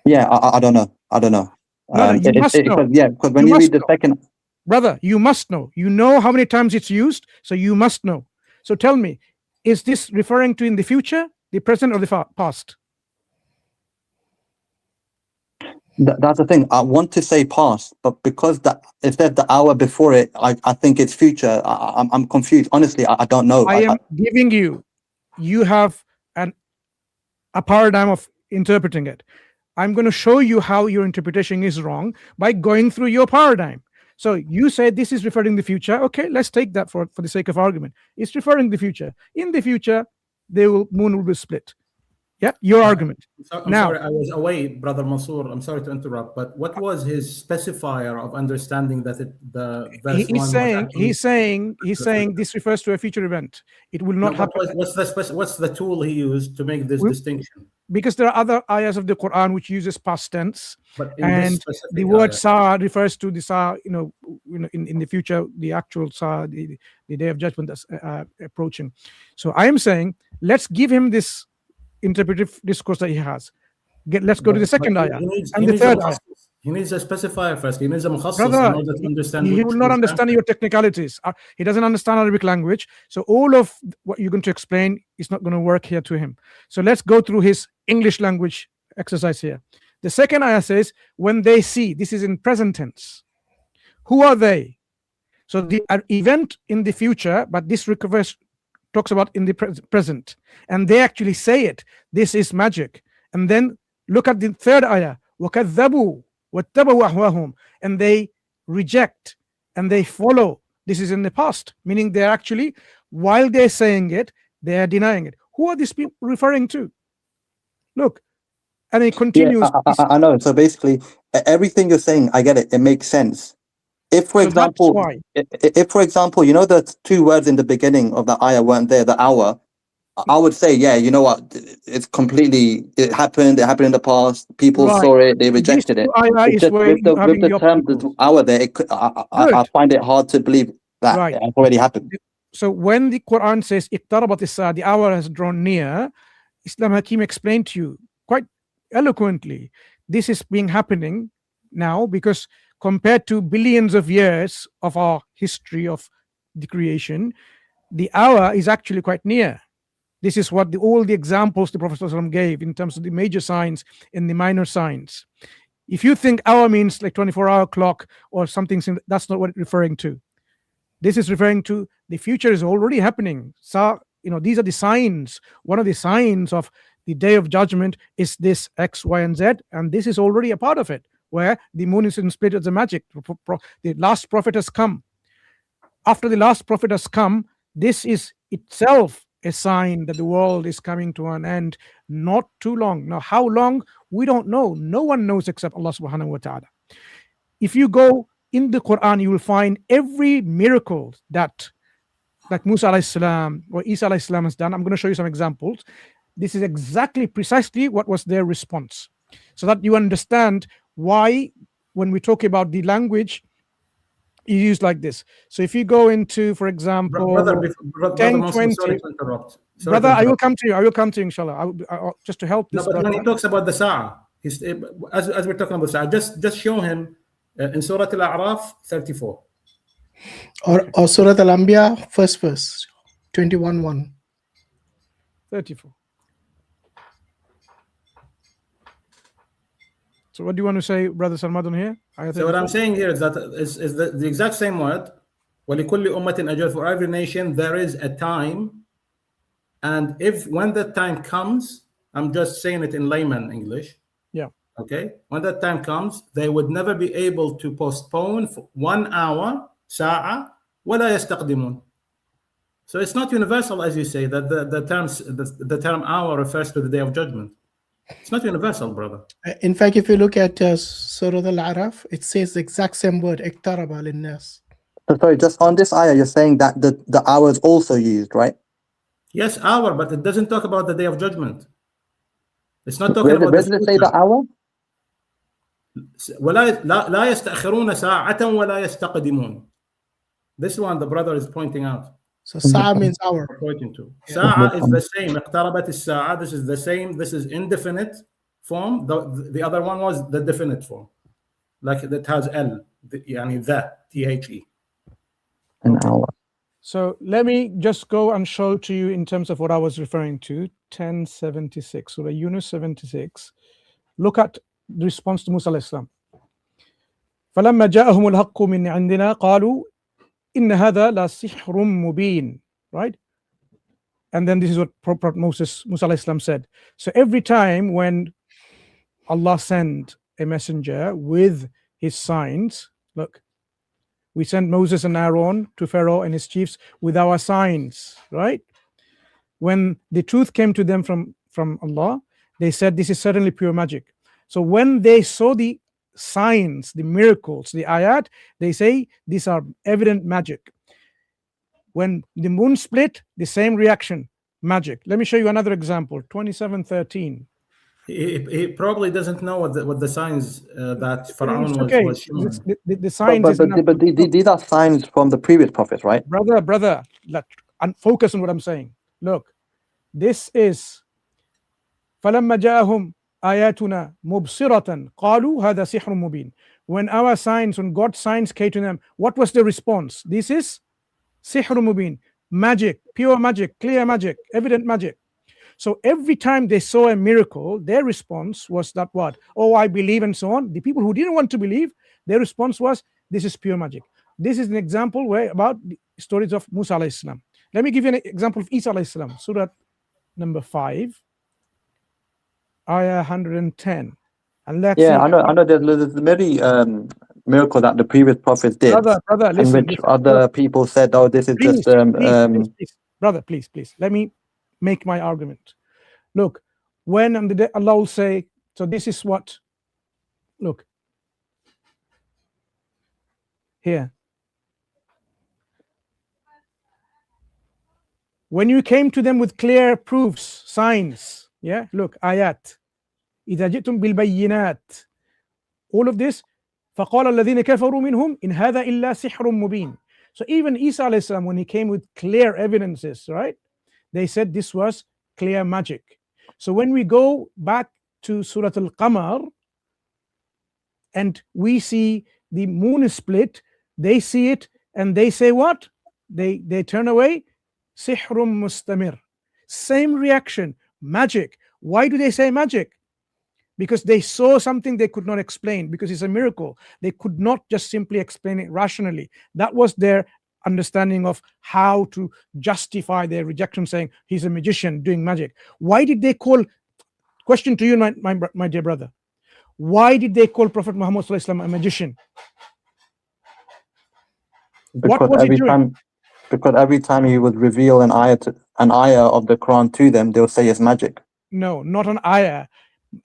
Yeah, I don't know. I don't know. Brother, you must know. Yeah, because when you read the second... Brother, you must know. You know how many times it's used, so you must know. So tell me, is this referring to in the future, the present, or the past? That's the thing. I want to say past, but because it said the hour before it, I think it's future. I'm confused. Honestly, I don't know. I am giving you have a paradigm of interpreting it. I'm going to show you how your interpretation is wrong by going through your paradigm. So you say this is referring to the future. Okay, let's take that for the sake of argument. It's referring to the future. In the future, moon will be split. Yeah, your argument. I'm sorry, I was away, Brother Mansur. I'm sorry to interrupt, but what was his specifier of understanding that the verse he's saying this refers to a future event. It will not happen. What's the tool he used to make this distinction? Because there are other ayahs of the Quran which uses past tense, and the word "sa" refers to the "sa." In the future, the actual "sa," the day of judgment that's approaching. So I am saying, let's give him this interpretive discourse that he has. Let's go to the second ayah and the third ayah. He needs a specifier first. He needs a mukhassis Brother, in order to understand. He will not understand your technicalities. He doesn't understand Arabic language. So all of what you're going to explain is not going to work here to him. So let's go through his English language exercise here. The second ayah says, when they see, this is in present tense. Who are they? So the event in the future, but this talks about in the present, and they actually say it. This is magic. And then look at the third ayah. وَكَذَّبُوا وَاتَّبَعُوا أَهْوَاهُمْ, and they reject and they follow. This is in the past, meaning they're actually, while they're saying it, they are denying it. Who are these people referring to? Look, and it continues. Yeah, I know. So basically, everything you're saying, I get it. It makes sense. If, for example, you know, the two words in the beginning of the ayah weren't there, the hour, I would say, yeah, you know what, it happened in the past, people saw it, they rejected it. With the term the hour there, I find it hard to believe that it already happened. So when the Quran says, اقتربت الساعة, the hour has drawn near, I.Hakim explained to you quite eloquently, this is happening now because compared to billions of years of our history of the creation, the hour is actually quite near. This is what all the examples the Prophet ﷺ gave in terms of the major signs and the minor signs. If you think hour means like 24-hour clock or something, that's not what it's referring to. This is referring to the future is already happening. So, these are the signs. One of the signs of the day of judgment is this X, Y, and Z, and this is already a part of it, where the moon is split as a magic. The last prophet has come. After the last prophet has come, this is itself a sign that the world is coming to an end not too long. Now, how long? We don't know. No one knows except Allah subhanahu wa ta'ala. If you go in the Quran, you will find every miracle that like Musa alayhi salam or Isa alayhi salam has done. I'm going to show you some examples. This is precisely what was their response, so that you understand why when we talk about the language, you use like this. So if you go into, for example, brother, 10, Mansur, 20, sorry to interrupt. Brother, I will come to you, inshallah. Just to help this. No, but when he talks about the Sa'ah, as we're talking about Sa'ah, just show him in Surah Al-A'raf 34. Or Surah Al-Anbiya, first verse, 21:1. 34. So what do you want to say, Brother Salman, here? So what I'm saying here is that is the exact same word. وَلِكُلِّ أُمَّةٍ أَجَلٌ, for every nation there is a time And if when that time comes, I'm just saying it in layman English. Yeah. Okay. When that time comes, they would never be able to postpone for 1 hour, ساعة, ولا يستقدمون. So it's not universal, as you say, that the term hour refers to the day of judgment. It's not universal, brother. In fact, if you look at Surah Al-Araf, it says the exact same word, اقترب للناس. So sorry, just on this ayah, you're saying that the hour is also used, right? Yes, hour, but it doesn't talk about the day of judgment. It's not talking Where about does it say the hour? لا يستأخرون ساعة ولا يستقدمون. This one the brother is pointing out. So sa'a means hour. Pointing to. Sa'a is the same. اقتربت الساعة. This is the same. This is indefinite form. The other one was the definite form. Like that has L. يعني the THE. An hour. So let me just go and show to you in terms of what I was referring to. 1076, Surah Yunus 76. Look at the response to Musa alayhi salam. فلما جاءهم الحق من عندنا قالوا إن هذا لسحر مبين. Right? And then this is what Prophet Musa alayhi salam said. So every time when Allah sent a messenger with his signs, look, we sent Moses and Aaron to Pharaoh and his chiefs with our signs, right? When the truth came to them from Allah, they said this is certainly pure magic. So when they saw the signs, the miracles, the ayat, they say these are evident magic. When the moon split, the same reaction, magic. Let me show you another example, 27:13. He probably doesn't know what the signs that Pharaoh okay. was showing. The signs but these are signs from the previous prophets, right? Brother, focus on what I'm saying. Look, this is فَلَمَّا جَاءَهُمْ آيَاتُنَا مُبْصِرَةً قَالُوا هَذَا سِحْرٌ مُبِينٌ. When our signs, when God's signs came to them, what was the response? This is sihr mubin, magic, pure magic, clear magic, evident magic. So every time they saw a miracle, their response was that what? Oh, I believe and so on. The people who didn't want to believe, their response was, this is pure magic. This is an example where about the stories of Musa alayhi salam. Let me give you an example of Isa alayhi salam. Surah number 5, ayah 110. And let's see. I know there's many miracle that the previous prophets did. Brother, listen. And which other people said, oh, this is Please, just brother, please. Let me make my argument. Look, when Allah will say, so this is what, look, here. When you came to them with clear proofs, signs, yeah, look, ayat. إذا جئتم بالبينات. All of this, فقال الذين كفروا منهم إن هذا إلا سحر مبين. So even Isa alayhi salam, when he came with clear evidences, right, they said this was clear magic. So when we go back to Surah Al-Qamar and we see the moon is split, they see it and they say what? They turn away. Sihrun mustamir. Same reaction, magic. Why do they say magic? Because they saw something they could not explain, because it's a miracle. They could not just simply explain it rationally. That was their understanding of how to justify their rejection, saying he's a magician doing magic. Why did they call, question to you, my dear brother, why did they call Prophet Muhammad sallallahu alaihi wasallam a magician? Because every time he would reveal an ayah of the Quran to them, they'll say it's magic. No, not an ayah.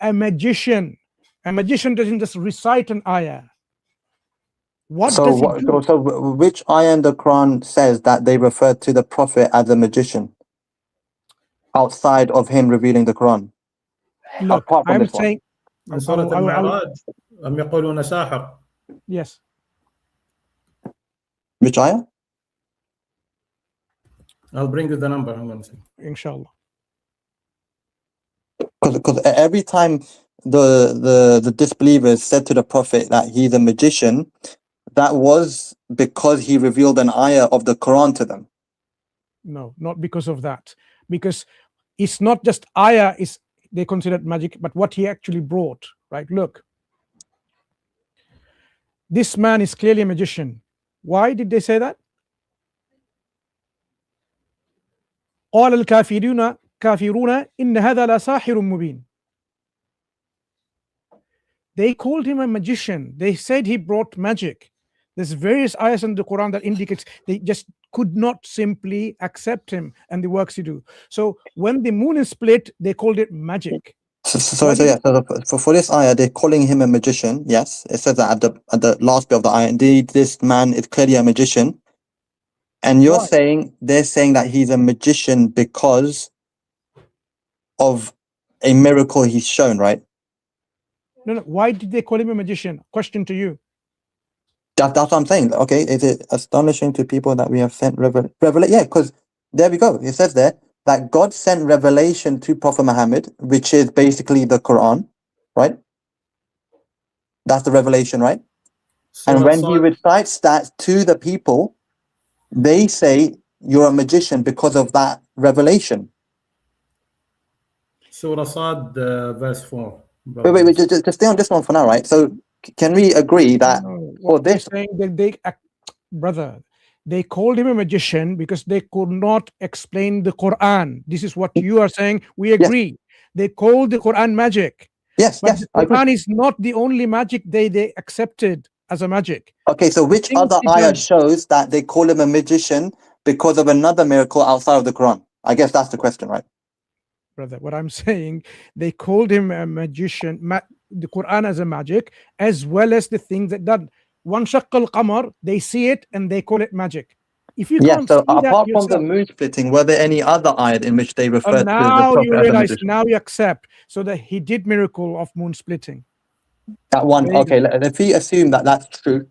A magician. A magician doesn't just recite an ayah. So which ayah in the Quran says that they refer to the Prophet as a magician outside of him revealing the Quran? Look, I'm saying yes. Which ayah? I'll bring you the number. I'm going to say. Inshallah. Because every time the disbelievers said to the Prophet that he's a magician, that was because he revealed an ayah of the Quran to them. No, not because of that. Because it's not just ayah is they considered magic, but what he actually brought. Right? Look, this man is clearly a magician. Why did they say that? قال الكافرون إن هذا لساحر مبين. They called him a magician. They said he brought magic. There's various ayahs in the Quran that indicates they just could not simply accept him and the works he do. So when the moon is split, they called it magic. So for this ayah, they're calling him a magician. Yes, it says that at the last bit of the ayah. Indeed, this man is clearly a magician. And you're saying they're saying that he's a magician because of a miracle he's shown, right? No. Why did they call him a magician? Question to you. That's what I'm saying. Okay, is it astonishing to people that we have sent revelation? Yeah, because there we go. It says there that God sent revelation to Prophet Muhammad, which is basically the Quran, right? That's the revelation, right? And when he recites that to the people, they say you're a magician because of that revelation. Surah Sad, verse 4. Wait, just stay on this one for now, right? So can we agree that for this, saying that brother, they called him a magician because they could not explain the Quran. This is what you are saying. We agree. Yes. They called the Quran magic. Yes, but the Quran is not the only magic they accepted as a magic. Okay, so which other ayah shows that they call him a magician because of another miracle outside of the Quran? I guess that's the question, right? Brother, what I'm saying, they called him a magician, the Quran as a magic, as well as the things that done. One shaqqal qamar, they see it and they call it magic. If you can't so see that apart yourself, from the moon splitting, were there any other ayat in which they referred to the now Prophet you as a realize, magician? now you accept, so that he did miracle of moon splitting. That one, okay. If we assume that that's true,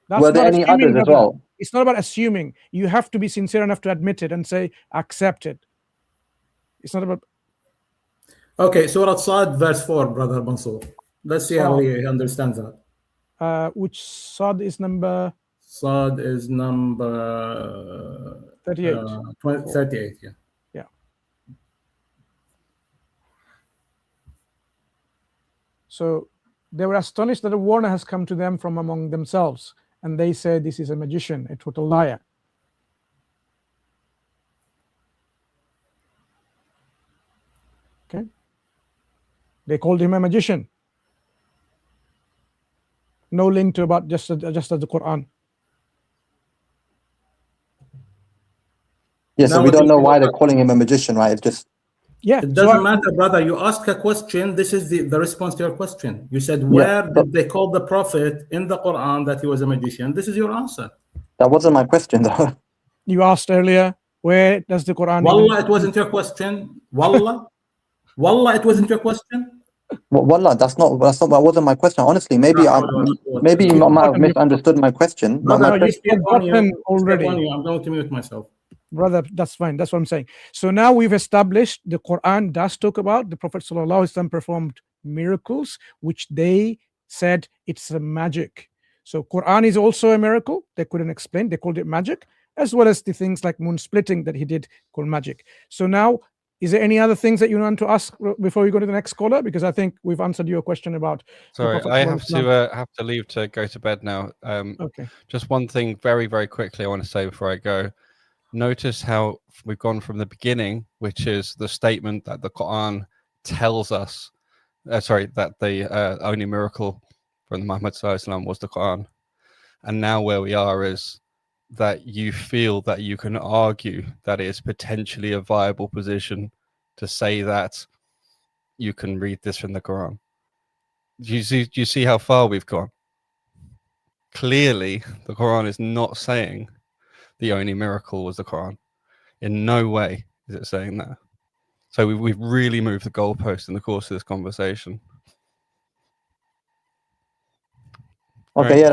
were there any others as well? It's not about assuming. You have to be sincere enough to admit it and say, accept it. It's not about. Okay, Surah Sad, verse 4, Brother Mansur. Let's see how he understands that. Which Sad is number? Sad is number 38. 38, yeah. Yeah. So they were astonished that a warner has come to them from among themselves, and they said, this is a magician, a total liar. Okay. They called him a magician. No link to about just as the Quran. Yeah, so we don't know why they're calling him a magician, right? It's just. Yeah. It doesn't matter, brother. You ask a question. This is the response to your question. You said, where did they call the Prophet in the Quran that he was a magician? This is your answer. That wasn't my question, though. You asked earlier, where does the Quran... Wallah, it wasn't your question. Wallah. Wallah, it wasn't your question. Wallah, that wasn't my question. Honestly, maybe you might have misunderstood my question. Brother, already. I'm going to mute myself. Brother, that's fine. That's what I'm saying. So now we've established the Quran does talk about the Prophet ﷺ performed miracles, which they said it's a magic. So Quran is also a miracle. They couldn't explain. They called it magic, as well as the things like moon splitting that he did called magic. So now, is there any other things that you want to ask before we go to the next caller? Because I think we've answered your question about. Sorry, I have to leave to go to bed now. Okay. Just one thing, very, very quickly, I want to say before I go. Notice how we've gone from the beginning, which is the statement that the Quran tells us, that the only miracle from Muhammad ﷺ was the Quran. And now where we are is that you feel that you can argue that it is potentially a viable position to say that you can read this from the Quran. Do you see how far we've gone? Clearly, the Quran is not saying the only miracle was the Quran. In no way is it saying that. So we've really moved the goalpost in the course of this conversation. Okay,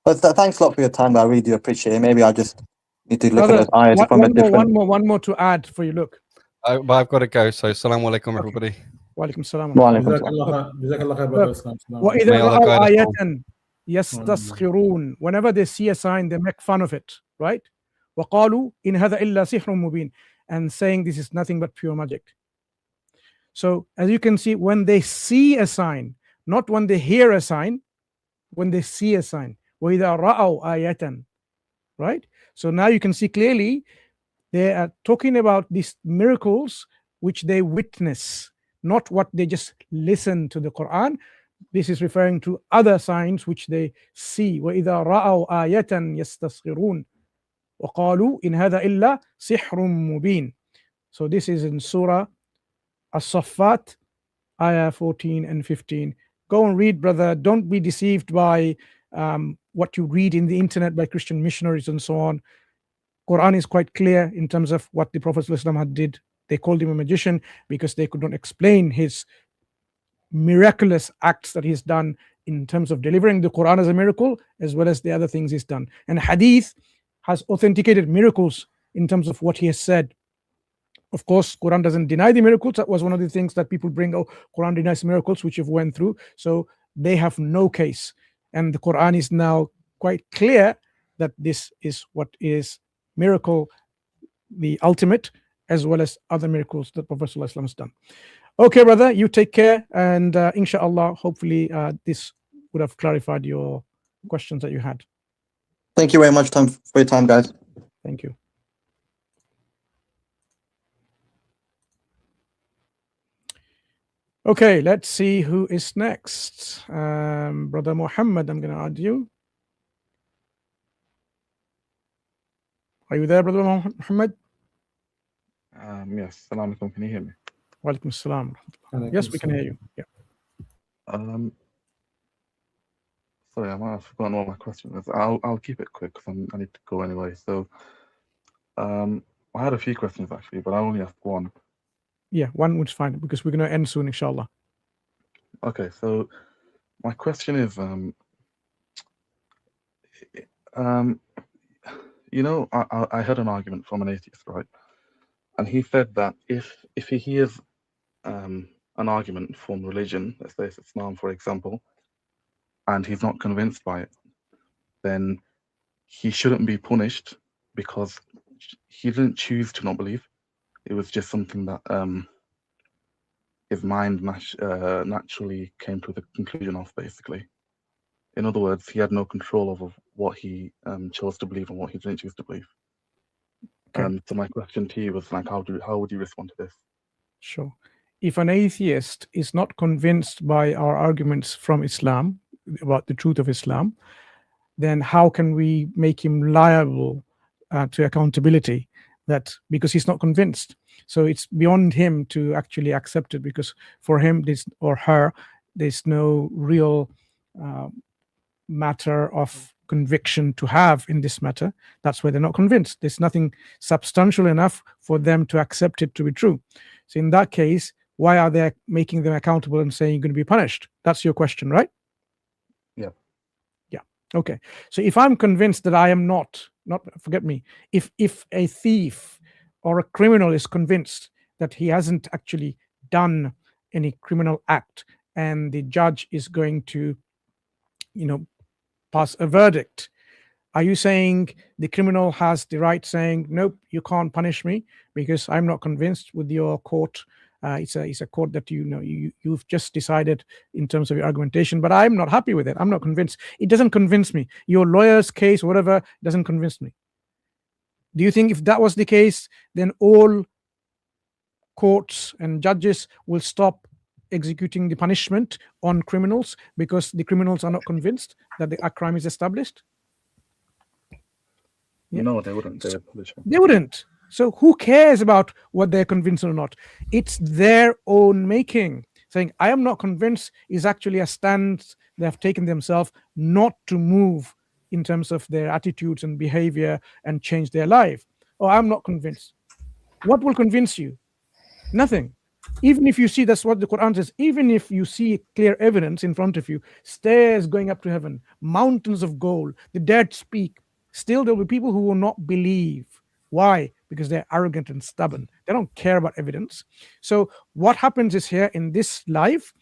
but thanks a lot for your time. I really do appreciate it. Maybe I just need to look at those ayahs from a different. One more to add for you. Look. I've got to go. So, Assalamu alaikum, everybody. Wa alaikum salam. Whenever they see a sign, they make fun of it, right? وَقَالُوا إِنْ هَذَا إِلَّا سِحْرٌ مُبِينٌ, and saying this is nothing but pure magic. So as you can see, when they see a sign, not when they hear a sign, when they see a sign, وَإِذَا رَأَوْا آيَةً, right? So now you can see clearly They are talking about these miracles which they witness, not what they just listen to the Quran. This is referring to other signs which they see. وَإِذَا رَأَوْا آيَةً يَسْتَسْخِرُونَ وَقَالُوا إِنْ هَذَا إِلَّا سِحْرٌ مُبِينٌ. So this is in Surah As-Saffat, ayah 14 and 15. Go and read, brother. Don't be deceived by what you read in the internet by Christian missionaries and so on. Quran is quite clear in terms of what the Prophet ﷺ had did. They called him a magician because they could not explain his miraculous acts that he's done in terms of delivering the Quran as a miracle, as well as the other things he's done. And Hadith has authenticated miracles in terms of what he has said. Of course, Quran doesn't deny the miracles. That was one of the things that people bring. Oh, Quran denies miracles, which you've went through. So they have no case. And the Quran is now quite clear that this is what is miracle, the ultimate, as well as other miracles that Prophet ﷺ has done. Okay, brother, you take care. And inshallah, hopefully this would have clarified your questions that you had. Thank you very much for your time, guys. Thank you. Okay, let's see who is next. Brother Muhammad, I'm going to add you. Are you there, Brother Muhammad? Yes. Assalamu alaikum. Can you hear me? Wa alaikum assalam. Yes, we can hear you. Yeah. Sorry, I might have forgotten what my question was. I'll keep it quick because I need to go anyway. So, I had a few questions actually, but I only have one. Yeah, one was fine because we're going to end soon, inshallah. Okay, so my question is, you know, I heard an argument from an atheist, right? And he said that if he hears an argument from religion, let's say it's Islam, for example, and he's not convinced by it, then he shouldn't be punished because he didn't choose to not believe. It was just something that his mind naturally came to the conclusion of, basically. In other words, he had no control over what he chose to believe and what he didn't choose to believe. Okay. So my question to you was like, how would you respond to this? Sure. If an atheist is not convinced by our arguments from Islam about the truth of Islam, then how can we make him liable to accountability? That because he's not convinced. So it's beyond him to actually accept it, because for him or her, there's no real matter of conviction to have in this matter. That's why they're not convinced. There's nothing substantial enough for them to accept it to be true. So in that case, why are they making them accountable and saying you're going to be punished? That's your question, right? Yeah. Yeah. Okay. So if I'm convinced that I am not forget me, if a thief or a criminal is convinced that he hasn't actually done any criminal act, and the judge is going to, pass a verdict, are you saying the criminal has the right saying, nope, you can't punish me because I'm not convinced with your court? It's a court that you've just decided in terms of your argumentation, but I'm not happy with it. I'm not convinced. It doesn't convince me. Your lawyer's case, whatever, doesn't convince me. Do you think if that was the case, then all courts and judges will stop executing the punishment on criminals because the criminals are not convinced that a crime is established? Yeah. No, they wouldn't. They wouldn't. So who cares about what they're convinced or not? It's their own making. Saying I am not convinced is actually a stance they have taken themselves not to move in terms of their attitudes and behavior and change their life. Oh, I'm not convinced. What will convince you? Nothing. Even if you see, that's what the Quran says, even if you see clear evidence in front of you, stairs going up to heaven, mountains of gold, the dead speak, still there will be people who will not believe. Why? Because they're arrogant and stubborn. They don't care about evidence. So what happens is here in this life,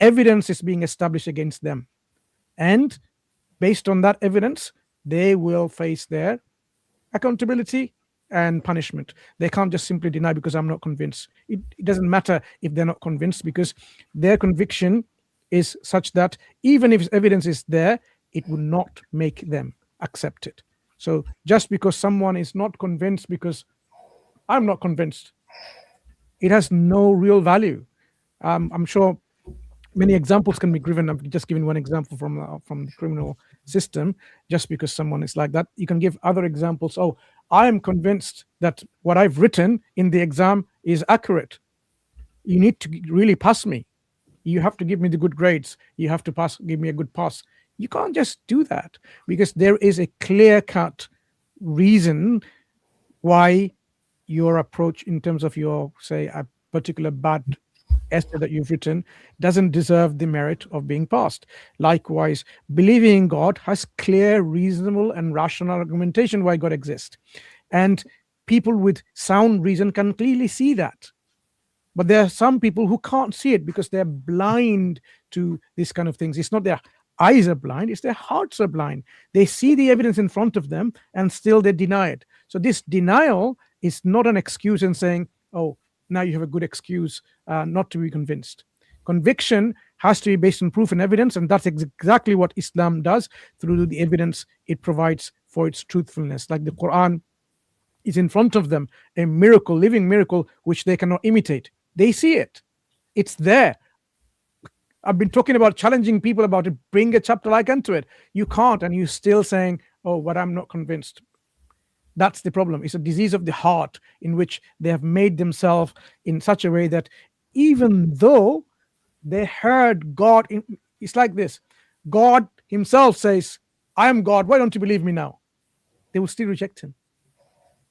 evidence is being established against them. And based on that evidence, they will face their accountability and punishment. They can't just simply deny because I'm not convinced. It doesn't matter if they're not convinced, because their conviction is such that even if evidence is there, it will not make them accept it. So just because someone is not convinced because I'm not convinced. It has no real value. I'm sure many examples can be given. I'm just giving one example from the criminal system. Just because someone is like that, you can give other examples. Oh, I am convinced that what I've written in the exam is accurate. You need to really pass me. You have to give me the good grades. You have to give me a good pass. You can't just do that, because there is a clear-cut reason why your approach in terms of your, say, a particular bad essay that you've written doesn't deserve the merit of being passed. Likewise, believing in God has clear, reasonable, and rational argumentation why God exists. And people with sound reason can clearly see that. But there are some people who can't see it because they're blind to these kind of things. It's not their eyes are blind, it's their hearts are blind. They see the evidence in front of them and still they deny it. So this denial is not an excuse in saying, oh, now you have a good excuse not to be convinced. Conviction has to be based on proof and evidence, and that's exactly what Islam does through the evidence it provides for its truthfulness. Like the Quran is in front of them, a miracle, living miracle, which they cannot imitate. They see it. It's there. I've been talking about challenging people about it. Bring a chapter like into it. You can't, and you're still saying, oh, but I'm not convinced. That's the problem. It's a disease of the heart in which they have made themselves in such a way that even though they heard God, it's like this. God himself says, I am God. Why don't you believe me now? They will still reject him.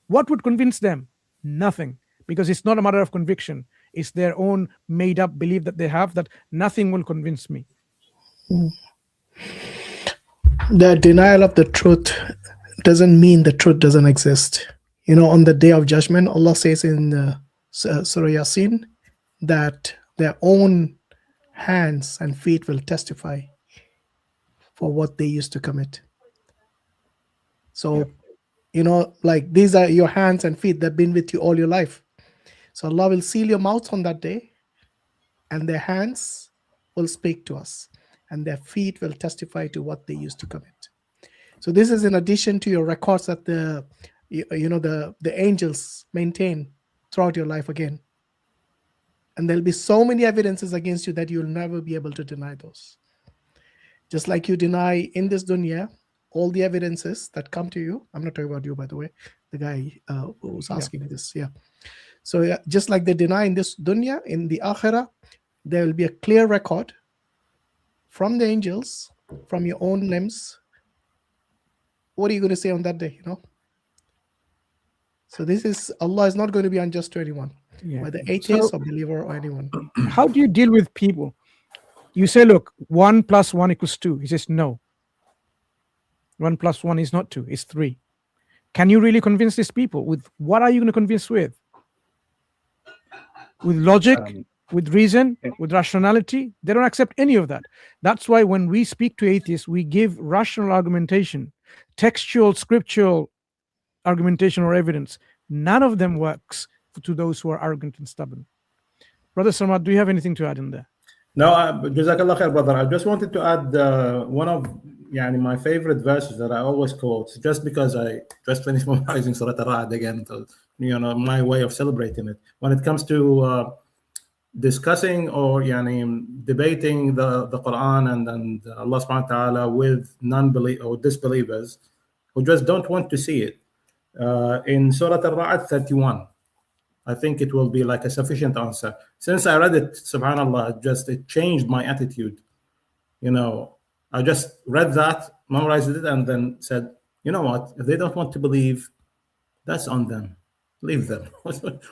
What would convince them? Nothing. Because it's not a matter of conviction. It's their own made up belief that they have that nothing will convince me. The denial of the truth doesn't mean the truth doesn't exist. On the day of judgment, Allah says in Surah Yasin that their own hands and feet will testify for what they used to commit. So, like these are your hands and feet that have been with you all your life. So Allah will seal your mouth on that day, and their hands will speak to us, and their feet will testify to what they used to commit. So this is in addition to your records that the angels maintain throughout your life again. And there'll be so many evidences against you that you'll never be able to deny those. Just like you deny in this dunya all the evidences that come to you. I'm not talking about you, by the way, the guy who was asking this. Yeah. So just like they deny in this dunya, in the akhirah, there will be a clear record from the angels, from your own limbs. What are you going to say on that day? So this is, Allah is not going to be unjust to anyone, whether atheist or believer or anyone. How do you deal with people? You say, look, 1 + 1 = 2. He says, no. 1 + 1 is not 2, it's 3. Can you really convince these people? With what are you going to convince with? With logic, with reason, with rationality? They don't accept any of that. That's why when we speak to atheists, we give rational argumentation, textual, scriptural argumentation or evidence. None of them works to those who are arrogant and stubborn. Brother Samad, do you have anything to add in there? No, Jazakallah khair, brother. I just wanted to add one of my favorite verses that I always quote, just because I just finished memorizing Surah Al-Ra'd again. So, my way of celebrating it. When it comes to discussing or debating the Quran and Allah subhanahu wa ta'ala with non-believers or disbelievers who just don't want to see it. In Surah Al-Ra'd 31, I think it will be like a sufficient answer. Since I read it, subhanAllah, it changed my attitude. I just read that, memorized it, and then said, you know what? If they don't want to believe, that's on them. Leave them.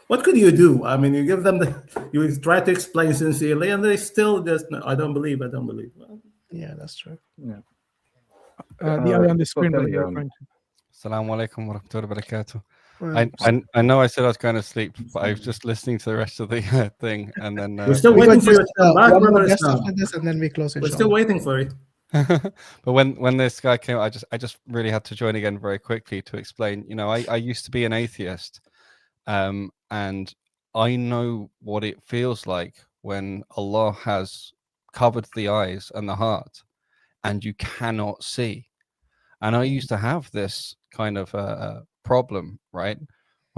What could you do? I mean, you give them you try to explain sincerely, and they still just, no, I don't believe. Well, yeah, that's true. Yeah. The eye on the screen that you're referring to. Assalamu alaikum wa rahmatullahi wa barakatuh. I know I said I was going to sleep, but I was just listening to the rest of the thing, and then we're still waiting for you. And then we close it. We're still waiting for it. But when this guy came, I just really had to join again very quickly to explain. I used to be an atheist, and I know what it feels like when Allah has covered the eyes and the heart, and you cannot see. And I used to have this kind of problem, right,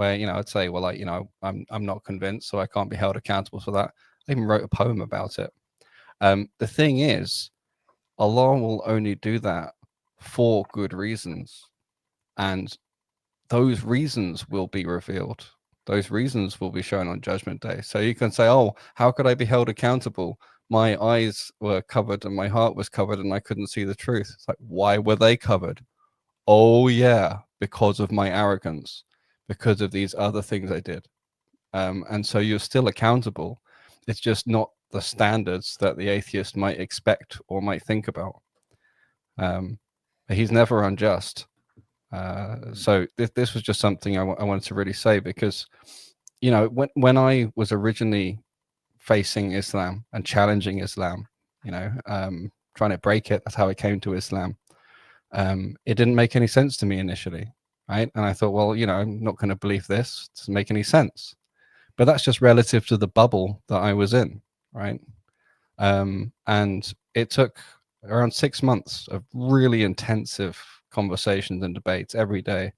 where, you know, I'd say, well, like, you know, I'm not convinced, so I can't be held accountable for that. I even wrote a poem about it. The thing is, Allah will only do that for good reasons, and those reasons will be revealed. Those reasons will be shown on Judgment Day. So you can say, oh, how could I be held accountable? My eyes were covered and my heart was covered and I couldn't see the truth. It's like, why were they covered? Oh, yeah, because of my arrogance, because of these other things I did. And so you're still accountable. It's just not the standards that the atheist might expect or might think about. He's never unjust. So this was just something I wanted to really say, because, you know, when I was originally facing Islam and challenging Islam, you know, trying to break it, that's how I came to Islam. It didn't make any sense to me initially, right? And I thought, well, you know, I'm not going to believe this. It doesn't make any sense. But that's just relative to the bubble that I was in, right? And it took around 6 months of really intensive conversations and debates every day,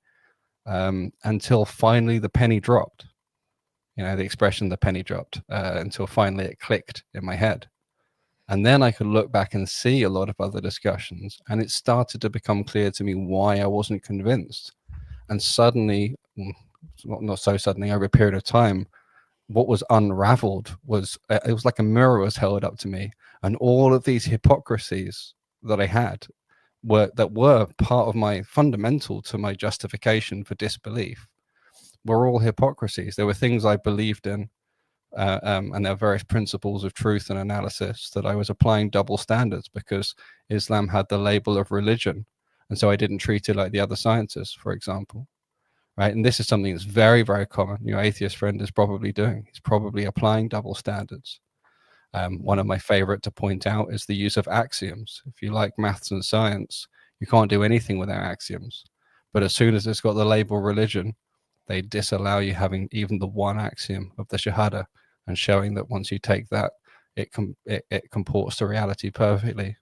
until finally the penny dropped. You know, the expression, the penny dropped, until finally it clicked in my head. And then I could look back and see a lot of other discussions, and it started to become clear to me why I wasn't convinced. And suddenly, not so suddenly, over a period of time, what was unraveled was, it was like a mirror was held up to me, and all of these hypocrisies that I had were part of my fundamental to my justification for disbelief were all hypocrisies. There were things I believed in, and there are various principles of truth and analysis that I was applying double standards because Islam had the label of religion, and so I didn't treat it like the other sciences, for example. Right, and this is something that's very, very common. Your atheist friend is probably doing. He's probably applying double standards. One of my favorite to point out is the use of axioms. If you like maths and science, you can't do anything without axioms. But as soon as it's got the label religion, they disallow you having even the one axiom of the Shahada, and showing that once you take that, it comports to reality perfectly.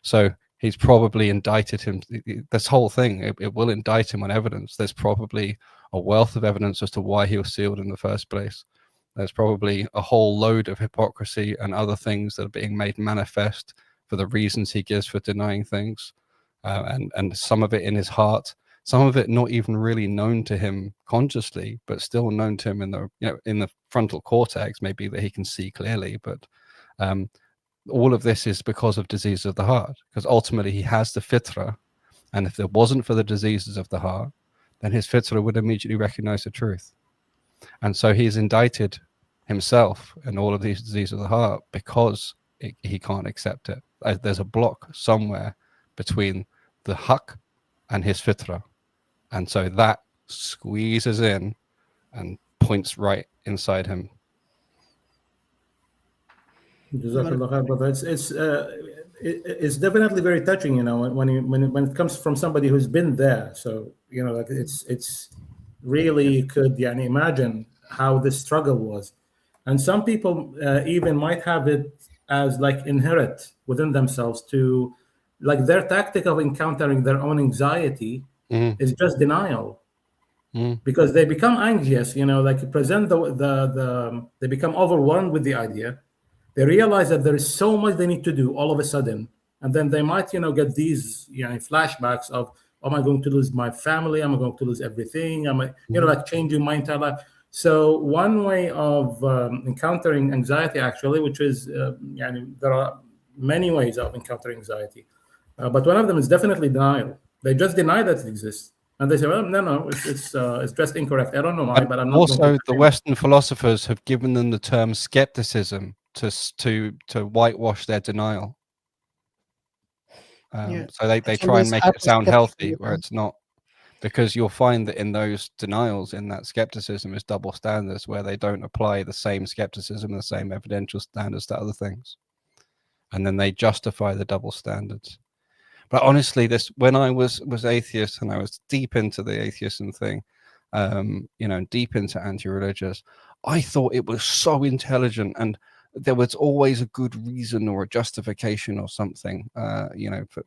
So he's probably indicted him. This whole thing, it will indict him on evidence. There's probably a wealth of evidence as to why he was sealed in the first place. There's probably a whole load of hypocrisy and other things that are being made manifest for the reasons he gives for denying things, and some of it in his heart, some of it not even really known to him consciously, but still known to him in the, you know, in the frontal cortex, maybe, that he can see clearly. But all of this is because of disease of the heart, because ultimately he has the fitra, and if it wasn't for the diseases of the heart, then his fitra would immediately recognize the truth. And so he's indicted himself in all of these diseases of the heart because he can't accept it. There's a block somewhere between the haq and his fitra, and so that squeezes in and points right inside him. Jazakallah khair, brother. It's definitely very touching, you know, when it comes from somebody who's been there. So, you know, like it's really could imagine how this struggle was. And some people even might have it as like inherent within themselves to, like, their tactic of encountering their own anxiety is just denial. Because they become anxious, you know, like present they become overwhelmed with the idea. They realize that there is so much they need to do all of a sudden, and then they might, you know, get these, you know, flashbacks of, am I going to lose my family? Am I going to lose everything? Am I, you know, like changing my entire life? So one way of encountering anxiety, actually, which is, there are many ways of encountering anxiety, but one of them is definitely denial. They just deny that it exists. And they say, well, no, it's just incorrect. I don't know why, but I'm not. Also, the Western philosophers have given them the term skepticism to whitewash their denial. So they try and make it sound healthy, where it's not, because you'll find that in those denials, in that skepticism, is double standards, where they don't apply the same skepticism, the same evidential standards to other things, and then they justify the double standards. But honestly, when I was atheist and I was deep into the atheism thing, you know, deep into anti-religious, I thought it was so intelligent, and there was always a good reason or a justification or something,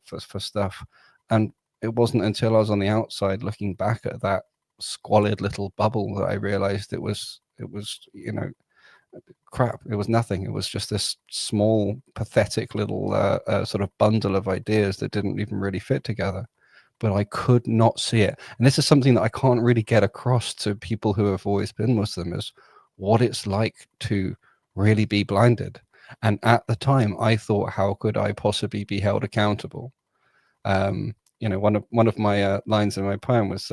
for stuff. And it wasn't until I was on the outside looking back at that squalid little bubble that I realized it was crap. It was nothing. It was just this small, pathetic little sort of bundle of ideas that didn't even really fit together. But I could not see it. And this is something that I can't really get across to people who have always been Muslim, is what it's like to really be blinded. And at the time, I thought, how could I possibly be held accountable? One of my lines in my poem was,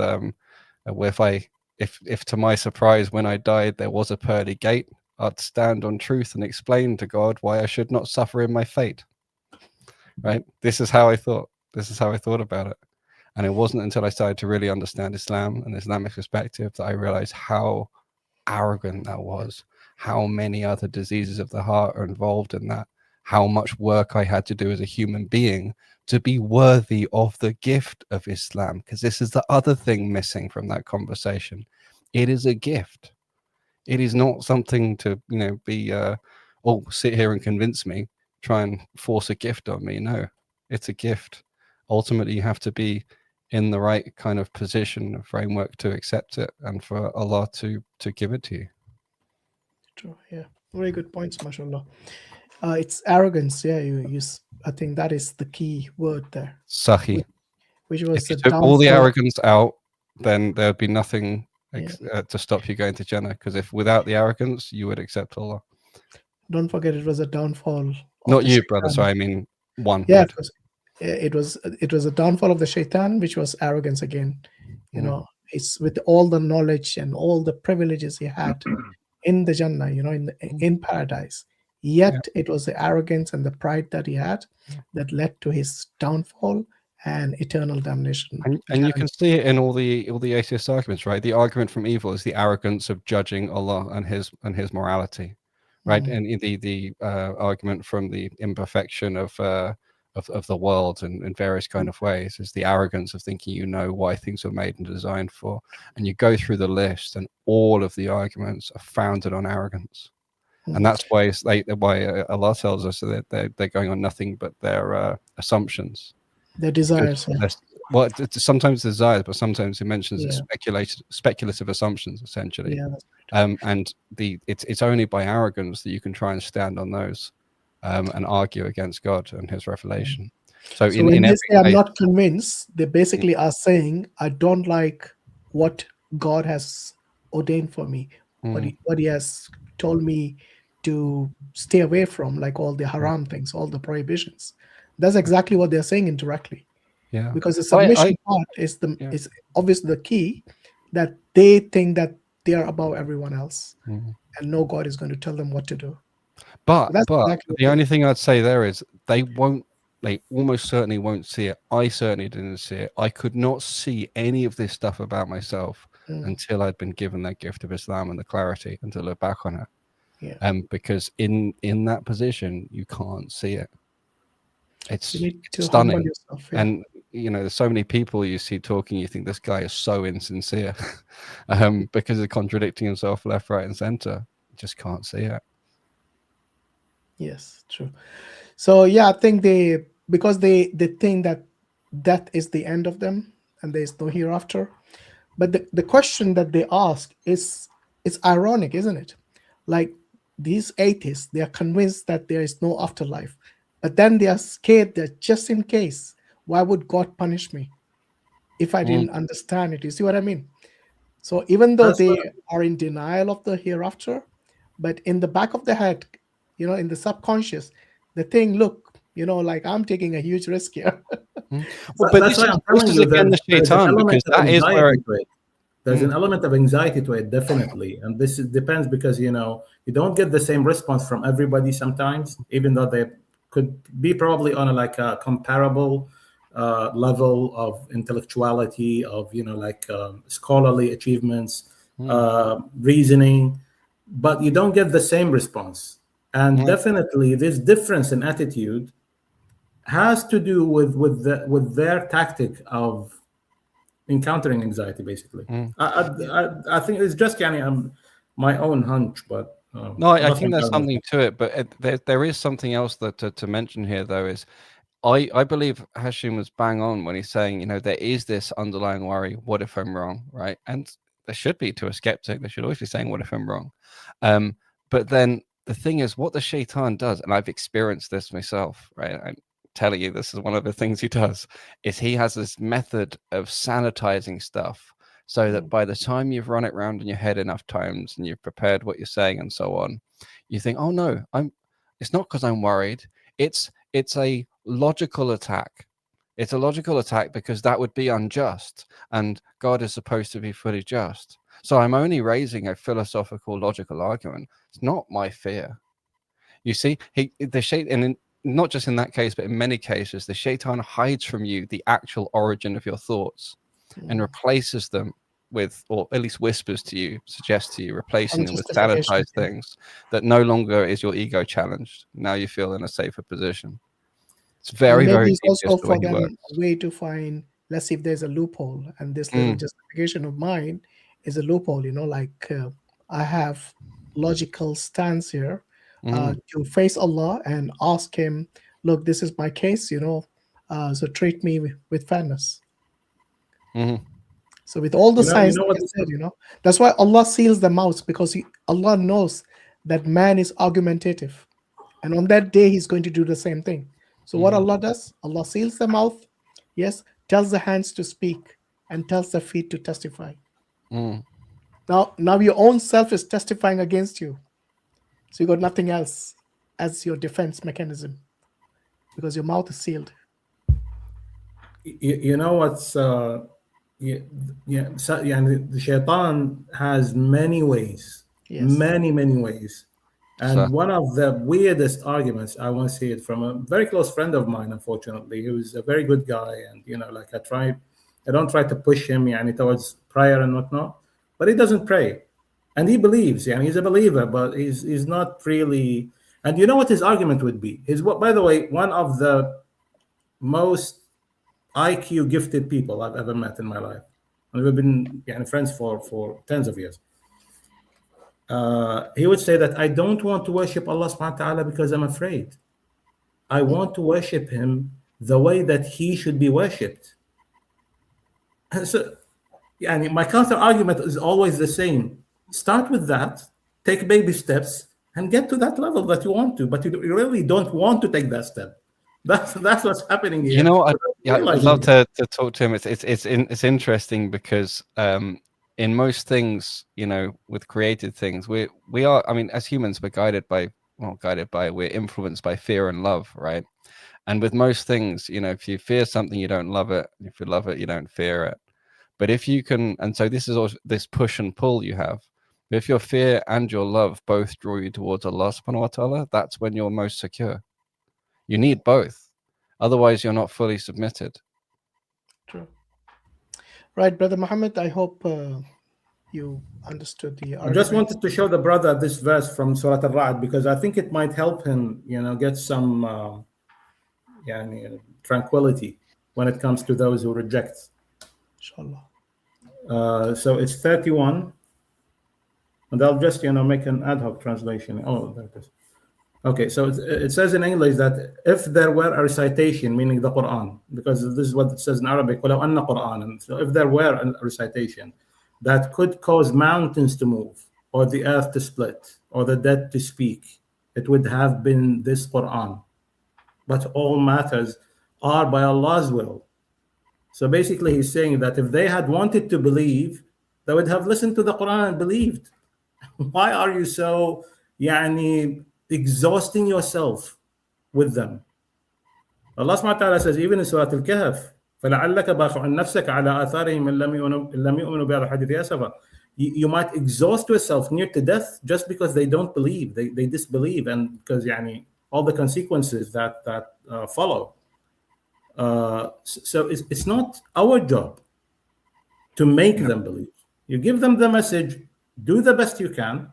where if to my surprise, when I died, there was a pearly gate, I'd stand on truth and explain to God why I should not suffer in my fate. Right? This is how I thought. This is how I thought about it. And it wasn't until I started to really understand Islam and Islamic perspective that I realized how arrogant that was, how many other diseases of the heart are involved in that, how much work I had to do as a human being to be worthy of the gift of Islam. Because this is the other thing missing from that conversation. It is a gift. It is not something to, be, sit here and convince me, try and force a gift on me. No, it's a gift. Ultimately, you have to be in the right kind of position or framework to accept it, and for Allah to give it to you. True. Yeah. Very good points, mashallah. It's arrogance. Yeah. I think that is the key word there. Sahi. Which was if you took all the arrogance out, then there'd be nothing to stop you going to Jannah. Because if without the arrogance, you would accept Allah. Don't forget, it was a downfall. Not you, brother. Sorry, I mean one. Yeah. It was a downfall of the shaitan, which was arrogance again. It's with all the knowledge and all the privileges he had in the Jannah, in paradise. Yet it was the arrogance and the pride that he had that led to his downfall and eternal damnation. And you can see it in all the atheist arguments, right? The argument from evil is the arrogance of judging Allah and his morality, right? And the argument from the imperfection of the world in various kind of ways is the arrogance of thinking you know why things were made and designed for. And you go through the list, and all of the arguments are founded on arrogance. And that's why why Allah tells us that they're going on nothing but their assumptions. Their desires. Well, it's sometimes desires, but sometimes it mentions speculative assumptions, essentially. Yeah, that's right. And it's only by arrogance that you can try and stand on those and argue against God and His revelation. So when they say I'm not convinced, they basically are saying I don't like what God has ordained for me, what He has told me to stay away from, like all the haram things, all the prohibitions. That's exactly what they're saying indirectly. Yeah. Because the submission part is obviously the key, that they think that they are above everyone else, and no God is going to tell them what to do. But exactly the only thing I'd say there is they almost certainly won't see it. I certainly didn't see it. I could not see any of this stuff about myself until I'd been given that gift of Islam and the clarity and to look back on it. Yeah. Because in that position, you can't see it. It's to stunning. Yourself, And there's so many people you see talking, you think this guy is so insincere because of contradicting himself left, right, and center. You just can't see it. Yes, true. So I think because they think that death is the end of them and there is no hereafter. But the question that they ask it's ironic, isn't it? Like these atheists, they are convinced that there is no afterlife, but then they are scared that just in case, why would God punish me if I didn't understand it? You see what I mean? So even though they are in denial of the hereafter, but in the back of the head, in the subconscious, the thing, look, like I'm taking a huge risk here. But that's why I'm telling you that there's an element of anxiety to it. There's an element of anxiety to it, definitely. And this depends because, you don't get the same response from everybody sometimes, even though they could be probably on a comparable level of intellectuality, of, scholarly achievements, reasoning, but you don't get the same response. And definitely this difference in attitude has to do with their tactic of encountering anxiety, basically. I think it's just my own hunch, but no, I think there's something to it. But there is something else that to mention here, though, is I believe Hashim was bang on when he's saying, there is this underlying worry, what if I'm wrong, right? And there should be, to a skeptic, they should always be saying, what if I'm wrong? But then the thing is, what the shaitan does, and I've experienced this myself, right? I'm telling you, this is one of the things he does, is he has this method of sanitizing stuff so that by the time you've run it around in your head enough times and you've prepared what you're saying and so on, you think, oh no, it's not because I'm worried. It's a logical attack. It's a logical attack because that would be unjust, and God is supposed to be fully just. So I'm only raising a philosophical, logical argument. It's not my fear. You see, and not just in that case, but in many cases, the shaitan hides from you the actual origin of your thoughts and replaces them with, or at least whispers to you, suggests to you, replacing them with sanitized things that no longer is your ego challenged. Now you feel in a safer position. It's very, maybe very it's also the way for he them works. a way to find, let's see if there's a loophole, and this little justification of mine is a loophole. Like I have logical stance here to face Allah and ask Him, look, this is my case, so treat me with fairness. So with all the science, that's why Allah seals the mouth, because Allah knows that man is argumentative, and on that day He's going to do the same thing. So what Allah does, Allah seals the mouth, yes, tells the hands to speak, and tells the feet to testify. Now your own self is testifying against you, so you got nothing else as your defense mechanism, because your mouth is sealed. You know what's so, the shaitan has many ways, many ways. And one of the weirdest arguments, I want to see it from a very close friend of mine, unfortunately, who's a very good guy. And, I don't try to push him towards prayer and whatnot, but he doesn't pray. And he believes, he's a believer, but he's not really. And you know what his argument would be? By the way, one of the most IQ gifted people I've ever met in my life. And we've been friends for tens of years. He would say that I don't want to worship Allah subhanahu wa ta'ala because I'm afraid. I want to worship Him the way that He should be worshipped. And so, my counter argument is always the same. Start with that, take baby steps, and get to that level that you want to. But you really don't want to take that step. That's what's happening here. I'd love to talk to him. It's interesting because in most things, with created things, we are. I mean, as humans, we're influenced by fear and love, right? And with most things, if you fear something, you don't love it. If you love it, you don't fear it. But if you can, and so this is also this push and pull you have. If your fear and your love both draw you towards Allah subhanahu wa ta'ala, that's when you're most secure. You need both. Otherwise, you're not fully submitted. True. Right, Brother Muhammad, I hope you understood the argument. I just wanted to show the brother this verse from Surah Al-Ra'd because I think it might help him, get some tranquility when it comes to those who reject. Inshallah. So it's 31. And I'll just, make an ad hoc translation. Oh, there it is. Okay, so it says in English that if there were a recitation, meaning the Quran, because this is what it says in Arabic, وَلَوْ أَنَّ قُرْآنًا. So if there were a recitation that could cause mountains to move, or the earth to split, or the dead to speak, it would have been this Quran. But all matters are by Allah's will. So basically he's saying that if they had wanted to believe, they would have listened to the Quran and believed. Why are you so, exhausting yourself with them? Allah subhanahu wa ta'ala says, even in Surah Al-Kahf, فَلَعَلَّكَ بَاخِعٌ نَفْسَكَ عَلَىٰ آثَارِهِمْ إِن لَّمْ يُؤْمِنُوا بِهَذَا الْحَدِيثِ أَسَفًا. You might exhaust yourself near to death just because they don't believe, they disbelieve, and because all the consequences that follow. So it's not our job to make them believe. You give them the message, do the best you can,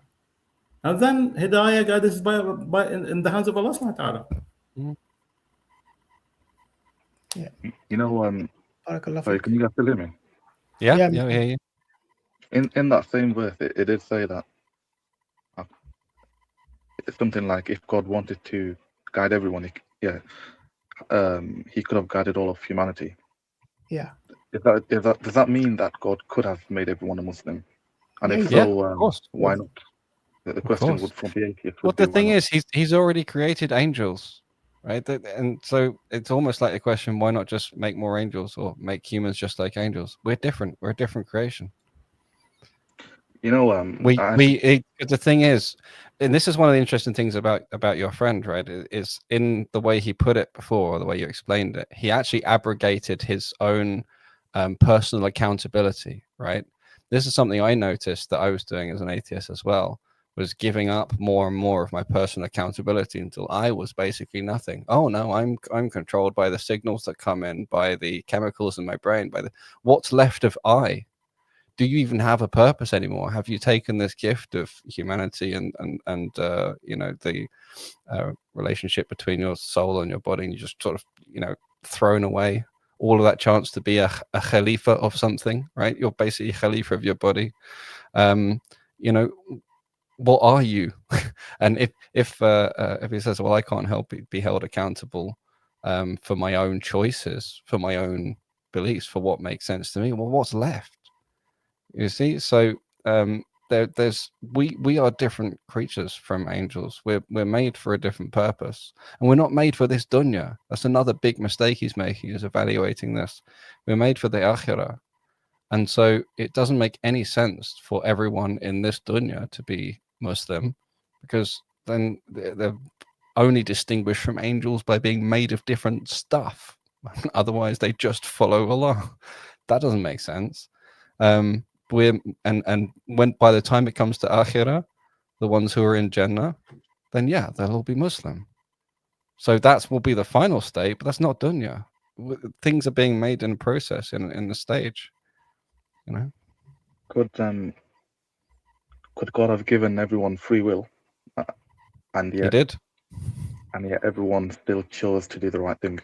and then Hidayah, guidance is in the hands of Allah subhanahu wa ta'ala. Yeah. Sorry, can you guys still hear me? Yeah, we hear you. In that same verse, it did say that it's something like if God wanted to guide everyone, he could have guided all of humanity. Yeah. Does that mean that God could have made everyone a Muslim? And if Yeah, so, of course. why not? The question course. would from the atheist Well, would be the why thing not? is, he's already created angels, right? And so it's almost like the question: why not just make more angels or make humans just like angels? We're different. We're a different creation. You know, The thing is, and this is one of the interesting things about your friend, right? Is in the way he put it before, or the way you explained it, he actually abrogated his own personal accountability, right? This is something I noticed that I was doing as an atheist as well, was giving up more and more of my personal accountability until I was basically nothing. Oh no, I'm controlled by the signals that come in, by the chemicals in my brain, by the what's left of I. Do you even have a purpose anymore? Have you taken this gift of humanity and you know, the relationship between your soul and your body, and you just sort of, you know, thrown away all of that chance to be a khalifa of something, right? You're basically a khalifa of your body. You know, what are you? And if he says, well, I can't help be held accountable for my own choices, for my own beliefs, for what makes sense to me, well, what's left? You see, so we are different creatures from angels. We're made for a different purpose, and we're not made for this dunya. That's another big mistake he's making, is evaluating this. We're made for the akhirah, and so it doesn't make any sense for everyone in this dunya to be Muslim, because then they're only distinguished from angels by being made of different stuff. Otherwise, they just follow Allah. That doesn't make sense. We're and when by the time it comes to akhirah, the ones who are in Jannah, then yeah, they'll all be Muslim. So that will be the final state, but that's not dunya. Things are being made in a process, in the stage. You know, could God have given everyone free will, and yet he did. And yet everyone still chose to do the right thing?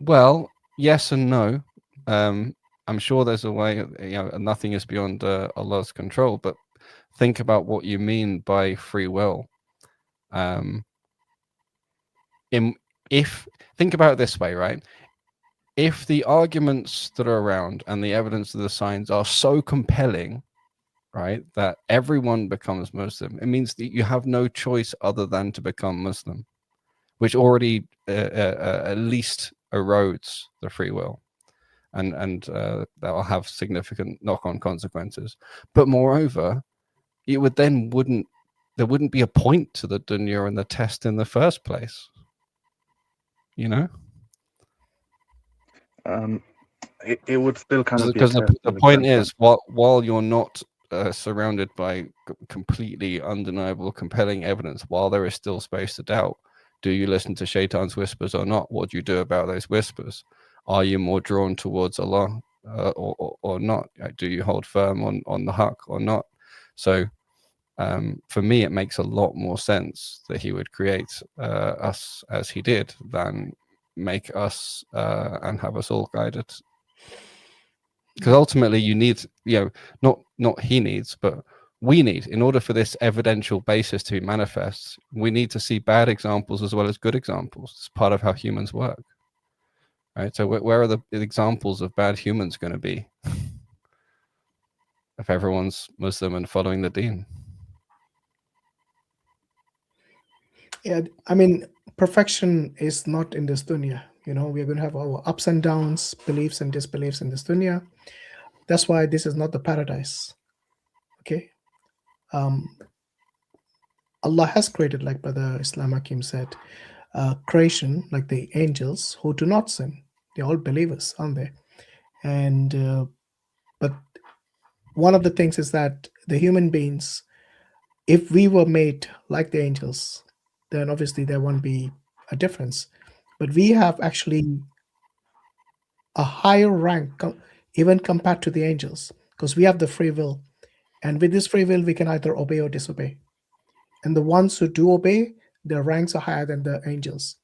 Well, yes and no. I'm sure there's a way. You know, nothing is beyond Allah's control. But think about what you mean by free will. Think about it this way, right? If the arguments that are around and the evidence of the signs are so compelling, right, that everyone becomes Muslim, it means that you have no choice other than to become Muslim, which already at least erodes the free will, and that will have significant knock-on consequences. But moreover, it would then there wouldn't be a point to the dunya and the test in the first place. You know. It would still kind of be because the point is, while you're not surrounded by completely undeniable, compelling evidence, while there is still space to doubt, do you listen to Shaitan's whispers or not? What do you do about those whispers? Are you more drawn towards Allah or not? Do you hold firm on the haqq or not? So for me, it makes a lot more sense that he would create us as he did than make us and have us all guided. Because ultimately you need, you know, not he needs, but we need, in order for this evidential basis to be manifest, we need to see bad examples as well as good examples. It's part of how humans work, right? So where are the examples of bad humans going to be if everyone's Muslim and following the deen? Yeah, I mean, perfection is not in this dunya. You know, we're going to have our ups and downs, beliefs and disbeliefs in this dunya. That's why this is not the paradise. Okay. Allah has created, like Brother I.Hakim said, creation, like the angels who do not sin. They're all believers, aren't they? And but one of the things is that the human beings, if we were made like the angels, then obviously there won't be a difference. But we have actually a higher rank, even compared to the angels, because we have the free will. And with this free will, we can either obey or disobey. And the ones who do obey, their ranks are higher than the angels.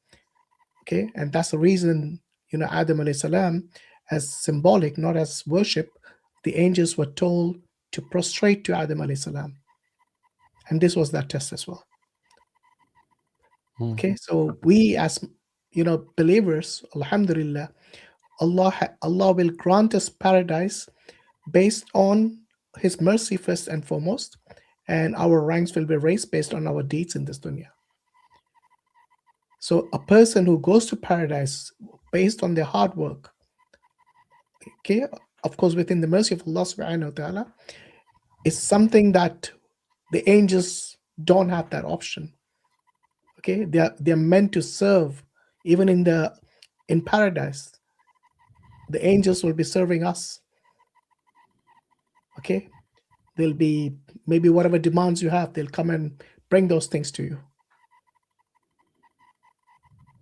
Okay, and that's the reason, you know, Adam alayhi salam, as symbolic, not as worship, the angels were told to prostrate to Adam alayhi salam. And this was that test as well. Okay, so we as believers, alhamdulillah, Allah will grant us paradise based on His mercy first and foremost, and our ranks will be raised based on our deeds in this dunya. So a person who goes to paradise based on their hard work, okay, of course within the mercy of Allah subhanahu wa ta'ala, is something that the angels don't have that option. Okay, they're meant to serve. Even in paradise, the angels will be serving us. Okay, they'll be, maybe whatever demands you have, they'll come and bring those things to you.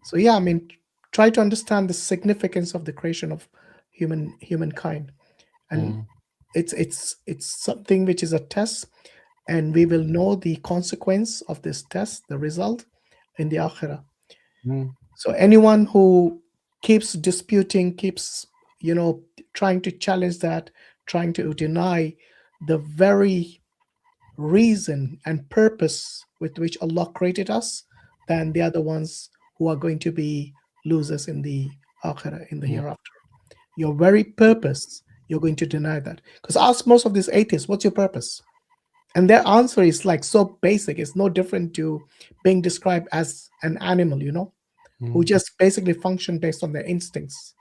So yeah, I mean, try to understand the significance of the creation of humankind, and it's something which is a test, and we will know the consequence of this test, the result, in the akhirah. So anyone who keeps disputing, keeps trying to challenge that, trying to deny the very reason and purpose with which Allah created us, then they are the ones who are going to be losers in the akhirah, in the hereafter. Your very purpose, you're going to deny that. Because ask most of these atheists, what's your purpose? And their answer is like so basic. It's no different to being described as an animal, who just basically function based on their instincts.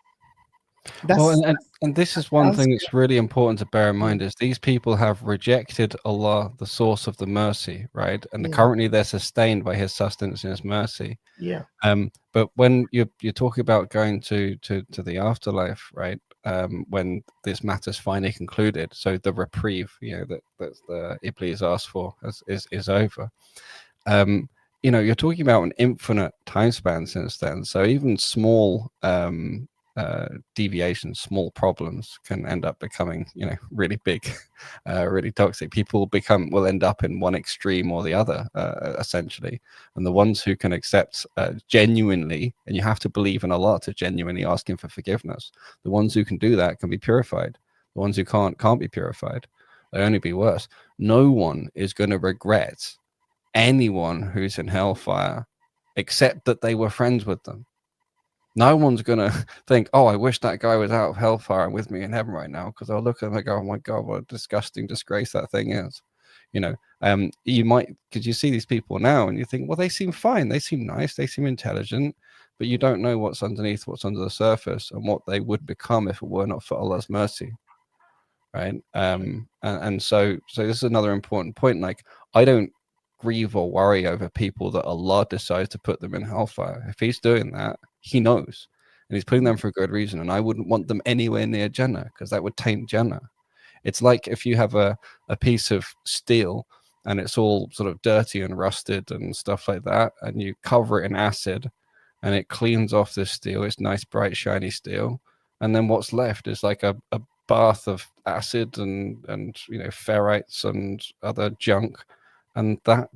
And this is one thing that's really important to bear in mind, is these people have rejected Allah, the source of the mercy, right? And currently they're sustained by His sustenance and His mercy. Yeah. But when you're talking about going to the afterlife, right? When this matter's finally concluded, so the reprieve, that the Iblis asked for is over. You're talking about an infinite time span since then. So even small deviations, small problems can end up becoming, really big, really toxic. People will end up in one extreme or the other, essentially. And the ones who can accept genuinely, and you have to believe in Allah to genuinely ask Him for forgiveness. The ones who can do that can be purified. The ones who can't be purified. They only be worse. No one is going to regret anyone who's in hellfire, except that they were friends with them. No one's gonna think, oh, I wish that guy was out of hellfire and with me in heaven right now, because I'll look at him and go, oh my God, what a disgusting disgrace that thing is. You might, because you see these people now and you think, well, they seem fine, they seem nice, they seem intelligent, but you don't know what's underneath, what's under the surface, and what they would become if it were not for Allah's mercy. Right. And so this is another important point. Like, I don't grieve or worry over people that Allah decides to put them in hellfire. If He's doing that, He knows, and He's putting them for a good reason. And I wouldn't want them anywhere near Jannah, because that would taint Jannah. It's like if you have a piece of steel and it's all sort of dirty and rusted and stuff like that, and you cover it in acid and it cleans off this steel. It's nice, bright, shiny steel. And then what's left is like a bath of acid and ferrites and other junk. And that,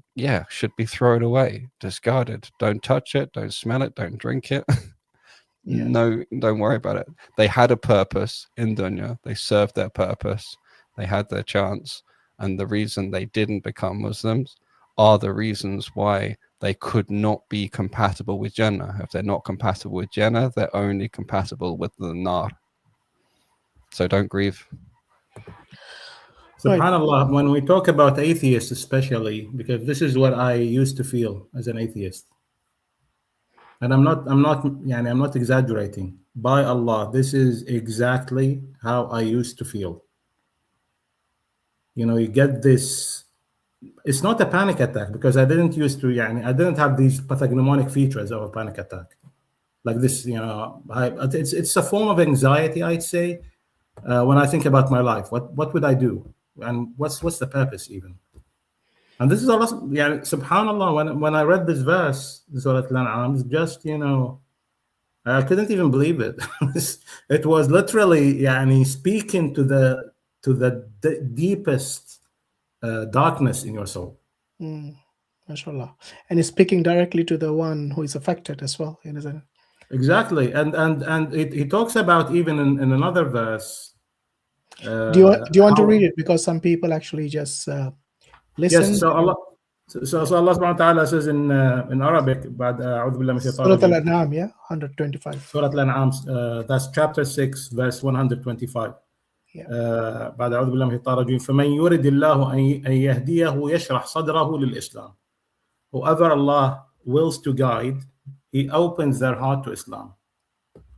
should be thrown away, discarded. Don't touch it, don't smell it, don't drink it. No, don't worry about it. They had a purpose in dunya. They served their purpose. They had their chance. And the reason they didn't become Muslims are the reasons why they could not be compatible with Jannah. If they're not compatible with Jannah, they're only compatible with the Nar. So don't grieve. SubhanAllah, when we talk about atheists especially, because this is what I used to feel as an atheist. And I'm not exaggerating. By Allah, this is exactly how I used to feel. You get this, it's not a panic attack, because I didn't have these pathognomonic features of a panic attack. Like this, it's a form of anxiety, I'd say, when I think about my life. What would I do? And what's the purpose even? And this is Allah, subhanAllah, when I read this verse, Surah Al-An'am, just, I couldn't even believe it. It was literally speaking to the deepest darkness in your soul. MashaAllah. And it's speaking directly to the one who is affected as well, isn't it? Exactly. And he talks about, even in another verse. Do you want to read it? Because some people actually just listen. Yes, so So Allah subhanahu wa ta'ala says in Arabic, أعوذ بالله من الشيطان Surah الرجيم. Al-An'am, yeah, 125. Surah Al-An'am, that's chapter 6, verse 125. بعد أعوذ بالله من الشيطان الرجيم فمن يرد الله أن يهديه يشرح صدره للإسلام. Whoever Allah wills to guide, He opens their heart to Islam.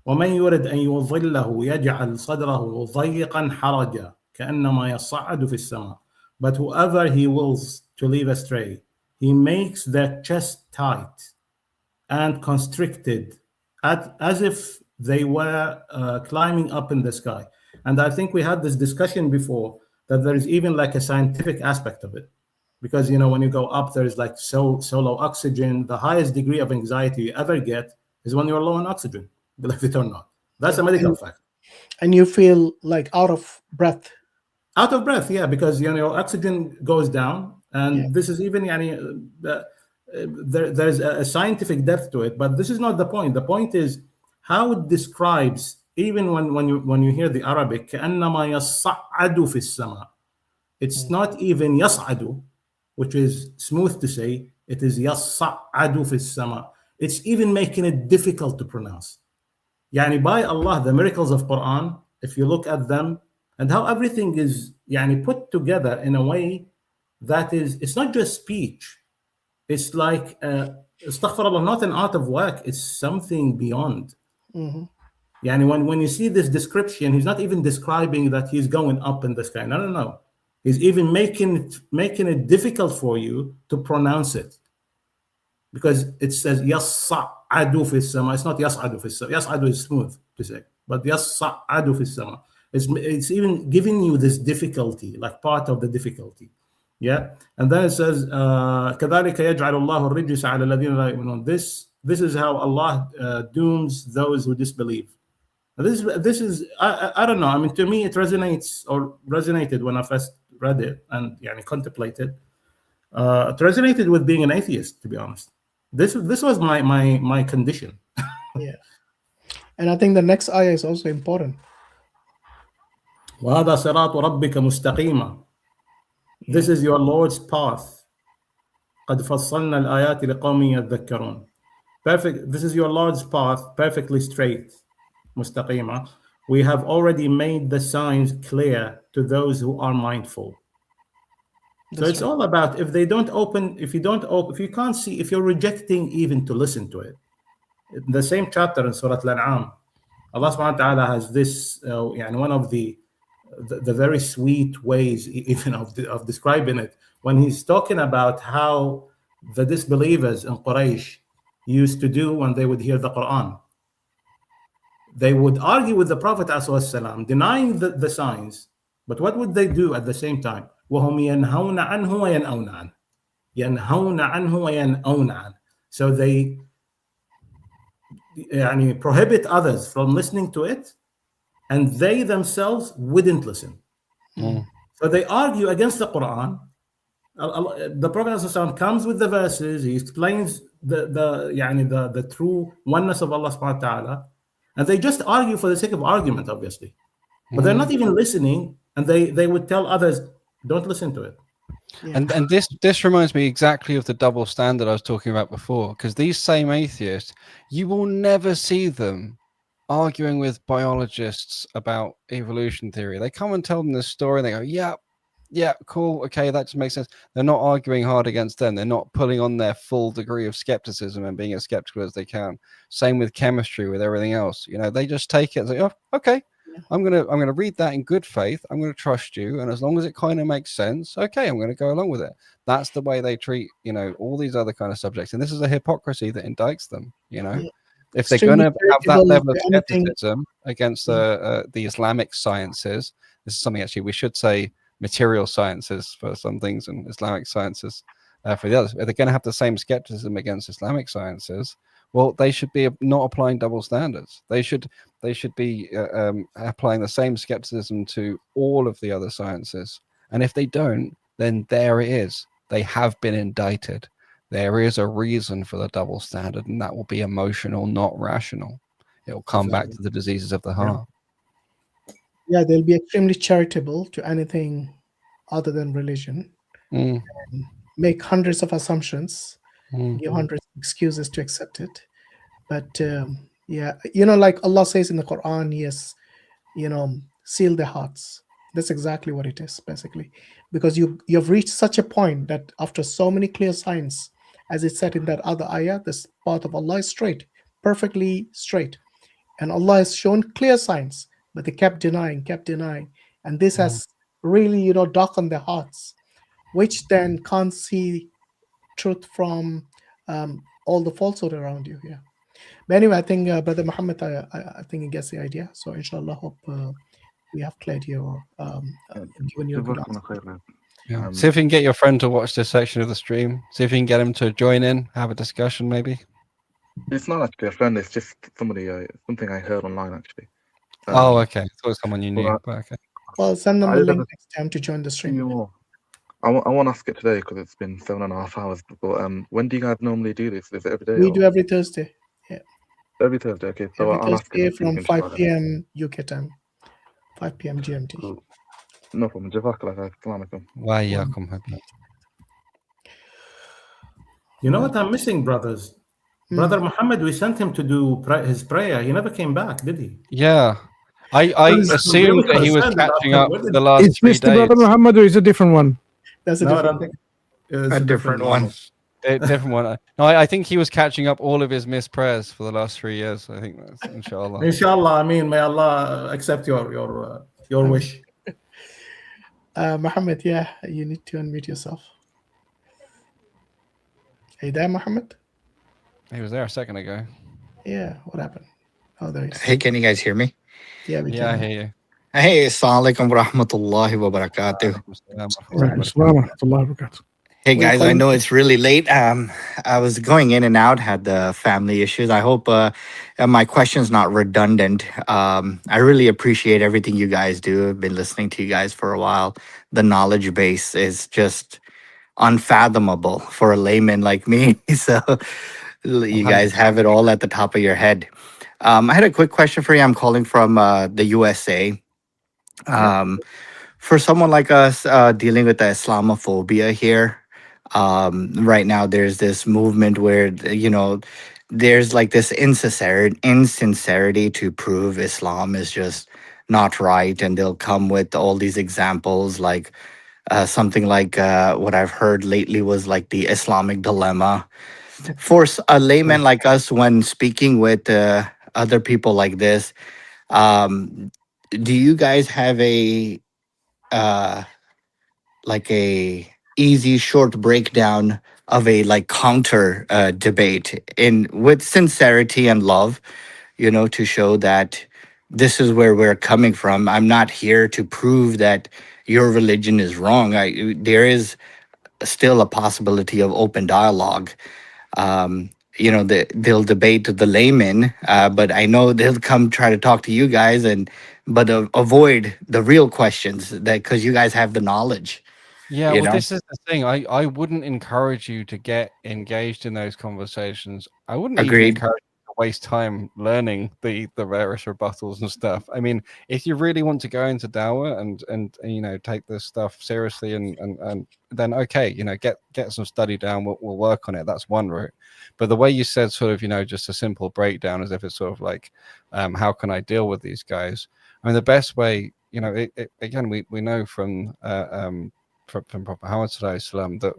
ومن يرد أن يضله يجعل صدره ضيقا حرجا كأنما يصعد في السماء. But whoever He wills to leave astray, He makes their chest tight and constricted, as if they were climbing up in the sky. And I think we had this discussion before that there is even like a scientific aspect of it, because when you go up, there is like so low oxygen. The highest degree of anxiety you ever get is when you're low on oxygen, believe it or not. That's a medical fact. And you feel like out of breath. Out of breath, yeah, because your oxygen goes down, and this is even there's a scientific depth to it, but this is not the point. The point is how it describes, even when you hear the Arabic, كأنما يصعد في السماء. It's not even يصعد, which is smooth to say. It is يصعد في السماء. It's even making it difficult to pronounce. Yani by Allah, the miracles of Quran, if you look at them and how everything is put together in a way that it's not just speech. It's like, astaghfirullah, not an art of work. It's something beyond. When you see this description, he's not even describing that he's going up in the sky. No. He's even making it difficult for you to pronounce it. Because it says, يَصَّعَّدُ فِي السَّمَاء. It's not يَصْعَدُ فِي السَّمَاء. يَصْعَدُ is smooth to say. But يَصَّعَّدُ فِي السَّمَاء. It's even giving you this difficulty, like part of the difficulty. Yeah, and then it says, كَذَلِكَ يَجْعَلُ اللَّهُ الرِّجْسَ عَلَى الَّذِينَ لَا يُؤْمِنُونَ. This is how Allah dooms those who disbelieve. This is I don't know. I mean, to me, it resonated when I first read it and contemplated. It resonated with being an atheist, to be honest. This was my condition. Yeah, and I think the next ayah is also important. وَهَذَا صِرَاطُ رَبِّكَ مُسْتَقِيمًا. This is your Lord's path. قَدْ فَصَّلْنَا الْآيَاتِ لِقَوْمٍ يَذَّكَّرُونَ. Perfect. This is your Lord's path, perfectly straight. مستقيمة. We have already made the signs clear to those who are mindful. So it's all about if you can't see, if you're rejecting even to listen to it. In the same chapter in Surah Al-An'am, Allah subhanahu wa ta'ala has this, one of the very sweet ways even of describing it, when he's talking about how the disbelievers in Quraysh used to do when they would hear the Quran. They would argue with the Prophet ﷺ, denying the signs, but what would they do at the same time? وَهُمْ يَنْهَوْنَ عَنْهُ وَيَنْأَوْنَ عَنْهُ. يَنْهَوْنَ عَنْهُ وَيَنْأَوْنَ عَنْهُ. So they prohibit others from listening to it, and they themselves wouldn't listen. So they argue against the Quran. The Prophet ﷺ comes with the verses. He explains the true oneness of Allah subhanahu wa ta'ala, and they just argue for the sake of argument, obviously. But they're not even listening, and they would tell others, don't listen to it. Yeah. And this reminds me exactly of the double standard I was talking about before, because these same atheists, you will never see them arguing with biologists about evolution theory. They come and tell them this story, and they go, yeah, cool, okay, that just makes sense. They're not arguing hard against them. They're not pulling on their full degree of skepticism and being as skeptical as they can. Same with chemistry, with everything else. They just take it and say, oh, okay, I'm gonna read that in good faith. I'm gonna trust you, and as long as it kind of makes sense, okay, I'm gonna go along with it. That's the way they treat, all these other kind of subjects, and this is a hypocrisy that indicts them. If they're going to have that level of skepticism against the Islamic sciences, this is something actually we should say material sciences for some things and Islamic sciences for the others. If they're going to have the same skepticism against Islamic sciences, well, they should be not applying double standards. They should be applying the same skepticism to all of the other sciences. And if they don't, then there it is. They have been indicted. There is a reason for the double standard, and that will be emotional, not rational. It will come back to the diseases of the heart. Yeah, they'll be extremely charitable to anything other than religion. And make hundreds of assumptions, give hundreds of excuses to accept it. But yeah, like Allah says in the Quran, yes, seal their hearts. That's exactly what it is, basically, because you've reached such a point that after so many clear signs, as it said in that other ayah, this path of Allah is straight, perfectly straight, and Allah has shown clear signs, but they kept denying, and this has really, darkened their hearts, which then can't see truth from all the falsehood around you. Yeah. But anyway, I think Brother Muhammad, I think he gets the idea. So inshallah, hope we have cleared your given you a good answer. Yeah. See if you can get your friend to watch this section of the stream. See if you can get him to join in, have a discussion, maybe. It's not actually a friend. It's just somebody. Something I heard online actually. Oh, okay. I thought someone you knew. But okay. Well, send them the link next time to join the stream. I want to ask it today because it's been 7.5 hours. But when do you guys normally do this? Is it every day? We do every Thursday. Yeah. Every Thursday. Okay. So every I'll ask Thursday it from 5 p.m. UK time, 5 p.m. GMT. Cool. No problem. Jazakallah. Assalamu alaikum. Wa iyyakum. You know what I'm missing, brothers? Brother Muhammad, we sent him to do his prayer. He never came back, did he? Yeah. I assumed that he was catching up for the last 3 Is days. Mr. Brother Muhammad or is it a different one? That's a different one. A different one. A different one. No, I think he was catching up all of his missed prayers for the last 3 years. I think that's inshallah. Inshallah. I mean, may Allah accept your wish. Muhammad, yeah, you need to unmute yourself. Hey there, Muhammad? He was there a second ago. Yeah, what happened? Oh, there he is. Hey, can you guys hear me? Yeah, we can. I hear you. Hey, assalamu alaikum wa rahmatullahi wa barakatuh. Hey guys, I know it's really late. I was going in and out, had the family issues. I hope my question's not redundant. I really appreciate everything you guys do. I've been listening to you guys for a while. The knowledge base is just unfathomable for a layman like me. So you guys have it all at the top of your head. I had a quick question for you. I'm calling from the USA. For someone like us dealing with the Islamophobia here, right now there's this movement where, there's like this insincerity to prove Islam is just not right. And they'll come with all these examples like something like what I've heard lately was like the Islamic dilemma. For a layman like us, when speaking with other people like this, do you guys have a easy short breakdown of a counter debate with sincerity and love, to show that this is where we're coming from? I'm not here to prove that your religion is wrong. There is still a possibility of open dialogue. They'll debate the layman, but I know they'll come try to talk to you guys, but avoid the real questions because you guys have the knowledge. Yeah, well, this is the thing. I wouldn't encourage you to get engaged in those conversations. I wouldn't even encourage you to waste time learning the various rebuttals and stuff. I mean, if you really want to go into dawah and take this stuff seriously and then okay, get some study down. We'll work on it. That's one route. But the way you said sort of, just a simple breakdown as if it's sort of like, how can I deal with these guys? I mean, the best way, again, we know from Prophet Muhammad that,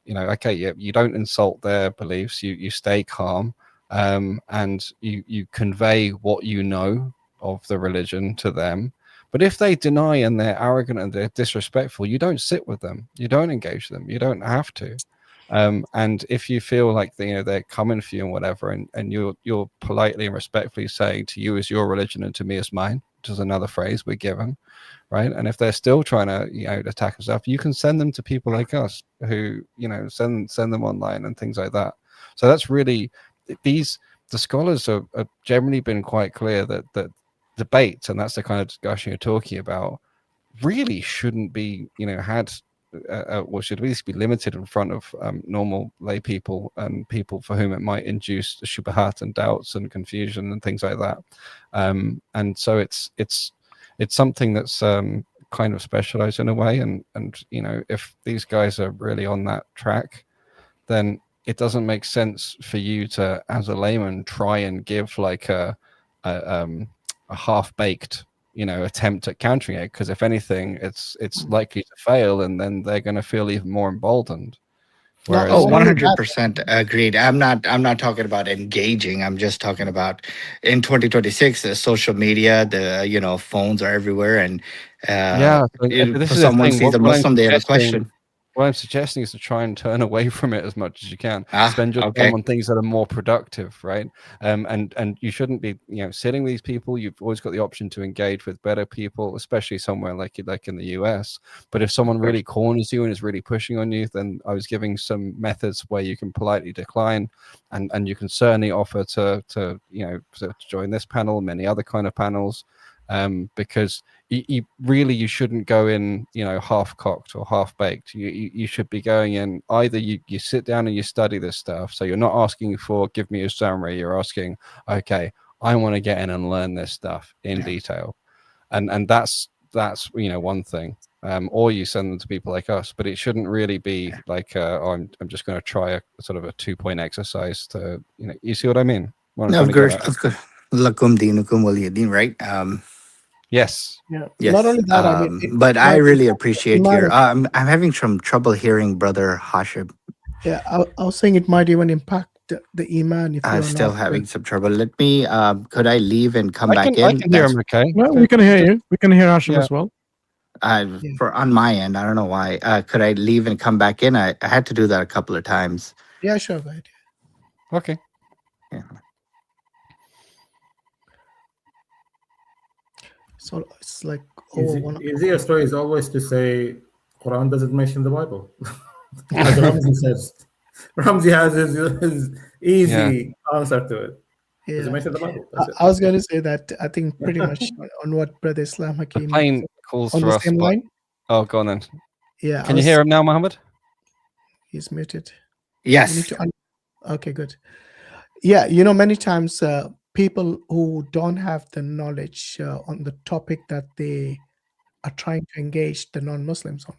okay, you don't insult their beliefs, you stay calm, and you convey what you know of the religion to them. But if they deny and they're arrogant and they're disrespectful, you don't sit with them, you don't engage them, you don't have to. And if you feel like they're coming for you and whatever, and you're politely and respectfully saying, to you is your religion and to me is mine, which is another phrase we're given, right? And if they're still trying to attack and stuff, you can send them to people like us who send them online and things like that. So that's really the scholars have generally been quite clear that debate, and that's the kind of discussion you're talking about, really shouldn't be had. Or should at least be limited in front of normal lay people and people for whom it might induce shubahat and doubts and confusion and things like that. And so it's something that's kind of specialize in a way, and if these guys are really on that track, then it doesn't make sense for you to, as a layman, try and give like a half-baked attempt at countering it, because if anything, it's likely to fail, and then they're going to feel even more emboldened. Whereas, 100% agreed. I'm not talking about engaging. I'm just talking about in 2026, the social media, the phones are everywhere, and this for is someone the thing. sees a Muslim, they have a question. What I'm suggesting is to try and turn away from it as much as you can. Spend your Okay. time on things that are more productive, right? And you shouldn't be, sitting with these people. You've always got the option to engage with better people, especially somewhere like in the US. But if someone really corners you and is really pushing on you, then I was giving some methods where you can politely decline, and you can certainly offer to join this panel, many other kind of panels. Because you shouldn't go in, half-cocked or half-baked. You should be going in, either you sit down and you study this stuff. So you're not asking for, give me a summary. You're asking, okay, I want to get in and learn this stuff in detail. And that's one thing. Or you send them to people like us, but it shouldn't really be like, I'm just going to try a sort of a 2-point exercise to, you see what I mean? Of course. Lakum dinukum waliyadin, right? Yes. Yeah. Yes. Not only that, I mean, But I really appreciate your. I'm having some trouble hearing Brother Hashim. Yeah, I was saying it might even impact the iman if I'm you're still not having some trouble. Let me. Could I leave and come back in? I can hear him. Okay. Well, we can hear you. We can hear Hashim as well. For on my end, I don't know why. Could I leave and come back in? I had to do that a couple of times. Yeah, sure. Go ahead. Okay. Yeah. So it's like easier story is always to say Quran doesn't mention the Bible. As Ramzi says. Ramzi has his easy answer to it. Does it mention the Bible? I was going to say that I think pretty much on what Brother Islam Hakim Plain calls on for the us. same line. Oh, go on then. Yeah. Can you hear him now, Mohammed? He's muted. Yes. You need to okay, good. Yeah, many times people who don't have the knowledge on the topic that they are trying to engage the non-Muslims on,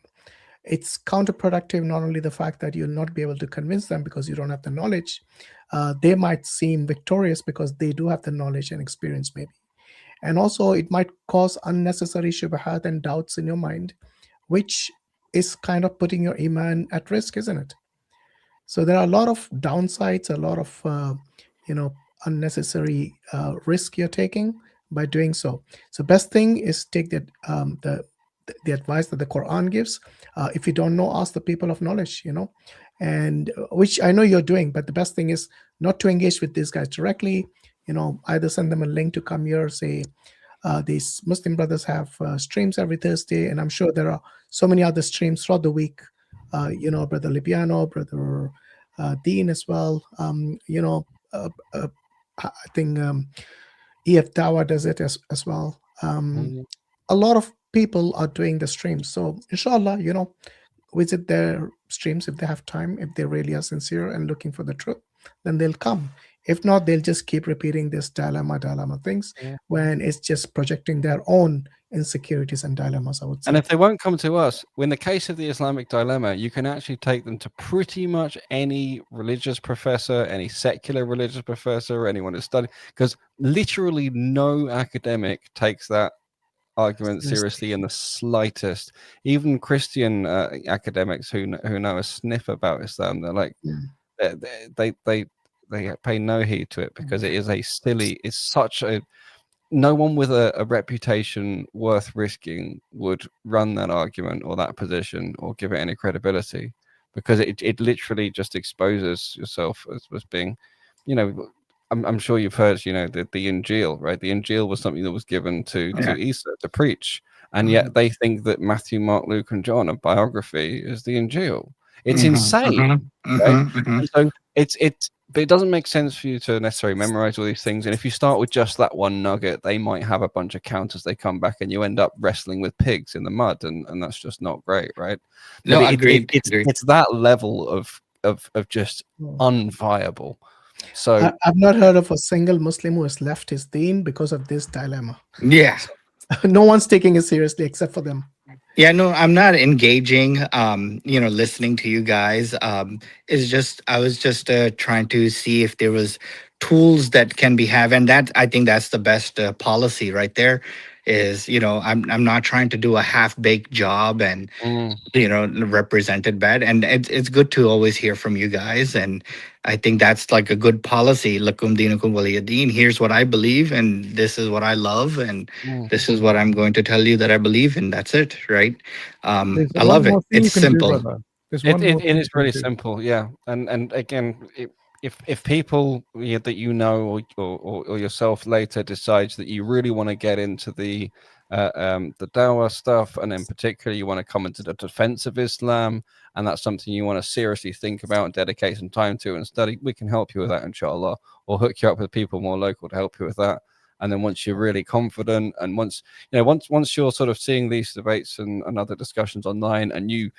it's counterproductive. Not only the fact that you'll not be able to convince them because you don't have the knowledge, they might seem victorious because they do have the knowledge and experience maybe. And also it might cause unnecessary shubhat and doubts in your mind, which is kind of putting your iman at risk, isn't it? So there are a lot of downsides, a lot of unnecessary risk you're taking by doing so. So best thing is take the advice that the Quran gives. If you don't know, ask the people of knowledge, and which I know you're doing. But the best thing is not to engage with these guys directly. Either send them a link to come here, say these Muslim brothers have streams every Thursday, and I'm sure there are so many other streams throughout the week. Brother Libiano, Brother Dean as well. I think EF Dawa does it as well. A lot of people are doing the streams. So inshallah, visit their streams if they have time, if they really are sincere and looking for the truth, then they'll come. If not, they'll just keep repeating this dilemma things when it's just projecting their own insecurities and dilemmas, I would say. And if they won't come to us, in the case of the Islamic dilemma, you can actually take them to pretty much any religious professor, any secular religious professor, anyone who's studying, because literally no academic takes that argument seriously in the slightest. Even Christian academics who know a sniff about Islam, they're like, they pay no heed to it because it is it's such a, no one with a reputation worth risking would run that argument or that position or give it any credibility, because it literally just exposes yourself as being, I'm sure you've heard, the Injil, right? The Injil was something that was given to Isa to preach, and yet they think that Matthew, Mark, Luke, and John, a biography, is the Injil. It's insane, right? And so but it doesn't make sense for you to necessarily memorize all these things. And if you start with just that one nugget, they might have a bunch of counters. They come back and you end up wrestling with pigs in the mud, and that's just not great, right? No, agreed. It's that level of just unviable. So I've not heard of a single Muslim who has left his deen because of this dilemma. Yeah. No one's taking it seriously except for them. Yeah, no, I'm not engaging. Listening to you guys. Is just I was just trying to see if there was tools that can be have, and that I think that's the best policy right there. Is I'm not trying to do a half baked job and Mm. represented bad, and it's good to always hear from you guys, and I think that's like a good policy. Lakum dinukum waliyadin. Here's what I believe, and this is what I love, and Mm. this is what I'm going to tell you that I believe in. That's it, right? There's I one love it. more thing you It's can do, simple. brother. There's one more It thing is you can really do. simple, yeah. And again, if people that you know or yourself later decides that you really want to get into the dawah stuff, and in particular you want to come into the defense of Islam, and that's something you want to seriously think about and dedicate some time to and study, we can help you with that, inshallah, or hook you up with people more local to help you with that. And then once you're really confident, and once you're sort of seeing these debates and other discussions online, and you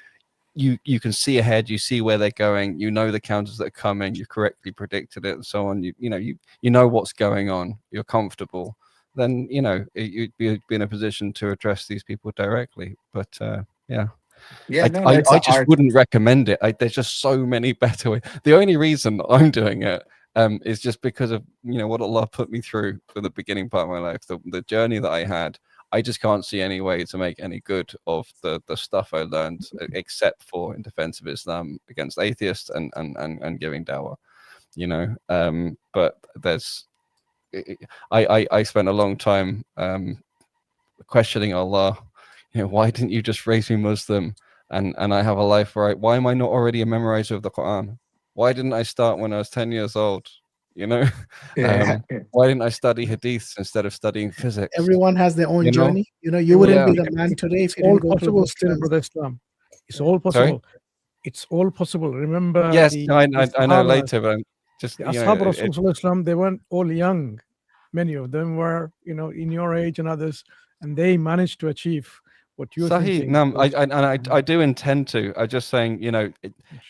can see ahead, you see where they're going, you know the counters that are coming, you correctly predicted it, and so on. You know what's going on, you're comfortable, then you'd be in a position to address these people directly. But yeah. Yeah, no, I that's the just art. wouldn't recommend it. There's just so many better ways. The only reason I'm doing it is just because of what Allah put me through for the beginning part of my life, the journey that I had. I just can't see any way to make any good of the stuff I learned, except for in defense of Islam against atheists and giving dawah. But there's I spent a long time questioning Allah. Why didn't you just raise me Muslim? And I have a life right. Why am I not already a memorizer of the Quran? Why didn't I start when I was 10 years old? Yeah. Why didn't I study hadiths instead of studying physics? Everyone has their own You know? journey. You wouldn't be Yeah. the man today if It's you all didn't go through possible those still, trends. brother Islam. It's all Sorry? possible. It's all possible. Remember, Yes, the I know Sahabas, later, but I'm just the Ashab Rasul Islam, they weren't all young. Many of them were, in your age and others, and they managed to achieve what you're Sahih, thinking. no, I do intend to. I'm just saying,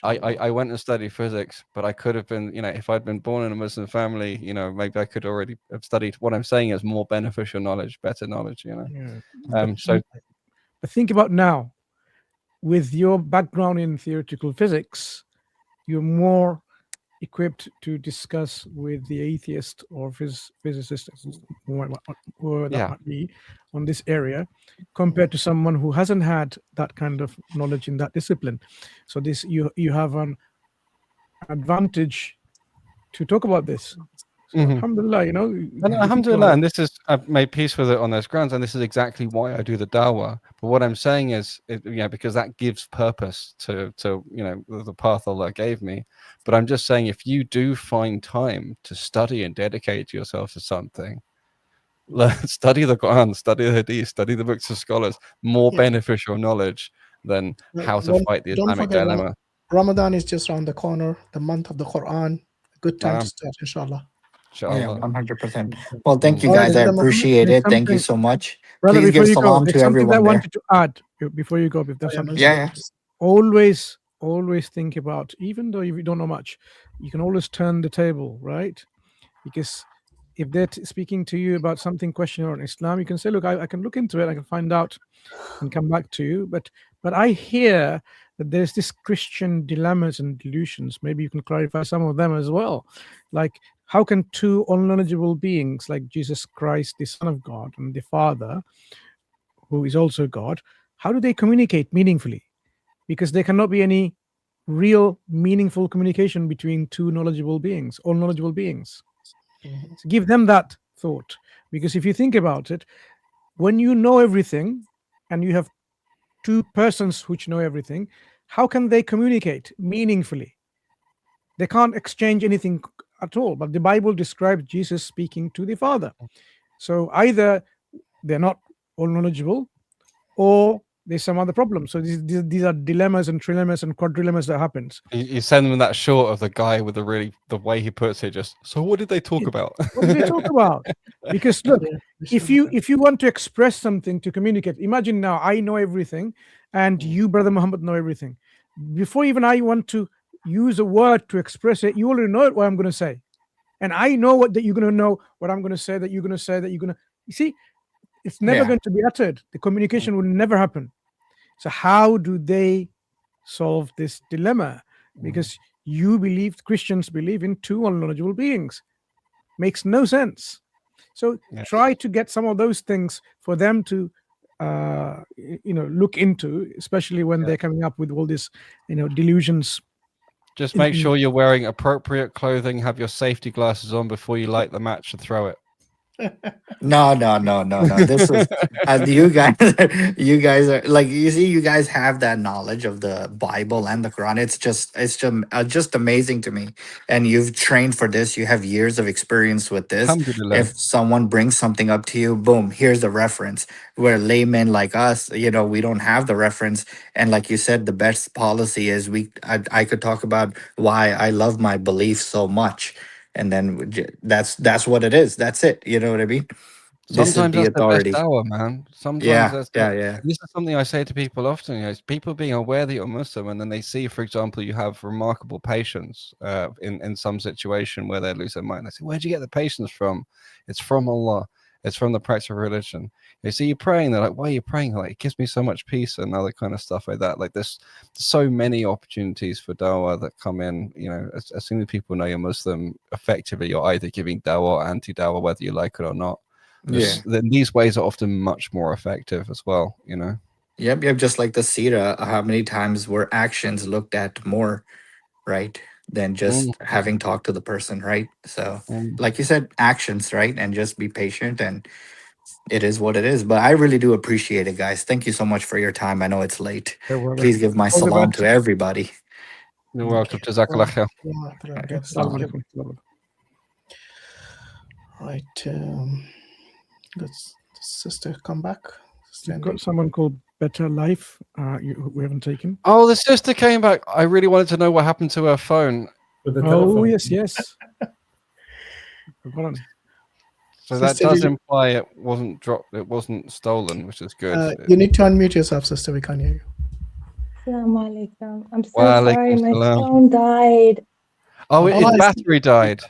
I went and studied physics, but I could have been, if I'd been born in a Muslim family, maybe I could already have studied. What I'm saying is more beneficial knowledge, better knowledge, Yeah. So But think about now, with your background in theoretical physics, you're more equipped to discuss with the atheist or physicist, whoever that Yeah. might be, on this area, compared to someone who hasn't had that kind of knowledge in that discipline. So this you have an advantage to talk about this. So Mhm. alhamdulillah, And alhamdulillah, and this is, I've made peace with it on those grounds, and this is exactly why I do the dawah. But what I'm saying is, because that gives purpose to the path Allah gave me. But I'm just saying, if you do find time to study and dedicate yourself to something, study the Quran, study the Hadith, study the books of scholars, more Yeah. beneficial knowledge than how to fight the Don't Islamic forget, dilemma. Ramadan is just around the corner, the month of the Quran. A good time to Naam. start, inshallah. Oh, yeah, 100%. Well, thank you All right, guys. I brother Muhammad. appreciate There's it. Thank you something- so much. Brother, Please before give you go, salam there's to something that I everyone there. wanted to add before you go. If there's something, Yeah. always think about, even though you don't know much, you can always turn the table, right? Because if they're speaking to you about something questionable in Islam, you can say, look, I can look into it, I can find out and come back to you. But I hear that there's this Christian dilemmas and delusions. Maybe you can clarify some of them as well. Like, how can two unknowledgeable beings like Jesus Christ, the Son of God, and the Father, who is also God, how do they communicate meaningfully? Because there cannot be any real meaningful communication between two knowledgeable beings, all knowledgeable beings. So give them that thought, because if you think about it, when you know everything and you have two persons which know everything, how can they communicate meaningfully? They can't exchange anything at all. But the Bible describes Jesus speaking to the Father. So either they're not all knowledgeable, or there's some other problem. So these are dilemmas and trilemmas and quadrilemmas that happens. You send them that short of the guy with the way he puts it. Just, so what did they talk about? What do they talk about? Because look, if you want to express something, to communicate, imagine now I know everything and you, Brother Muhammad, know everything. Before even I want to use a word to express it, you already know what I'm going to say. And I know that you're going to know what I'm going to say, that you're going to say, that you're going to... You see, it's never Yeah. going to be uttered. The communication will never happen. So how do they solve this dilemma? Because you believe, Christians believe in two unknowledgeable beings. Makes no sense. So try to get some of those things for them to look into, especially when they're coming up with all this delusions. Just make sure you're wearing appropriate clothing, have your safety glasses on before you light the match and throw it. No. This is you guys are like, you see, you guys have that knowledge of the Bible and the Quran. It's just amazing to me. And you've trained for this. You have years of experience with this. Alhamdulillah. If someone brings something up to you, boom, here's the reference. Where laymen like us, we don't have the reference. And like you said, the best policy is I could talk about why I love my belief so much. And then that's what it is. That's it. You know what I mean? Sometimes This is that's the best authority. hour, man. Sometimes Yeah, that's yeah. This is something I say to people often. It's people being aware that you're Muslim, and then they see, for example, you have remarkable patience in some situation where they lose their mind. They say, "Where'd you get the patience from?" It's from Allah. It's from the practice of religion. They see you praying. They're like, "Why are you praying?" Like, it gives me so much peace and other kind of stuff like that. Like, there's so many opportunities for dawah that come in. As soon as people know you're Muslim, effectively you're either giving dawah or anti-dawah, whether you like it or not. Then these ways are often much more effective as well. Yep. Just like the Sira, how many times were actions looked at more, right, than just having talked to the person, right? So, like you said, actions, right, and just be patient, and it is what it is. But I really do appreciate it, guys. Thank you so much for your time. I know it's late. Please give my All the salam best. to everybody. You're welcome. Jazakallah khair. Assalamu alaikum. Right. Let's sister come back. You've got someone called Better Life. We haven't taken. Oh, the sister came back. I really wanted to know what happened to her phone. Oh, yes. So Sister, that does imply it wasn't dropped. It wasn't stolen, which is good. You need to unmute yourself, sister. We can't hear you. Assalamu alaikum. I'm so Wa sorry. alaikum My salam. phone died. Oh, its battery died.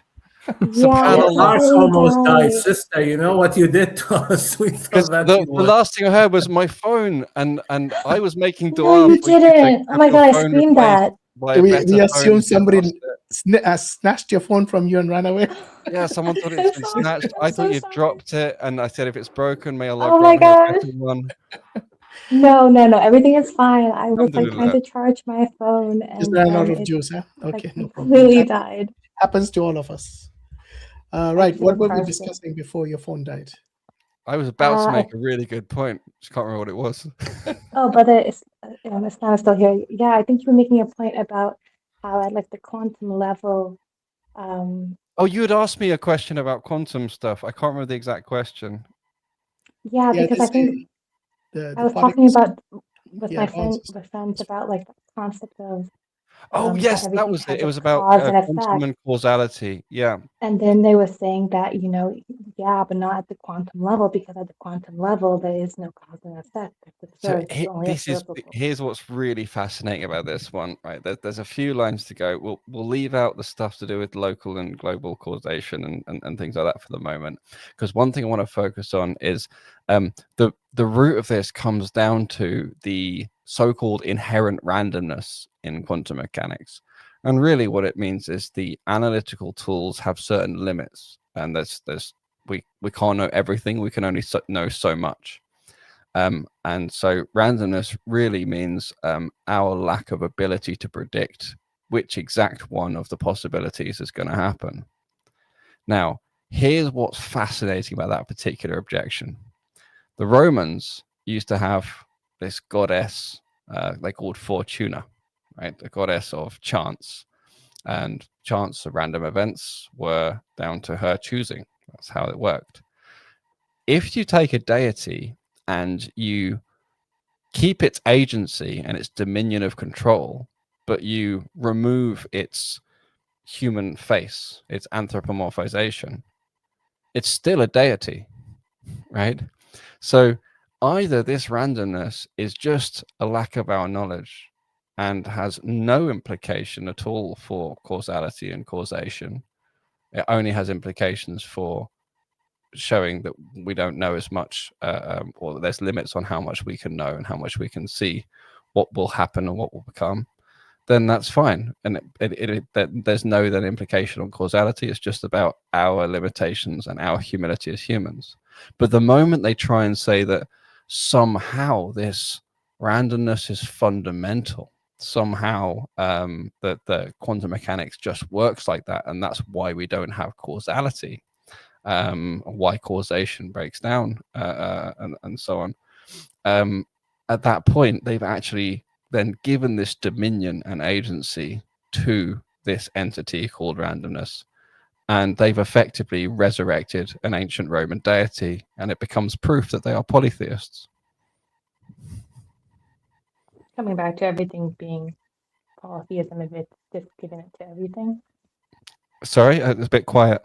Yeah, Your it heart really almost died, died. sister. You know what you did to us. We Because thought that the you were. last thing I heard was my phone, and I was making No, dua you for you to didn't. Oh have my your God, I phone screamed replaced that. by a We better phone. assume If you somebody lost it. snatched your phone from you and ran away. Yeah, someone thought I'm it's been so sorry. snatched. I'm I thought so you sorry. dropped it, and I said if it's broken, may Allah Oh my grant me a gosh. better one. No. Everything is fine. I was like trying Alhamdulillah. to charge my phone Just and ran out then of it juice, huh? like Okay, no problem. completely died. Happens to all of us. I Right. feel What were we partial. discussing before your phone died? I was about to I make a really good point. Just can't remember what it was. Oh, brother, Islam is still here. Yeah, I think you were making a point about how at like the quantum level, Oh, you had asked me a question about quantum stuff. I can't remember the exact question. yeah, Yeah, because they I think say the I was talking particles. about with Yeah, my go on, sister. friends about like the concept of Oh, that yes, that everything was it. has It a was about cause and quantum effect. and causality. Yeah. And then they were saying that, yeah, but not at the quantum level, because at the quantum level there is no cause and effect. It's So observed. It's only observable. here's what's really fascinating about this one, right? There's a few lines to go. We'll leave out the stuff to do with local and global causation and things like that for the moment, because one thing I want to focus on is the root of this comes down to the so-called inherent randomness in quantum mechanics, and really what it means is the analytical tools have certain limits, and we can't know everything. We can only know so much. And so randomness really means our lack of ability to predict which exact one of the possibilities is going to happen. Now, here's what's fascinating about that particular objection. The Romans used to have this goddess they called Fortuna, right? The goddess of chance. And chance of random events were down to her choosing. That's how it worked. If you take a deity and you keep its agency and its dominion of control, but you remove its human face, its anthropomorphization, it's still a deity, right? So either this randomness is just a lack of our knowledge and has no implication at all for causality and causation. It only has implications for showing that we don't know as much, or that there's limits on how much we can know and how much we can see what will happen and what will become, then that's fine. And there's no then implication on causality. It's just about our limitations and our humility as humans. But the moment they try and say that somehow this randomness is fundamental, somehow that the quantum mechanics just works like that, and that's why we don't have causality, why causation breaks down, and so on. At that point, they've actually then given this dominion and agency to this entity called randomness, and they've effectively resurrected an ancient Roman deity, and it becomes proof that they are polytheists. Coming back to everything being polytheism, if it's just giving it to everything. Sorry, it's a bit quiet.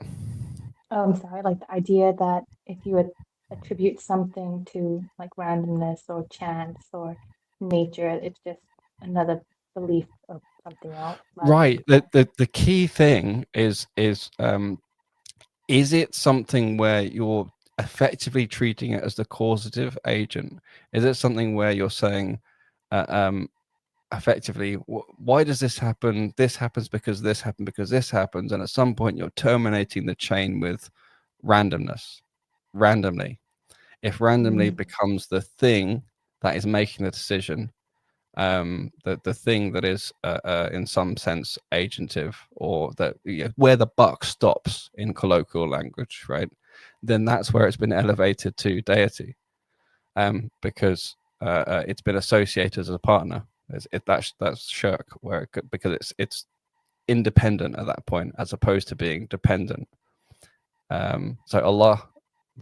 Oh, I'm sorry. Like the idea that if you would attribute something to like randomness or chance or nature, it's just another belief of something else. Right. The key thing is it something where you're effectively treating it as the causative agent? Is it something where you're saying effectively, why does this happen? This happens because this happened because this happens, and at some point you're terminating the chain with randomness, randomly. If randomly becomes the thing that is making the decision, the thing that is in some sense agentive, or that where the buck stops in colloquial language, right? Then that's where it's been elevated to deity, because it's been associated as a partner. That's shirk, where because it's independent at that point as opposed to being dependent. So Allah,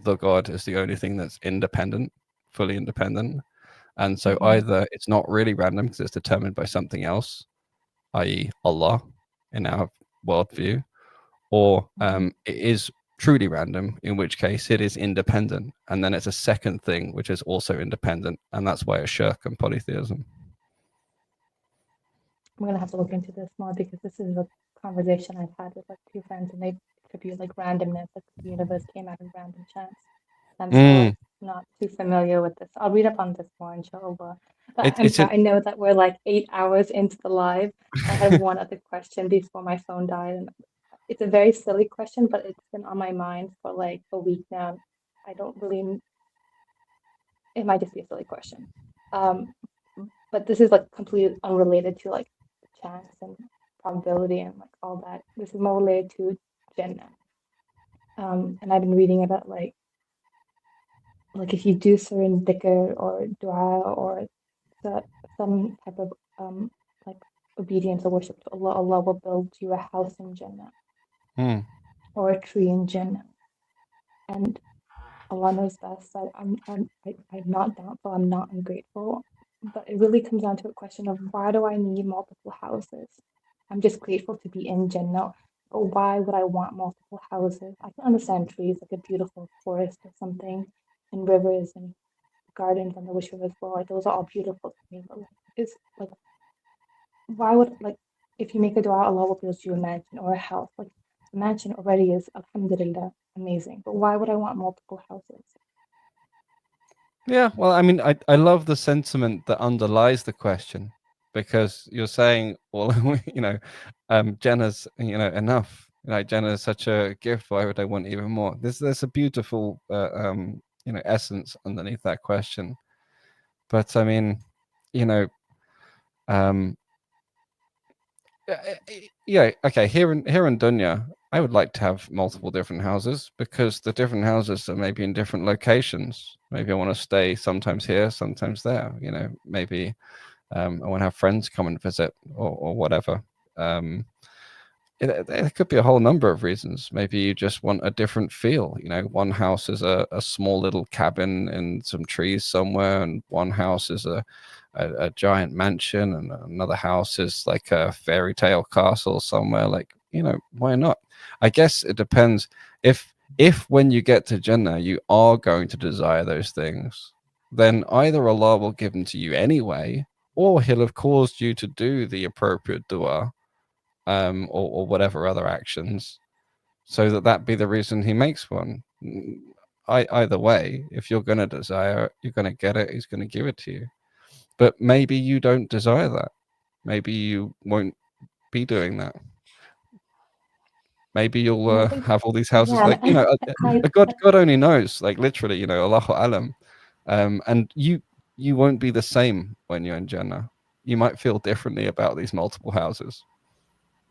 the God, is the only thing that's independent, fully independent. And so either it's not really random because it's determined by something else, i.e. Allah in our worldview, or it is truly random, in which case it is independent. And then it's a second thing, which is also independent. And that's why it's shirk and polytheism. I'm gonna have to look into this more because this is a conversation I've had with like two friends, and they attribute like randomness, like the universe came out of random chance. I'm still not too familiar with this. I'll read up on this more, inshallah. But I know that we're like 8 hours into the live. I have one other question before my phone died, and it's a very silly question, but it's been on my mind for like a week now. I don't really. It might just be a silly question, but this is like completely unrelated to like chance and probability and like all that. This is more related to Jannah. And I've been reading about like if you do certain dhikr or dua or some type of like obedience or worship to Allah, Allah will build you a house in Jannah or a tree in Jannah. And Allah knows best. I'm not doubtful. I'm not ungrateful. But it really comes down to a question of why do I need multiple houses? I'm just grateful to be in Jannah. But why would I want multiple houses? I can understand trees, like a beautiful forest or something, and rivers and gardens on the wish river as well. Like those are all beautiful to me. But it's like, why would if you make a dua, Allah will build you a mansion or a house. Like a mansion already is, alhamdulillah, amazing. But why would I want multiple houses? Yeah, well, I mean, I love the sentiment that underlies the question, because you're saying, well, Jannah's, enough. Jannah is such a gift. Why would I want even more? There's a beautiful, essence underneath that question. But I mean, okay. Here in Dunya, I would like to have multiple different houses, because the different houses are maybe in different locations. Maybe I want to stay sometimes here, sometimes there. Maybe I want to have friends come and visit, or whatever. There could be a whole number of reasons. Maybe you just want a different feel. One house is a small little cabin in some trees somewhere, and one house is a giant mansion, and another house is like a fairy tale castle somewhere. Why not? I guess it depends. If when you get to Jannah you are going to desire those things, then either Allah will give them to you anyway, or He'll have caused you to do the appropriate dua, or whatever other actions, so that be the reason He makes one. either way, if you're going to desire it, you're going to get it. He's going to give it to you. But maybe you don't desire that. Maybe you won't be doing that. Maybe you'll have all these houses, Yeah, like, you know, God only knows, like, literally, you know, Allahu Alam. And you won't be the same when you're in Jannah. You might feel differently about these multiple houses.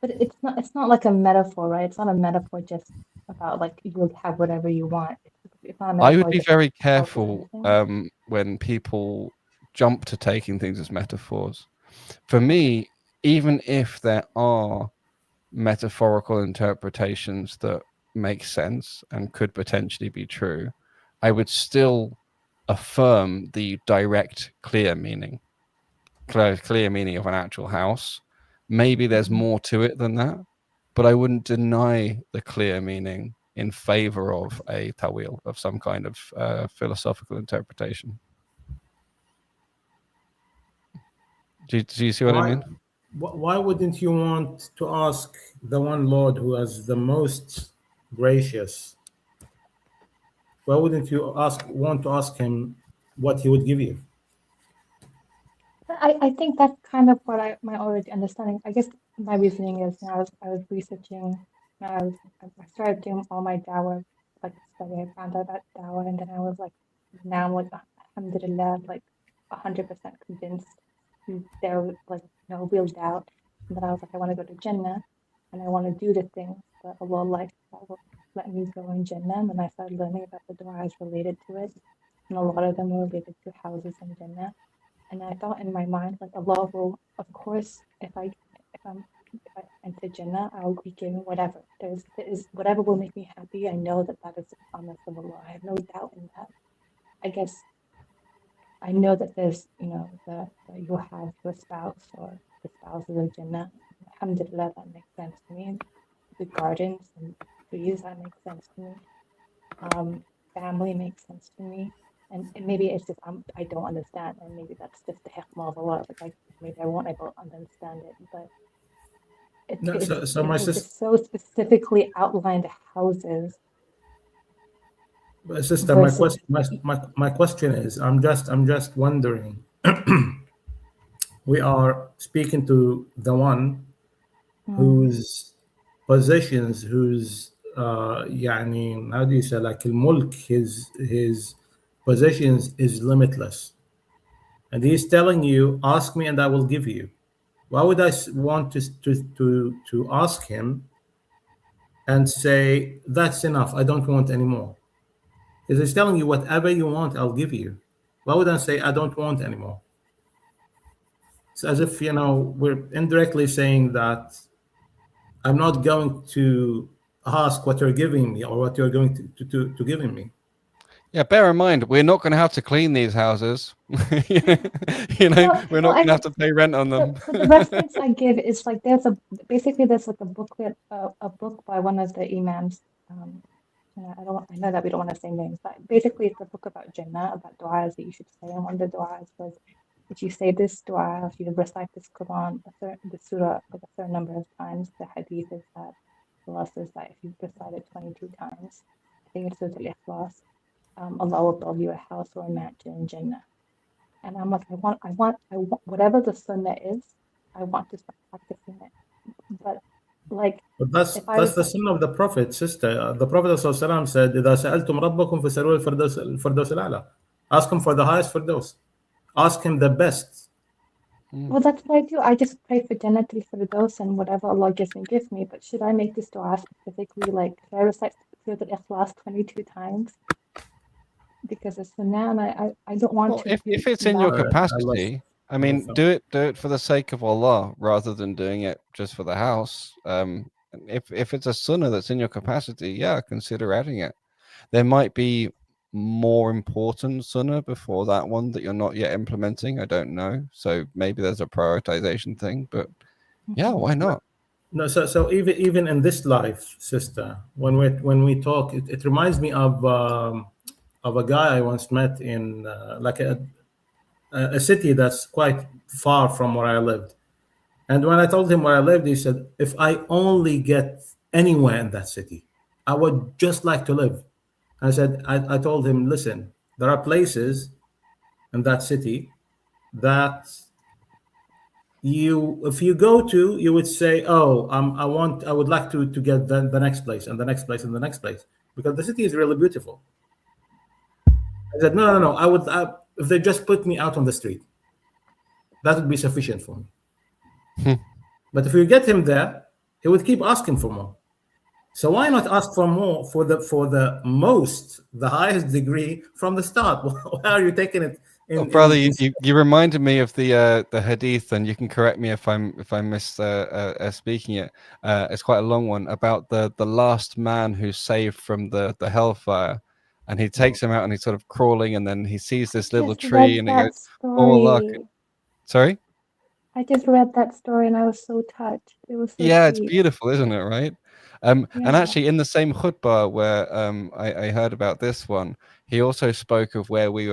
But it's not like a metaphor, right? It's not a metaphor just about like you'll have whatever you want. It's not a metaphor. I would be just very about careful everything. when people jump to taking things as metaphors. For me, even if there are metaphorical interpretations that make sense and could potentially be true, I would still affirm the direct, clear meaning of an actual house. Maybe there's more to it than that, but I wouldn't deny the clear meaning in favor of a tawil, of some kind of philosophical interpretation. Do you see what I mean? Why wouldn't you want to ask the one Lord who is the most gracious? Why wouldn't you want to ask him what he would give you? I think that's kind of what my already understanding. I guess my reasoning is, you know, I was researching, I started doing all my dawah, like study. I found out about dawah, and then I was like, now I'm like, alhamdulillah, like 100% convinced. There was like no real doubt. And then I was like, I want to go to Jannah, and I want to do the things that Allah likes that will let me go in Jannah. And then I started learning about the du'as related to it, and a lot of them were related to houses in Jannah. And I thought in my mind, like, Allah will, of course, if I enter Jannah, I'll be given whatever. There is whatever will make me happy. I know that is the promise of Allah. I have no doubt in that. I guess I know that there's, you know, that you'll have your spouse or the spouses of Jannah. Alhamdulillah, that makes sense to me. The gardens and trees, that makes sense to me. Family makes sense to me. And maybe it's just I don't understand, and maybe that's just the hikmah of Allah. Like maybe I won't understand it, but it's so specifically outlined houses. Sister, my question is, I'm just wondering. We are speaking to the one whose possessions, whose يعني how do you say, like الملك, his possessions is limitless, and he's telling you, ask me and I will give you. Why would I want to ask him and say that's enough, I don't want any more? Because he's telling you whatever you want, I'll give you. Why would I say I don't want anymore? It's as if, you know, we're indirectly saying that I'm not going to ask what you're giving me or what you're going to giving me. Yeah, bear in mind, we're not going to have to clean these houses. you know, we're not going to have to pay rent on them. The reference I give is like there's like a booklet, a book by one of the imams. I know that we don't want to say names, but basically it's a book about Jannah, about du'as that you should say. And one of the du'as was, if you say this du'a, if you recite this Quran, the surah, like a certain number of times, the hadith is that Allah says that if you recite it 22 times, I think it's Surah Al-Ikhlas, Allah will build you a house or a mansion in Jannah. And I'm like, I want whatever the sunnah is, I want to start practicing it. But like, but that's the sunnah of the Prophet, sister. The Prophet ﷺ said, إذا سألتم ربكم فسألوه الفردوس الأعلى. Ask him for the highest firdaus. Ask him the best. Well, that's what I do. I just pray for Jannatul Firdaus and whatever Allah gives me. But should I make this dua specifically, like, should I recite Surah Al-Ikhlas 22 times? Because it's sunnah, and I don't want to. If it's in your capacity, I mean, do it for the sake of Allah rather than doing it just for the house. If it's a sunnah that's in your capacity, yeah, consider adding it. There might be more important sunnah before that one that you're not yet implementing. I don't know. So maybe there's a prioritization thing, but yeah, why not? No, so even in this life, sister, when we talk, it reminds me of a guy I once met in like a city that's quite far from where I lived. And when I told him where I lived, he said, if I only get anywhere in that city, I would just like to live. I said, I told him, listen, there are places in that city that if you go to, you would say, oh, I would like to get the next place and the next place and the next place, because the city is really beautiful. I said, no, if they just put me out on the street, that would be sufficient for me. But if you get him there, he would keep asking for more. So why not ask for more for the highest degree from the start? Why are you taking it? Brother, you reminded me of the hadith, and you can correct me if I miss speaking it. It's quite a long one about the last man who's saved from the hellfire, and he takes him out and he's sort of crawling, and then he sees this little tree, and he goes, "Oh, luck." Sorry. I just read that story and I was so touched. It was so Yeah, it's sweet. beautiful, isn't it? Right. And actually, in the same khutbah where I heard about this one, he also spoke of where we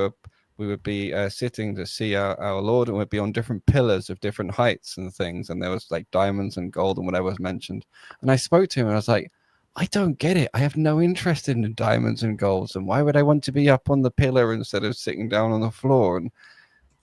would be sitting to see our Lord, and we'd be on different pillars of different heights and things, and there was like diamonds and gold and whatever was mentioned. And I spoke to him and I was like, I don't get it. I have no interest in the diamonds and golds, and why would I want to be up on the pillar instead of sitting down on the floor?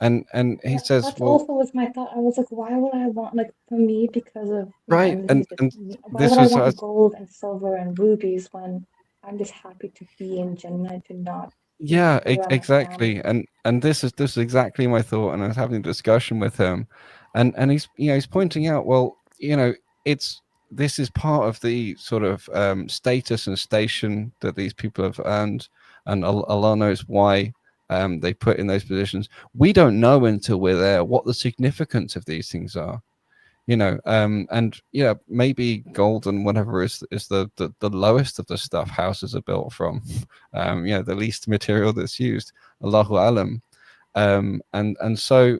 And he says, that's well, also was my thought. I was like, why would I want, like, for me, because of right, and why this would I was want gold and silver and rubies when I'm just happy to be in Jannah, to not yeah, be around my exactly. family. And this is exactly my thought. And I was having a discussion with him, and he's pointing out, well, this is part of the sort of status and station that these people have earned, and Allah knows why they put in those positions. We don't know until we're there what the significance of these things are. And yeah, maybe gold and whatever is the lowest of the stuff houses are built from, the least material that's used. Allahu alam. And so,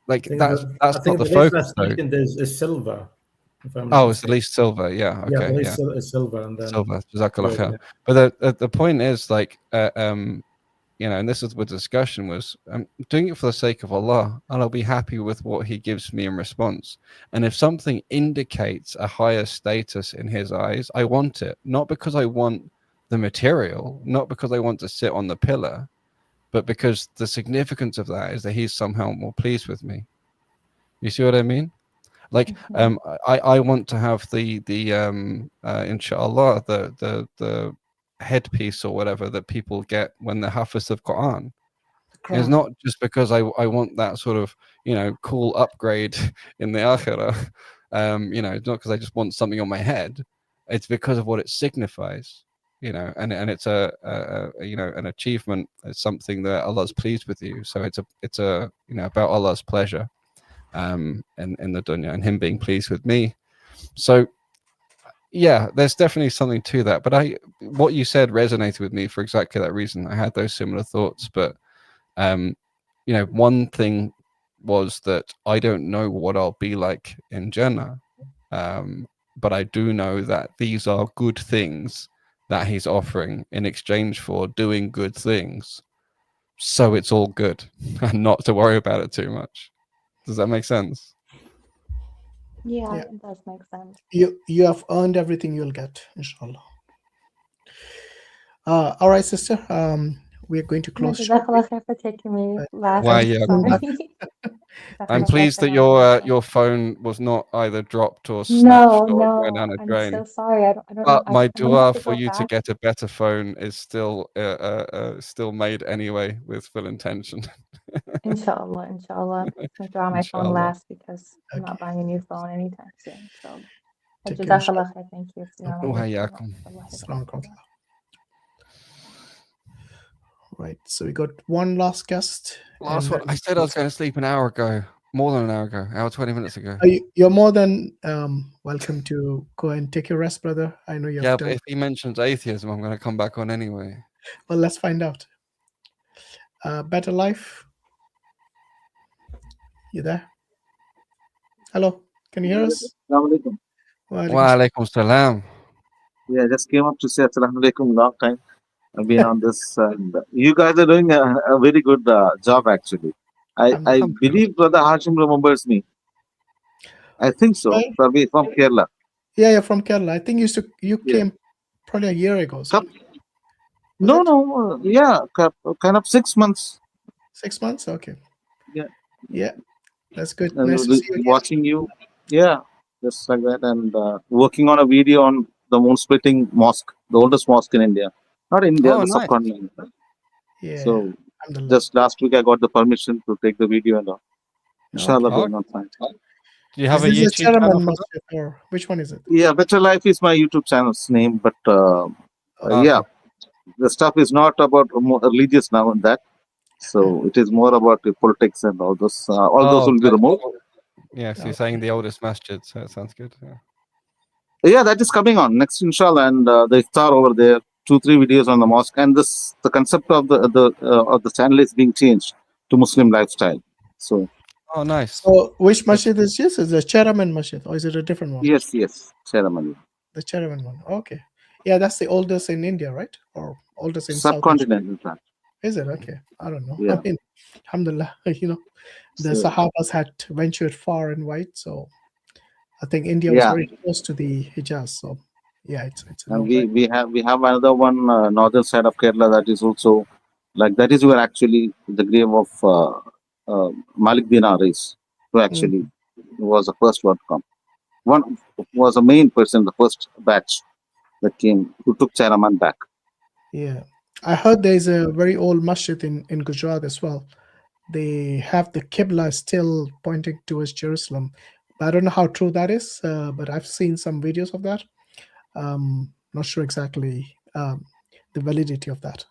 like, that's not the focus though. Is silver. If I'm Oh, it's the least silver. Yeah. Okay. The least is silver, and then silver. Jazakallah khair. yeah. But the point is, like, and this is what the discussion was, I'm doing it for the sake of Allah, and I'll be happy with what he gives me in response. And if something indicates a higher status in his eyes, I want it, not because I want the material, not because I want to sit on the pillar, but because the significance of that is that he's somehow more pleased with me. You see what I mean? Like, I want to have the inshallah, the headpiece or whatever that people get when they're hafiz of Quran. It's not just because I want that sort of cool upgrade in the akhirah. It's not because I just want something on my head. It's because of what it signifies. And it's an achievement. It's something that Allah's pleased with you. So it's about Allah's pleasure in the dunya, and him being pleased with me. So yeah, there's definitely something to that. But what you said resonated with me for exactly that reason. I had those similar thoughts, but one thing was that I don't know what I'll be like in Jannah, but I do know that these are good things that he's offering in exchange for doing good things. So it's all good, and not to worry about it too much. Does that make sense? Yeah, it does make sense. You have earned everything you'll get, inshallah. All right, sister. We are going to close. Jazakallah khair for taking me last. I'm pleased that your phone was not either dropped or snatched or went down a drain. I'm so sorry. I don't but know. my I'm gonna dua have to for go you to back. get a better phone is still made anyway with full intention. Inshallah. I'm gonna draw my phone last because I'm not buying a new phone anytime soon. So Jazakallah khair. Thank you. Right, so we got one last guest. Last one. I said I was going to sleep an hour ago, more than an hour ago, hour 20 minutes ago. You're more than welcome to go and take your rest, brother. I know you have but if he mentions atheism, I'm going to come back on anyway. Well, let's find out. Better Life. You there? Hello, can you hear us? Assalamualaikum. Wa alaikum salam. Yeah, I just came up to say Assalamualaikum. Long time I've been on this. And you guys are doing a very good job, actually. I believe Brother Hashim remembers me. I think so. Right. Probably from Kerala. Yeah, from Kerala. I think you came probably a year ago. So. No, yeah, kind of 6 months. 6 months? Okay. Yeah. Yeah, that's good. And Nice to see you again. watching you, yeah, just like that, and working on a video on the moon splitting mosque, the oldest mosque in India, not India, Oh, the nice. subcontinent. Yeah. So just last week I got the permission to take the video and all. Inshallah, Okay. going on fine. Do you have Is a this YouTube channel Cheraman for that? Masjid or which one is it? Yeah, Better Life is my YouTube channel's name, but yeah, the stuff is not about religious now and that. So it is more about the politics and all those. All those will be removed. Yeah, so you're saying the oldest masjid, so it sounds good. Yeah. Yeah, that is coming on next, inshallah, and the iftar over there, 2-3 videos on the mosque, and this the concept of the channel is being changed to Muslim lifestyle. So Oh, nice. So which masjid is this? Is it Cheraman Masjid or is it a different one? yes, ceremony. The Cheraman one. Okay. Yeah, that's the oldest in India, right? Or oldest in South Asia? Subcontinent, in fact. Is it? Okay. I don't know. Yeah. I mean, alhamdulillah, the So- Sahabas had ventured far and wide, so I think India was Yeah. very close to the Hijaz. So yeah, it's a And no-brainer. we have another one northern side of Kerala that is also like that is where actually the grave of Malik Dinar is, who actually was the first one to come. One was a main person, the first batch that came, who took Cheraman back. Yeah, I heard there's a very old masjid in Gujarat as well. They have the Qibla still pointing towards Jerusalem. But I don't know how true that is, but I've seen some videos of that. Not sure exactly the validity of that.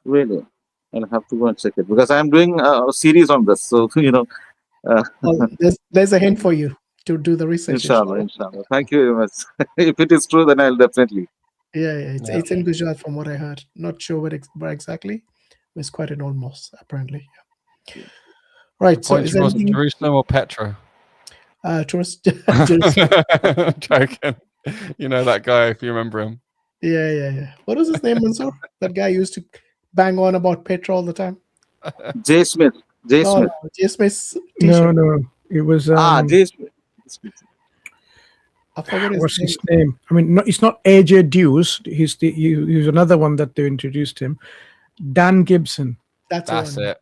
Really, I'll have to go and check it because I'm doing a series on this. So Well, there's a hint for you to do the research. inshallah. Thank you very much. If it is true, then I'll definitely. Yeah, it's in Gujarat from what I heard. Not sure where exactly. It's quite an old mosque, apparently. Yeah. Right. So Point is there towards anything? Jerusalem or Petra? Towards Jerusalem. Joking. You know that guy, if you remember him. Yeah. What was his name, Mansur? That guy used to bang on about Petra all the time. Jay Smith. Jay No, Smith. no, Jay Smith's No, t-shirt. no, it was. Jay Smith. I forgot What's his name? I mean, no, it's not AJ Deuce. He's another one that they introduced him. Dan Gibson. That's it.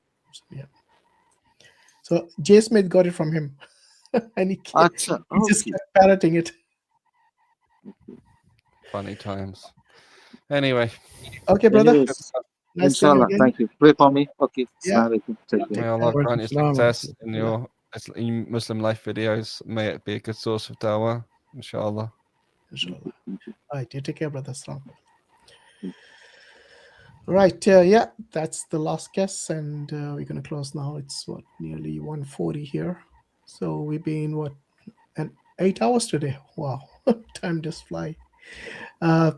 Yeah. So Jay Smith got it from him, and he just kept parroting it. Funny times. Anyway. Okay, brother. Anyways, Nice seeing you inshallah. again. Thank you. Pray for me. Okay. Yeah. Assalamu alaikum. Take May care. Allah grant you Assalamu success in your Muslim life videos. May it be a good source of dawah, inshallah. Inshallah. All right, you take care, brother. Assalamu alaikum. Right, yeah, that's the last guess, and we're going to close now. It's nearly 1:40 here. So we've been 8 hours today. Wow, time just fly.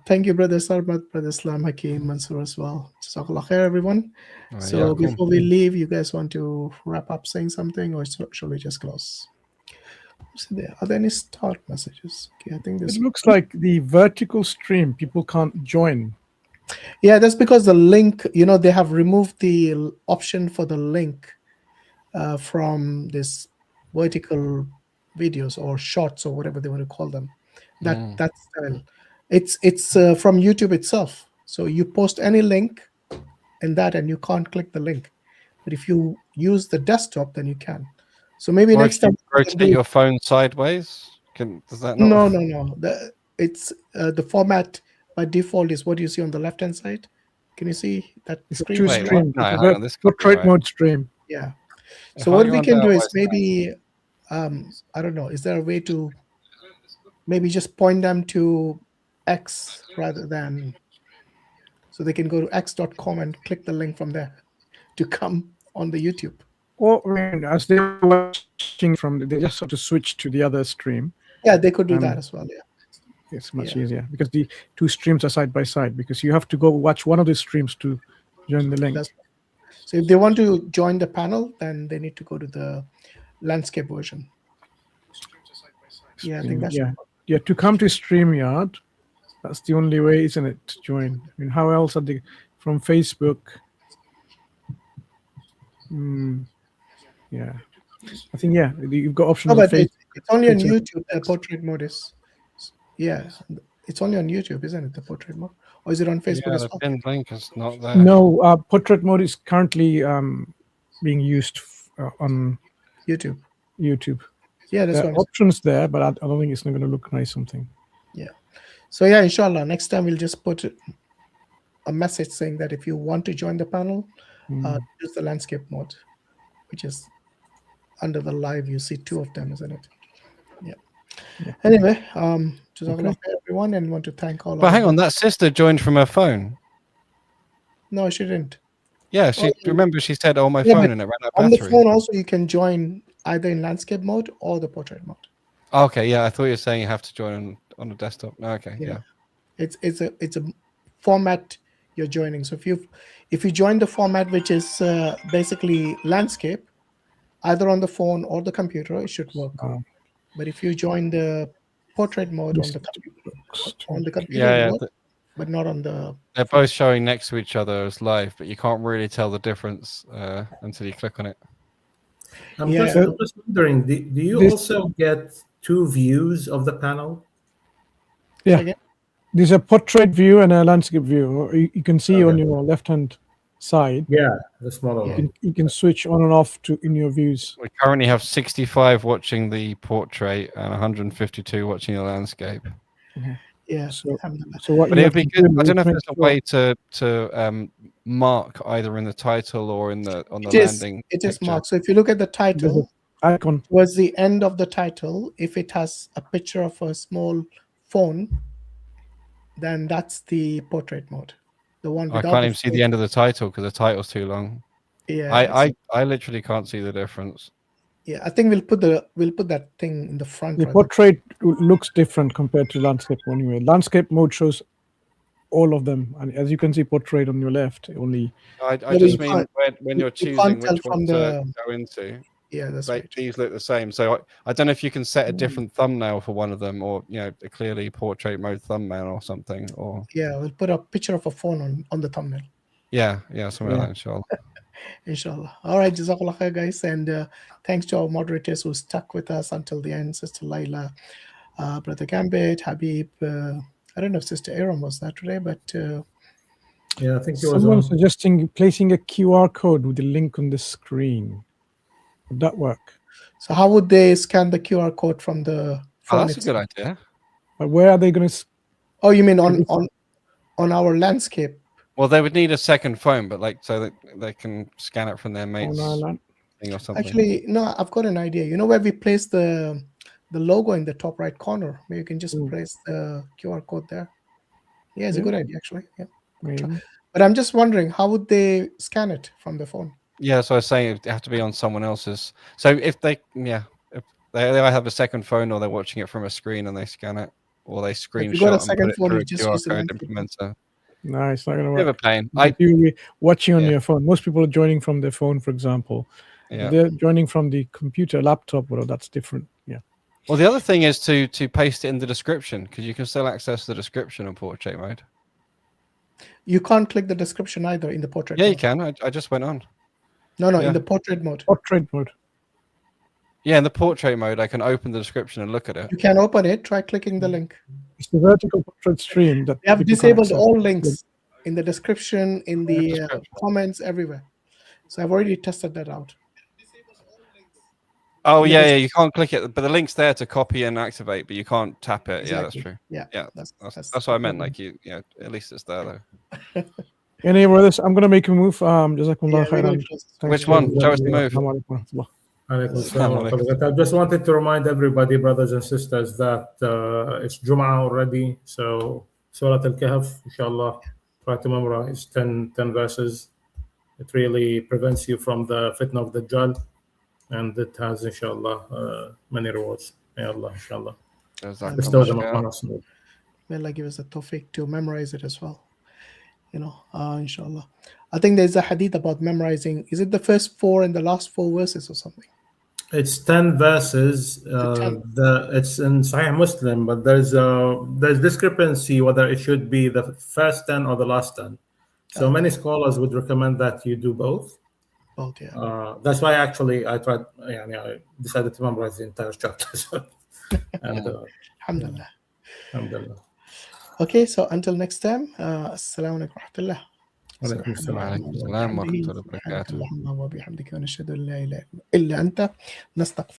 Thank you, brother Sarmat, brother Islam, Hakim, Mansur as well. Jazakallah khair, everyone. So before we leave, you guys want to wrap up saying something, or shall we just close? Are there any start messages? Okay, I think this. It looks like the vertical stream. People can't join. Yeah, that's because the link, they have removed the option for the link from this vertical videos or shorts or whatever they want to call them. That style. It's from YouTube itself. So you post any link in that and you can't click the link. But if you use the desktop, then you can. So maybe Or next if you time. rotate your phone sideways. Does that not? No. It's the format by default is what you see on the left hand side. Can you see that It's screen? two streams. Portrait mode stream. Yeah. If So I what go we on can there, do why is is that? maybe I don't know. Is there a way to maybe just point them to X rather than so they can go to x.com and click the link from there to come on the YouTube? Or as they're watching they just have to switch to the other stream. Yeah, they could do that as well. Yeah. It's much easier because the two streams are side by side because you have to go watch one of the streams to join the link. So if they want to join the panel, then they need to go to the landscape version. Yeah, I think that's yeah. To come to StreamYard, that's the only way, isn't it, to join? I mean, how else are they from Facebook? Yeah, I think you've got options. No, on but it's only on Twitter. YouTube. The portrait mode is. Yeah, it's only on YouTube, isn't it? The portrait mode, or is it on Facebook Yeah, as the well? pinned link is not there. No, portrait mode is currently being used on YouTube. There Yeah, that's what are I'm saying. options there, but I don't think it's not going to look nice. Something. Yeah. So yeah, inshallah, next time we'll just put a message saying that if you want to join the panel, use the landscape mode, which is under the live. You see two of them, isn't it? Yeah. Anyway, jazakallah khair, everyone, and want to thank all. But hang on, that sister joined from her phone. No, she didn't. Yeah, she remember she said, "Oh, my Yeah, phone," but and it ran out on battery. the phone also you can join either in landscape mode or the portrait mode. Okay, yeah, I thought you were saying you have to join on the desktop. No, okay, yeah. It's a format you're joining. So if you join the format which is basically landscape, either on the phone or the computer, it should work. But if you join the portrait mode on the computer, Yeah, it works, but not on the. They're both showing next to each other as live, but you can't really tell the difference until you click on it. I'm just wondering, do you also get two views of the panel? Yeah. There's a portrait view and a landscape view. You can see on your left-hand side. Yeah, the smaller one. You can switch on and off in your views. We currently have 65 watching the portrait and 152 watching the landscape. Yeah. So what But you it'd have be to good. do I is don't know if make there's a sure- way to mark either in the title or on the landing. It is picture. marked. So if you look at the title, icon towards the end of the title, if it has a picture of a small phone, then that's the portrait mode. The one I without can't the even see phone. the end of the title because the title's too long. Yeah, I literally can't see the difference. Yeah, I think we'll put that thing in the front. The rather. portrait looks different compared to landscape anyway. Landscape mode shows all of them, and as you can see, portrait on your left only. I but just you mean can't- when you're you choosing can't tell which one from to the- go into. Yeah, that's right. These look the same. So I don't know if you can set a different thumbnail for one of them, or a clearly portrait mode thumbnail or something, or Yeah, we'll put a picture of a phone on the thumbnail. yeah, something like that, inshallah. Inshallah. All right, Jazakallah khair, guys. And thanks to our moderators who stuck with us until the end. Sister Laila, Brother Gambit, Habib. I don't know if Sister Aram was there today, but yeah, I think he was Someone on. suggesting placing a QR code with the link on the screen. Would that work? So how would they scan the QR code from the phone? Oh, that's a good idea. But where are they going to? Oh, you mean on our landscape? Well, they would need a second phone, but so that they can scan it from their mate's our thing or something. Actually, no, I've got an idea. You know where we place the logo in the top right corner? Maybe you can just place the QR code there. Yeah, it's a good idea, actually. Yeah. Maybe. But I'm just wondering, how would they scan it from the phone? Yeah, so I was saying it have to be on someone else's. So if they either have a second phone or they're watching it from a screen and they scan it, or they you got a screenshot and second put it phone, through you a just QR use the code landscape. implementer. No, it's not going to Bit of work. a pain. If you're watching on your phone, most people are joining from their phone, for example. Yeah. If they're joining from the computer, laptop, well, that's different. Yeah. Well, the other thing is to paste it in the description, because you can still access the description in portrait mode. You can't click the description either in the portrait Yeah, mode. you can. I just went on. No, Yeah. in the portrait mode. Portrait mode. Yeah, in the portrait mode, I can open the description and look at it. You can open it. Try clicking the link. It's the vertical portrait stream that They have people can disabled access. all links in the description, in the comments, everywhere. So I've already tested that out. Oh Yeah, yeah, you can't click it, but the link's there to copy and activate, but you can't tap it. Yeah, that's Exactly. true. Yeah, that's what I meant. Like at least it's there though. Any brothers, I'm going to make a move. Jazakumullah khairan. Which one? Show us the move. Assalamu alaikum. Alaikum assalam wa rahmatullah. I just wanted to remind everybody, brothers and sisters, that it's Jum'ah already. So Surah Al-Kahf, inshallah, try to memorize 10 verses. It really prevents you from the fitna of the Dajjal. And it has, inshallah, many rewards. May Allah, inshallah. Bestow them upon us. May Allah give us the tawfiq to memorize it as well. Inshallah. I think there's a hadith about memorizing. Is it the first 4 and the last 4 verses or something? It's 10 verses. It's in Sahih Muslim, but there's discrepancy whether it should be the first 10 or the last 10. So many scholars would recommend that you do both. Both, yeah. That's why actually I tried. I decided to memorize the entire chapter. And, Alhamdulillah. Alhamdulillah. Okay, so until next time, assalamu alaikum wa rahmatullah. وعليكم السلام. وعليكم السلام ورحمة الله وبركاته. اللهم وبحمدك ونشهد ان لا اله الا انت نستغفرك